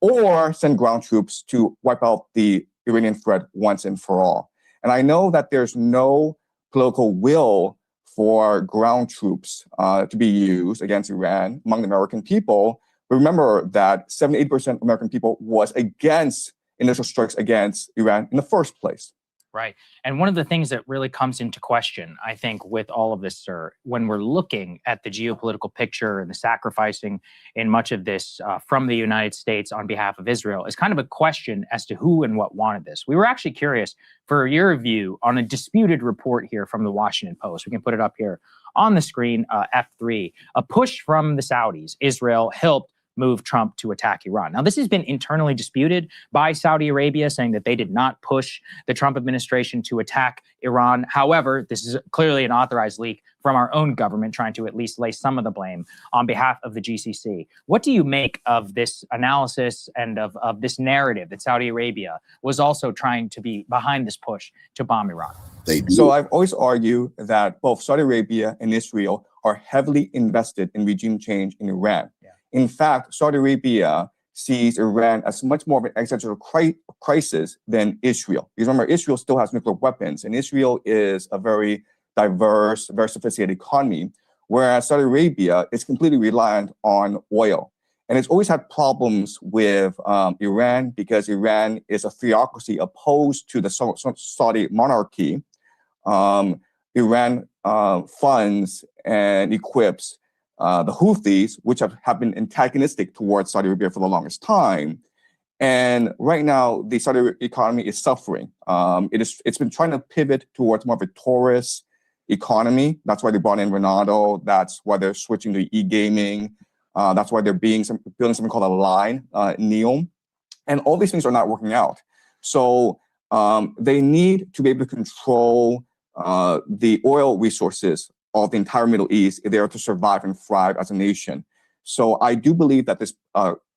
Or send ground troops to wipe out the Iranian threat once and for all. And I know that there's no political will for ground troops to be used against Iran among the American people. But remember that 78% of American people was against initial strikes against Iran in the first place. Right. And one of the things that really comes into question, I think, with all of this, sir, when we're looking at the geopolitical picture and the sacrificing in much of this from the United States on behalf of Israel, is kind of a question as to who and what wanted this. We were actually curious for your view on a disputed report here from the Washington Post. We can put it up here on the screen, F3. A push from the Saudis. Israel helped move Trump to attack Iran. Now, this has been internally disputed by Saudi Arabia, saying that they did not push the Trump administration to attack Iran. However, this is clearly an authorized leak from our own government, trying to at least lay some of the blame on behalf of the GCC. What do you make of this analysis and of this narrative that Saudi Arabia was also trying to be behind this push to bomb Iran? So I've always argued that both Saudi Arabia and Israel are heavily invested in regime change in Iran. In fact, Saudi Arabia sees Iran as much more of an existential crisis than Israel. Because remember, Israel still has nuclear weapons, and Israel is a very diverse, very sophisticated economy, whereas Saudi Arabia is completely reliant on oil. And it's always had problems with Iran because Iran is a theocracy opposed to the Saudi monarchy. Iran funds and equips the Houthis, which have been antagonistic towards Saudi Arabia for the longest time. And right now, the Saudi economy is suffering. It's been trying to pivot towards more of a tourist economy. That's why they brought in Ronaldo. That's why they're switching to e-gaming. That's why they're building something called a line, NEOM. And all these things are not working out. So they need to be able to control the oil resources of the entire Middle East if they are to survive and thrive as a nation. So I do believe that this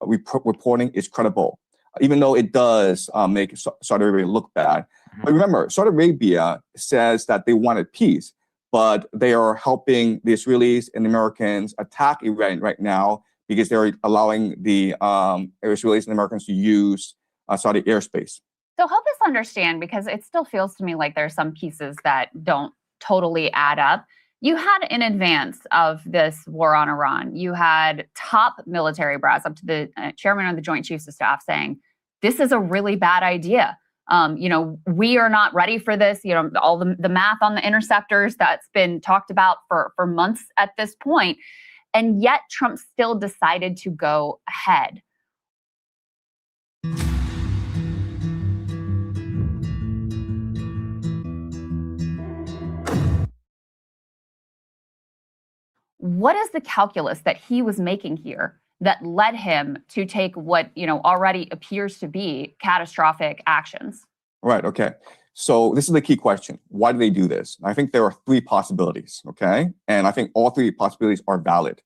reporting is credible, even though it does make Saudi Arabia look bad. But remember, Saudi Arabia says that they wanted peace, but they are helping the Israelis and the Americans attack Iran right now because they're allowing the Israelis and Americans to use Saudi airspace. So help us understand, because it still feels to me like there's some pieces that don't totally add up. You had, in advance of this war on Iran, you had top military brass up to the chairman of the Joint Chiefs of Staff saying, this is a really bad idea. We are not ready for this. All the math on the interceptors that's been talked about for months at this point. And yet Trump still decided to go ahead. What is the calculus that he was making here that led him to take what, already appears to be catastrophic actions? Right. Okay. So this is the key question. Why do they do this? I think there are three possibilities. Okay. And I think all three possibilities are valid.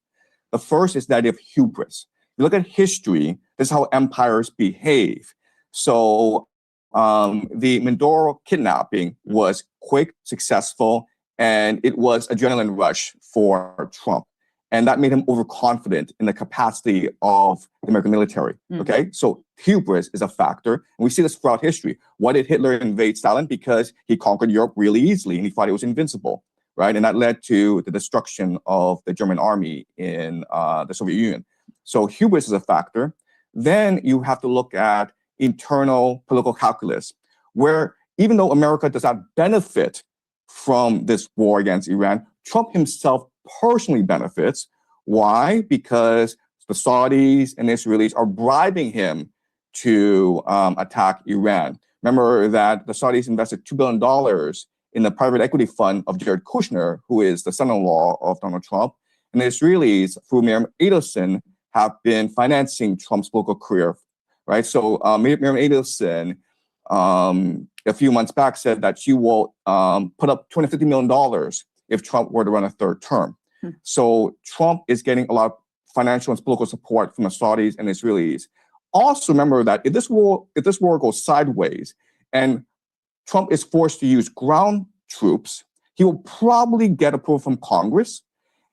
The first is the idea of hubris. If you look at history, this is how empires behave. So the Mindoro kidnapping was quick, successful, and it was adrenaline rush for Trump. And that made him overconfident in the capacity of the American military. Okay, so hubris is a factor. And we see this throughout history. Why did Hitler invade Stalin? Because he conquered Europe really easily and he thought he was invincible, right? And that led to the destruction of the German army in the Soviet Union. So hubris is a factor. Then you have to look at internal political calculus, where even though America does not benefit from this war against Iran, Trump himself personally benefits. Why? Because the Saudis and Israelis are bribing him to attack Iran. Remember that the Saudis invested $2 billion in the private equity fund of Jared Kushner, who is the son-in-law of Donald Trump. And the Israelis, through Miriam Adelson, have been financing Trump's political career, right? So Miriam Adelson, a few months back, said that she will put up $250 million if Trump were to run a third term. So Trump is getting a lot of financial and political support from the Saudis and Israelis. Also remember that if this war goes sideways and Trump is forced to use ground troops, he will probably get approval from Congress,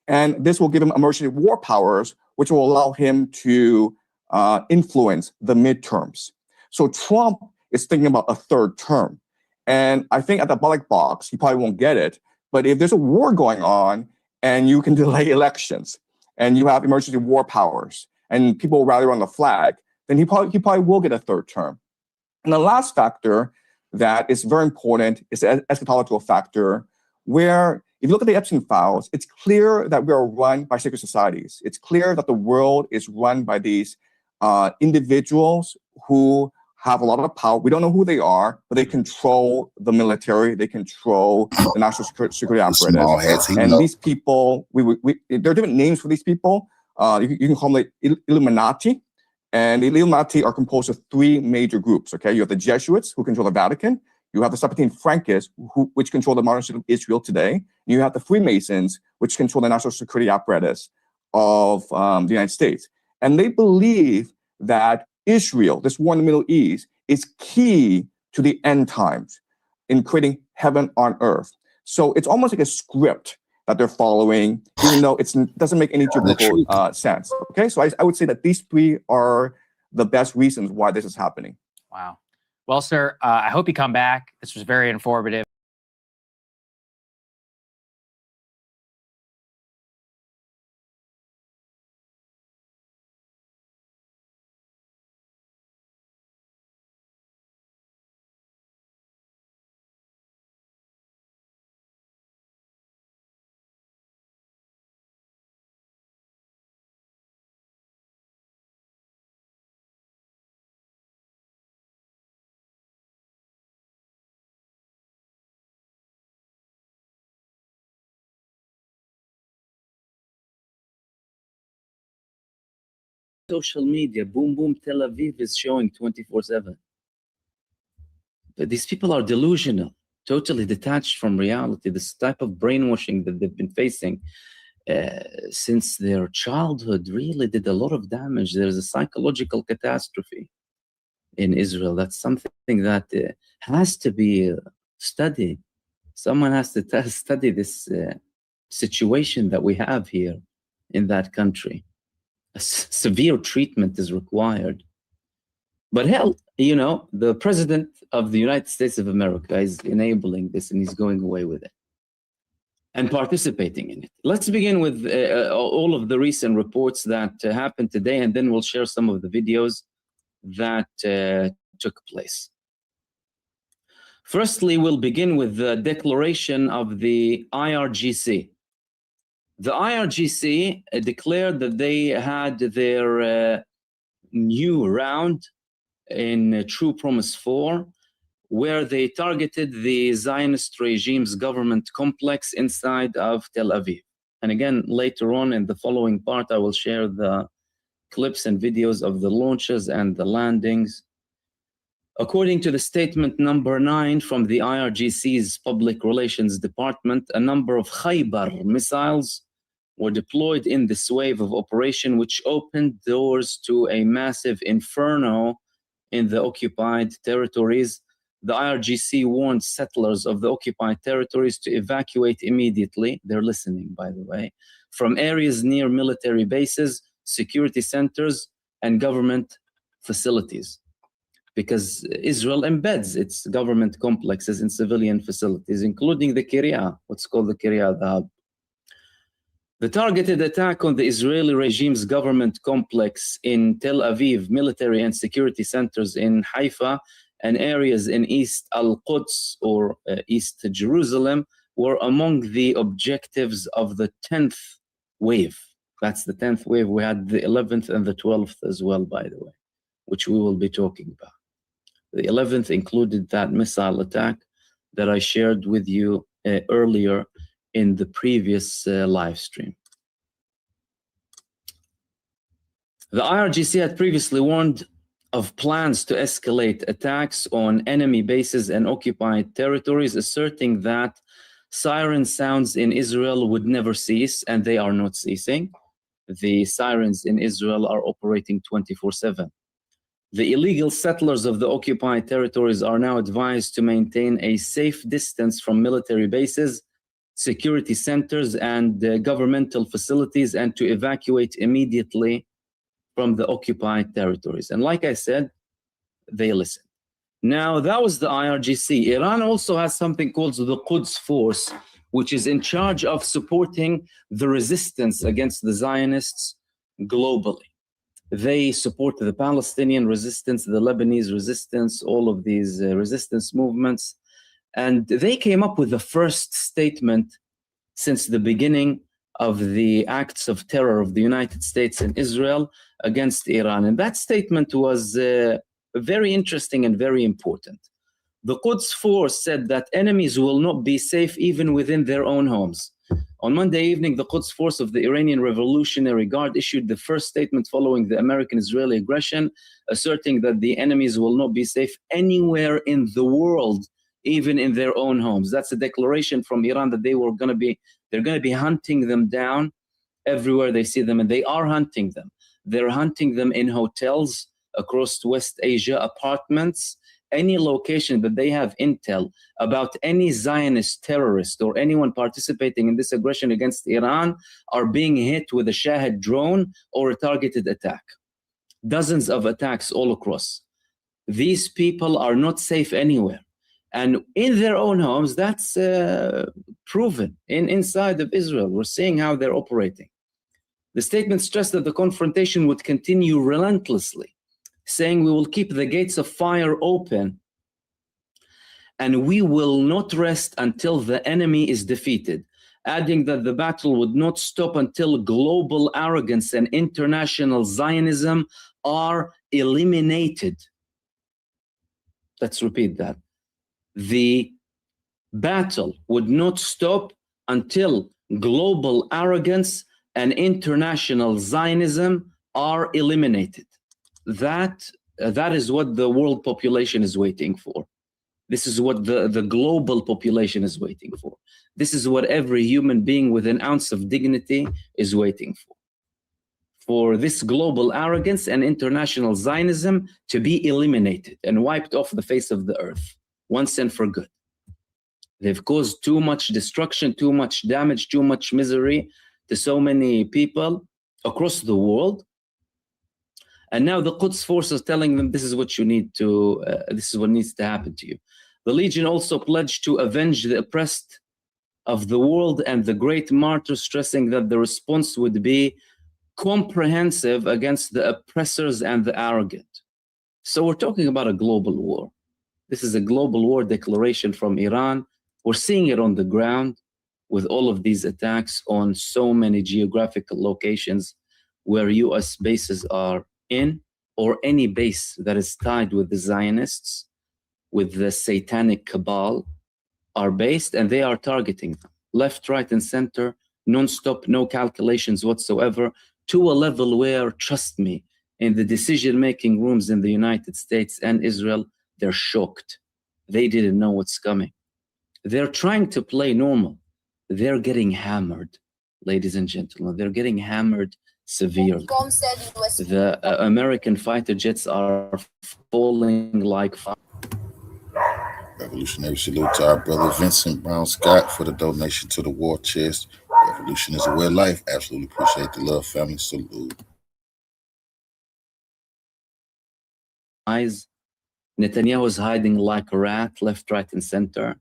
and this will give him emergency war powers, which will allow him to influence the midterms. So Trump is thinking about a third term. And I think at the ballot box, he probably won't get it. But if there's a war going on and you can delay elections and you have emergency war powers and people rally around the flag, then he probably will get a third term. And the last factor that is very important is the eschatological factor, where if you look at the Epstein files, it's clear that we are run by secret societies. It's clear that the world is run by these individuals who have a lot of power. We don't know who they are, but they control the military. They control the national security apparatus. And these people, there are different names for these people. You can call them the Illuminati. And the Illuminati are composed of three major groups. Okay, you have the Jesuits, who control the Vatican. You have the Sephardim Frankists, which control the modern state of Israel today. And you have the Freemasons, which control the national security apparatus of the United States. And they believe that Israel, this war in the Middle East, is key to the end times in creating heaven on earth. So it's almost like a script that they're following, even though it doesn't make any geographical sense. Okay, so I would say that these three are the best reasons why this is happening. Wow. Well, sir, I hope you come back. This was very informative. Social media, boom, boom, Tel Aviv is showing 24/7. But these people are delusional, totally detached from reality. This type of brainwashing that they've been facing since their childhood really did a lot of damage. There's a psychological catastrophe in Israel. That's something that has to be studied. Someone has to study this situation that we have here in that country. A severe treatment is required. But hell, you know, the president of the United States of America is enabling this and he's going away with it. and participating in it. Let's begin with all of the recent reports that happened today, and then we'll share some of the videos that took place. Firstly, we'll begin with the declaration of the IRGC. The IRGC declared that they had their new round in True Promise 4, where they targeted the Zionist regime's government complex inside of Tel Aviv. And again, later on in the following part, I will share the clips and videos of the launches and the landings. According to the statement number 9 from the IRGC's Public Relations Department, a number of Khaybar missiles were deployed in this wave of operation, which opened doors to a massive inferno in the occupied territories. The IRGC warned settlers of the occupied territories to evacuate immediately, they're listening, by the way, from areas near military bases, security centers, and government facilities, because Israel embeds its government complexes in civilian facilities, including the Kiryat, what's called the Kiryat, the hub. The targeted attack on the Israeli regime's government complex in Tel Aviv, military and security centers in Haifa, and areas in East Al-Quds or East Jerusalem were among the objectives of the 10th wave. That's the 10th wave. We had the 11th and the 12th as well, by the way, which we will be talking about. The 11th included that missile attack that I shared with you earlier in the previous live stream. The IRGC had previously warned of plans to escalate attacks on enemy bases and occupied territories, asserting that siren sounds in Israel would never cease, and they are not ceasing. The sirens in Israel are operating 24/7. The illegal settlers of the occupied territories are now advised to maintain a safe distance from military bases, security centers, and governmental facilities, and to evacuate immediately from the occupied territories. And like I said, they listened. Now, that was the IRGC. Iran also has something called the Quds Force, which is in charge of supporting the resistance against the Zionists globally. They support the Palestinian resistance, the Lebanese resistance, all of these resistance movements. And they came up with the first statement since the beginning of the acts of terror of the United States and Israel against Iran. And that statement was very interesting and very important. The Quds Force said that enemies will not be safe even within their own homes. On Monday evening, the Quds Force of the Iranian Revolutionary Guard issued the first statement following the American-Israeli aggression, asserting that the enemies will not be safe anywhere in the world, even in their own homes. That's a declaration from Iran that they're going to be hunting them down everywhere they see them, and they are hunting them. They're hunting them in hotels across West Asia, apartments, any location that they have intel about any Zionist terrorist or anyone participating in this aggression against Iran are being hit with a Shahed drone or a targeted attack. Dozens of attacks all across. These people are not safe anywhere. And in their own homes, that's proven inside of Israel. We're seeing how they're operating. The statement stressed that the confrontation would continue relentlessly, saying we will keep the gates of fire open and we will not rest until the enemy is defeated, adding that the battle would not stop until global arrogance and international Zionism are eliminated. Let's repeat that. The battle would not stop until global arrogance and international Zionism are eliminated. That is what the world population is waiting for. This is what the global population is waiting for. This is what every human being with an ounce of dignity is waiting for. For this global arrogance and international Zionism to be eliminated and wiped off the face of the earth, once and for good. They've caused too much destruction, too much damage, too much misery to so many people across the world. And now the Quds Force is telling them this is what you need to, this is what needs to happen to you. The Legion also pledged to avenge the oppressed of the world and the great martyr, stressing that the response would be comprehensive against the oppressors and the arrogant. So we're talking about a global war. This is a global war declaration from Iran. We're seeing it on the ground with all of these attacks on so many geographical locations where US bases are in, or any base that is tied with the Zionists, with the satanic cabal, are based, and they are targeting them left, right, and center, non-stop, no calculations whatsoever, to a level where, trust me, in the decision-making rooms in the United States and Israel, they're shocked. They didn't know what's coming. They're trying to play normal. They're getting hammered, ladies and gentlemen. They're getting hammered severely. The American fighter jets are falling like fire. Revolutionary salute to our brother Vincent Brown Scott for the donation to the war chest. Revolution is a way of life. Absolutely appreciate the love, family. Salute. Netanyahu is hiding like a rat, left, right, and center.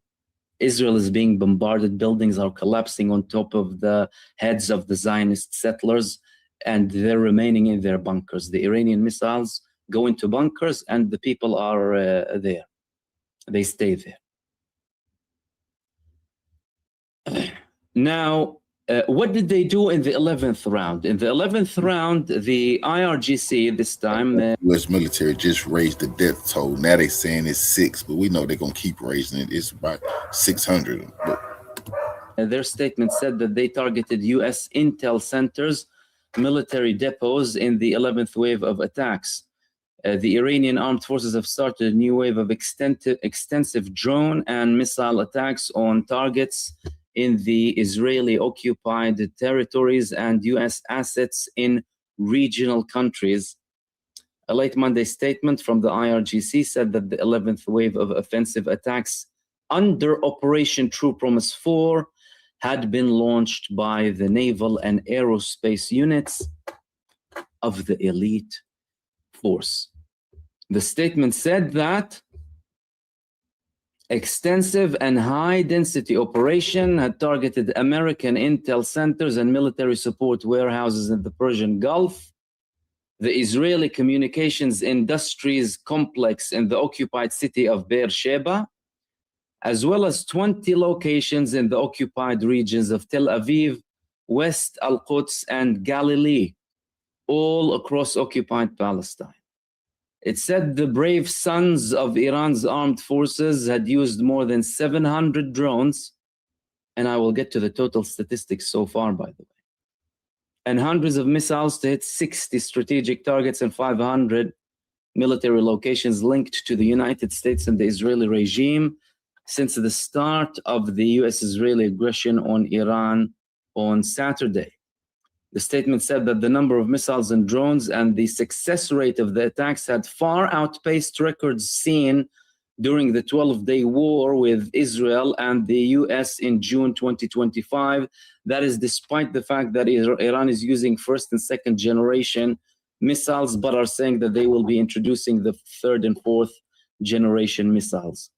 Israel is being bombarded. Buildings are collapsing on top of the heads of the Zionist settlers, and they're remaining in their bunkers. The Iranian missiles go into bunkers, and the people are there. They stay there. Now, what did they do in the 11th round? In the 11th round, the IRGC this time... U.S. military just raised the death toll. Now they're saying it's 6, but we know they're going to keep raising it. It's about 600. Their statement said that they targeted U.S. intel centers, military depots in the 11th wave of attacks. The Iranian armed forces have started a new wave of extensive drone and missile attacks on targets in the Israeli-occupied territories and U.S. assets in regional countries. A late Monday statement from the IRGC said that the 11th wave of offensive attacks under Operation True Promise 4 had been launched by the naval and aerospace units of the elite force. The statement said that extensive and high-density operation had targeted American intel centers and military support warehouses in the Persian Gulf, the Israeli communications industries complex in the occupied city of Be'er Sheva, as well as 20 locations in the occupied regions of Tel Aviv, West Al-Quds, and Galilee, all across occupied Palestine. It said the brave sons of Iran's armed forces had used more than 700 drones, and I will get to the total statistics so far, by the way, and hundreds of missiles to hit 60 strategic targets and 500 military locations linked to the United States and the Israeli regime since the start of the US-Israeli aggression on Iran on Saturday. The statement said that the number of missiles and drones and the success rate of the attacks had far outpaced records seen during the 12-day war with Israel and the US in June 2025. That is despite the fact that Iran is using first and second generation missiles, but are saying that they will be introducing the third and fourth generation missiles.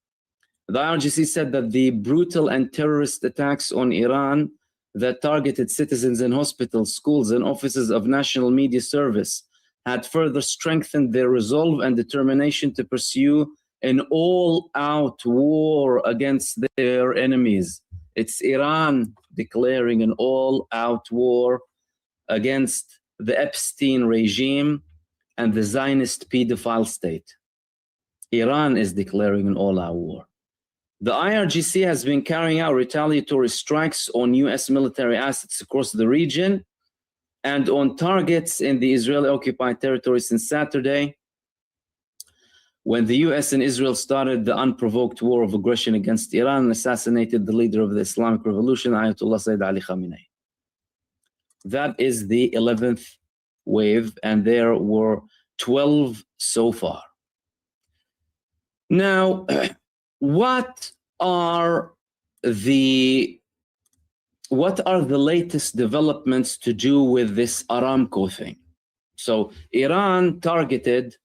The IRGC said that the brutal and terrorist attacks on Iran that targeted citizens in hospitals, schools, and offices of National Media Service had further strengthened their resolve and determination to pursue an all-out war against their enemies. It's Iran declaring an all-out war against the Epstein regime and the Zionist pedophile state. Iran is declaring an all-out war. The IRGC has been carrying out retaliatory strikes on US military assets across the region and on targets in the Israeli-occupied territory since Saturday, when the US and Israel started the unprovoked war of aggression against Iran and assassinated the leader of the Islamic Revolution, Ayatollah Sayyid Ali Khamenei. That is the 11th wave, and there were 12 so far. Now, what are the latest developments to do with this Aramco thing? So Iran targeted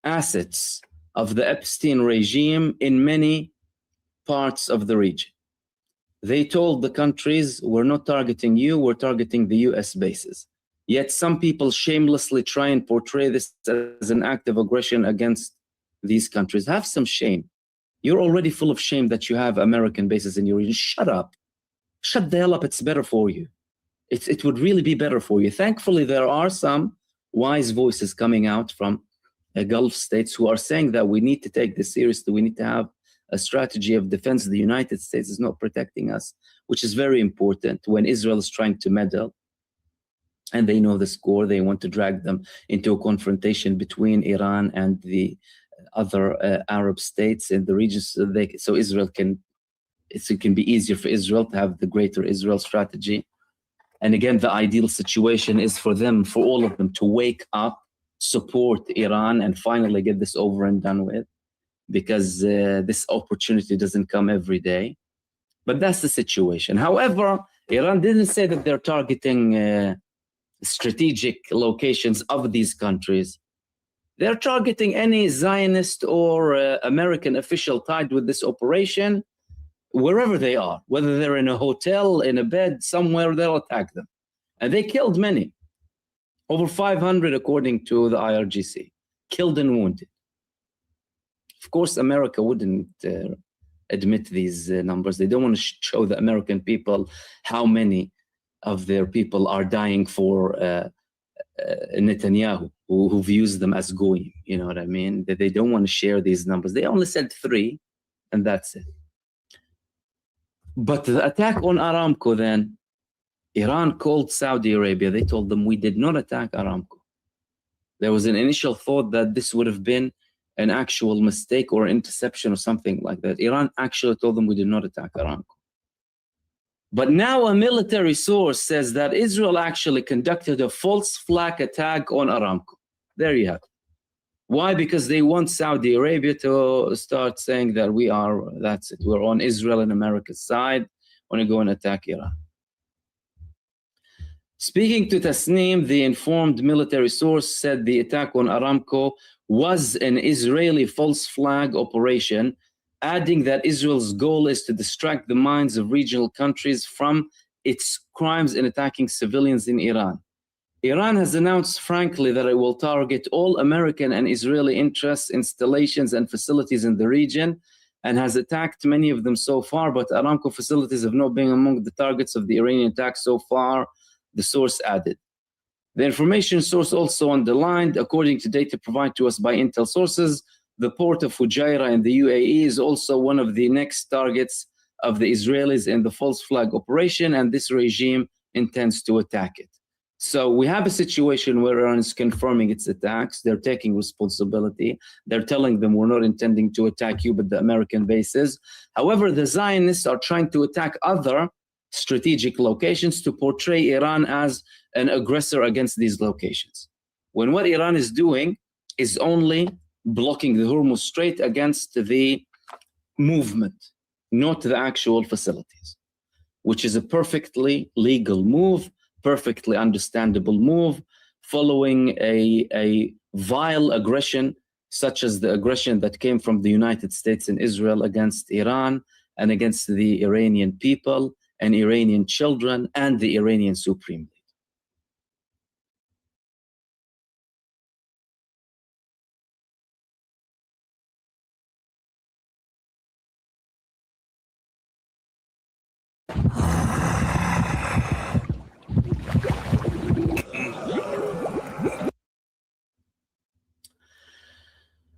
assets of the Epstein regime in many parts of the region. They told the countries, we're not targeting you, we're targeting the US bases. Yet some people shamelessly try and portray this as an act of aggression against these countries. Have some shame. You're already full of shame that you have American bases in your region. Shut up. Shut the hell up. It's better for you. It would really be better for you. Thankfully, there are some wise voices coming out from Gulf states who are saying that we need to take this seriously. We need to have a strategy of defense. The United States is not protecting us, which is very important when Israel is trying to meddle. And they know the score. They want to drag them into a confrontation between Iran and the other Arab states in the region, so Israel can, it can be easier for Israel to have the greater Israel strategy. And again, the ideal situation is for them, for all of them, to wake up, support Iran, and finally get this over and done with, because this opportunity doesn't come every day. But that's the situation. However, Iran didn't say that they're targeting strategic locations of these countries. They're targeting any Zionist or American official tied with this operation, wherever they are, whether they're in a hotel, in a bed, somewhere, they'll attack them. And they killed many, over 500 according to the IRGC, killed and wounded. Of course, America wouldn't admit these numbers. They don't want to show the American people how many of their people are dying for Netanyahu, who views them as goyim, you know what I mean? That they don't want to share these numbers. They only said 3, and that's it. But the attack on Aramco then, Iran called Saudi Arabia. They told them, we did not attack Aramco. There was an initial thought that this would have been an actual mistake or interception or something like that. Iran actually told them, we did not attack Aramco. But now a military source says that Israel actually conducted a false flag attack on Aramco. There you have it. Why? Because they want Saudi Arabia to start saying that we are, that's it, we're on Israel and America's side, want to go and attack Iran. Speaking to Tasneem, the informed military source said the attack on Aramco was an Israeli false flag operation, adding that Israel's goal is to distract the minds of regional countries from its crimes in attacking civilians in Iran. Iran has announced frankly that it will target all American and Israeli interests, installations, and facilities in the region, and has attacked many of them so far, but Aramco facilities have not been among the targets of the Iranian attack so far, the source added. The information source also underlined, according to data provided to us by intel sources, the port of Fujairah in the UAE is also one of the next targets of the Israelis in the false flag operation, and this regime intends to attack it. So we have a situation where Iran is confirming its attacks. They're taking responsibility. They're telling them, we're not intending to attack you, but the American bases. However, the Zionists are trying to attack other strategic locations to portray Iran as an aggressor against these locations, when what Iran is doing is only blocking the Hormuz Strait against the movement, not the actual facilities, which is a perfectly legal move, perfectly understandable move, following a vile aggression, such as the aggression that came from the United States and Israel against Iran and against the Iranian people and Iranian children and the Iranian Supreme Leader.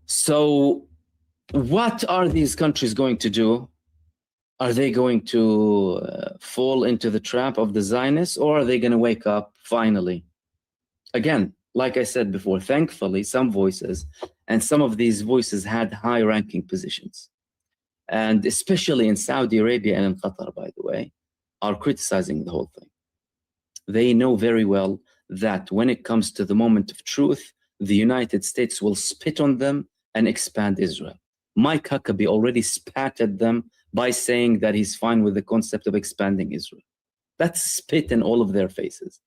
So what are these countries going to do? Are they going to fall into the trap of the Zionists, or are they going to wake up finally? Again, like I said before, thankfully, some voices, and some of these voices had high-ranking positions, and especially in Saudi Arabia and in Qatar, by the way, are criticizing the whole thing. They know very well that when it comes to the moment of truth, the United States will spit on them and expand Israel. Mike Huckabee already spat at them by saying that he's fine with the concept of expanding Israel. That's spit in all of their faces.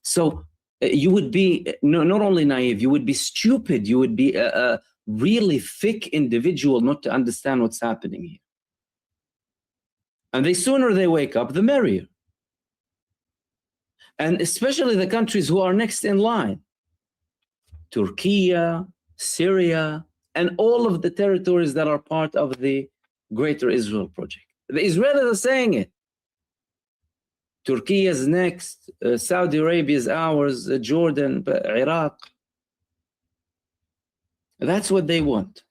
So you would be not only naive, you would be stupid, you would be a really thick individual not to understand what's happening here. And the sooner they wake up, the merrier. And especially the countries who are next in line. Turkey, Syria, and all of the territories that are part of the Greater Israel Project. The Israelis are saying it. Turkey is next, Saudi Arabia is ours, Jordan, Iraq. That's what they want.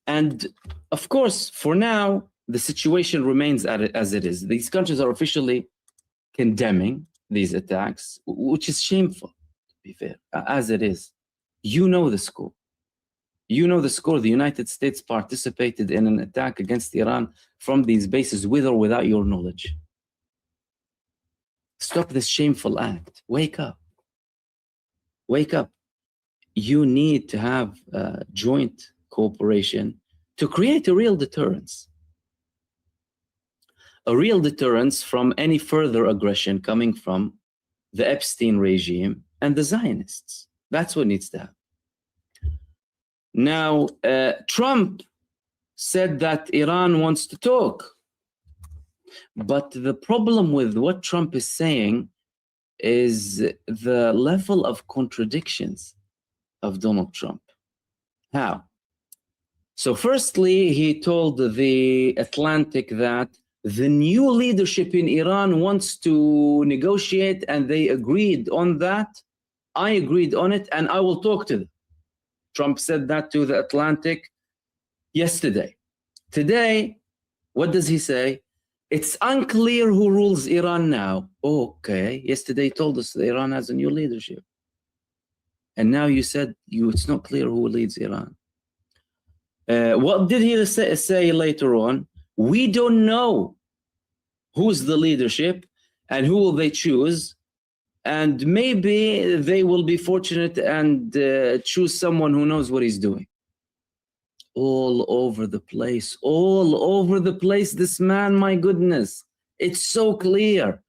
And of course, for now, the situation remains as it is. These countries are officially condemning these attacks, which is shameful, to be fair, as it is. You know the score. You know the score. The United States participated in an attack against Iran from these bases with or without your knowledge. Stop this shameful act. Wake up. Wake up. You need to have joint cooperation to create a real deterrence. A real deterrence from any further aggression coming from the Epstein regime and the Zionists. That's what needs to happen. Now, Trump said that Iran wants to talk. But the problem with what Trump is saying is the level of contradictions of Donald Trump. How? So firstly, he told the Atlantic that the new leadership in Iran wants to negotiate, and they agreed on that. I agreed on it, and I will talk to them. Trump said that to the Atlantic yesterday. Today, what does he say? It's unclear who rules Iran now. Okay, yesterday he told us that Iran has a new leadership. And now you said it's not clear who leads Iran. What did he say later on? We don't know who's the leadership and who will they choose. And maybe they will be fortunate and choose someone who knows what he's doing. All over the place, all over the place. This man, my goodness, it's so clear.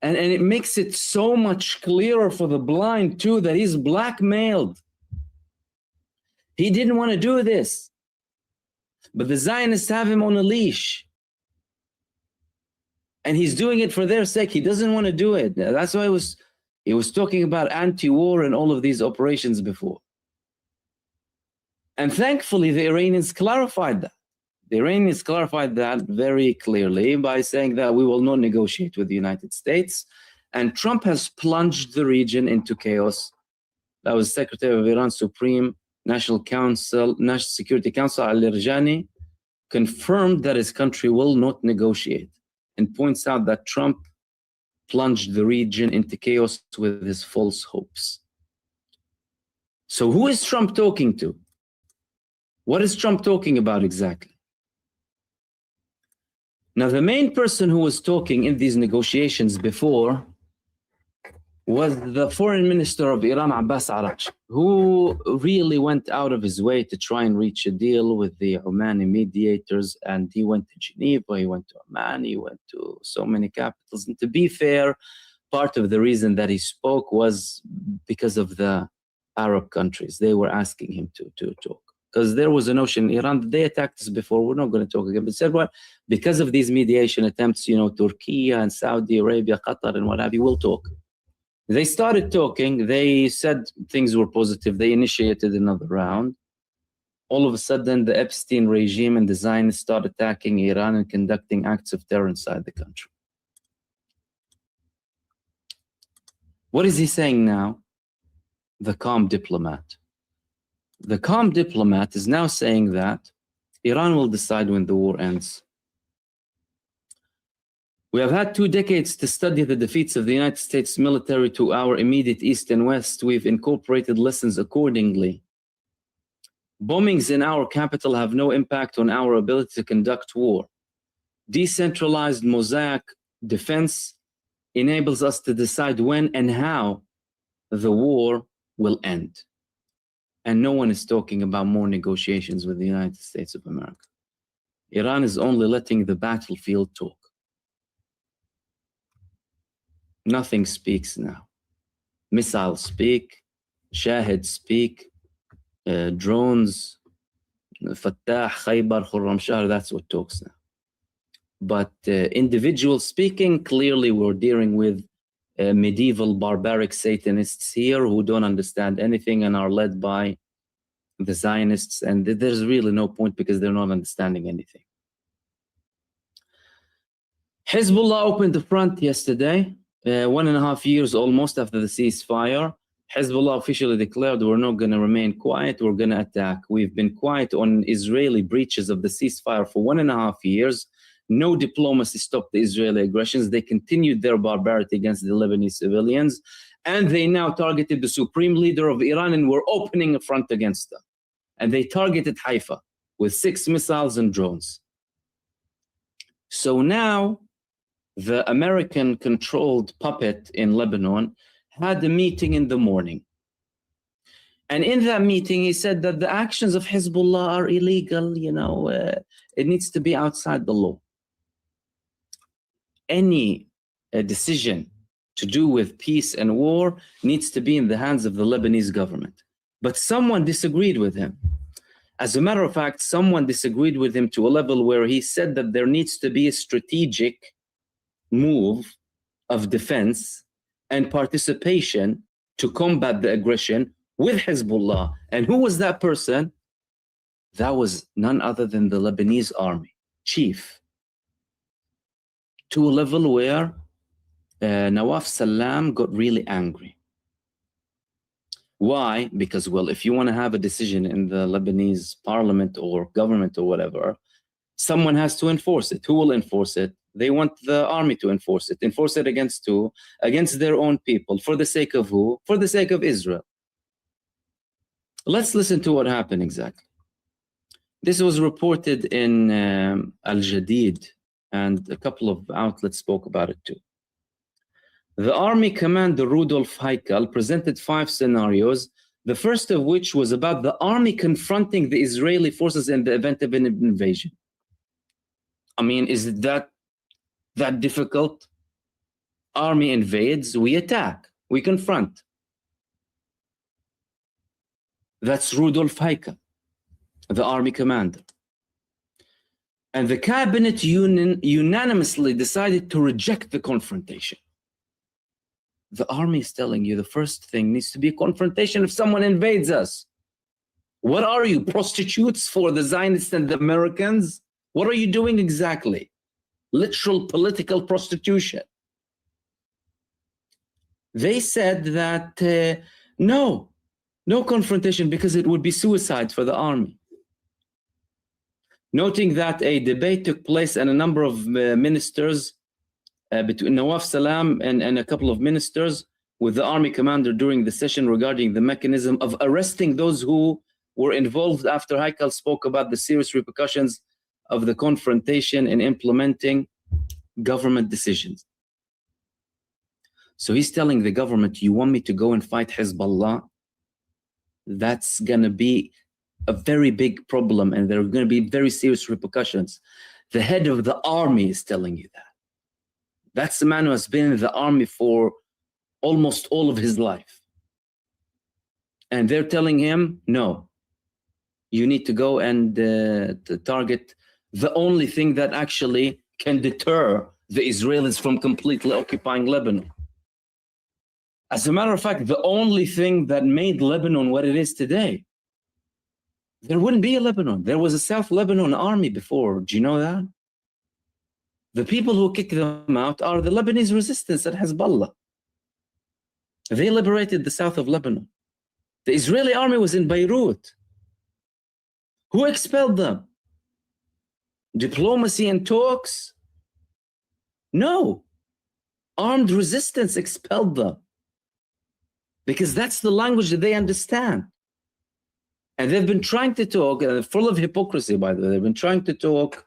And it makes it so much clearer for the blind too that he's blackmailed. He didn't want to do this, but the Zionists have him on a leash. And he's doing it for their sake. He doesn't want to do it. That's why he was talking about anti-war and all of these operations before. And thankfully, the Iranians clarified that. The Iranians clarified that very clearly by saying that we will not negotiate with the United States. And Trump has plunged the region into chaos. That was Secretary of Iran's Supreme National Security Council, Ali Rajani, confirmed that his country will not negotiate and points out that Trump plunged the region into chaos with his false hopes. So who is Trump talking to? What is Trump talking about exactly? Now, the main person who was talking in these negotiations before was the foreign minister of Iran, Abbas Araghchi, who really went out of his way to try and reach a deal with the Omani mediators. And he went to Geneva, he went to Amman, he went to so many capitals. And to be fair, part of the reason that he spoke was because of the Arab countries. They were asking him to talk. Because there was a notion in Iran, they attacked us before, we're not going to talk again. But said, well, because of these mediation attempts, Turkey and Saudi Arabia, Qatar and what have you, will talk. They started talking, they said things were positive, they initiated another round. All of a sudden, the Epstein regime and the Zionists start attacking Iran and conducting acts of terror inside the country. What is he saying now? The calm diplomat. The calm diplomat is now saying that Iran will decide when the war ends. We have had 2 decades to study the defeats of the United States military to our immediate east and west. We've incorporated lessons accordingly. Bombings in our capital have no impact on our ability to conduct war. Decentralized mosaic defense enables us to decide when and how the war will end. And no one is talking about more negotiations with the United States of America. Iran is only letting the battlefield talk. Nothing speaks now. Missiles speak, Shahed speak, drones, Fattah, Khaybar, Khurramshah, that's what talks now. But individual speaking, clearly we're dealing with medieval barbaric Satanists here who don't understand anything and are led by the Zionists, and there's really no point because they're not understanding anything. Hezbollah opened the front yesterday, 1.5 years almost after the ceasefire. Hezbollah officially declared we're not going to remain quiet, we're going to attack. We've been quiet on Israeli breaches of the ceasefire for 1.5 years. No diplomacy stopped the Israeli aggressions. They continued their barbarity against the Lebanese civilians, and they now targeted the supreme leader of Iran and were opening a front against them. And they targeted Haifa with 6 missiles and drones. So now the American-controlled puppet in Lebanon had a meeting in the morning. And in that meeting, he said that the actions of Hezbollah are illegal, it needs to be outside the law. Any decision to do with peace and war needs to be in the hands of the Lebanese government. But someone disagreed with him. As a matter of fact, someone disagreed with him to a level where he said that there needs to be a strategic move of defense and participation to combat the aggression with Hezbollah. And who was that person? That was none other than the Lebanese army chief, to a level where Nawaf Salam got really angry. Why? Because, well, if you want to have a decision in the Lebanese parliament or government or whatever, someone has to enforce it. Who will enforce it? They want the army to enforce it. Enforce it against who? Against their own people. For the sake of who? For the sake of Israel. Let's listen to what happened exactly. This was reported in Al Jadid, and a couple of outlets spoke about it too. The army commander Rudolf Heikel presented 5 scenarios, the first of which was about the army confronting the Israeli forces in the event of an invasion. I mean, is it that difficult? Army invades, we attack, we confront. That's Rudolf Heikel, the army commander. And the cabinet unanimously decided to reject the confrontation. The army is telling you the first thing needs to be a confrontation if someone invades us. What are you, prostitutes for the Zionists and the Americans? What are you doing exactly? Literal political prostitution. They said that no confrontation because it would be suicide for the army. Noting that a debate took place and a number of ministers between Nawaf Salam and a couple of ministers with the army commander during the session regarding the mechanism of arresting those who were involved after Heikel spoke about the serious repercussions of the confrontation and implementing government decisions. So he's telling the government, you want me to go and fight Hezbollah? That's going to be a very big problem and there are going to be very serious repercussions. The head of the army is telling you that. That's the man who has been in the army for almost all of his life. And they're telling him, no, you need to go and to target the only thing that actually can deter the Israelis from completely occupying Lebanon. As a matter of fact, the only thing that made Lebanon what it is today, there wouldn't be a Lebanon. There was a South Lebanon army before. Do you know that? The people who kick them out are the Lebanese resistance at Hezbollah. They liberated the south of Lebanon. The Israeli army was in Beirut. Who expelled them? Diplomacy and talks? No. Armed resistance expelled them. Because that's the language that they understand. And they've been trying to talk, full of hypocrisy, by the way, they've been trying to talk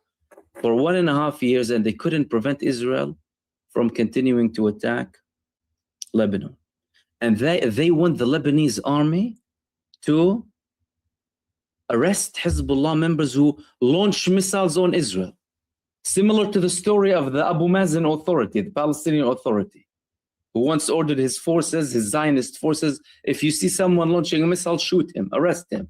for 1.5 years and they couldn't prevent Israel from continuing to attack Lebanon. And they want the Lebanese army to arrest Hezbollah members who launch missiles on Israel. Similar to the story of the Abu Mazen Authority, the Palestinian Authority, who once ordered his forces, his Zionist forces, if you see someone launching a missile, shoot him, arrest him.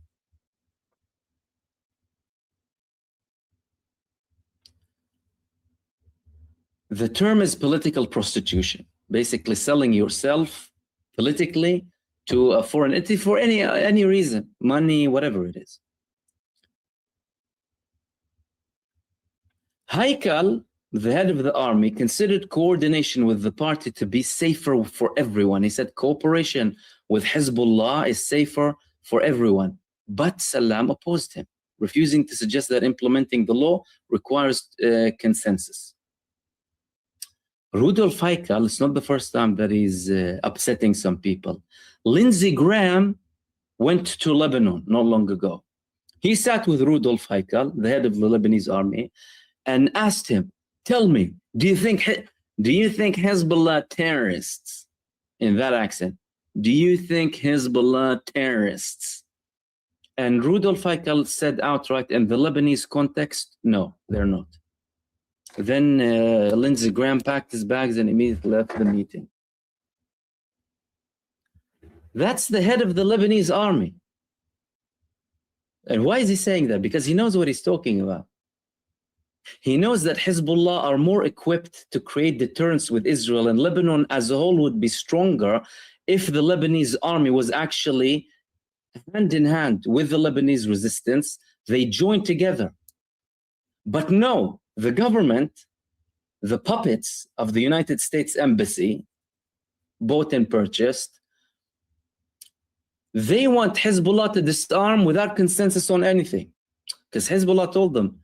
The term is political prostitution, basically selling yourself politically to a foreign entity for any reason, money, whatever it is. Haikal, the head of the army, considered coordination with the party to be safer for everyone. He said cooperation with Hezbollah is safer for everyone. But Salam opposed him, refusing to suggest that implementing the law requires consensus. Rudolf Haikal, it's not the first time that he's upsetting some people. Lindsey Graham went to Lebanon not long ago. He sat with Rudolf Haikal, the head of the Lebanese army, and asked him, tell me, do you think Hezbollah terrorists, in that accent, do you think Hezbollah terrorists? And Rudolf Haikal said outright, in the Lebanese context, no, they're not. Then Lindsey Graham packed his bags and immediately left the meeting. That's the head of the Lebanese army. And why is he saying that? Because he knows what he's talking about. He knows that Hezbollah are more equipped to create deterrence with Israel, and Lebanon as a whole would be stronger if the Lebanese army was actually hand in hand with the Lebanese resistance. They joined together. But no, the government, the puppets of the United States Embassy, bought and purchased, they want Hezbollah to disarm without consensus on anything. Because Hezbollah told them,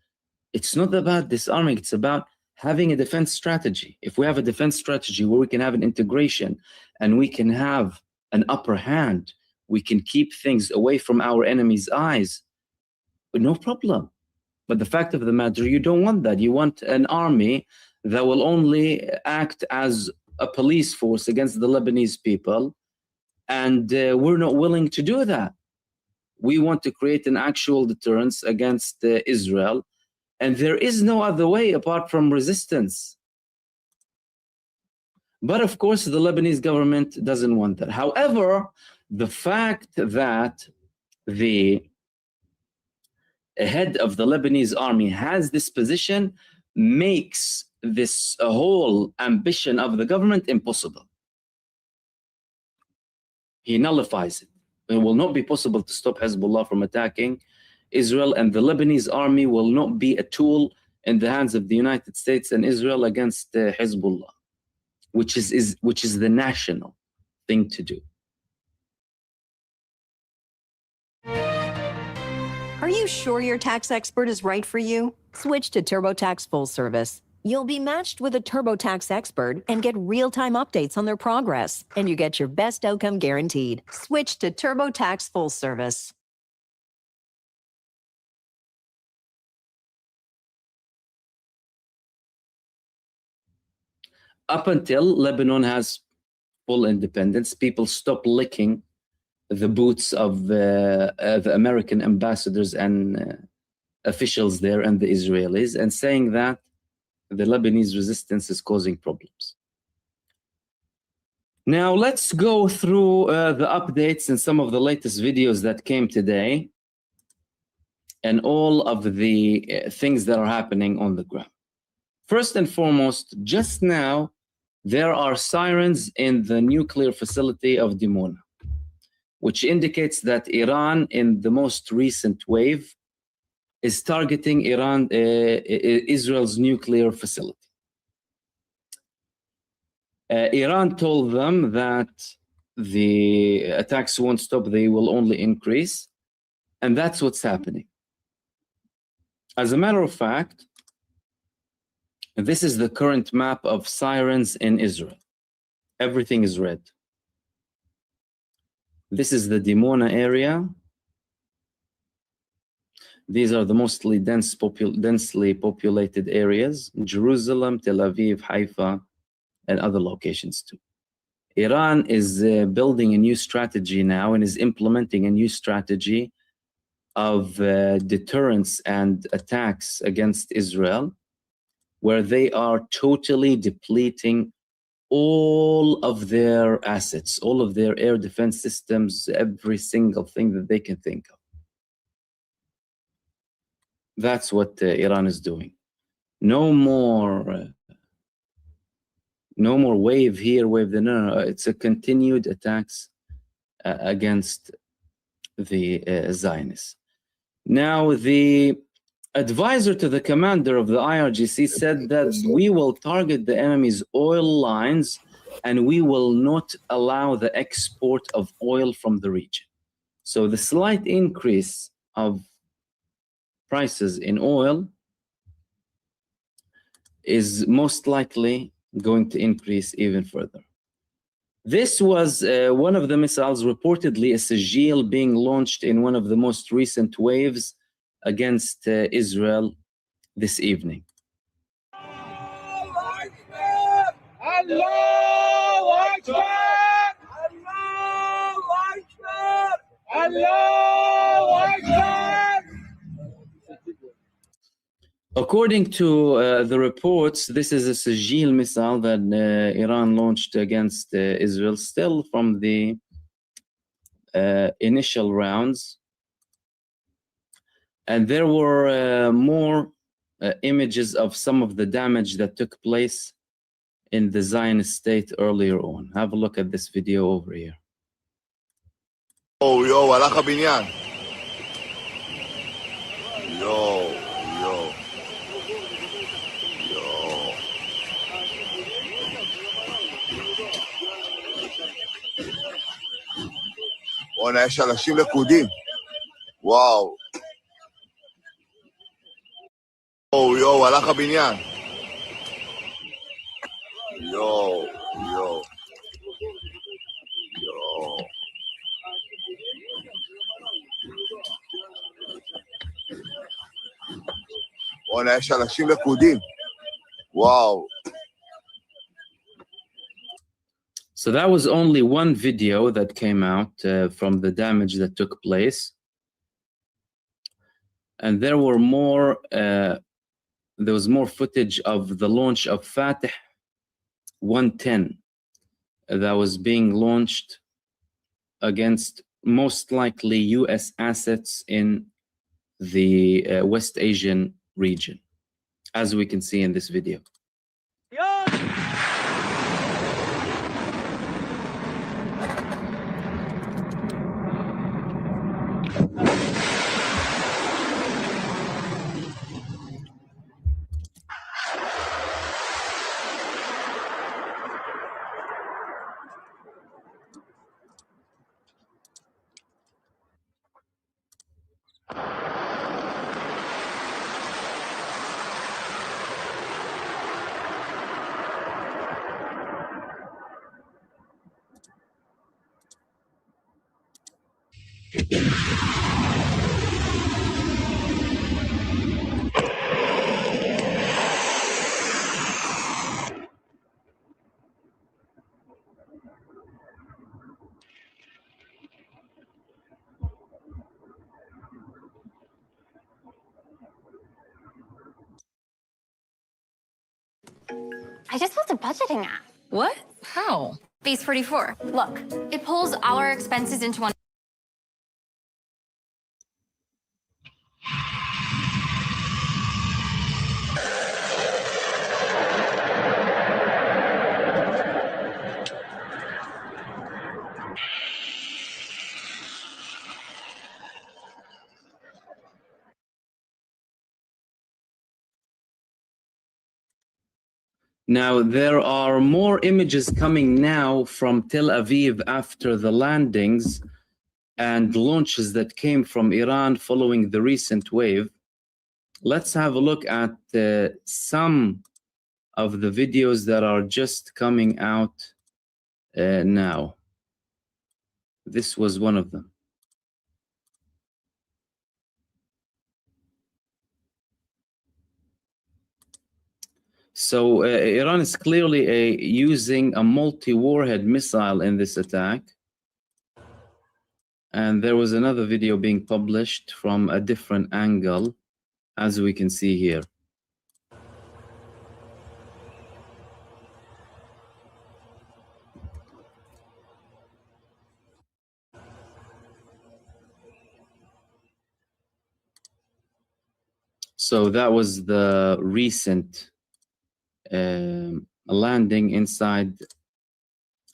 it's not about disarming, it's about having a defense strategy. If we have a defense strategy where we can have an integration and we can have an upper hand, we can keep things away from our enemy's eyes, but no problem. But the fact of the matter, you don't want that. You want an army that will only act as a police force against the Lebanese people. And we're not willing to do that. We want to create an actual deterrence against Israel. And there is no other way apart from resistance. But of course, the Lebanese government doesn't want that. However, the fact that the head of the Lebanese army has this position makes this whole ambition of the government impossible. He nullifies it. It will not be possible to stop Hezbollah from attacking Israel, and the Lebanese army will not be a tool in the hands of the United States and Israel against Hezbollah, which is the national thing to do. Are you sure your tax expert is right for you? Switch to TurboTax Full Service. You'll be matched with a TurboTax expert and get real-time updates on their progress, and you get your best outcome guaranteed. Switch to TurboTax Full Service. Up until Lebanon has full independence, people stop licking the boots of the American ambassadors and officials there and the Israelis, and saying that the Lebanese resistance is causing problems. Now let's go through the updates and some of the latest videos that came today and all of the things that are happening on the ground. First and foremost, just now, there are sirens in the nuclear facility of Dimona, which indicates that Iran, in the most recent wave, is targeting Israel's nuclear facility. Iran told them that the attacks won't stop, they will only increase, and that's what's happening. As a matter of fact, this is the current map of sirens in Israel. Everything is red. This is the Dimona area. These are the mostly densely populated areas: Jerusalem, Tel Aviv, Haifa, and other locations too. Iran is building a new strategy now and is implementing a new strategy of deterrence and attacks against Israel, where they are totally depleting all of their assets, all of their air defense systems, every single thing that they can think of. That's what Iran is doing. No more No more wave here, wave there. No. It's a continued attacks against the Zionists. Now, the advisor to the commander of the IRGC said that we will target the enemy's oil lines and we will not allow the export of oil from the region. So the slight increase of prices in oil is most likely going to increase even further. This was one of the missiles, reportedly a Sigil, being launched in one of the most recent waves against Israel this evening. According to the reports, this is a Sigil missile that Iran launched against Israel, still from the initial rounds. And there were more images of some of the damage that took place in the Zionist state earlier on. Have a look at this video over here. Oh, yo, הלך הבניין. Yo. בוא'נה, יש אנשים לכודים. וואו. יו, הלך הבניין. יו. בוא'נה, יש אנשים לכודים. וואו. So that was only one video that came out from the damage that took place. And there were more, there was more footage of the launch of Fateh 110 that was being launched against most likely US assets in the West Asian region, as we can see in this video. I just built a budgeting app. What? How? Base 44. Look, it pulls all our expenses into one. Now, there are more images coming now from Tel Aviv after the landings and launches that came from Iran following the recent wave. Let's have a look at some of the videos that are just coming out now. This was one of them. So Iran is clearly using a multi-warhead missile in this attack. And there was another video being published from a different angle, as we can see here. So that was the recent landing inside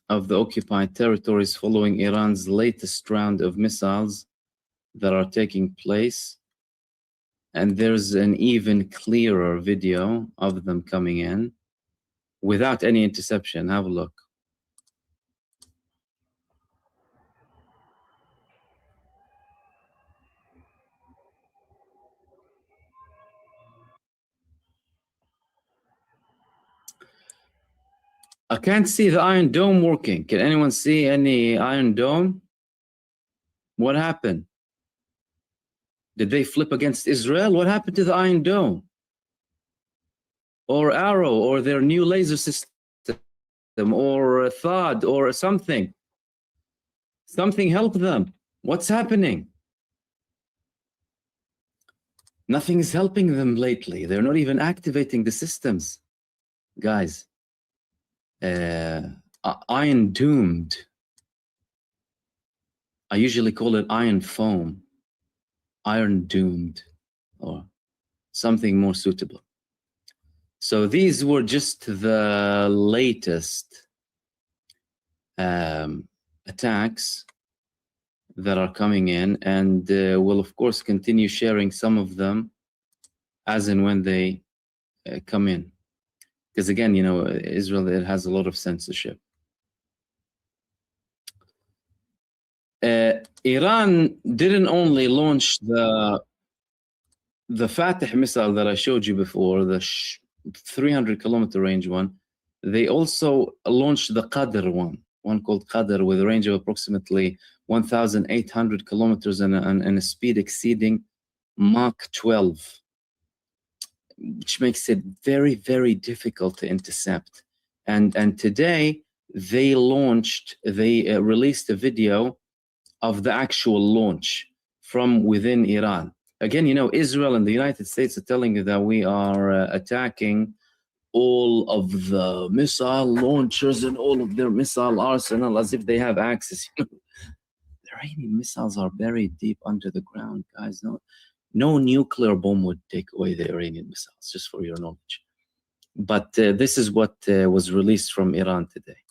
of the occupied territories following Iran's latest round of missiles that are taking place. And there's an even clearer video of them coming in without any interception. Have a look. I can't see the Iron Dome working. Can anyone see any Iron Dome? What happened? Did they flip against Israel? What happened to the Iron Dome? Or Arrow, or their new laser system, or THAAD, or something? Something help them. What's happening? Nothing is helping them lately. They're not even activating the systems. Guys, iron doomed. I usually call it iron foam. Iron doomed, or something more suitable. So these were just the latest attacks that are coming in, and we'll of course continue sharing some of them as and when they come in. Because again, you know, Israel, it has a lot of censorship. Iran didn't only launch the Fateh missile that I showed you before, the 300-kilometer range one. They also launched the Qadr one called Qadr, with a range of approximately 1,800 kilometers and a speed exceeding Mach 12, which makes it very, very difficult to intercept. And today they released a video of the actual launch from within Iran. Again, you know, Israel and the United States are telling you that we are attacking all of the missile launchers and all of their missile arsenal as if they have access. The Iranian missiles are buried deep under the ground, guys. No nuclear bomb would take away the Iranian missiles, just for your knowledge. But this is what was released from Iran today.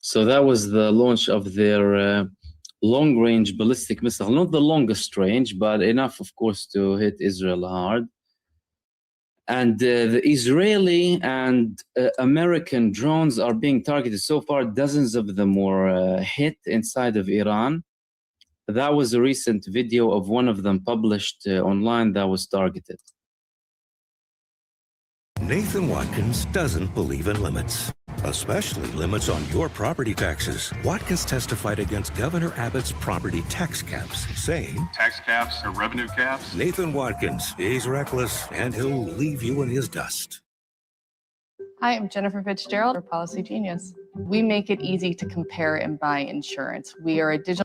So that was the launch of their long-range ballistic missile. Not the longest range, but enough, of course, to hit Israel hard. And the Israeli and American drones are being targeted. So far, dozens of them were hit inside of Iran. That was a recent video of one of them published online that was targeted. Nathan Watkins doesn't believe in limits, especially limits on your property taxes. Watkins testified against Governor Abbott's property tax caps, saying, "Tax caps are revenue caps." Nathan Watkins, he's reckless, and he'll leave you in his dust. Hi, I'm Jennifer Fitzgerald, our Policy Genius. We make it easy to compare and buy insurance. We are a digital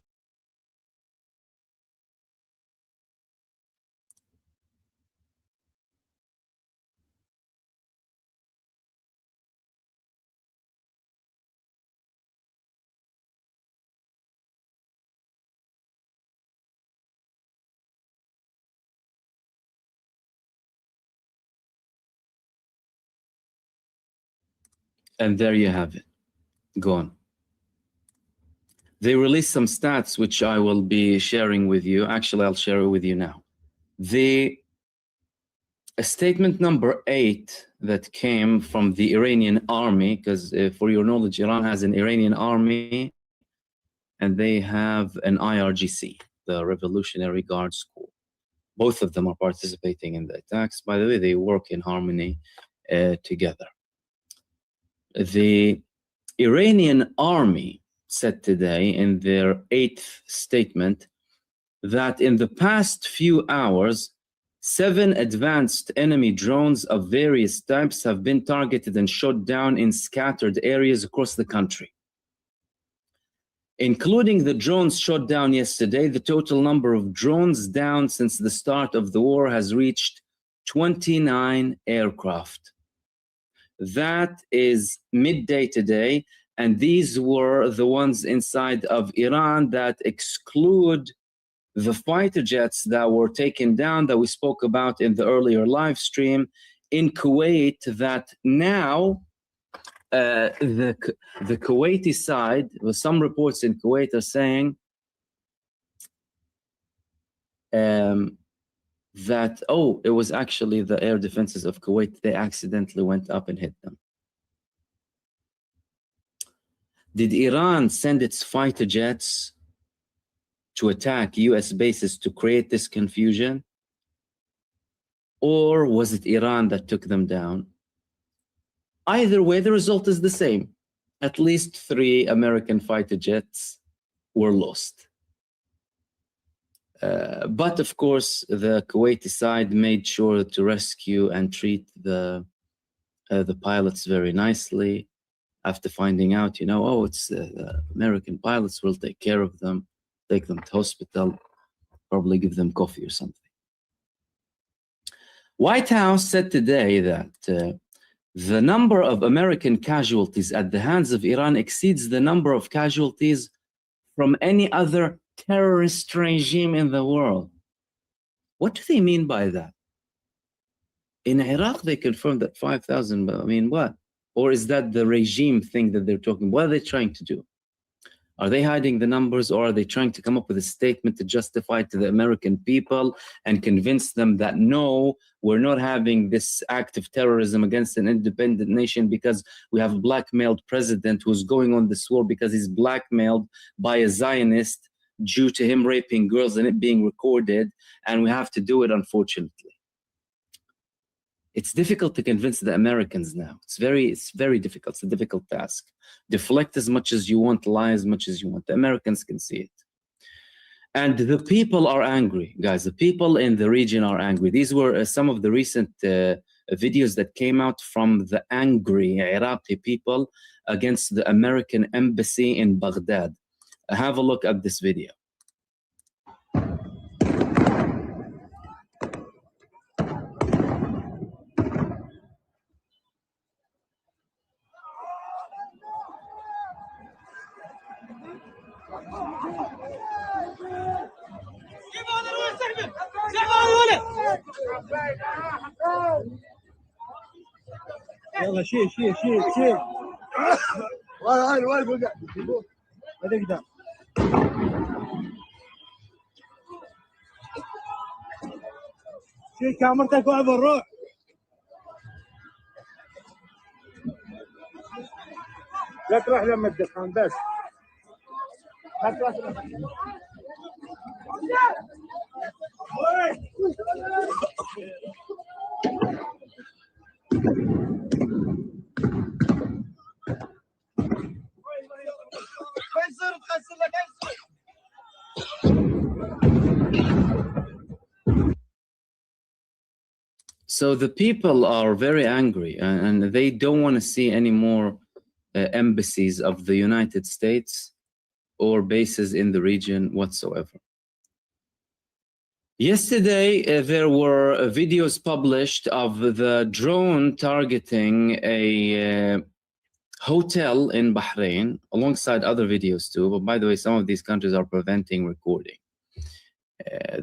And there you have it. Go on. They released some stats, which I will be sharing with you. Actually, I'll share it with you now. Statement number 8 that came from the Iranian army, because for your knowledge, Iran has an Iranian army and they have an IRGC, the Revolutionary Guards Corps. Both of them are participating in the attacks. By the way, they work in harmony together. The Iranian army said today in their 8th statement that in the past few hours, 7 advanced enemy drones of various types have been targeted and shot down in scattered areas across the country. Including the drones shot down yesterday, the total number of drones down since the start of the war has reached 29 aircraft. That is midday today, and these were the ones inside of Iran that exclude the fighter jets that were taken down that we spoke about in the earlier live stream in Kuwait, that now the Kuwaiti side, with some reports in Kuwait are saying that, oh, it was actually the air defenses of Kuwait, they accidentally went up and hit them. Did Iran send its fighter jets to attack US bases to create this confusion? Or was it Iran that took them down? Either way, the result is the same. At least 3 American fighter jets were lost. But of course, the Kuwaiti side made sure to rescue and treat the pilots very nicely. After finding out, you know, oh, it's the American pilots, will take care of them, take them to hospital, probably give them coffee or something. White House said today that the number of American casualties at the hands of Iran exceeds the number of casualties from any other terrorist regime in the world. What do they mean by that? In Iraq, they confirmed that 5,000, but I mean, what? Or is that the regime thing that they're talking? What are they trying to do? Are they hiding the numbers, or are they trying to come up with a statement to justify to the American people and convince them that no, we're not having this act of terrorism against an independent nation because we have a blackmailed president who's going on this war because he's blackmailed by a Zionist due to him raping girls and it being recorded, and we have to do it, unfortunately. It's difficult to convince the Americans now. It's very difficult. It's a difficult task. Deflect as much as you want, lie as much as you want. The Americans can see it. And the people are angry, guys. The people in the region are angry. These were some of the recent videos that came out from the angry Iraqi people against the American embassy in Baghdad. Have a look at this video. يلا شيل شيل شيل شيل وين وقع ما تقدر شيل كاميرتك واعبر روح لا تروح لما تدخن بس لا تروح لما So the people are very angry, and they don't want to see any more embassies of the United States or bases in the region whatsoever. Yesterday, there were videos published of the drone targeting a hotel in Bahrain, alongside other videos too. But by the way, some of these countries are preventing recording.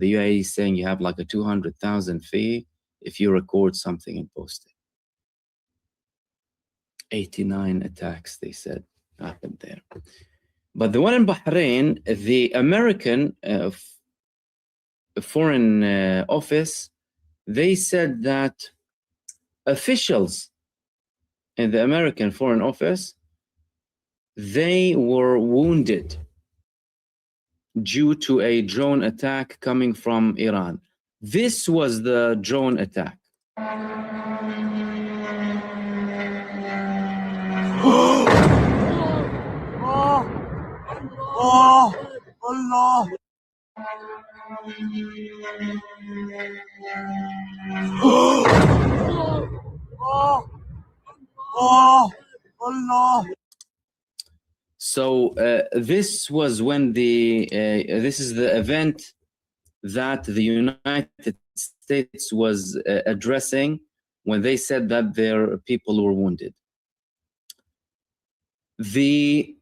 The UAE is saying you have like a 200,000 fee if you record something and post it. 89 attacks, they said, happened there. But the one in Bahrain, the American Foreign Office, they said that officials in the American Foreign Office, they were wounded due to a drone attack coming from Iran. This was the drone attack. Oh, Allah. Oh, Allah. So this was when this is the event that the United States was addressing when they said that their people were wounded. The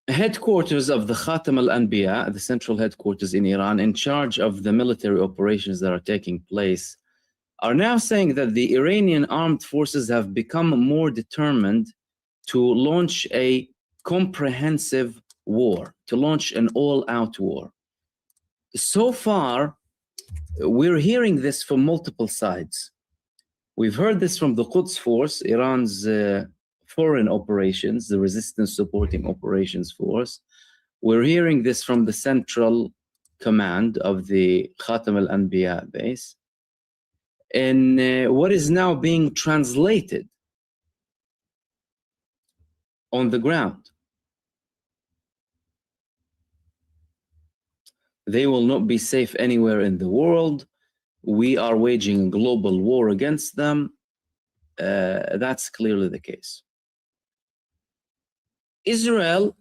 headquarters of the Khatam al-Anbiya, the central headquarters in Iran, in charge of the military operations that are taking place, are now saying that the Iranian armed forces have become more determined to launch a comprehensive war, to launch an all-out war. So far, we're hearing this from multiple sides. We've heard this from the Quds Force, Iran's foreign operations, the resistance supporting operations force. We're hearing this from the central command of the Khatam al-Anbiya base. And what is now being translated on the ground. They will not be safe anywhere in the world. We are waging a global war against them. That's clearly the case. Israel,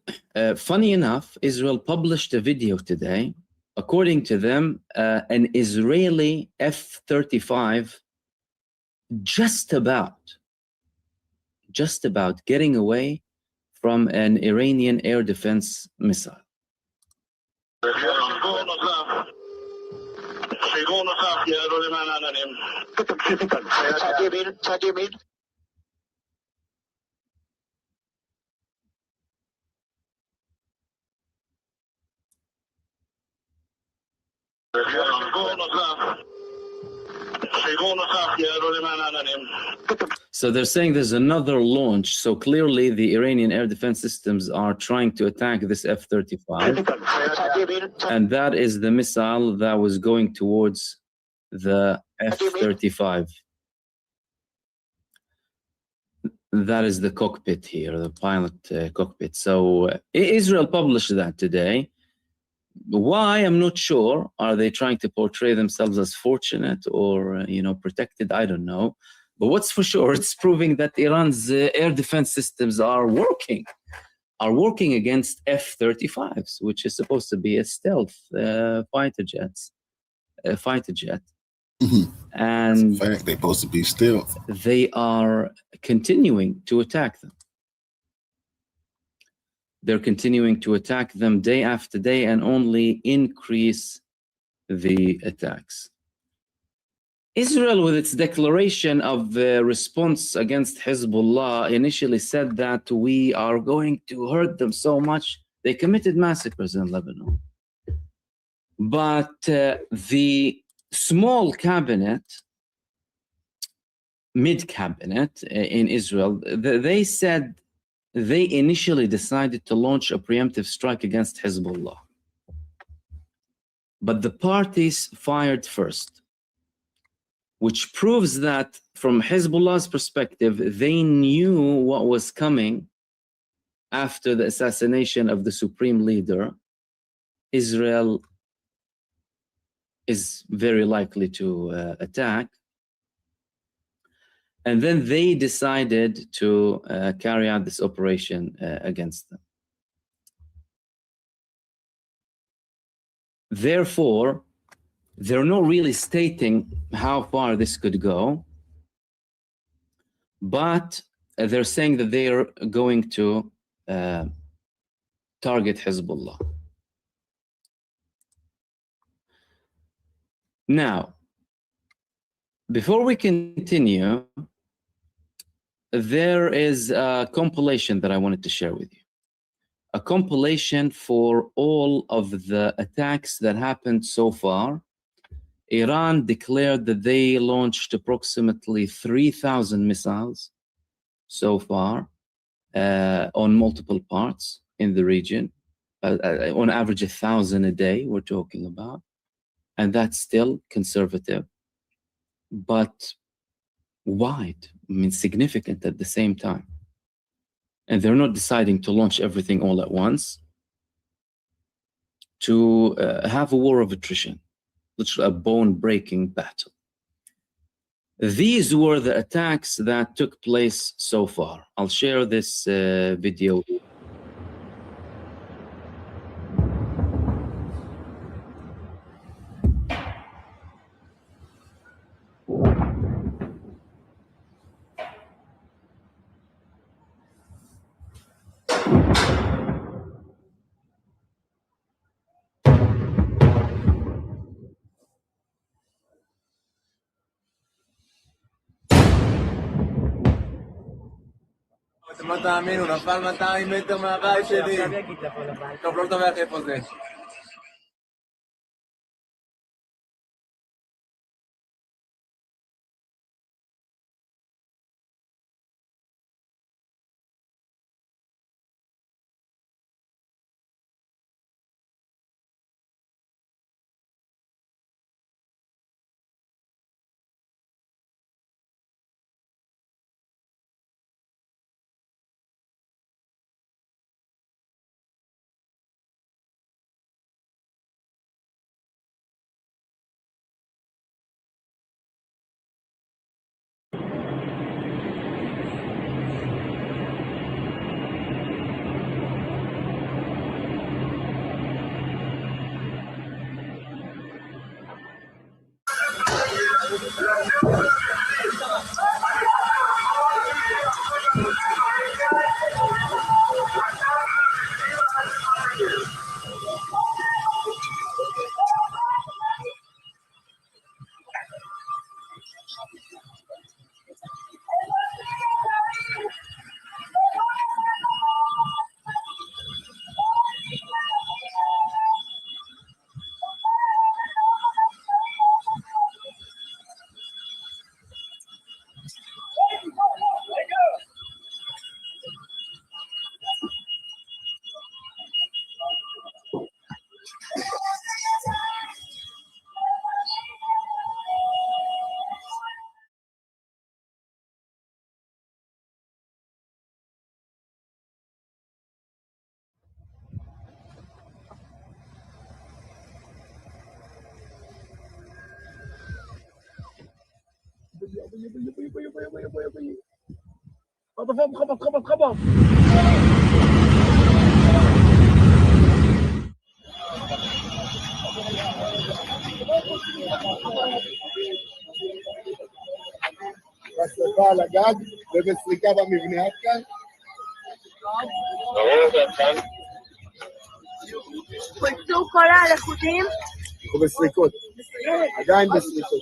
funny enough, Israel published a video today. According to them, an Israeli F-35 just about getting away from an Iranian air defense missile. So they're saying there's another launch. So clearly the Iranian air defense systems are trying to attack this F-35. And that is the missile that was going towards the F-35. That is the cockpit here, the pilot cockpit. So Israel published that today. Why? I'm not sure. Are they trying to portray themselves as fortunate or, protected? I don't know. But what's for sure, it's proving that Iran's air defense systems are working against F-35s, which is supposed to be a stealth fighter jet. Mm-hmm. And in fact, they're supposed to be stealth. They are continuing to attack them. They're continuing to attack them day after day and only increase the attacks. Israel, with its declaration of response against Hezbollah, initially said that we are going to hurt them so much. They committed massacres in Lebanon. But the small cabinet, mid-cabinet in Israel, they said they initially decided to launch a preemptive strike against Hezbollah. But the parties fired first, which proves that from Hezbollah's perspective, they knew what was coming after the assassination of the supreme leader. Israel is very likely to attack. And then they decided to carry out this operation against them. Therefore, they're not really stating how far this could go, but they're saying that they are going to target Hezbollah. Now, before we continue, there is a compilation that I wanted to share with you. a compilation for all of the attacks that happened so far. Iran declared that they launched approximately 3,000 missiles so far on multiple parts in the region. On average, 1,000 a day, we're talking about. And that's still conservative, but wide, I mean, significant at the same time. And they're not deciding to launch everything all at once to have a war of attrition, literally a bone-breaking battle. These were the attacks that took place so far. I'll share this video. לא תאמין, הוא נפל 200 מטר מהבית שלי. טוב, לא תומך איפה זה. خبط. בשרפה על הגג ובסריקה במבנה עד כאן. חולצו כל הלכודים? ובסריקות. עדיין בסריקות.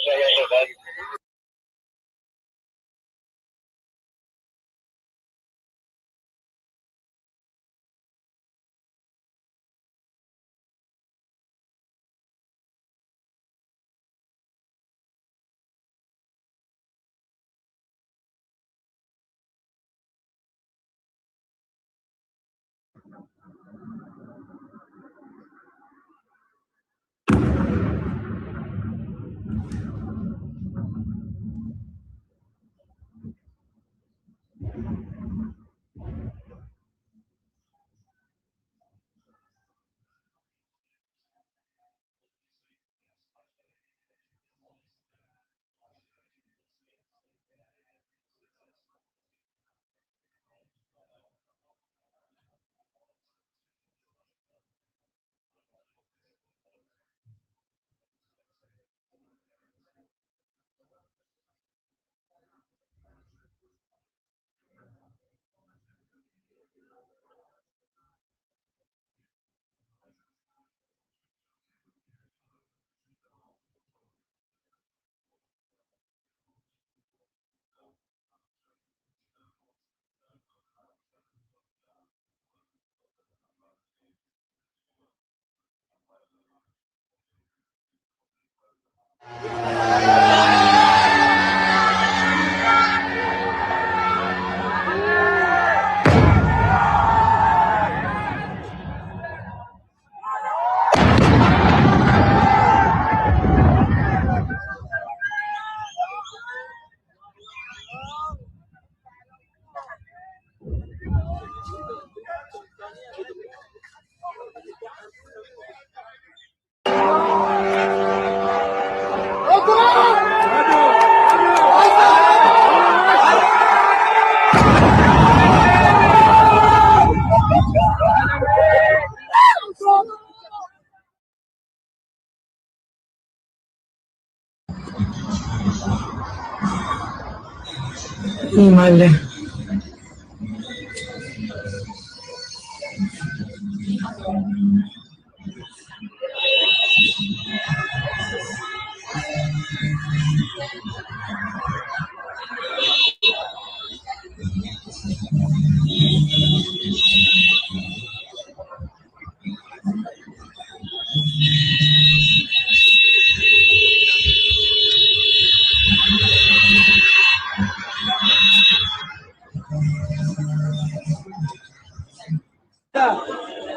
Madre.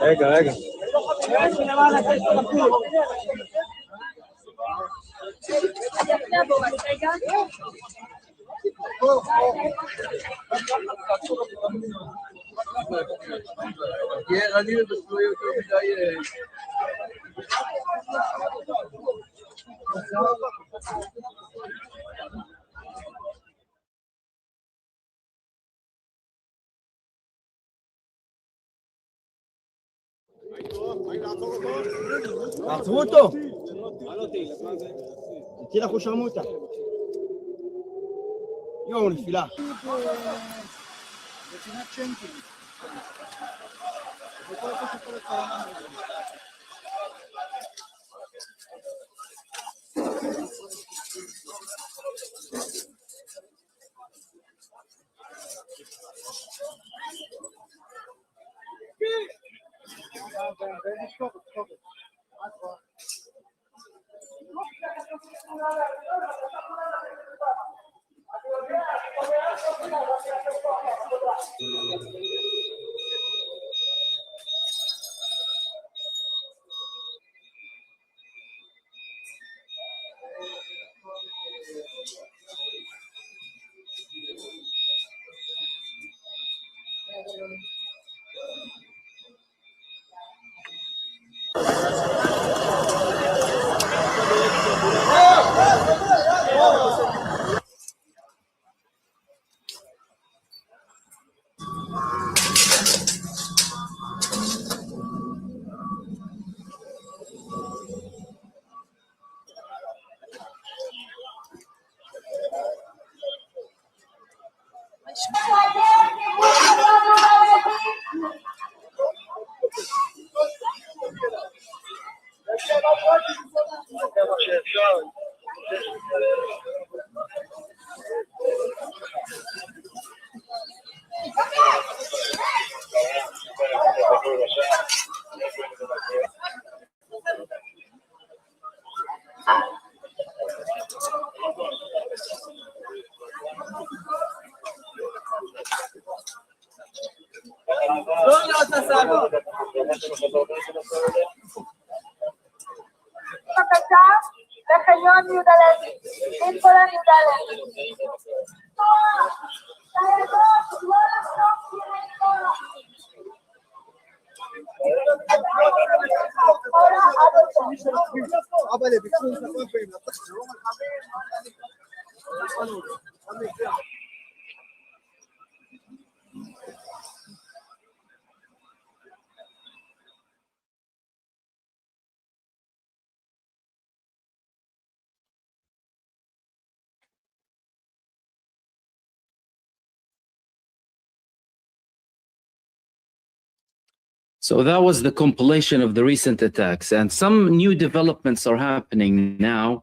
Venga, venga. עצרו אותו! תצאי לך שרמוטה. יואו, נפילה. לחניון י"ד, להתכונן י"ד. So that was the compilation of the recent attacks, and some new developments are happening now,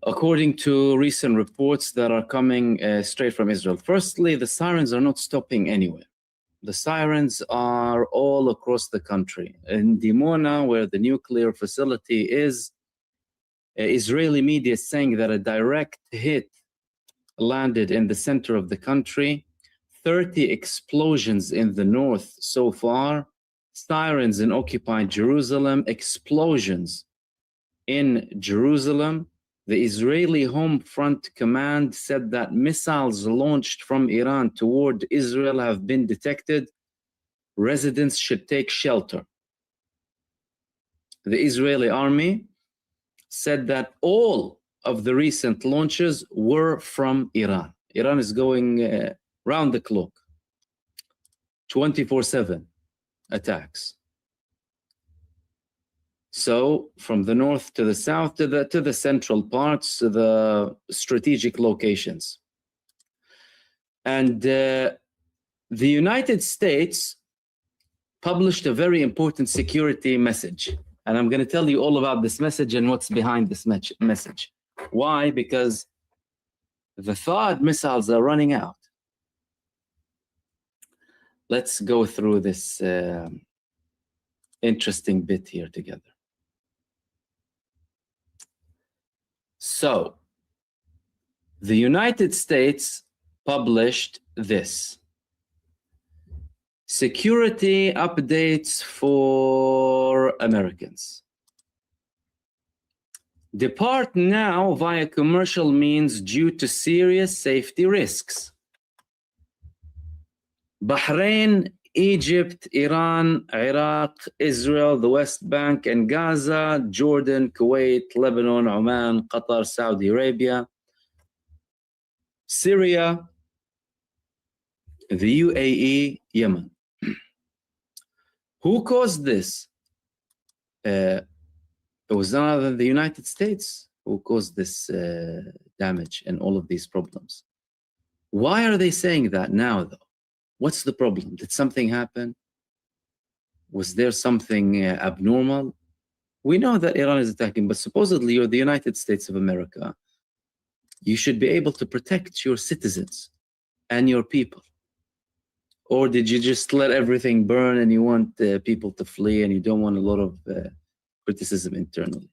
according to recent reports that are coming straight from Israel. Firstly, the sirens are not stopping anywhere. The sirens are all across the country. In Dimona, where the nuclear facility is, Israeli media is saying that a direct hit landed in the center of the country, 30 explosions in the north so far, sirens in occupied Jerusalem, explosions in Jerusalem. The Israeli Home Front Command said that missiles launched from Iran toward Israel have been detected. Residents should take shelter. The Israeli army said that all of the recent launches were from Iran. Iran is going round the clock, 24/7 attacks. So from the north to the south to the central parts, to the strategic locations. And the United States published a very important security message. And I'm going to tell you all about this message and what's behind this message. Why? Because the THAAD missiles are running out. Let's go through this interesting bit here together. So, the United States published this. Security updates for Americans. Depart now via commercial means due to serious safety risks. Bahrain, Egypt, Iran, Iraq, Israel, the West Bank and Gaza, Jordan, Kuwait, Lebanon, Oman, Qatar, Saudi Arabia, Syria, the UAE, Yemen. Who caused this? It was none other than the United States who caused this damage and all of these problems. Why are they saying that now, though? What's the problem? Did something happen? Was there something abnormal? We know that Iran is attacking, but supposedly you're the United States of America. You should be able to protect your citizens and your people. Or did you just let everything burn and you want people to flee and you don't want a lot of criticism internally?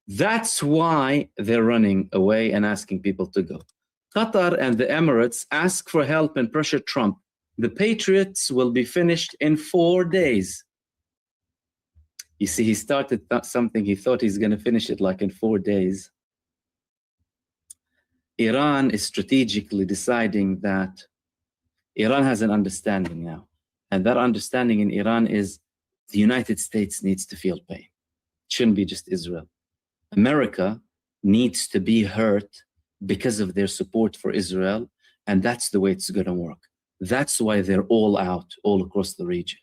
That's why they're running away and asking people to go. Qatar and the Emirates ask for help and pressure Trump. The Patriots will be finished in 4 days. You see, he started something, he thought he's going to finish it like in 4 days. Iran is strategically deciding that Iran has an understanding now. And that understanding in Iran is the United States needs to feel pain. It shouldn't be just Israel. America needs to be hurt because of their support for Israel. And that's the way it's going to work. That's why they're all out, all across the region.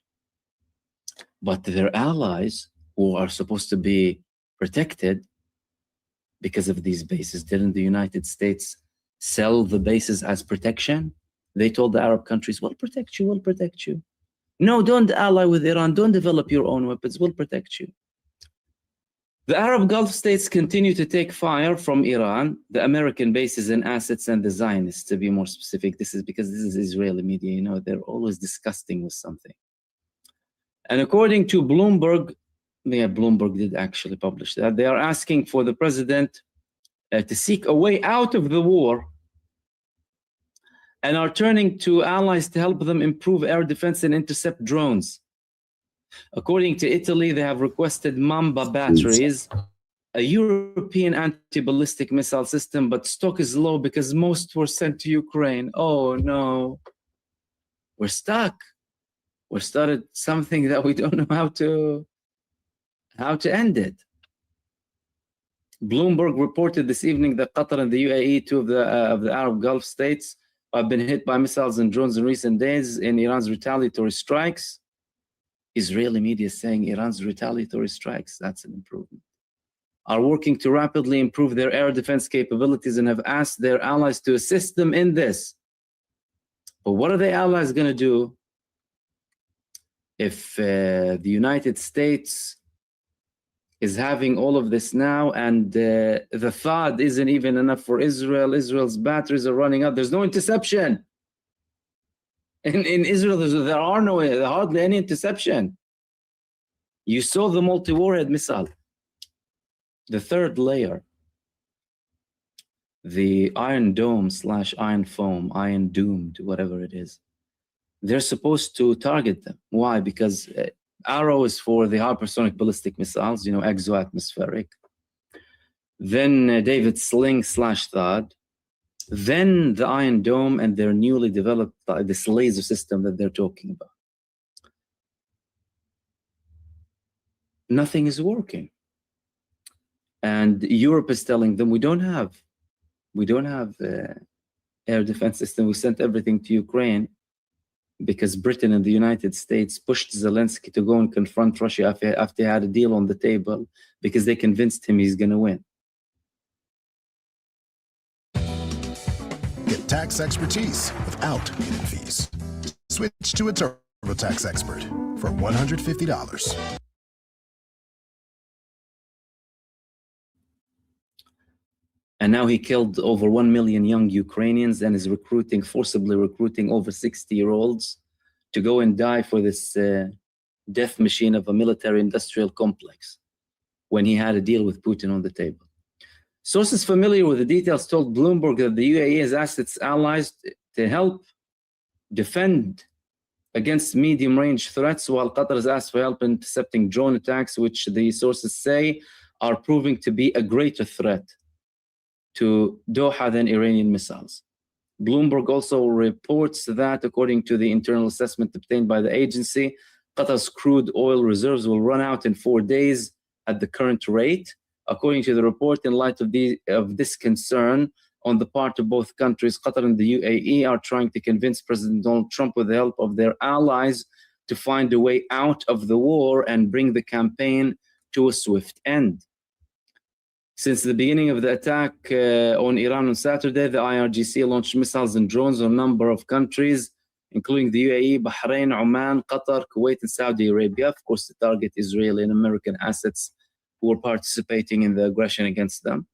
But their allies, who are supposed to be protected because of these bases, didn't the United States sell the bases as protection? They told the Arab countries, we'll protect you, we'll protect you. No, don't ally with Iran, don't develop your own weapons, we'll protect you. The Arab Gulf states continue to take fire from Iran, the American bases and assets, and the Zionists, to be more specific. This is because this is Israeli media, you know, they're always disgusting with something. And according to Bloomberg, Bloomberg did actually publish that, they are asking for the president to seek a way out of the war and are turning to allies to help them improve air defense and intercept drones. According to Italy, they have requested Mamba batteries, a European anti-ballistic missile system, but stock is low because most were sent to Ukraine. Oh no, we're stuck. We started something that we don't know how to end it. Bloomberg reported this evening that Qatar and the UAE, two of the Arab Gulf states, have been hit by missiles and drones in recent days in Iran's retaliatory strikes. Israeli media is saying Iran's retaliatory strikes, that's an improvement, are working to rapidly improve their air defense capabilities and have asked their allies to assist them in this. But what are the allies going to do if the United States is having all of this now and the THAAD isn't even enough for Israel? Israel's batteries are running out. There's no interception. In Israel, there are hardly any interception. You saw the multi-warhead missile. The third layer, the Iron Dome / Iron Foam, Iron Doomed, whatever it is, they're supposed to target them. Why? Because Arrow is for the hypersonic ballistic missiles, you know, exo-atmospheric. Then David Sling / THAAD. Then the Iron Dome and their newly developed this laser system that they're talking about. Nothing is working. And Europe is telling them, we don't have air defense system. We sent everything to Ukraine because Britain and the United States pushed Zelensky to go and confront Russia after they had a deal on the table because they convinced him he's going to win. Get tax expertise without hidden fees. Switch to a TurboTax expert for $150. And now he killed over 1 million young Ukrainians and is forcibly recruiting over 60-year-olds to go and die for this death machine of a military-industrial complex when he had a deal with Putin on the table. Sources familiar with the details told Bloomberg that the UAE has asked its allies to help defend against medium-range threats, while Qatar has asked for help in intercepting drone attacks, which the sources say are proving to be a greater threat to Doha than Iranian missiles. Bloomberg also reports that, according to the internal assessment obtained by the agency, Qatar's crude oil reserves will run out in 4 days at the current rate. According to the report, in light of this concern on the part of both countries, Qatar and the UAE are trying to convince President Donald Trump, with the help of their allies, to find a way out of the war and bring the campaign to a swift end. Since the beginning of the attack on Iran on Saturday, the IRGC launched missiles and drones on a number of countries, including the UAE, Bahrain, Oman, Qatar, Kuwait, and Saudi Arabia. Of course, the target Israeli and American assets who were participating in the aggression against them.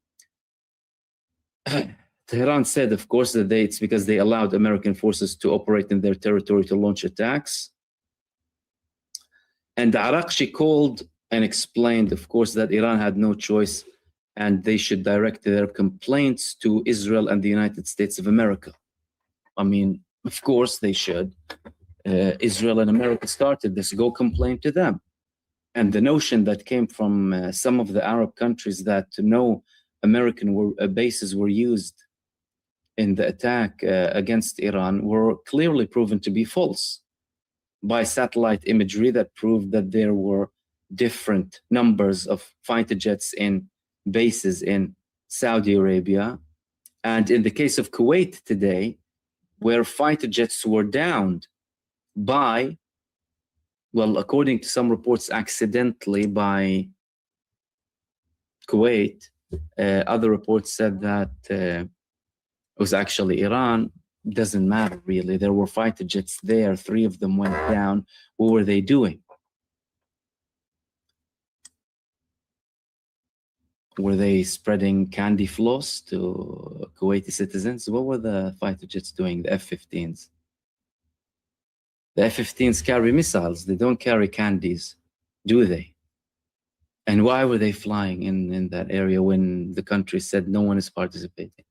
Tehran said, of course, that it's because they allowed American forces to operate in their territory to launch attacks. And Arakshi called and explained, of course, that Iran had no choice and they should direct their complaints to Israel and the United States of America. I mean, of course they should. Israel and America started this, go complain to them. And the notion that came from some of the Arab countries that no American bases were used in the attack against Iran were clearly proven to be false by satellite imagery that proved that there were different numbers of fighter jets in bases in Saudi Arabia. And in the case of Kuwait today, where fighter jets were downed by, well, according to some reports, accidentally by Kuwait. Other reports said that it was actually Iran. Doesn't matter, really. There were fighter jets there. 3 of them went down. What were they doing? Were they spreading candy floss to Kuwaiti citizens? What were the fighter jets doing, the F-15s? The F-15s carry missiles. They don't carry candies, do they? And why were they flying in that area when the country said no one is participating?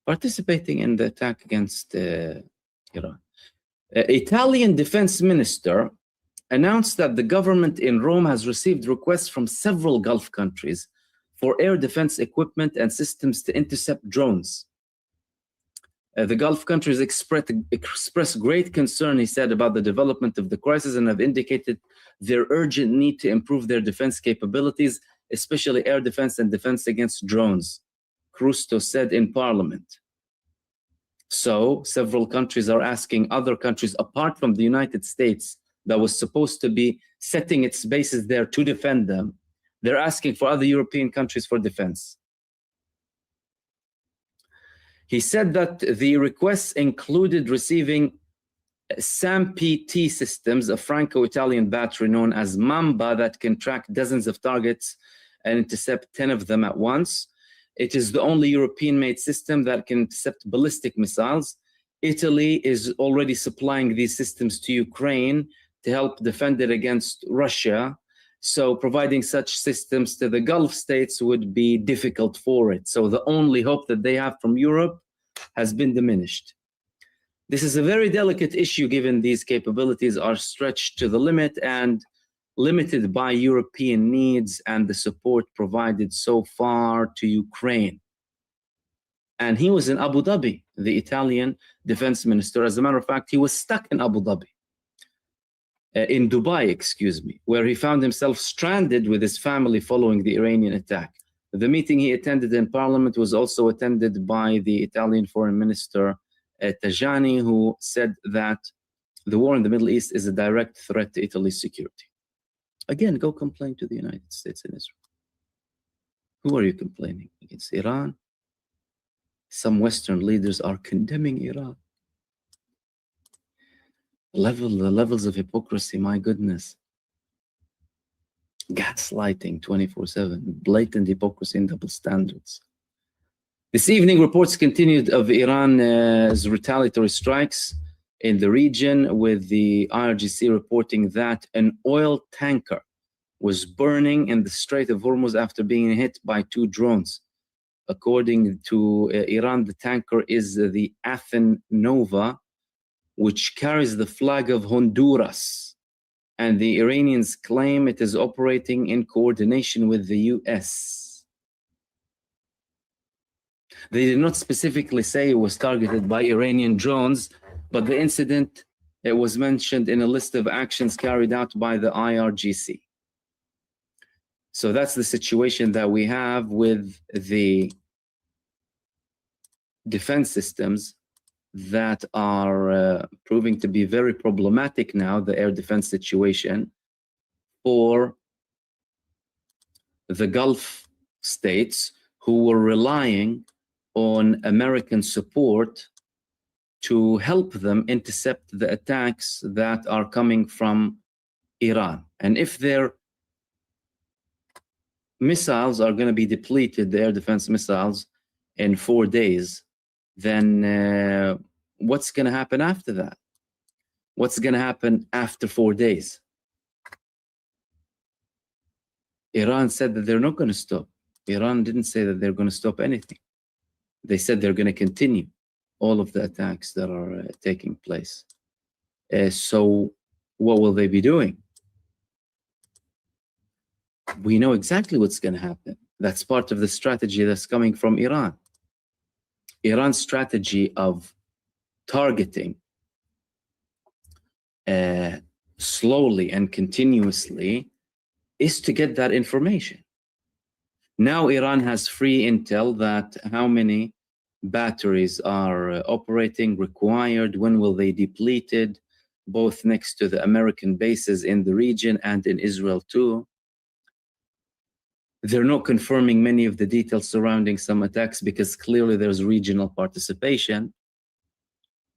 Participating in the attack against Iran. Italian defense minister announced that the government in Rome has received requests from several Gulf countries for air defense equipment and systems to intercept drones. The Gulf countries expressed great concern, he said, about the development of the crisis and have indicated their urgent need to improve their defense capabilities, especially air defense and defense against drones, Crusto said in Parliament. So several countries are asking other countries, apart from the United States, that was supposed to be setting its bases there to defend them, they're asking for other European countries for defense. He said that the requests included receiving SAMP-T systems, a Franco-Italian battery known as Mamba that can track dozens of targets and intercept 10 of them at once. It is the only European-made system that can intercept ballistic missiles. Italy is already supplying these systems to Ukraine to help defend it against Russia. So providing such systems to the Gulf states would be difficult for it. So the only hope that they have from Europe has been diminished. This is a very delicate issue given these capabilities are stretched to the limit and limited by European needs and the support provided so far to Ukraine. And he was in Abu Dhabi, the Italian defense minister. As a matter of fact, he was stuck in Abu Dhabi. In Dubai, excuse me, where he found himself stranded with his family following the Iranian attack. The meeting he attended in parliament was also attended by the Italian foreign minister, Tajani, who said that the war in the Middle East is a direct threat to Italy's security. Again, go complain to the United States and Israel. Who are you complaining against? Iran? Some Western leaders are condemning Iran. The levels of hypocrisy, my goodness. Gaslighting 24/7, blatant hypocrisy and double standards. This evening, reports continued of Iran's retaliatory strikes in the region, with the IRGC reporting that an oil tanker was burning in the Strait of Hormuz after being hit by 2 drones. According to Iran, the tanker is the Athen Nova, which carries the flag of Honduras, and the Iranians claim it is operating in coordination with the US. They did not specifically say it was targeted by Iranian drones, but the incident was mentioned in a list of actions carried out by the IRGC. So that's the situation that we have with the defense systems that are proving to be very problematic now, the air defense situation for the Gulf states who were relying on American support to help them intercept the attacks that are coming from Iran. And if their missiles are going to be depleted, the air defense missiles, in 4 days, then what's going to happen after that? What's going to happen after 4 days? Iran said that they're not going to stop. Iran didn't say that they're going to stop anything. They said they're going to continue all of the attacks that are taking place. So what will they be doing? We know exactly what's going to happen. That's part of the strategy that's coming from Iran. Iran's strategy of targeting slowly and continuously is to get that information. Now Iran has free intel that how many batteries are operating, required, when will they depleted, both next to the American bases in the region and in Israel too. They're not confirming many of the details surrounding some attacks because clearly there's regional participation.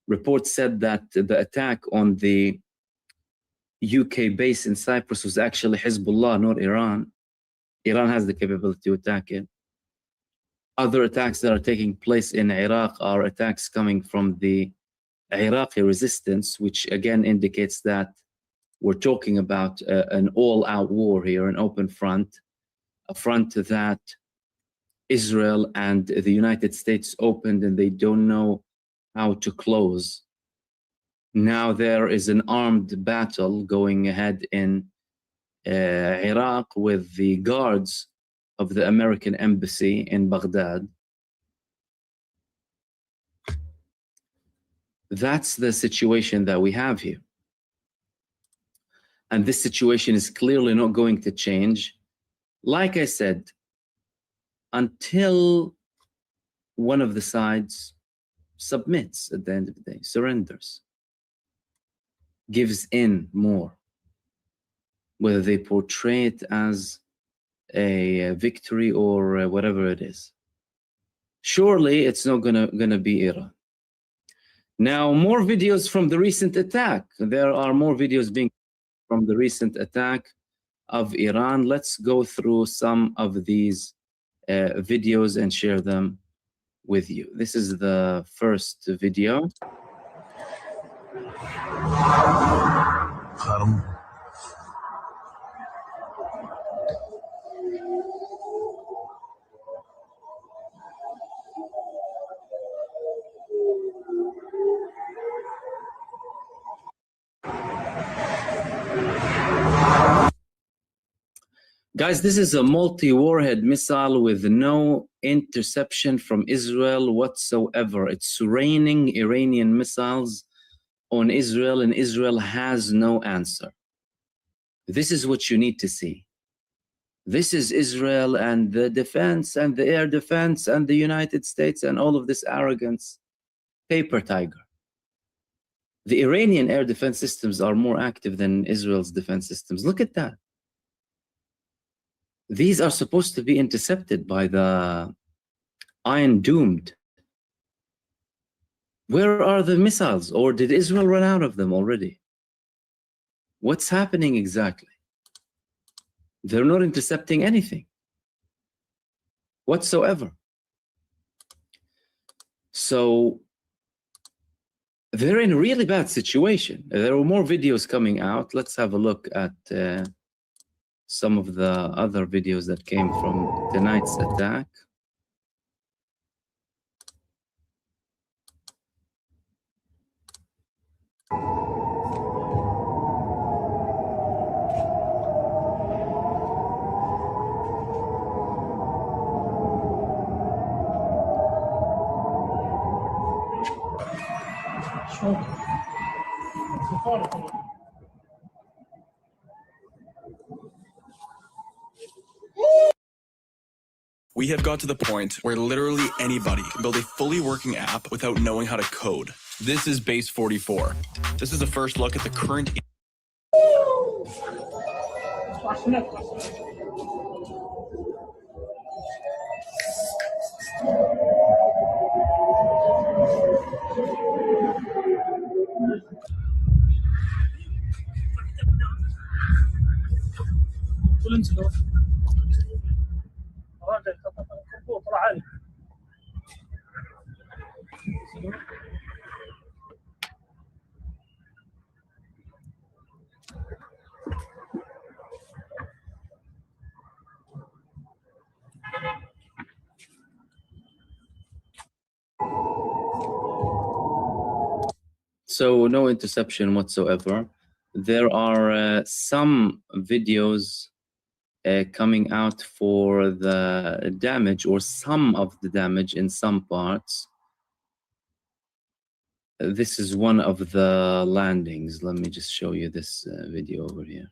Reports said that the attack on the UK base in Cyprus was actually Hezbollah, not Iran. Iran has the capability to attack it. Other attacks that are taking place in Iraq are attacks coming from the Iraqi resistance, which again indicates that we're talking about an all-out war here, an open front, a front that Israel and the United States opened and they don't know how to close. Now there is an armed battle going ahead in Iraq with the guards of the American embassy in Baghdad. That's the situation that we have here. And this situation is clearly not going to change, like I said, until one of the sides submits at the end of the day, surrenders, gives in more, whether they portray it as a victory or whatever it is. Surely it's not gonna be Iran. Now, more videos from the recent attack. There are more videos being from the recent attack of Iran. Let's go through some of these videos and share them with you. This is the first video. Guys, this is a multi-warhead missile with no interception from Israel whatsoever. It's raining Iranian missiles on Israel, and Israel has no answer. This is what you need to see. This is Israel and the defense and the air defense and the United States and all of this arrogance. Paper tiger. The Iranian air defense systems are more active than Israel's defense systems. Look at that. These are supposed to be intercepted by the Iron Doomed. Where are the missiles? Or did Israel run out of them already? What's happening exactly? They're not intercepting anything whatsoever. So they're in a really bad situation. There are more videos coming out. Let's have a look at some of the other videos that came from tonight's attack. We have got to the point where literally anybody can build a fully working app without knowing how to code. This is Base 44. This is a first look at the current... So no interception whatsoever. There are some videos coming out for the damage or some of the damage in some parts. This is one of the landings. Let me just show you this video over here.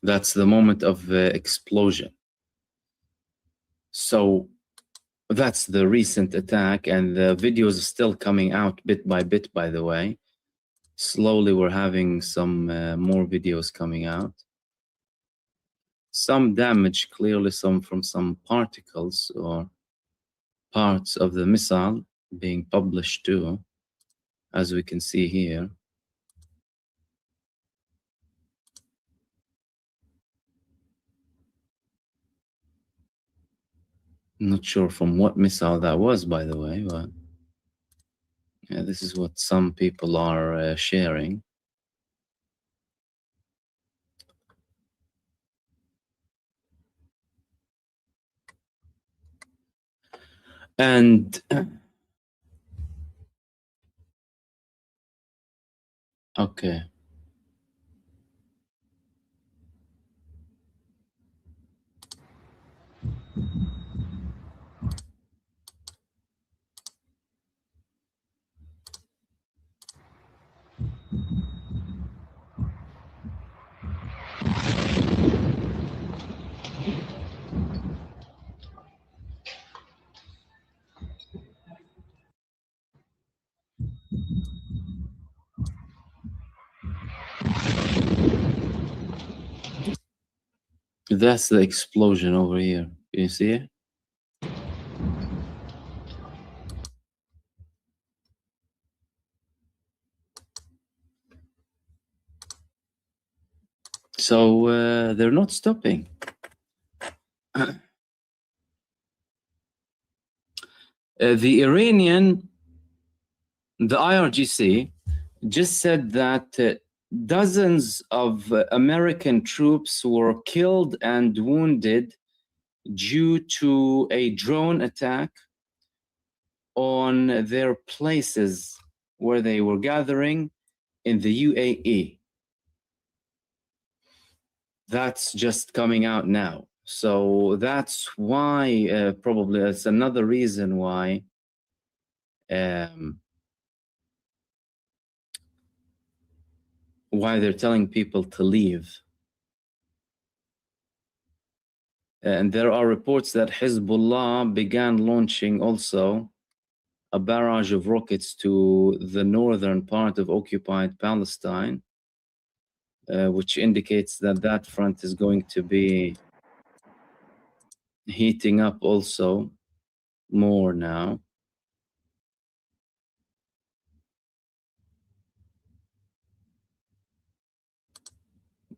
That's the moment of explosion. So that's the recent attack, and the videos are still coming out bit by bit, by the way. Slowly we're having some more videos coming out. Some damage, clearly some from some particles or parts of the missile being published too, as we can see here. Not sure from what missile that was, by the way, but yeah, this is what some people are sharing. And okay. That's the explosion over here. Can you see it? So they're not stopping. The Iranian, the IRGC, just said that dozens of American troops were killed and wounded due to a drone attack on their places where they were gathering in the UAE. That's just coming out now. So that's why, probably that's another reason why they're telling people to leave. And there are reports that Hezbollah began launching also a barrage of rockets to the northern part of occupied Palestine, which indicates that that front is going to be heating up also more now.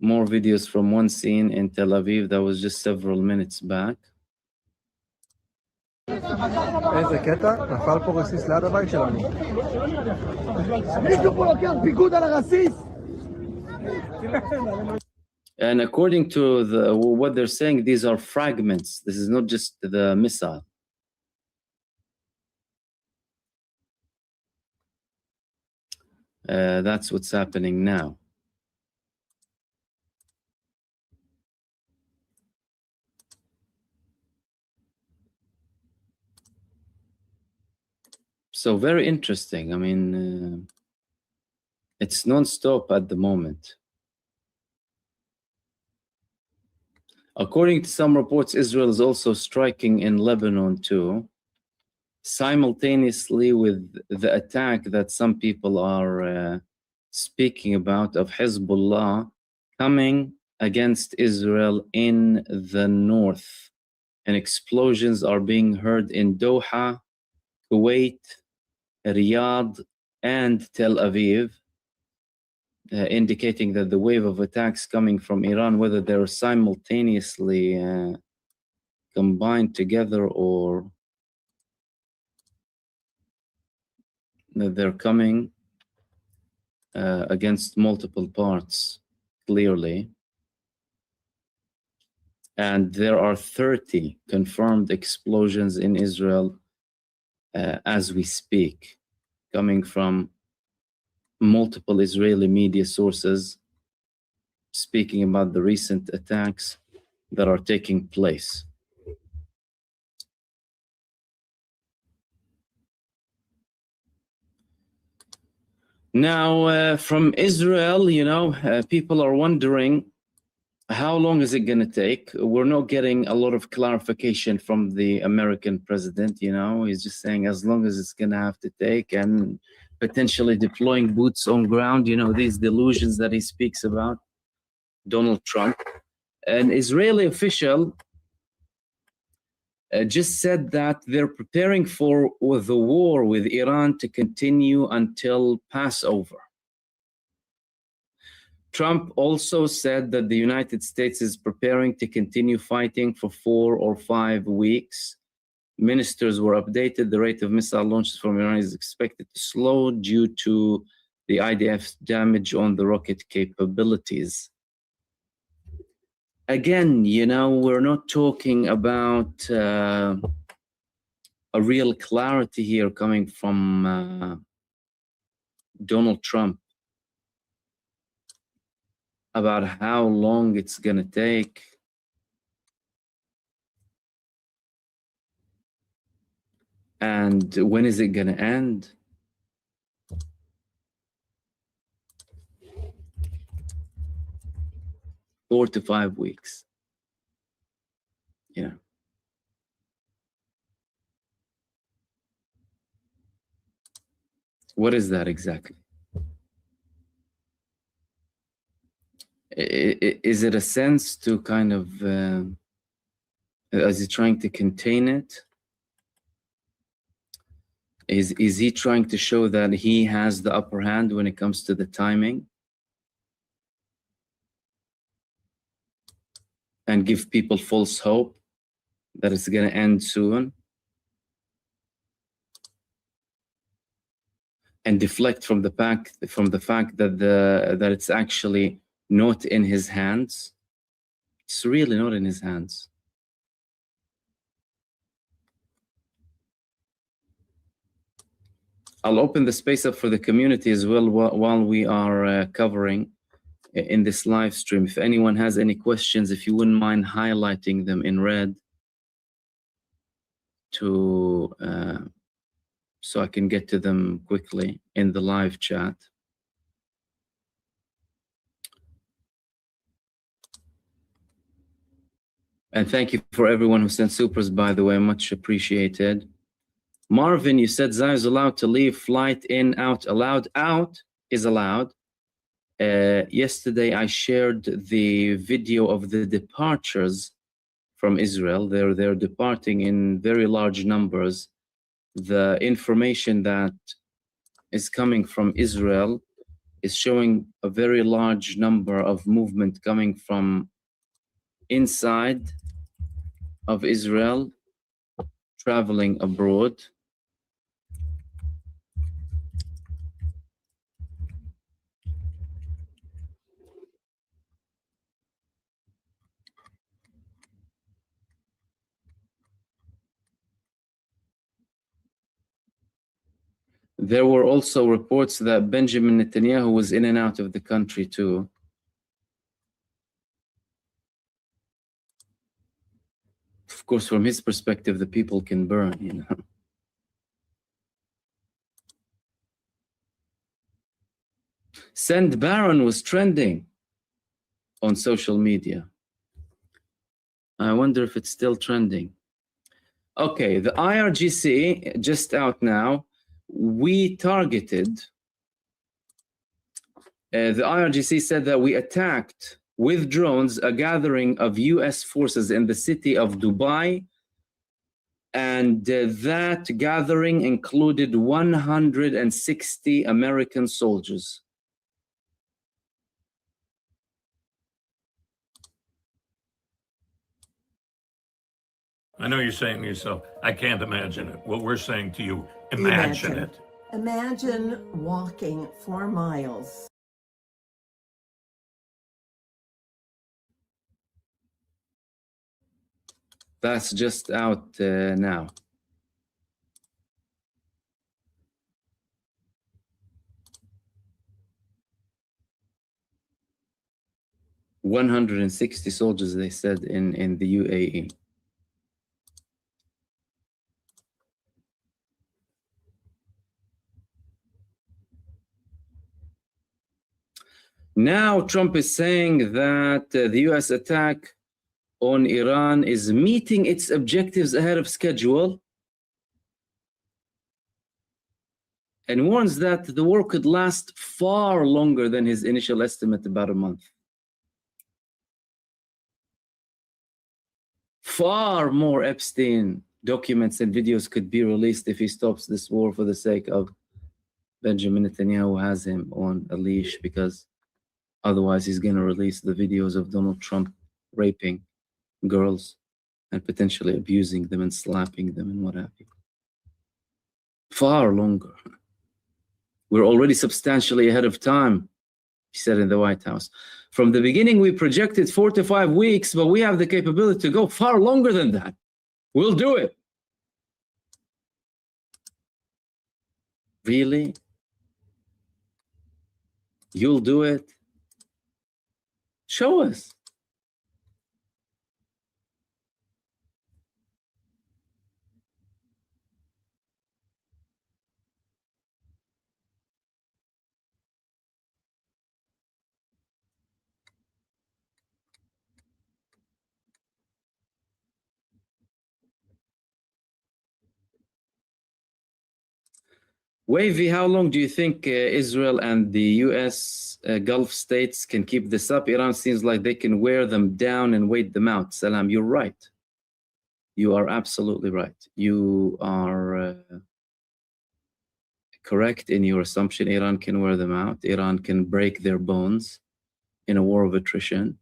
More videos from one scene in Tel Aviv that was just several minutes back. איזה קטע, נפל פה רסיס ליד הבית שלנו. מישהו פה לוקח פיקוד על הרסיס! And according to what they're saying, these are fragments. This is not just the missile. That's what's happening now. So very interesting. I mean, it's non-stop at the moment. According to some reports, Israel is also striking in Lebanon too, simultaneously with the attack that some people are speaking about of Hezbollah coming against Israel in the north. And explosions are being heard in Doha, Kuwait, Riyadh, and Tel Aviv, indicating that the wave of attacks coming from Iran, whether they're simultaneously combined together or that they're coming against multiple parts, clearly. And there are 30 confirmed explosions in Israel as we speak, coming from multiple Israeli media sources speaking about the recent attacks that are taking place. Now, from Israel, you know, people are wondering, how long is it going to take? We're not getting a lot of clarification from the American president, you know. He's just saying as long as it's going to have to take, and potentially deploying boots on ground, you know, these delusions that he speaks about, Donald Trump. An Israeli official just said that they're preparing for the war with Iran to continue until Passover. Trump also said that the United States is preparing to continue fighting for 4 or 5 weeks. Ministers were updated. The rate of missile launches from Iran is expected to slow due to the IDF's damage on the rocket capabilities. Again, you know, we're not talking about a real clarity here coming from Donald Trump about how long it's going to take. And when is it going to end? Four to 5 weeks. Yeah. What is that exactly? Is it a sense to kind of, is he trying to contain it? Is he trying to show that he has the upper hand when it comes to the timing? And give people false hope that it's going to end soon? and deflect from the fact that that it's actually not in his hands. It's really not in his hands. I'll open the space up for the community as well while we are covering in this live stream. If anyone has any questions, if you wouldn't mind highlighting them in red to so I can get to them quickly in the live chat. And thank you for everyone who sent supers, by the way, much appreciated. Marvin, you said Zai is allowed to leave, flight in, out, allowed. Out is allowed. Yesterday, I shared the video of the departures from Israel. They're departing in very large numbers. The information that is coming from Israel is showing a very large number of movement coming from inside of Israel, traveling abroad. There were also reports that Benjamin Netanyahu was in and out of the country too. Of course, from his perspective, the people can burn, you know. Send Baron was trending on social media. I wonder if it's still trending. Okay, the IRGC, just out now, we targeted, the IRGC said that we attacked with drones a gathering of US forces in the city of Dubai, and that gathering included 160 American soldiers. I know you're saying to yourself, I can't imagine it. What we're saying to you, imagine it. Imagine walking 4 miles. That's just out now. $160 soldiers, they said, in the UAE. Now Trump is saying that the US attack on Iran is meeting its objectives ahead of schedule, and warns that the war could last far longer than his initial estimate, about a month. Far more Epstein documents and videos could be released if he stops this war for the sake of Benjamin Netanyahu has him on a leash, because otherwise he's going to release the videos of Donald Trump raping girls and potentially abusing them and slapping them and what have you. Far longer. We're already substantially ahead of time, he said in the White House. From the beginning, we projected 4 to 5 weeks, but we have the capability to go far longer than that. We'll do it. Really? You'll do it? Show us. Wavy, how long do you think Israel and the US Gulf states can keep this up? Iran seems like they can wear them down and wait them out. Salam, you're right. You are absolutely right. You are correct in your assumption. Iran can wear them out. Iran can break their bones in a war of attrition.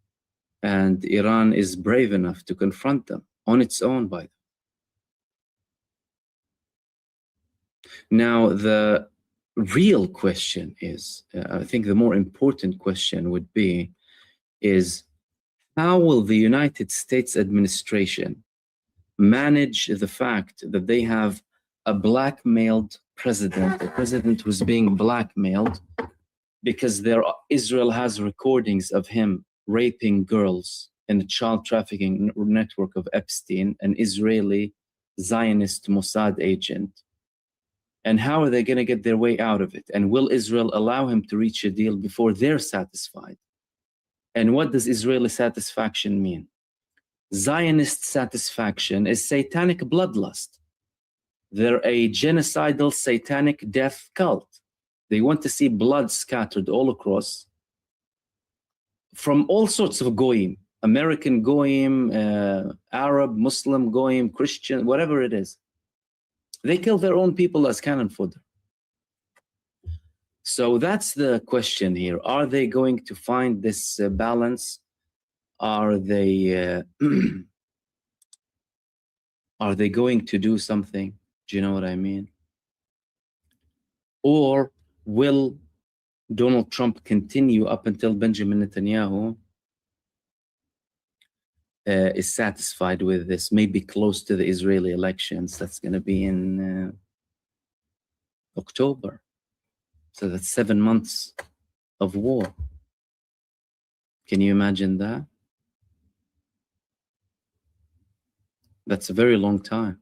And Iran is brave enough to confront them on its own, by the way. Now, real question is, I think the more important question would be, is how will the United States administration manage the fact that they have a blackmailed president, a president who's being blackmailed because Israel has recordings of him raping girls in the child trafficking network of Epstein, an Israeli Zionist Mossad agent. And how are they going to get their way out of it? And will Israel allow him to reach a deal before they're satisfied? And what does Israeli satisfaction mean? Zionist satisfaction is satanic bloodlust. They're a genocidal satanic death cult. They want to see blood scattered all across from all sorts of goyim, American goyim, Arab, Muslim goyim, Christian, whatever it is. They kill their own people as cannon fodder. So that's the question here. Are they going to find this balance? Are they are they going to do something? Do you know what I mean? Or will Donald Trump continue up until Benjamin Netanyahu is satisfied with this, maybe close to the Israeli elections? That's going to be in October. So that's 7 months of war. Can you imagine that? That's a very long time.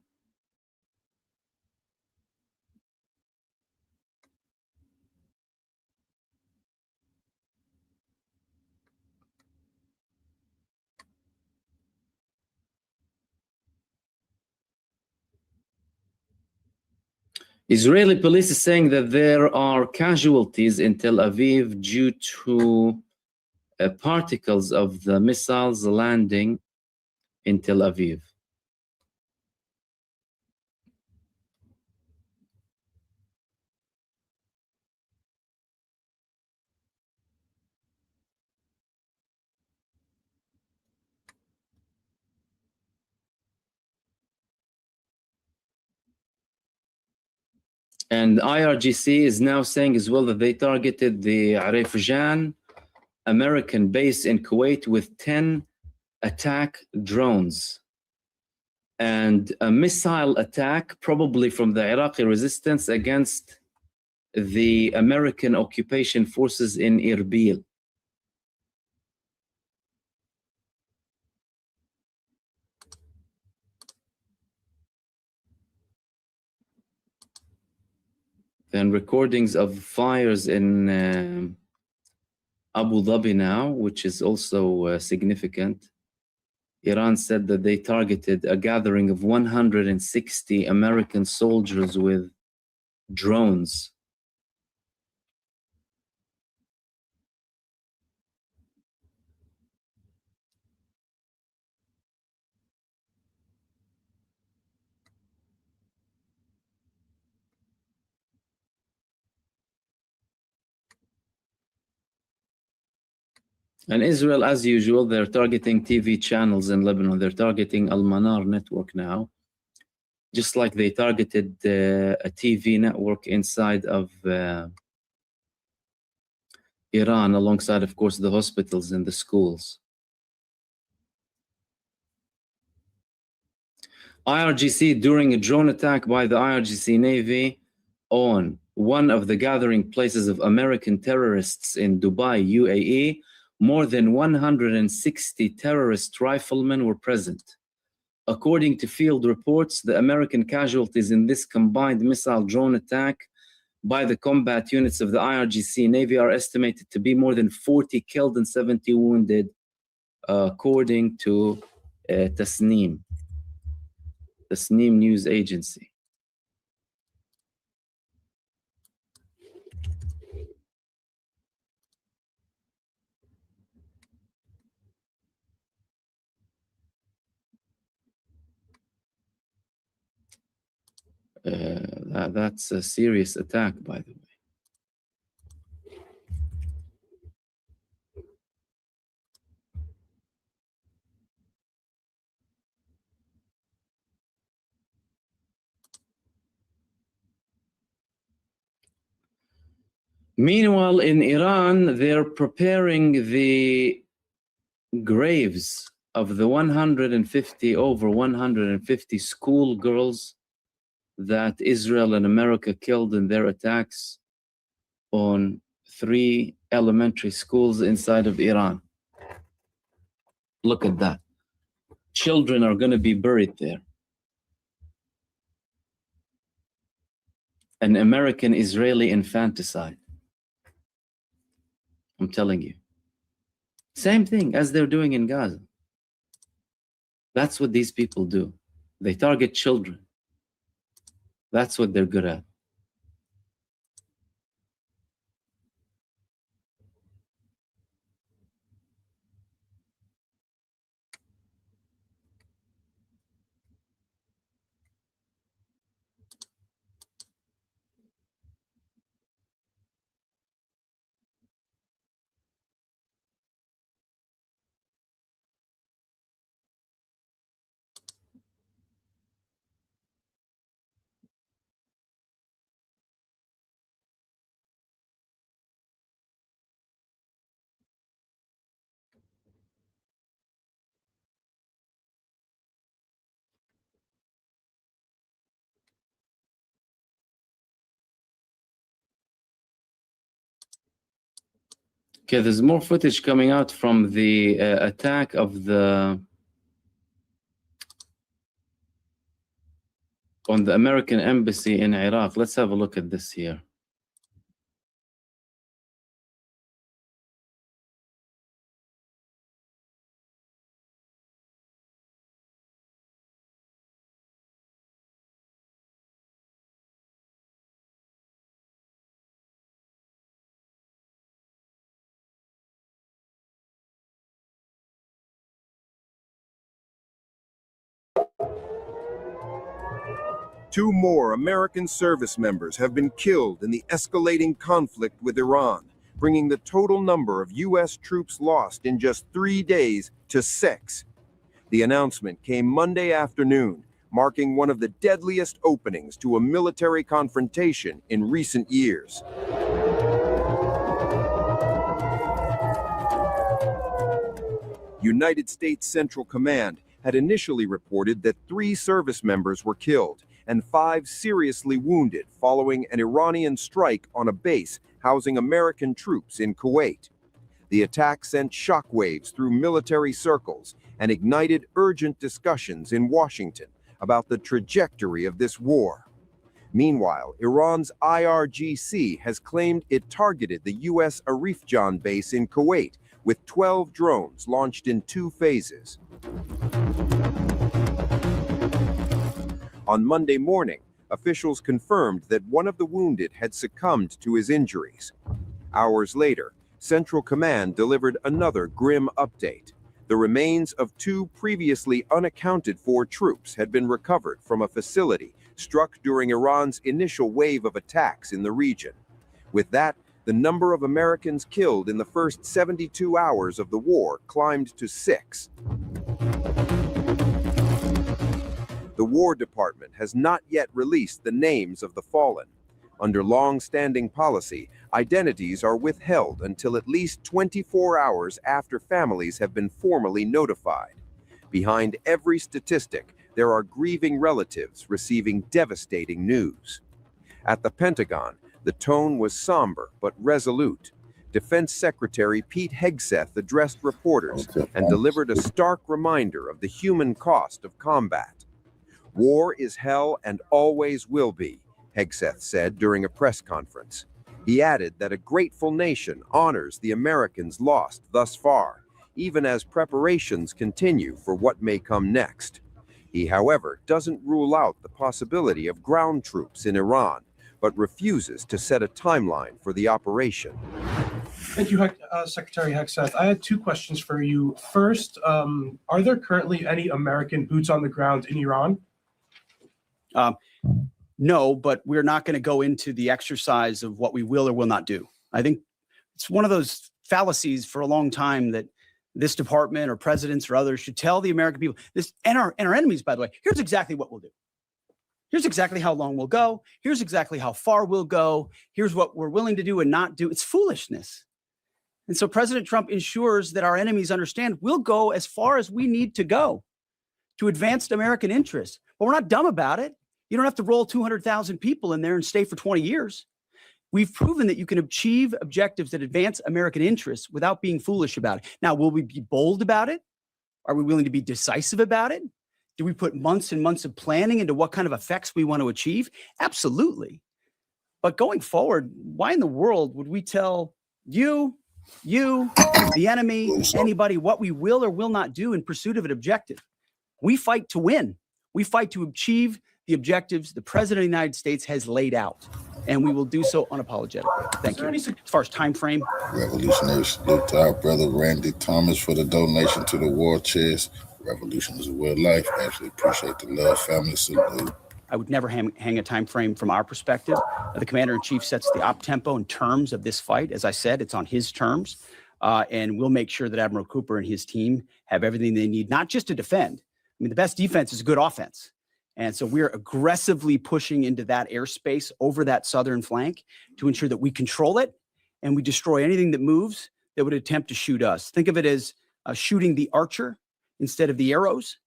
Israeli police is saying that there are casualties in Tel Aviv due to particles of the missiles landing in Tel Aviv. And IRGC is now saying as well that they targeted the Arefjan American base in Kuwait with 10 attack drones. And a missile attack, probably from the Iraqi resistance, against the American occupation forces in Erbil. Then recordings of fires in Abu Dhabi now, which is also significant. Iran said that they targeted a gathering of 160 American soldiers with drones. And Israel, as usual, they're targeting TV channels in Lebanon. They're targeting Al-Manar network now, just like they targeted a TV network inside of Iran, alongside, of course, the hospitals and the schools. IRGC, during a drone attack by the IRGC Navy on one of the gathering places of American terrorists in Dubai, UAE, more than 160 terrorist riflemen were present. According to field reports, the American casualties in this combined missile drone attack by the combat units of the IRGC Navy are estimated to be more than 40 killed and 70 wounded, according to Tasneem news agency. That's a serious attack, by the way. Meanwhile, in Iran, they're preparing the graves of the over 150 schoolgirls that Israel and America killed in their attacks on 3 elementary schools inside of Iran. Look at that. Children are going to be buried there. An American-Israeli infanticide. I'm telling you. Same thing as they're doing in Gaza. That's what these people do. They target children. That's what they're good at. Okay, there's more footage coming out from the attack of on the American embassy in Iraq. Let's have a look at this here. Two more American service members have been killed in the escalating conflict with Iran, bringing the total number of U.S. troops lost in just 3 days to 6. The announcement came Monday afternoon, marking one of the deadliest openings to a military confrontation in recent years. United States Central Command had initially reported that 3 service members were killed and 5 seriously wounded following an Iranian strike on a base housing American troops in Kuwait. The attack sent shockwaves through military circles and ignited urgent discussions in Washington about the trajectory of this war. Meanwhile, Iran's IRGC has claimed it targeted the U.S. Arifjan base in Kuwait with 12 drones launched in 2 phases. On Monday morning, officials confirmed that one of the wounded had succumbed to his injuries. Hours later, Central Command delivered another grim update. The remains of 2 previously unaccounted-for troops had been recovered from a facility struck during Iran's initial wave of attacks in the region. With that, the number of Americans killed in the first 72 hours of the war climbed to 6. The War Department has not yet released the names of the fallen. Under long-standing policy, identities are withheld until at least 24 hours after families have been formally notified. Behind every statistic, there are grieving relatives receiving devastating news. At the Pentagon, the tone was somber but resolute. Defense Secretary Pete Hegseth addressed reporters and delivered a stark reminder of the human cost of combat. War is hell and always will be, Hegseth said during a press conference. He added that a grateful nation honors the Americans lost thus far, even as preparations continue for what may come next. He, however, doesn't rule out the possibility of ground troops in Iran, but refuses to set a timeline for the operation. Thank you, Secretary Hegseth. I had 2 questions for you. First, are there currently any American boots on the ground in Iran? No, but we're not going to go into the exercise of what we will or will not do. I think it's one of those fallacies for a long time that this department or presidents or others should tell the American people this, and our enemies, by the way, here's exactly what we'll do. Here's exactly how long we'll go. Here's exactly how far we'll go. Here's what we're willing to do and not do. It's foolishness. And so President Trump ensures that our enemies understand we'll go as far as we need to go to advance American interests. But we're not dumb about it. You don't have to roll 200,000 people in there and stay for 20 years. We've proven that you can achieve objectives that advance American interests without being foolish about it. Now, will we be bold about it? Are we willing to be decisive about it? Do we put months and months of planning into what kind of effects we want to achieve? Absolutely. But going forward, why in the world would we tell you, the enemy, anybody, what we will or will not do in pursuit of an objective? We fight to win. We fight to achieve the objectives the President of the United States has laid out, and we will do so unapologetically. Thank you. As far as time frame, Revolutionary salute to our brother Randy Thomas for the donation to the war chest. Revolution is a way of life. Absolutely appreciate the love, family salute. I would never hang a time frame from our perspective. The commander-in-chief sets the op tempo and terms of this fight. As I said, it's on his terms, and we'll make sure that Admiral Cooper and his team have everything they need, not just to defend. I mean, the best defense is a good offense. And so we're aggressively pushing into that airspace over that southern flank to ensure that we control it and we destroy anything that moves that would attempt to shoot us. Think of it as shooting the archer instead of the arrows.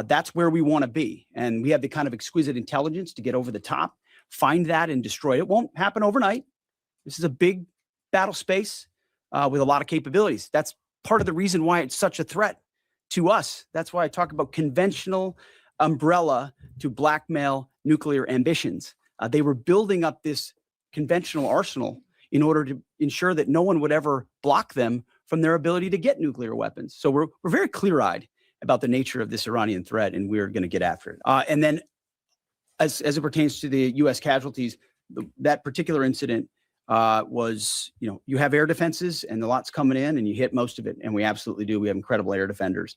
That's where we want to be. And we have the kind of exquisite intelligence to get over the top, find that and destroy it. It won't happen overnight. This is a big battle space with a lot of capabilities. That's part of the reason why it's such a threat to us. That's why I talk about conventional umbrella to blackmail nuclear ambitions. They were building up this conventional arsenal in order to ensure that no one would ever block them from their ability to get nuclear weapons. So we're very clear-eyed about the nature of this Iranian threat, and we're going to get after it. And then as it pertains to the U.S. casualties, that particular incident was, you have air defenses and the lot's coming in and you hit most of it. And we absolutely do. We have incredible air defenders.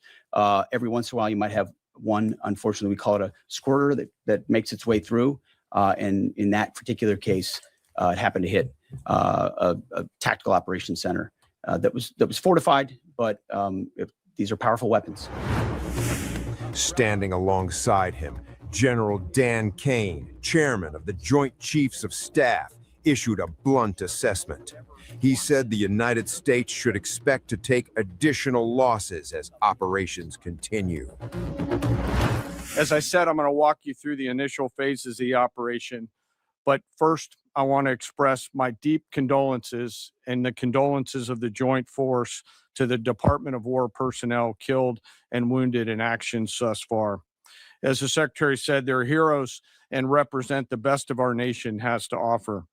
Every once in a while, you might have one, unfortunately, we call it a squirter that makes its way through. And in that particular case, it happened to hit a tactical operations center that was fortified, but these are powerful weapons. Standing alongside him, General Dan Kane, chairman of the Joint Chiefs of Staff, issued a blunt assessment. He said the United States should expect to take additional losses as operations continue. As I said, I'm going to walk you through the initial phases of the operation. But first, I want to express my deep condolences and the condolences of the Joint Force to the Department of War personnel killed and wounded in actions thus far. As the Secretary said, they're heroes and represent the best of our nation has to offer.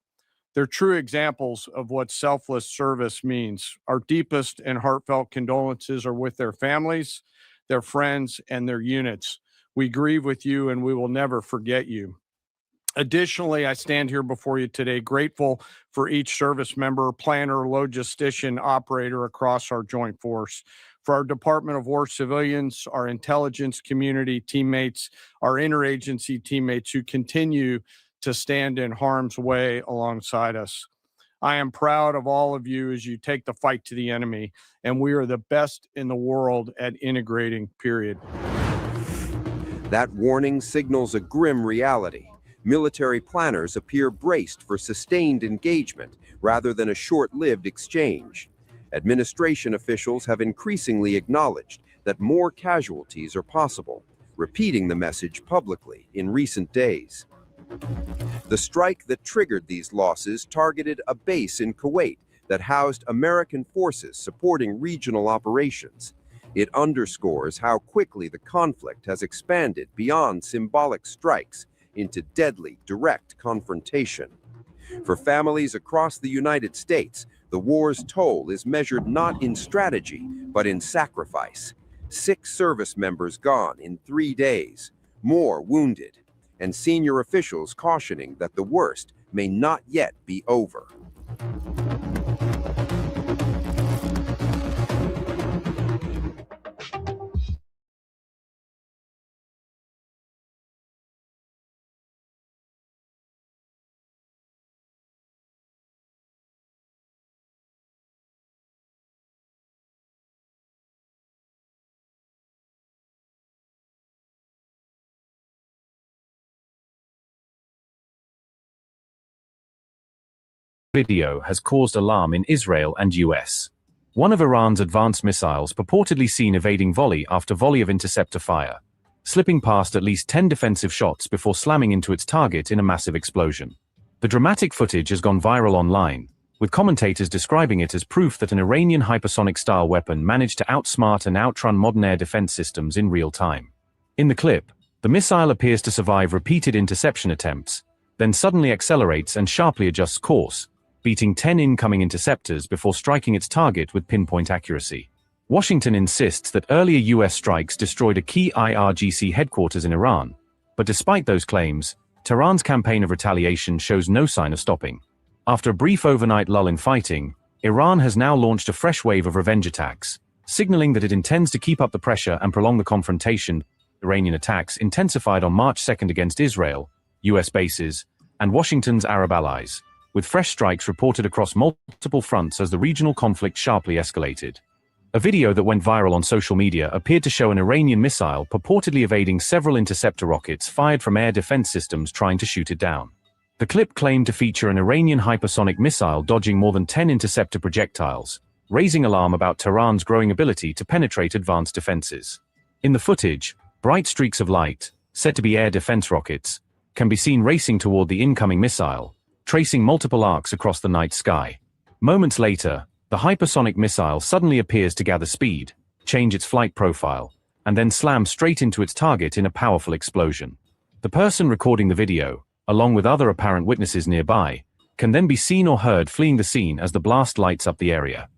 They're true examples of what selfless service means. Our deepest and heartfelt condolences are with their families, their friends, and their units. We grieve with you and we will never forget you. Additionally, I stand here before you today grateful for each service member, planner, logistician, operator across our joint force, for our Department of War civilians, our intelligence community teammates, our interagency teammates who continue to stand in harm's way alongside us. I am proud of all of you as you take the fight to the enemy, and we are the best in the world at integrating, period. That warning signals a grim reality. Military planners appear braced for sustained engagement rather than a short-lived exchange. Administration officials have increasingly acknowledged that more casualties are possible, repeating the message publicly in recent days. The strike that triggered these losses targeted a base in Kuwait that housed American forces supporting regional operations. It underscores how quickly the conflict has expanded beyond symbolic strikes into deadly, direct confrontation. For families across the United States, the war's toll is measured not in strategy, but in sacrifice. 6 service members gone in 3 days, more wounded, and senior officials cautioning that the worst may not yet be over. video has caused alarm in Israel and US. One of Iran's advanced missiles purportedly seen evading volley after volley of interceptor fire, slipping past at least 10 defensive shots before slamming into its target in a massive explosion. The dramatic footage has gone viral online, with commentators describing it as proof that an Iranian hypersonic-style weapon managed to outsmart and outrun modern air defense systems in real time. In the clip, the missile appears to survive repeated interception attempts, then suddenly accelerates and sharply adjusts course, beating 10 incoming interceptors before striking its target with pinpoint accuracy. Washington insists that earlier US strikes destroyed a key IRGC headquarters in Iran, but despite those claims, Tehran's campaign of retaliation shows no sign of stopping. After a brief overnight lull in fighting, Iran has now launched a fresh wave of revenge attacks, signaling that it intends to keep up the pressure and prolong the confrontation. Iranian attacks intensified on March 2nd against Israel, US bases, and Washington's Arab allies, with fresh strikes reported across multiple fronts as the regional conflict sharply escalated. A video that went viral on social media appeared to show an Iranian missile purportedly evading several interceptor rockets fired from air defense systems trying to shoot it down. The clip claimed to feature an Iranian hypersonic missile dodging more than 10 interceptor projectiles, raising alarm about Tehran's growing ability to penetrate advanced defenses. In the footage, bright streaks of light, said to be air defense rockets, can be seen racing toward the incoming missile, tracing multiple arcs across the night sky. Moments later, the hypersonic missile suddenly appears to gather speed, change its flight profile, and then slam straight into its target in a powerful explosion. The person recording the video, along with other apparent witnesses nearby, can then be seen or heard fleeing the scene as the blast lights up the area.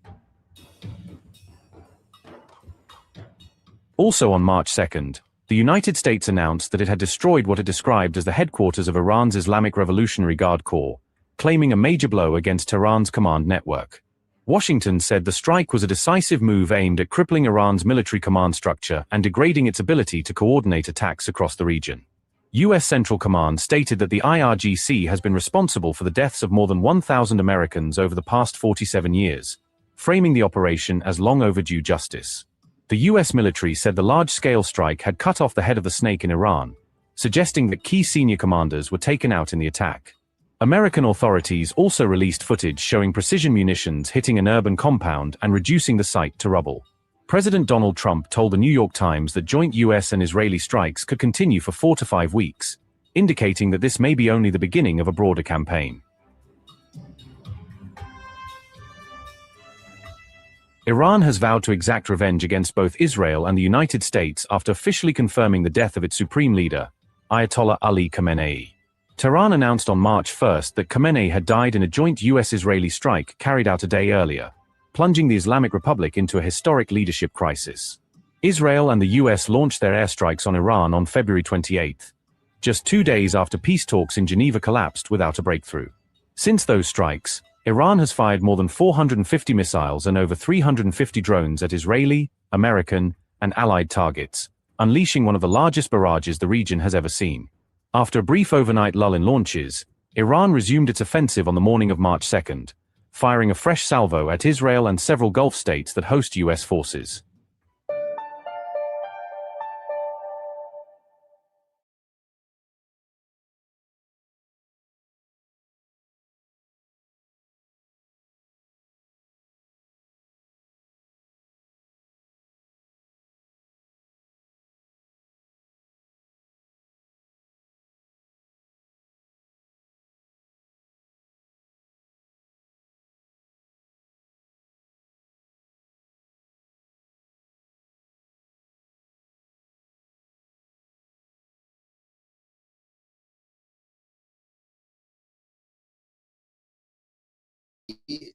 Also on March 2nd, the United States announced that it had destroyed what it described as the headquarters of Iran's Islamic Revolutionary Guard Corps, claiming a major blow against Tehran's command network. Washington said the strike was a decisive move aimed at crippling Iran's military command structure and degrading its ability to coordinate attacks across the region. U.S. Central Command stated that the IRGC has been responsible for the deaths of more than 1,000 Americans over the past 47 years, framing the operation as long overdue justice. The U.S. military said the large-scale strike had cut off the head of the snake in Iran, suggesting that key senior commanders were taken out in the attack. American authorities also released footage showing precision munitions hitting an urban compound and reducing the site to rubble. President Donald Trump told the New York Times that joint US and Israeli strikes could continue for 4 to 5 weeks, indicating that this may be only the beginning of a broader campaign. Iran has vowed to exact revenge against both Israel and the United States after officially confirming the death of its supreme leader, Ayatollah Ali Khamenei. Tehran announced on March 1st that Khamenei had died in a joint US-Israeli strike carried out a day earlier, plunging the Islamic Republic into a historic leadership crisis. Israel and the US launched their airstrikes on Iran on February 28, just 2 days after peace talks in Geneva collapsed without a breakthrough. Since those strikes, Iran has fired more than 450 missiles and over 350 drones at Israeli, American, and allied targets, unleashing one of the largest barrages the region has ever seen. After a brief overnight lull in launches, Iran resumed its offensive on the morning of March 2nd, firing a fresh salvo at Israel and several Gulf states that host US forces.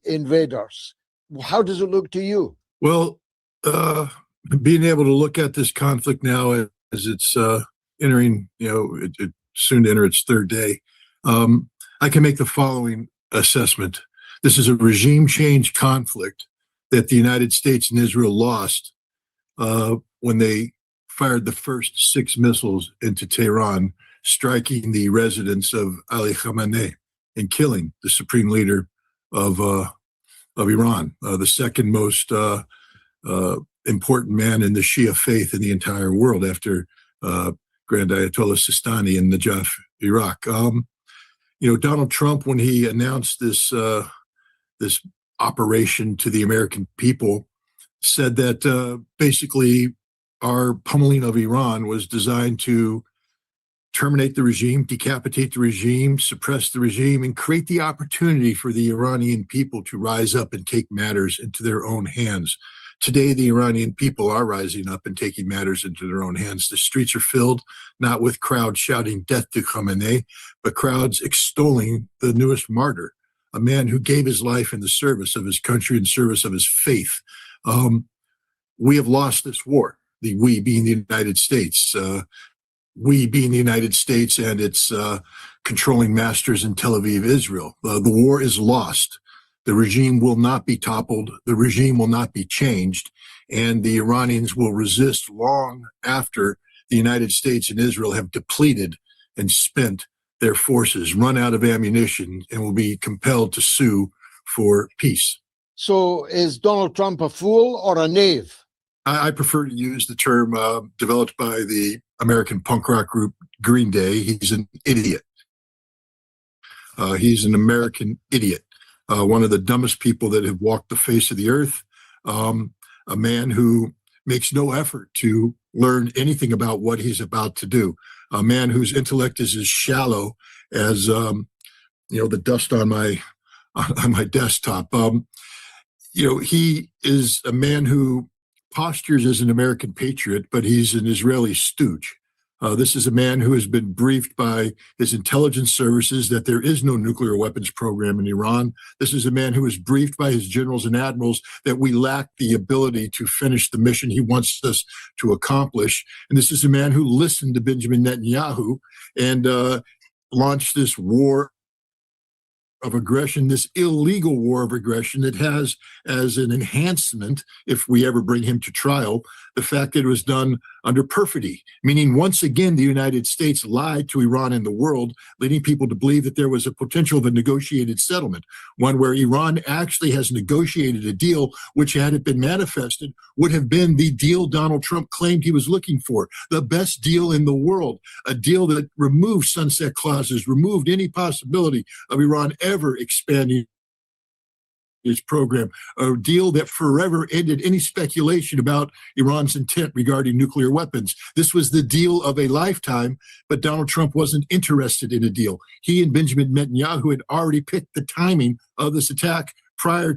Invaders. How does it look to you? Well, being able to look at this conflict now as it's entering, it soon to enter its third day, I can make the following assessment. This is a regime change conflict that the United States and Israel lost when they fired the first 6 missiles into Tehran, striking the residence of Ali Khamenei and killing the supreme leader of Iran, the second most important man in the Shia faith in the entire world after Grand Ayatollah Sistani in Najaf, Iraq. Donald Trump, when he announced this operation to the American people, said that basically our pummeling of Iran was designed to terminate the regime, decapitate the regime, suppress the regime, and create the opportunity for the Iranian people to rise up and take matters into their own hands. Today, the Iranian people are rising up and taking matters into their own hands. The streets are filled not with crowds shouting death to Khamenei, but crowds extolling the newest martyr, a man who gave his life in the service of his country and service of his faith. We have lost this war, the we being the United States. We being the United States and its controlling masters in Tel Aviv, Israel. The war is lost. The regime will not be toppled. The regime will not be changed. And the Iranians will resist long after the United States and Israel have depleted and spent their forces, run out of ammunition, and will be compelled to sue for peace. So is Donald Trump a fool or a knave? I prefer to use the term developed by the American punk rock group Green Day. He's an idiot. He's an American idiot. One of the dumbest people that have walked the face of the earth. A man who makes no effort to learn anything about what he's about to do. A man whose intellect is as shallow as the dust on my desktop. He is a man who postures as an American patriot, but he's an Israeli stooge. This is a man who has been briefed by his intelligence services that there is no nuclear weapons program in Iran. This is a man who is briefed by his generals and admirals that we lack the ability to finish the mission he wants us to accomplish. And this is a man who listened to Benjamin Netanyahu and launched this war of aggression, this illegal war of aggression that has as an enhancement, if we ever bring him to trial, the fact that it was done under perfidy, meaning once again the United States lied to Iran and the world, leading people to believe that there was a potential of a negotiated settlement, one where Iran actually has negotiated a deal which, had it been manifested, would have been the deal Donald Trump claimed he was looking for, the best deal in the world, a deal that removed sunset clauses, removed any possibility of Iran ever expanding its program, a deal that forever ended any speculation about Iran's intent regarding nuclear weapons. This was the deal of a lifetime, but Donald Trump wasn't interested in a deal. He and Benjamin Netanyahu had already picked the timing of this attack prior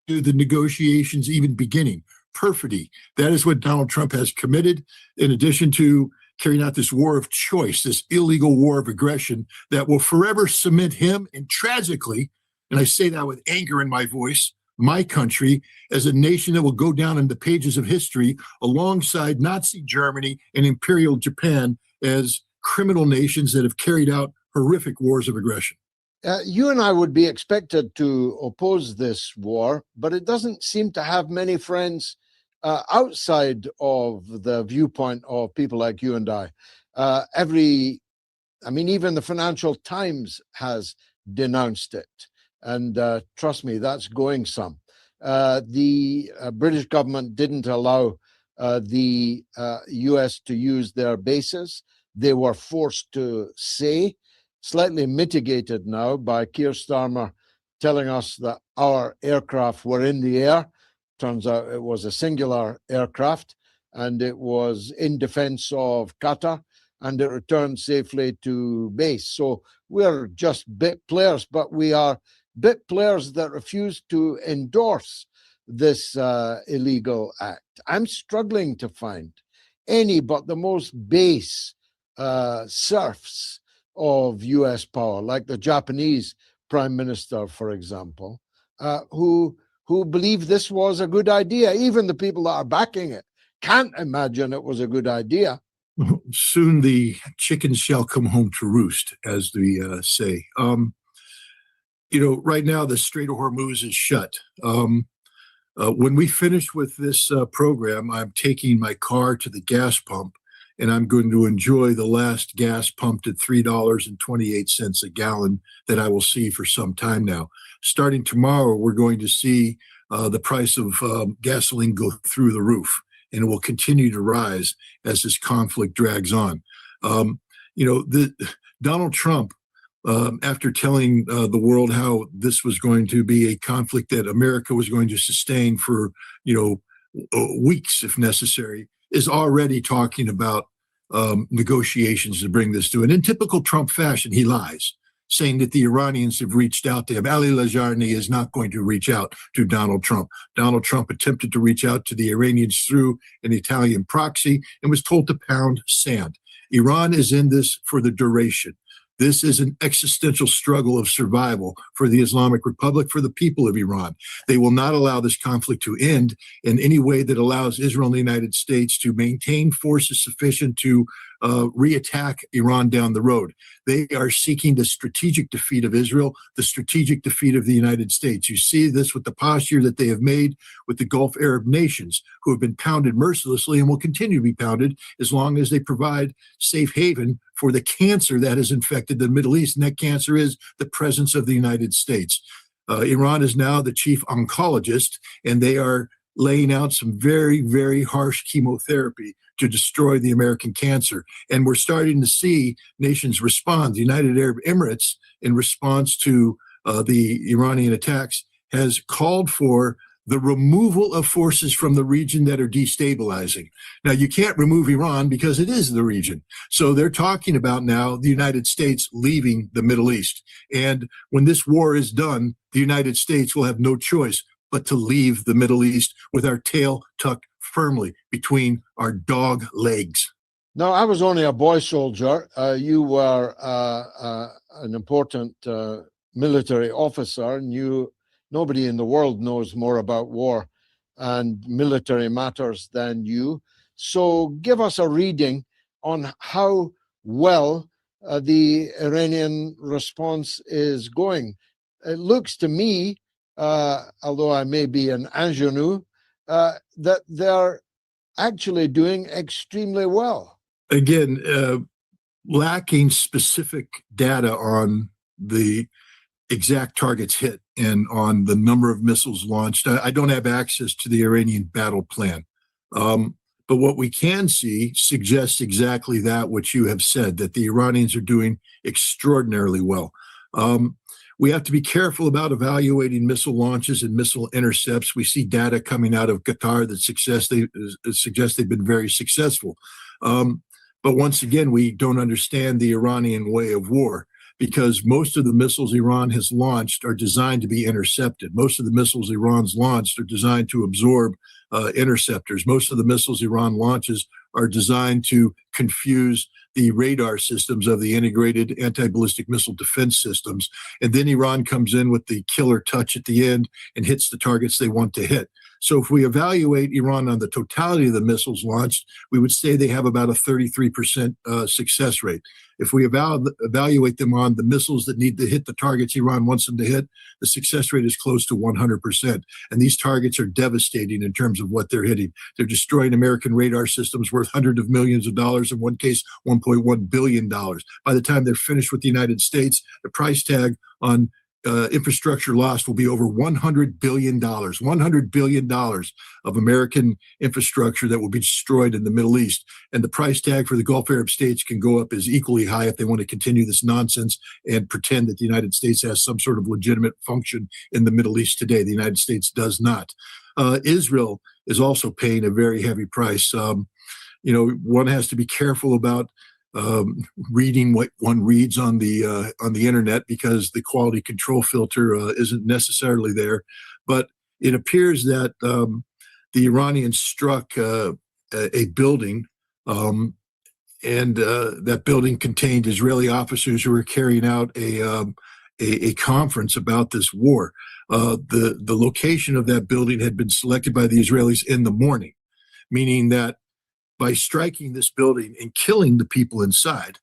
to the negotiations even beginning. Perfidy. That is what Donald Trump has committed, in addition to carrying out this war of choice, this illegal war of aggression that will forever cement him, and tragically, and I say that with anger in my voice, my country as a nation that will go down in the pages of history alongside Nazi Germany and Imperial Japan as criminal nations that have carried out horrific wars of aggression. You and I would be expected to oppose this war, but it doesn't seem to have many friends outside of the viewpoint of people like you and I. Even the Financial Times has denounced it. And trust me, that's going some. The British government didn't allow the US to use their bases. They were forced to say, slightly mitigated now by Keir Starmer telling us that our aircraft were in the air. Turns out it was a singular aircraft, and it was in defense of Qatar, and it returned safely to base. So we're just bit players, but we are bit players that refuse to endorse this illegal act. I'm struggling to find any but the most base serfs of US power, like the Japanese prime minister, for example, who believe this was a good idea. Even the people that are backing it can't imagine it was a good idea. Soon the chickens shall come home to roost, as we say. Right now the Strait of Hormuz is shut. When we finish with this program, I'm taking my car to the gas pump, and I'm going to enjoy the last gas pumped at $3.28 a gallon that I will see for some time now. Starting tomorrow, we're going to see the price of gasoline go through the roof, and it will continue to rise as this conflict drags on. Donald Trump after telling the world how this was going to be a conflict that America was going to sustain for, weeks if necessary, is already talking about negotiations to bring this to. And in typical Trump fashion, he lies, saying that the Iranians have reached out to him. Ali Lajarni is not going to reach out to Donald Trump. Donald Trump attempted to reach out to the Iranians through an Italian proxy and was told to pound sand. Iran is in this for the duration. This is an existential struggle of survival for the Islamic Republic, for the people of Iran. They will not allow this conflict to end in any way that allows Israel and the United States to maintain forces sufficient to re-attack Iran down the road. They are seeking the strategic defeat of Israel, the strategic defeat of the United States. You see this with the posture that they have made with the Gulf Arab nations, who have been pounded mercilessly and will continue to be pounded as long as they provide safe haven for the cancer that has infected the Middle East, and that cancer is the presence of the United States. Iran is now the chief oncologist, and they are laying out some very, very harsh chemotherapy to destroy the American cancer. And we're starting to see nations respond. The United Arab Emirates, in response to the Iranian attacks, has called for the removal of forces from the region that are destabilizing. Now, you can't remove Iran because it is the region. So they're talking about now the United States leaving the Middle East. And when this war is done, the United States will have no choice but to leave the Middle East with our tail tucked firmly between our dog legs. No, I was only a boy soldier. You were an important military officer, and nobody in the world knows more about war and military matters than you. So give us a reading on how well the Iranian response is going. It looks to me, although I may be an ingenue, that they're actually doing extremely well. Again, lacking specific data on the exact targets hit and on the number of missiles launched. I don't have access to the Iranian battle plan. But what we can see suggests exactly that which you have said, that the Iranians are doing extraordinarily well. We have to be careful about evaluating missile launches and missile intercepts. We see data coming out of Qatar that suggests they've been very successful. But once again, we don't understand the Iranian way of war, because most of the missiles Iran has launched are designed to be intercepted. Most of the missiles Iran's launched are designed to absorb interceptors. Most of the missiles Iran launches are designed to confuse the radar systems of the integrated anti-ballistic missile defense systems. And then Iran comes in with the killer touch at the end and hits the targets they want to hit. So if we evaluate Iran on the totality of the missiles launched, we would say they have about a 33% success rate. If we evaluate them on the missiles that need to hit the targets Iran wants them to hit, the success rate is close to 100%. And these targets are devastating in terms of what they're hitting. They're destroying American radar systems worth hundreds of millions of dollars, in one case, $1.1 billion. By the time they're finished with the United States, the price tag on infrastructure lost will be over $100 billion, $100 billion of American infrastructure that will be destroyed in the Middle East. And the price tag for the Gulf Arab states can go up as equally high if they want to continue this nonsense and pretend that the United States has some sort of legitimate function in the Middle East today. The United States does not. Israel is also paying a very heavy price. One has to be careful about reading what one reads on the internet, because the quality control filter isn't necessarily there. But it appears that the Iranians struck a building, and that building contained Israeli officers who were carrying out a conference about this war. The location of that building had been selected by the Israelis in the morning, meaning that by striking this building and killing the people inside,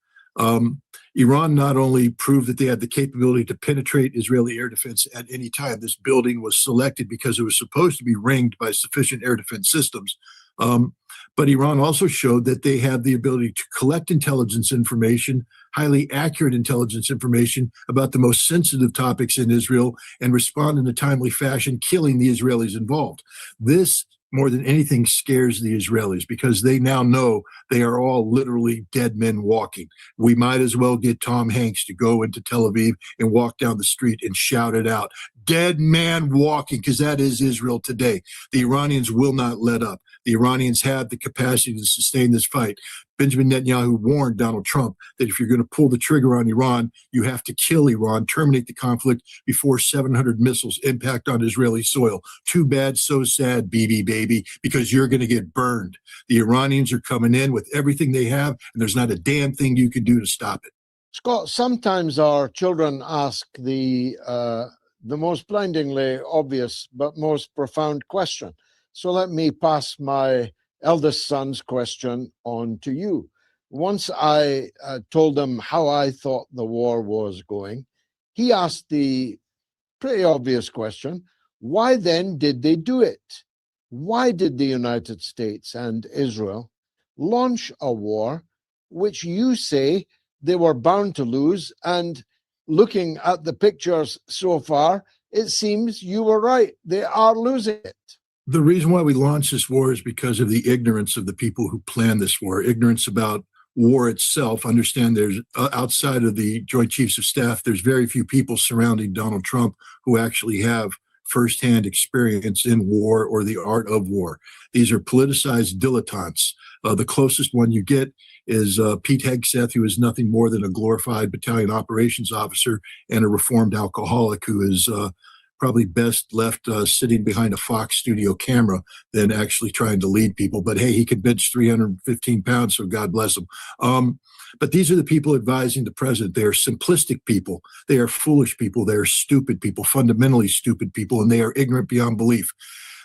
Iran not only proved that they had the capability to penetrate Israeli air defense at any time. This building was selected because it was supposed to be ringed by sufficient air defense systems. But Iran also showed that they had the ability to collect intelligence information, highly accurate intelligence information about the most sensitive topics in Israel, and respond in a timely fashion, killing the Israelis involved. This more than anything scares the Israelis, because they now know they are all literally dead men walking. We might as well get Tom Hanks to go into Tel Aviv and walk down the street and shout it out. Dead man walking, because that is Israel today. The Iranians will not let up. The Iranians have the capacity to sustain this fight. Benjamin Netanyahu warned Donald Trump that if you're going to pull the trigger on Iran, you have to kill Iran, terminate the conflict before 700 missiles impact on Israeli soil. Too bad, so sad, Bibi baby, because you're going to get burned. The Iranians are coming in with everything they have, and there's not a damn thing you can do to stop it. Scott, sometimes our children ask the most blindingly obvious but most profound question. So let me pass my eldest son's question on to you. Once I told him how I thought the war was going, he asked the pretty obvious question, why then did they do it? Why did the United States and Israel launch a war which you say they were bound to lose? And looking at the pictures so far, it seems you were right. They are losing it. The reason why we launched this war is because of the ignorance of the people who planned this war, ignorance about war itself. Understand there's outside of the Joint Chiefs of Staff, there's very few people surrounding Donald Trump who actually have firsthand experience in war or the art of war. These are politicized dilettantes. The closest one you get is Pete Hegseth, who is nothing more than a glorified battalion operations officer and a reformed alcoholic who is probably best left sitting behind a Fox studio camera than actually trying to lead people. But hey, he could bench 315 pounds, so God bless him. But these are the people advising the president. They are simplistic people. They are foolish people. They are stupid people, fundamentally stupid people, and they are ignorant beyond belief.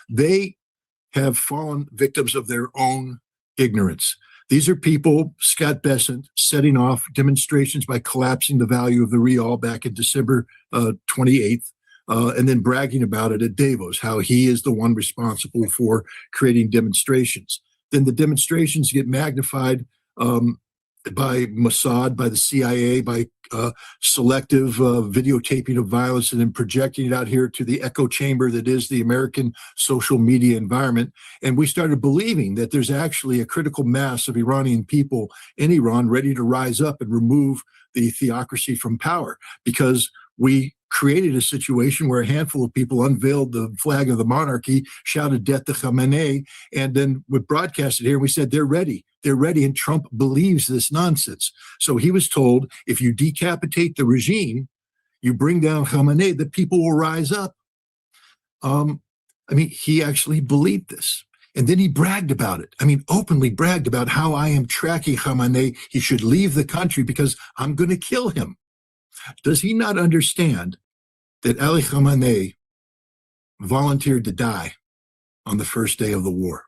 They have fallen victims of their own ignorance. These are people, Scott Bessent, setting off demonstrations by collapsing the value of the real back in December 28th. And then bragging about it at Davos, how he is the one responsible for creating demonstrations. Then the demonstrations get magnified by Mossad, by the CIA, by selective videotaping of violence, and then projecting it out here to the echo chamber that is the American social media environment. And we started believing that there's actually a critical mass of Iranian people in Iran ready to rise up and remove the theocracy from power, because we created a situation where a handful of people unveiled the flag of the monarchy, shouted death to Khamenei, and then we broadcasted here and we said, they're ready, and Trump believes this nonsense. So he was told, if you decapitate the regime, you bring down Khamenei, the people will rise up. He actually believed this. And then he bragged about it. Openly bragged about how I am tracking Khamenei. He should leave the country because I'm going to kill him. Does he not understand that Ali Khamenei volunteered to die on the first day of the war?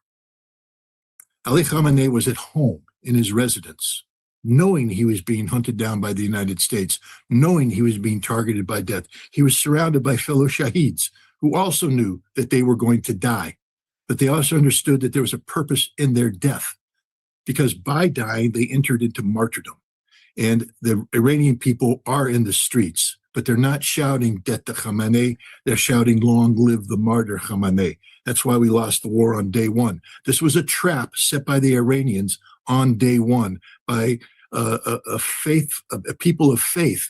Ali Khamenei was at home in his residence, knowing he was being hunted down by the United States, knowing he was being targeted by death. He was surrounded by fellow shaheeds who also knew that they were going to die, but they also understood that there was a purpose in their death, because by dying, they entered into martyrdom. And the Iranian people are in the streets, but they're not shouting death to Khamenei. They're shouting long live the martyr Khamenei. That's why we lost the war on day one. This was a trap set by the Iranians on day one by a people of faith.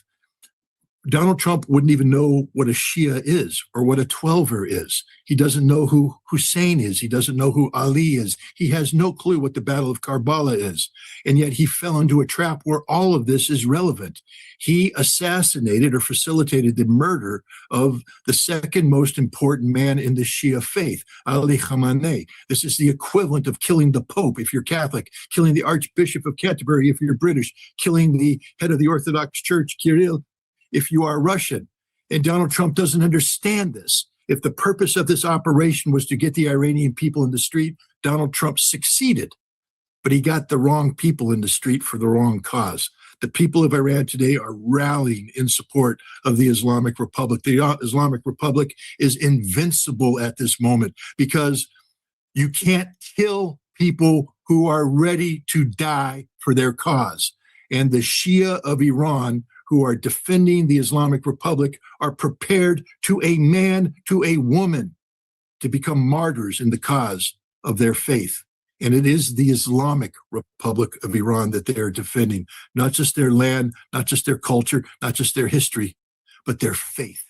Donald Trump wouldn't even know what a Shia is or what a 12er is. He doesn't know who Hussein is. He doesn't know who Ali is. He has no clue what the Battle of Karbala is. And yet he fell into a trap where all of this is relevant. He assassinated or facilitated the murder of the second most important man in the Shia faith, Ali Khamenei. This is the equivalent of killing the Pope if you're Catholic, killing the Archbishop of Canterbury if you're British, killing the head of the Orthodox Church, Kirill, if you are Russian. And Donald Trump doesn't understand this. If the purpose of this operation was to get the Iranian people in the street, Donald Trump succeeded. But he got the wrong people in the street for the wrong cause. The people of Iran today are rallying in support of the Islamic Republic. The Islamic Republic is invincible at this moment because you can't kill people who are ready to die for their cause. And the Shia of Iran who are defending the Islamic Republic are prepared to a man, to a woman, to become martyrs in the cause of their faith. And it is the Islamic Republic of Iran that they are defending, not just their land, not just their culture, not just their history, but their faith.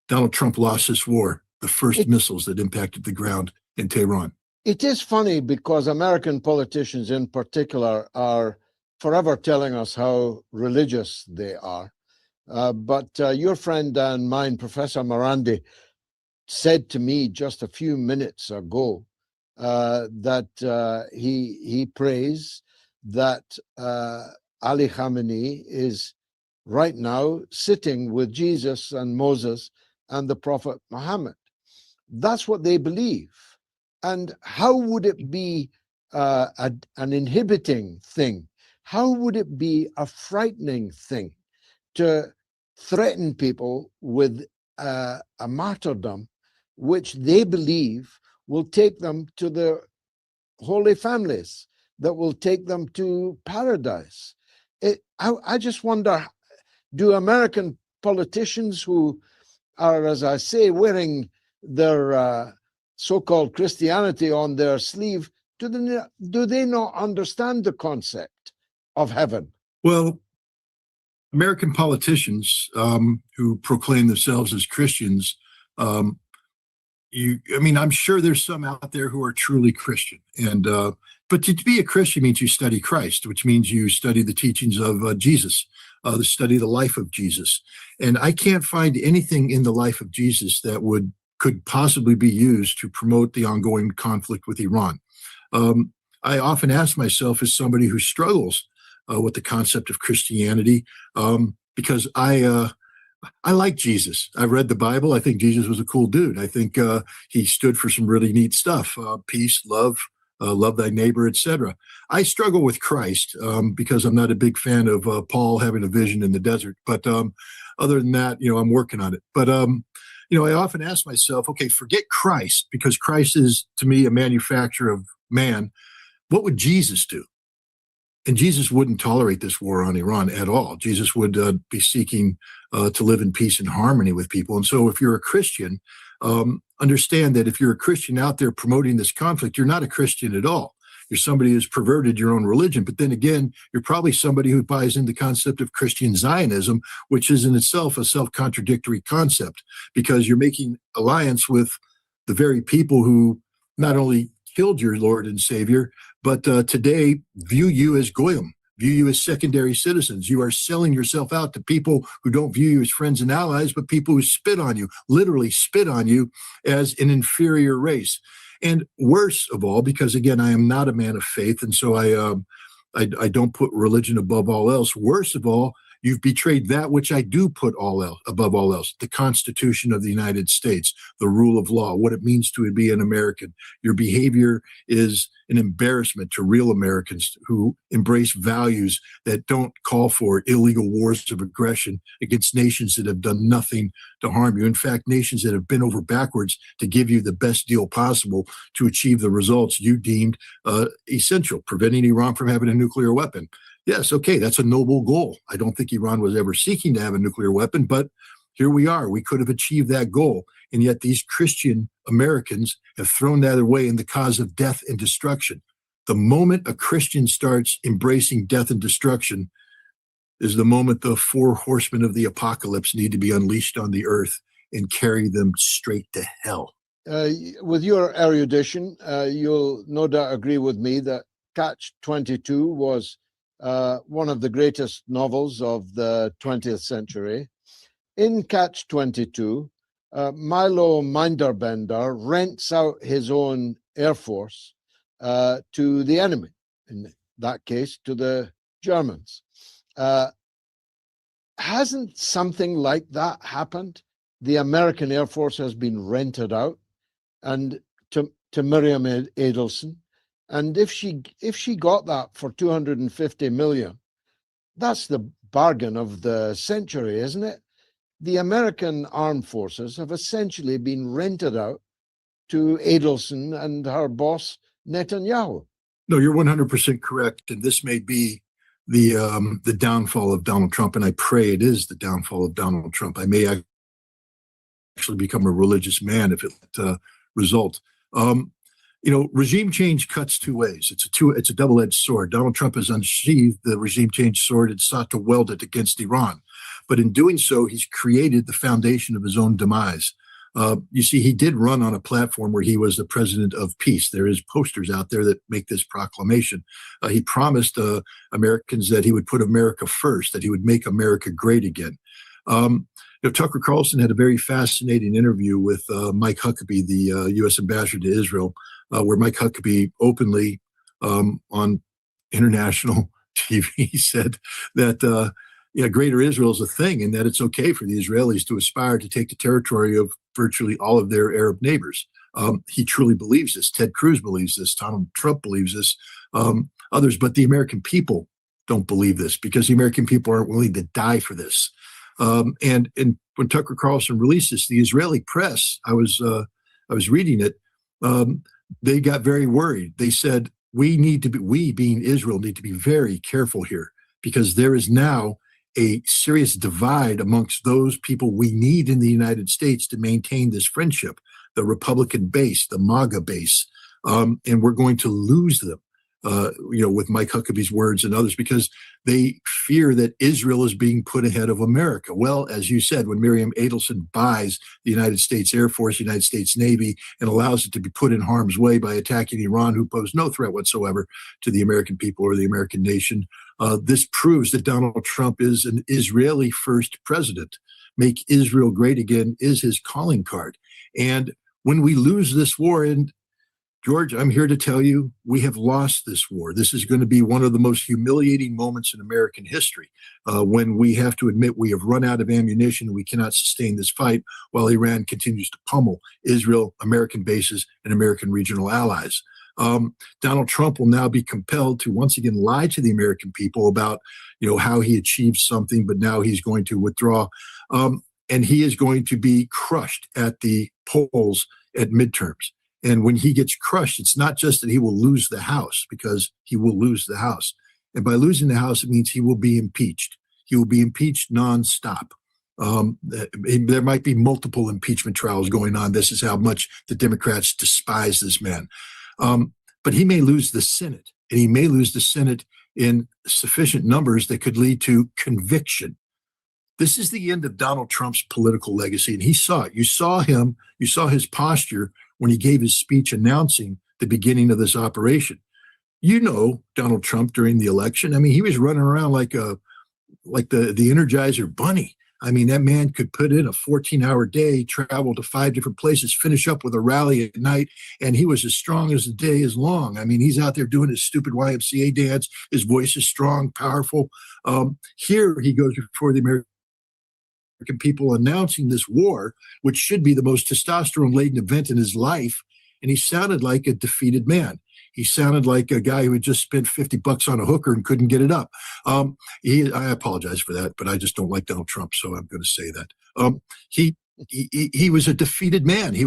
Donald Trump lost this war, the first missiles that impacted the ground in Tehran. It is funny because American politicians in particular are forever telling us how religious they are. But your friend and mine, Professor Morandi, said to me just a few minutes ago that he prays that Ali Khamenei is right now sitting with Jesus and Moses and the Prophet Muhammad. That's what they believe. And how would it be an inhibiting thing? How would it be a frightening thing to threaten people with a martyrdom which they believe will take them to the holy families, that will take them to paradise? I just wonder, do American politicians who are, as I say, wearing their so-called Christianity on their sleeve, do they not understand the concept of heaven? Well, American politicians who proclaim themselves as Christians, I'm sure there's some out there who are truly Christian, but to be a Christian means you study Christ, which means you study the teachings of Jesus, study the life of Jesus. And I can't find anything in the life of Jesus that could possibly be used to promote the ongoing conflict with Iran. I often ask myself, as somebody who struggles with the concept of Christianity, because I like Jesus. I've read the Bible. I think Jesus was a cool dude. I think he stood for some really neat stuff: peace, love, love thy neighbor, etc. I struggle with Christ because I'm not a big fan of Paul having a vision in the desert. But other than that, I'm working on it. But I often ask myself, okay, forget Christ, because Christ is, to me, a manufacturer of man. What would Jesus do? And Jesus wouldn't tolerate this war on Iran at all. Jesus would be seeking to live in peace and harmony with people. And so if you're a Christian, understand that if you're a Christian out there promoting this conflict, you're not a Christian at all. You're somebody who's perverted your own religion. But then again, you're probably somebody who buys into the concept of Christian Zionism, which is in itself a self-contradictory concept, because you're making alliance with the very people who not only killed your Lord and Savior, but today view you as goyim, view you as secondary citizens. You are selling yourself out to people who don't view you as friends and allies, but people who spit on you, literally spit on you as an inferior race. And worse of all, because again, I am not a man of faith, and so I don't put religion above all else. Worse of all, you've betrayed that which I do put above all else: the Constitution of the United States, the rule of law, what it means to be an American. Your behavior is an embarrassment to real Americans who embrace values that don't call for illegal wars of aggression against nations that have done nothing to harm you. In fact, nations that have bent over backwards to give you the best deal possible to achieve the results you deemed essential, preventing Iran from having a nuclear weapon. Yes, okay, that's a noble goal. I don't think Iran was ever seeking to have a nuclear weapon, but here we are. We could have achieved that goal. And yet these Christian Americans have thrown that away in the cause of death and destruction. The moment a Christian starts embracing death and destruction is the moment the four horsemen of the apocalypse need to be unleashed on the earth and carry them straight to hell. With your erudition, you'll no doubt agree with me that Catch-22 was one of the greatest novels of the 20th century. In Catch-22, Milo Minderbender rents out his own air force to the enemy, in that case, to the Germans. Hasn't something like that happened? The American Air Force has been rented out and to Miriam Adelson. And if she got that for 250 million, that's the bargain of the century, isn't it? The American armed forces have essentially been rented out to Adelson and her boss, Netanyahu. No, you're 100% correct. And this may be the downfall of Donald Trump. And I pray it is the downfall of Donald Trump. I may actually become a religious man if it result. regime change cuts two ways. It's a double-edged sword. Donald Trump has unsheathed the regime change sword and sought to weld it against Iran. But in doing so, he's created the foundation of his own demise. You see, he did run on a platform where he was the president of peace. There is posters out there that make this proclamation. He promised Americans that he would put America first, that he would make America great again. Tucker Carlson had a very fascinating interview with Mike Huckabee, the U.S. ambassador to Israel, where Mike Huckabee openly on international TV said that Greater Israel is a thing and that it's okay for the Israelis to aspire to take the territory of virtually all of their Arab neighbors. He truly believes this. Ted Cruz believes this. Donald Trump believes this. Others, but the American people don't believe this because the American people aren't willing to die for this. And when Tucker Carlson released this, the Israeli press, I was reading it, they got very worried. They said, we being Israel, need to be very careful here because there is now a serious divide amongst those people we need in the United States to maintain this friendship, the Republican base, the MAGA base, and we're going to lose them. With Mike Huckabee's words and others, because they fear that Israel is being put ahead of America. Well, as you said, when Miriam Adelson buys the United States Air Force, United States Navy, and allows it to be put in harm's way by attacking Iran, who pose no threat whatsoever to the American people or the American nation, this proves that Donald Trump is an Israeli first president. Make Israel great again is his calling card. And when we lose this war, and George, I'm here to tell you, we have lost this war. This is going to be one of the most humiliating moments in American history when we have to admit we have run out of ammunition and we cannot sustain this fight while Iran continues to pummel Israel, American bases, and American regional allies. Donald Trump will now be compelled to once again lie to the American people about, how he achieved something, but now he's going to withdraw. And he is going to be crushed at the polls at midterms. And when he gets crushed, it's not just that he will lose the House, because he will lose the House. And by losing the House, it means he will be impeached. He will be impeached nonstop. There might be multiple impeachment trials going on. This is how much the Democrats despise this man. But he may lose the Senate, and he may lose the Senate in sufficient numbers that could lead to conviction. This is the end of Donald Trump's political legacy, and he saw it. You saw him, you saw his posture when he gave his speech announcing the beginning of this operation. Donald Trump during the election, he was running around like the Energizer Bunny. That man could put in a 14-hour day, travel to 5 different places, finish up with a rally at night, and he was as strong as the day is long. He's out there doing his stupid YMCA dance. His voice is strong, powerful. Here he goes before the American people announcing this war, which should be the most testosterone-laden event in his life, and he sounded like a defeated man. He sounded like a guy who had just spent $50 on a hooker and couldn't get it up. I apologize for that, but I just don't like Donald Trump, so I'm going to say that. He was a defeated man. He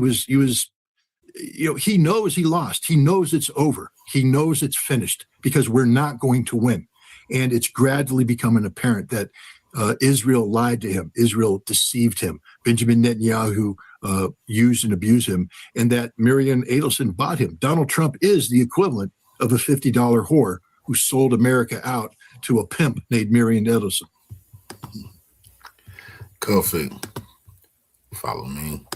knows he lost. He knows it's over. He knows it's finished because we're not going to win. And it's gradually becoming apparent that Israel lied to him. Israel deceived him. Benjamin Netanyahu used and abused him, and that Miriam Adelson bought him. Donald Trump is the equivalent of a $50 whore who sold America out to a pimp named Miriam Adelson. Kofi, follow me.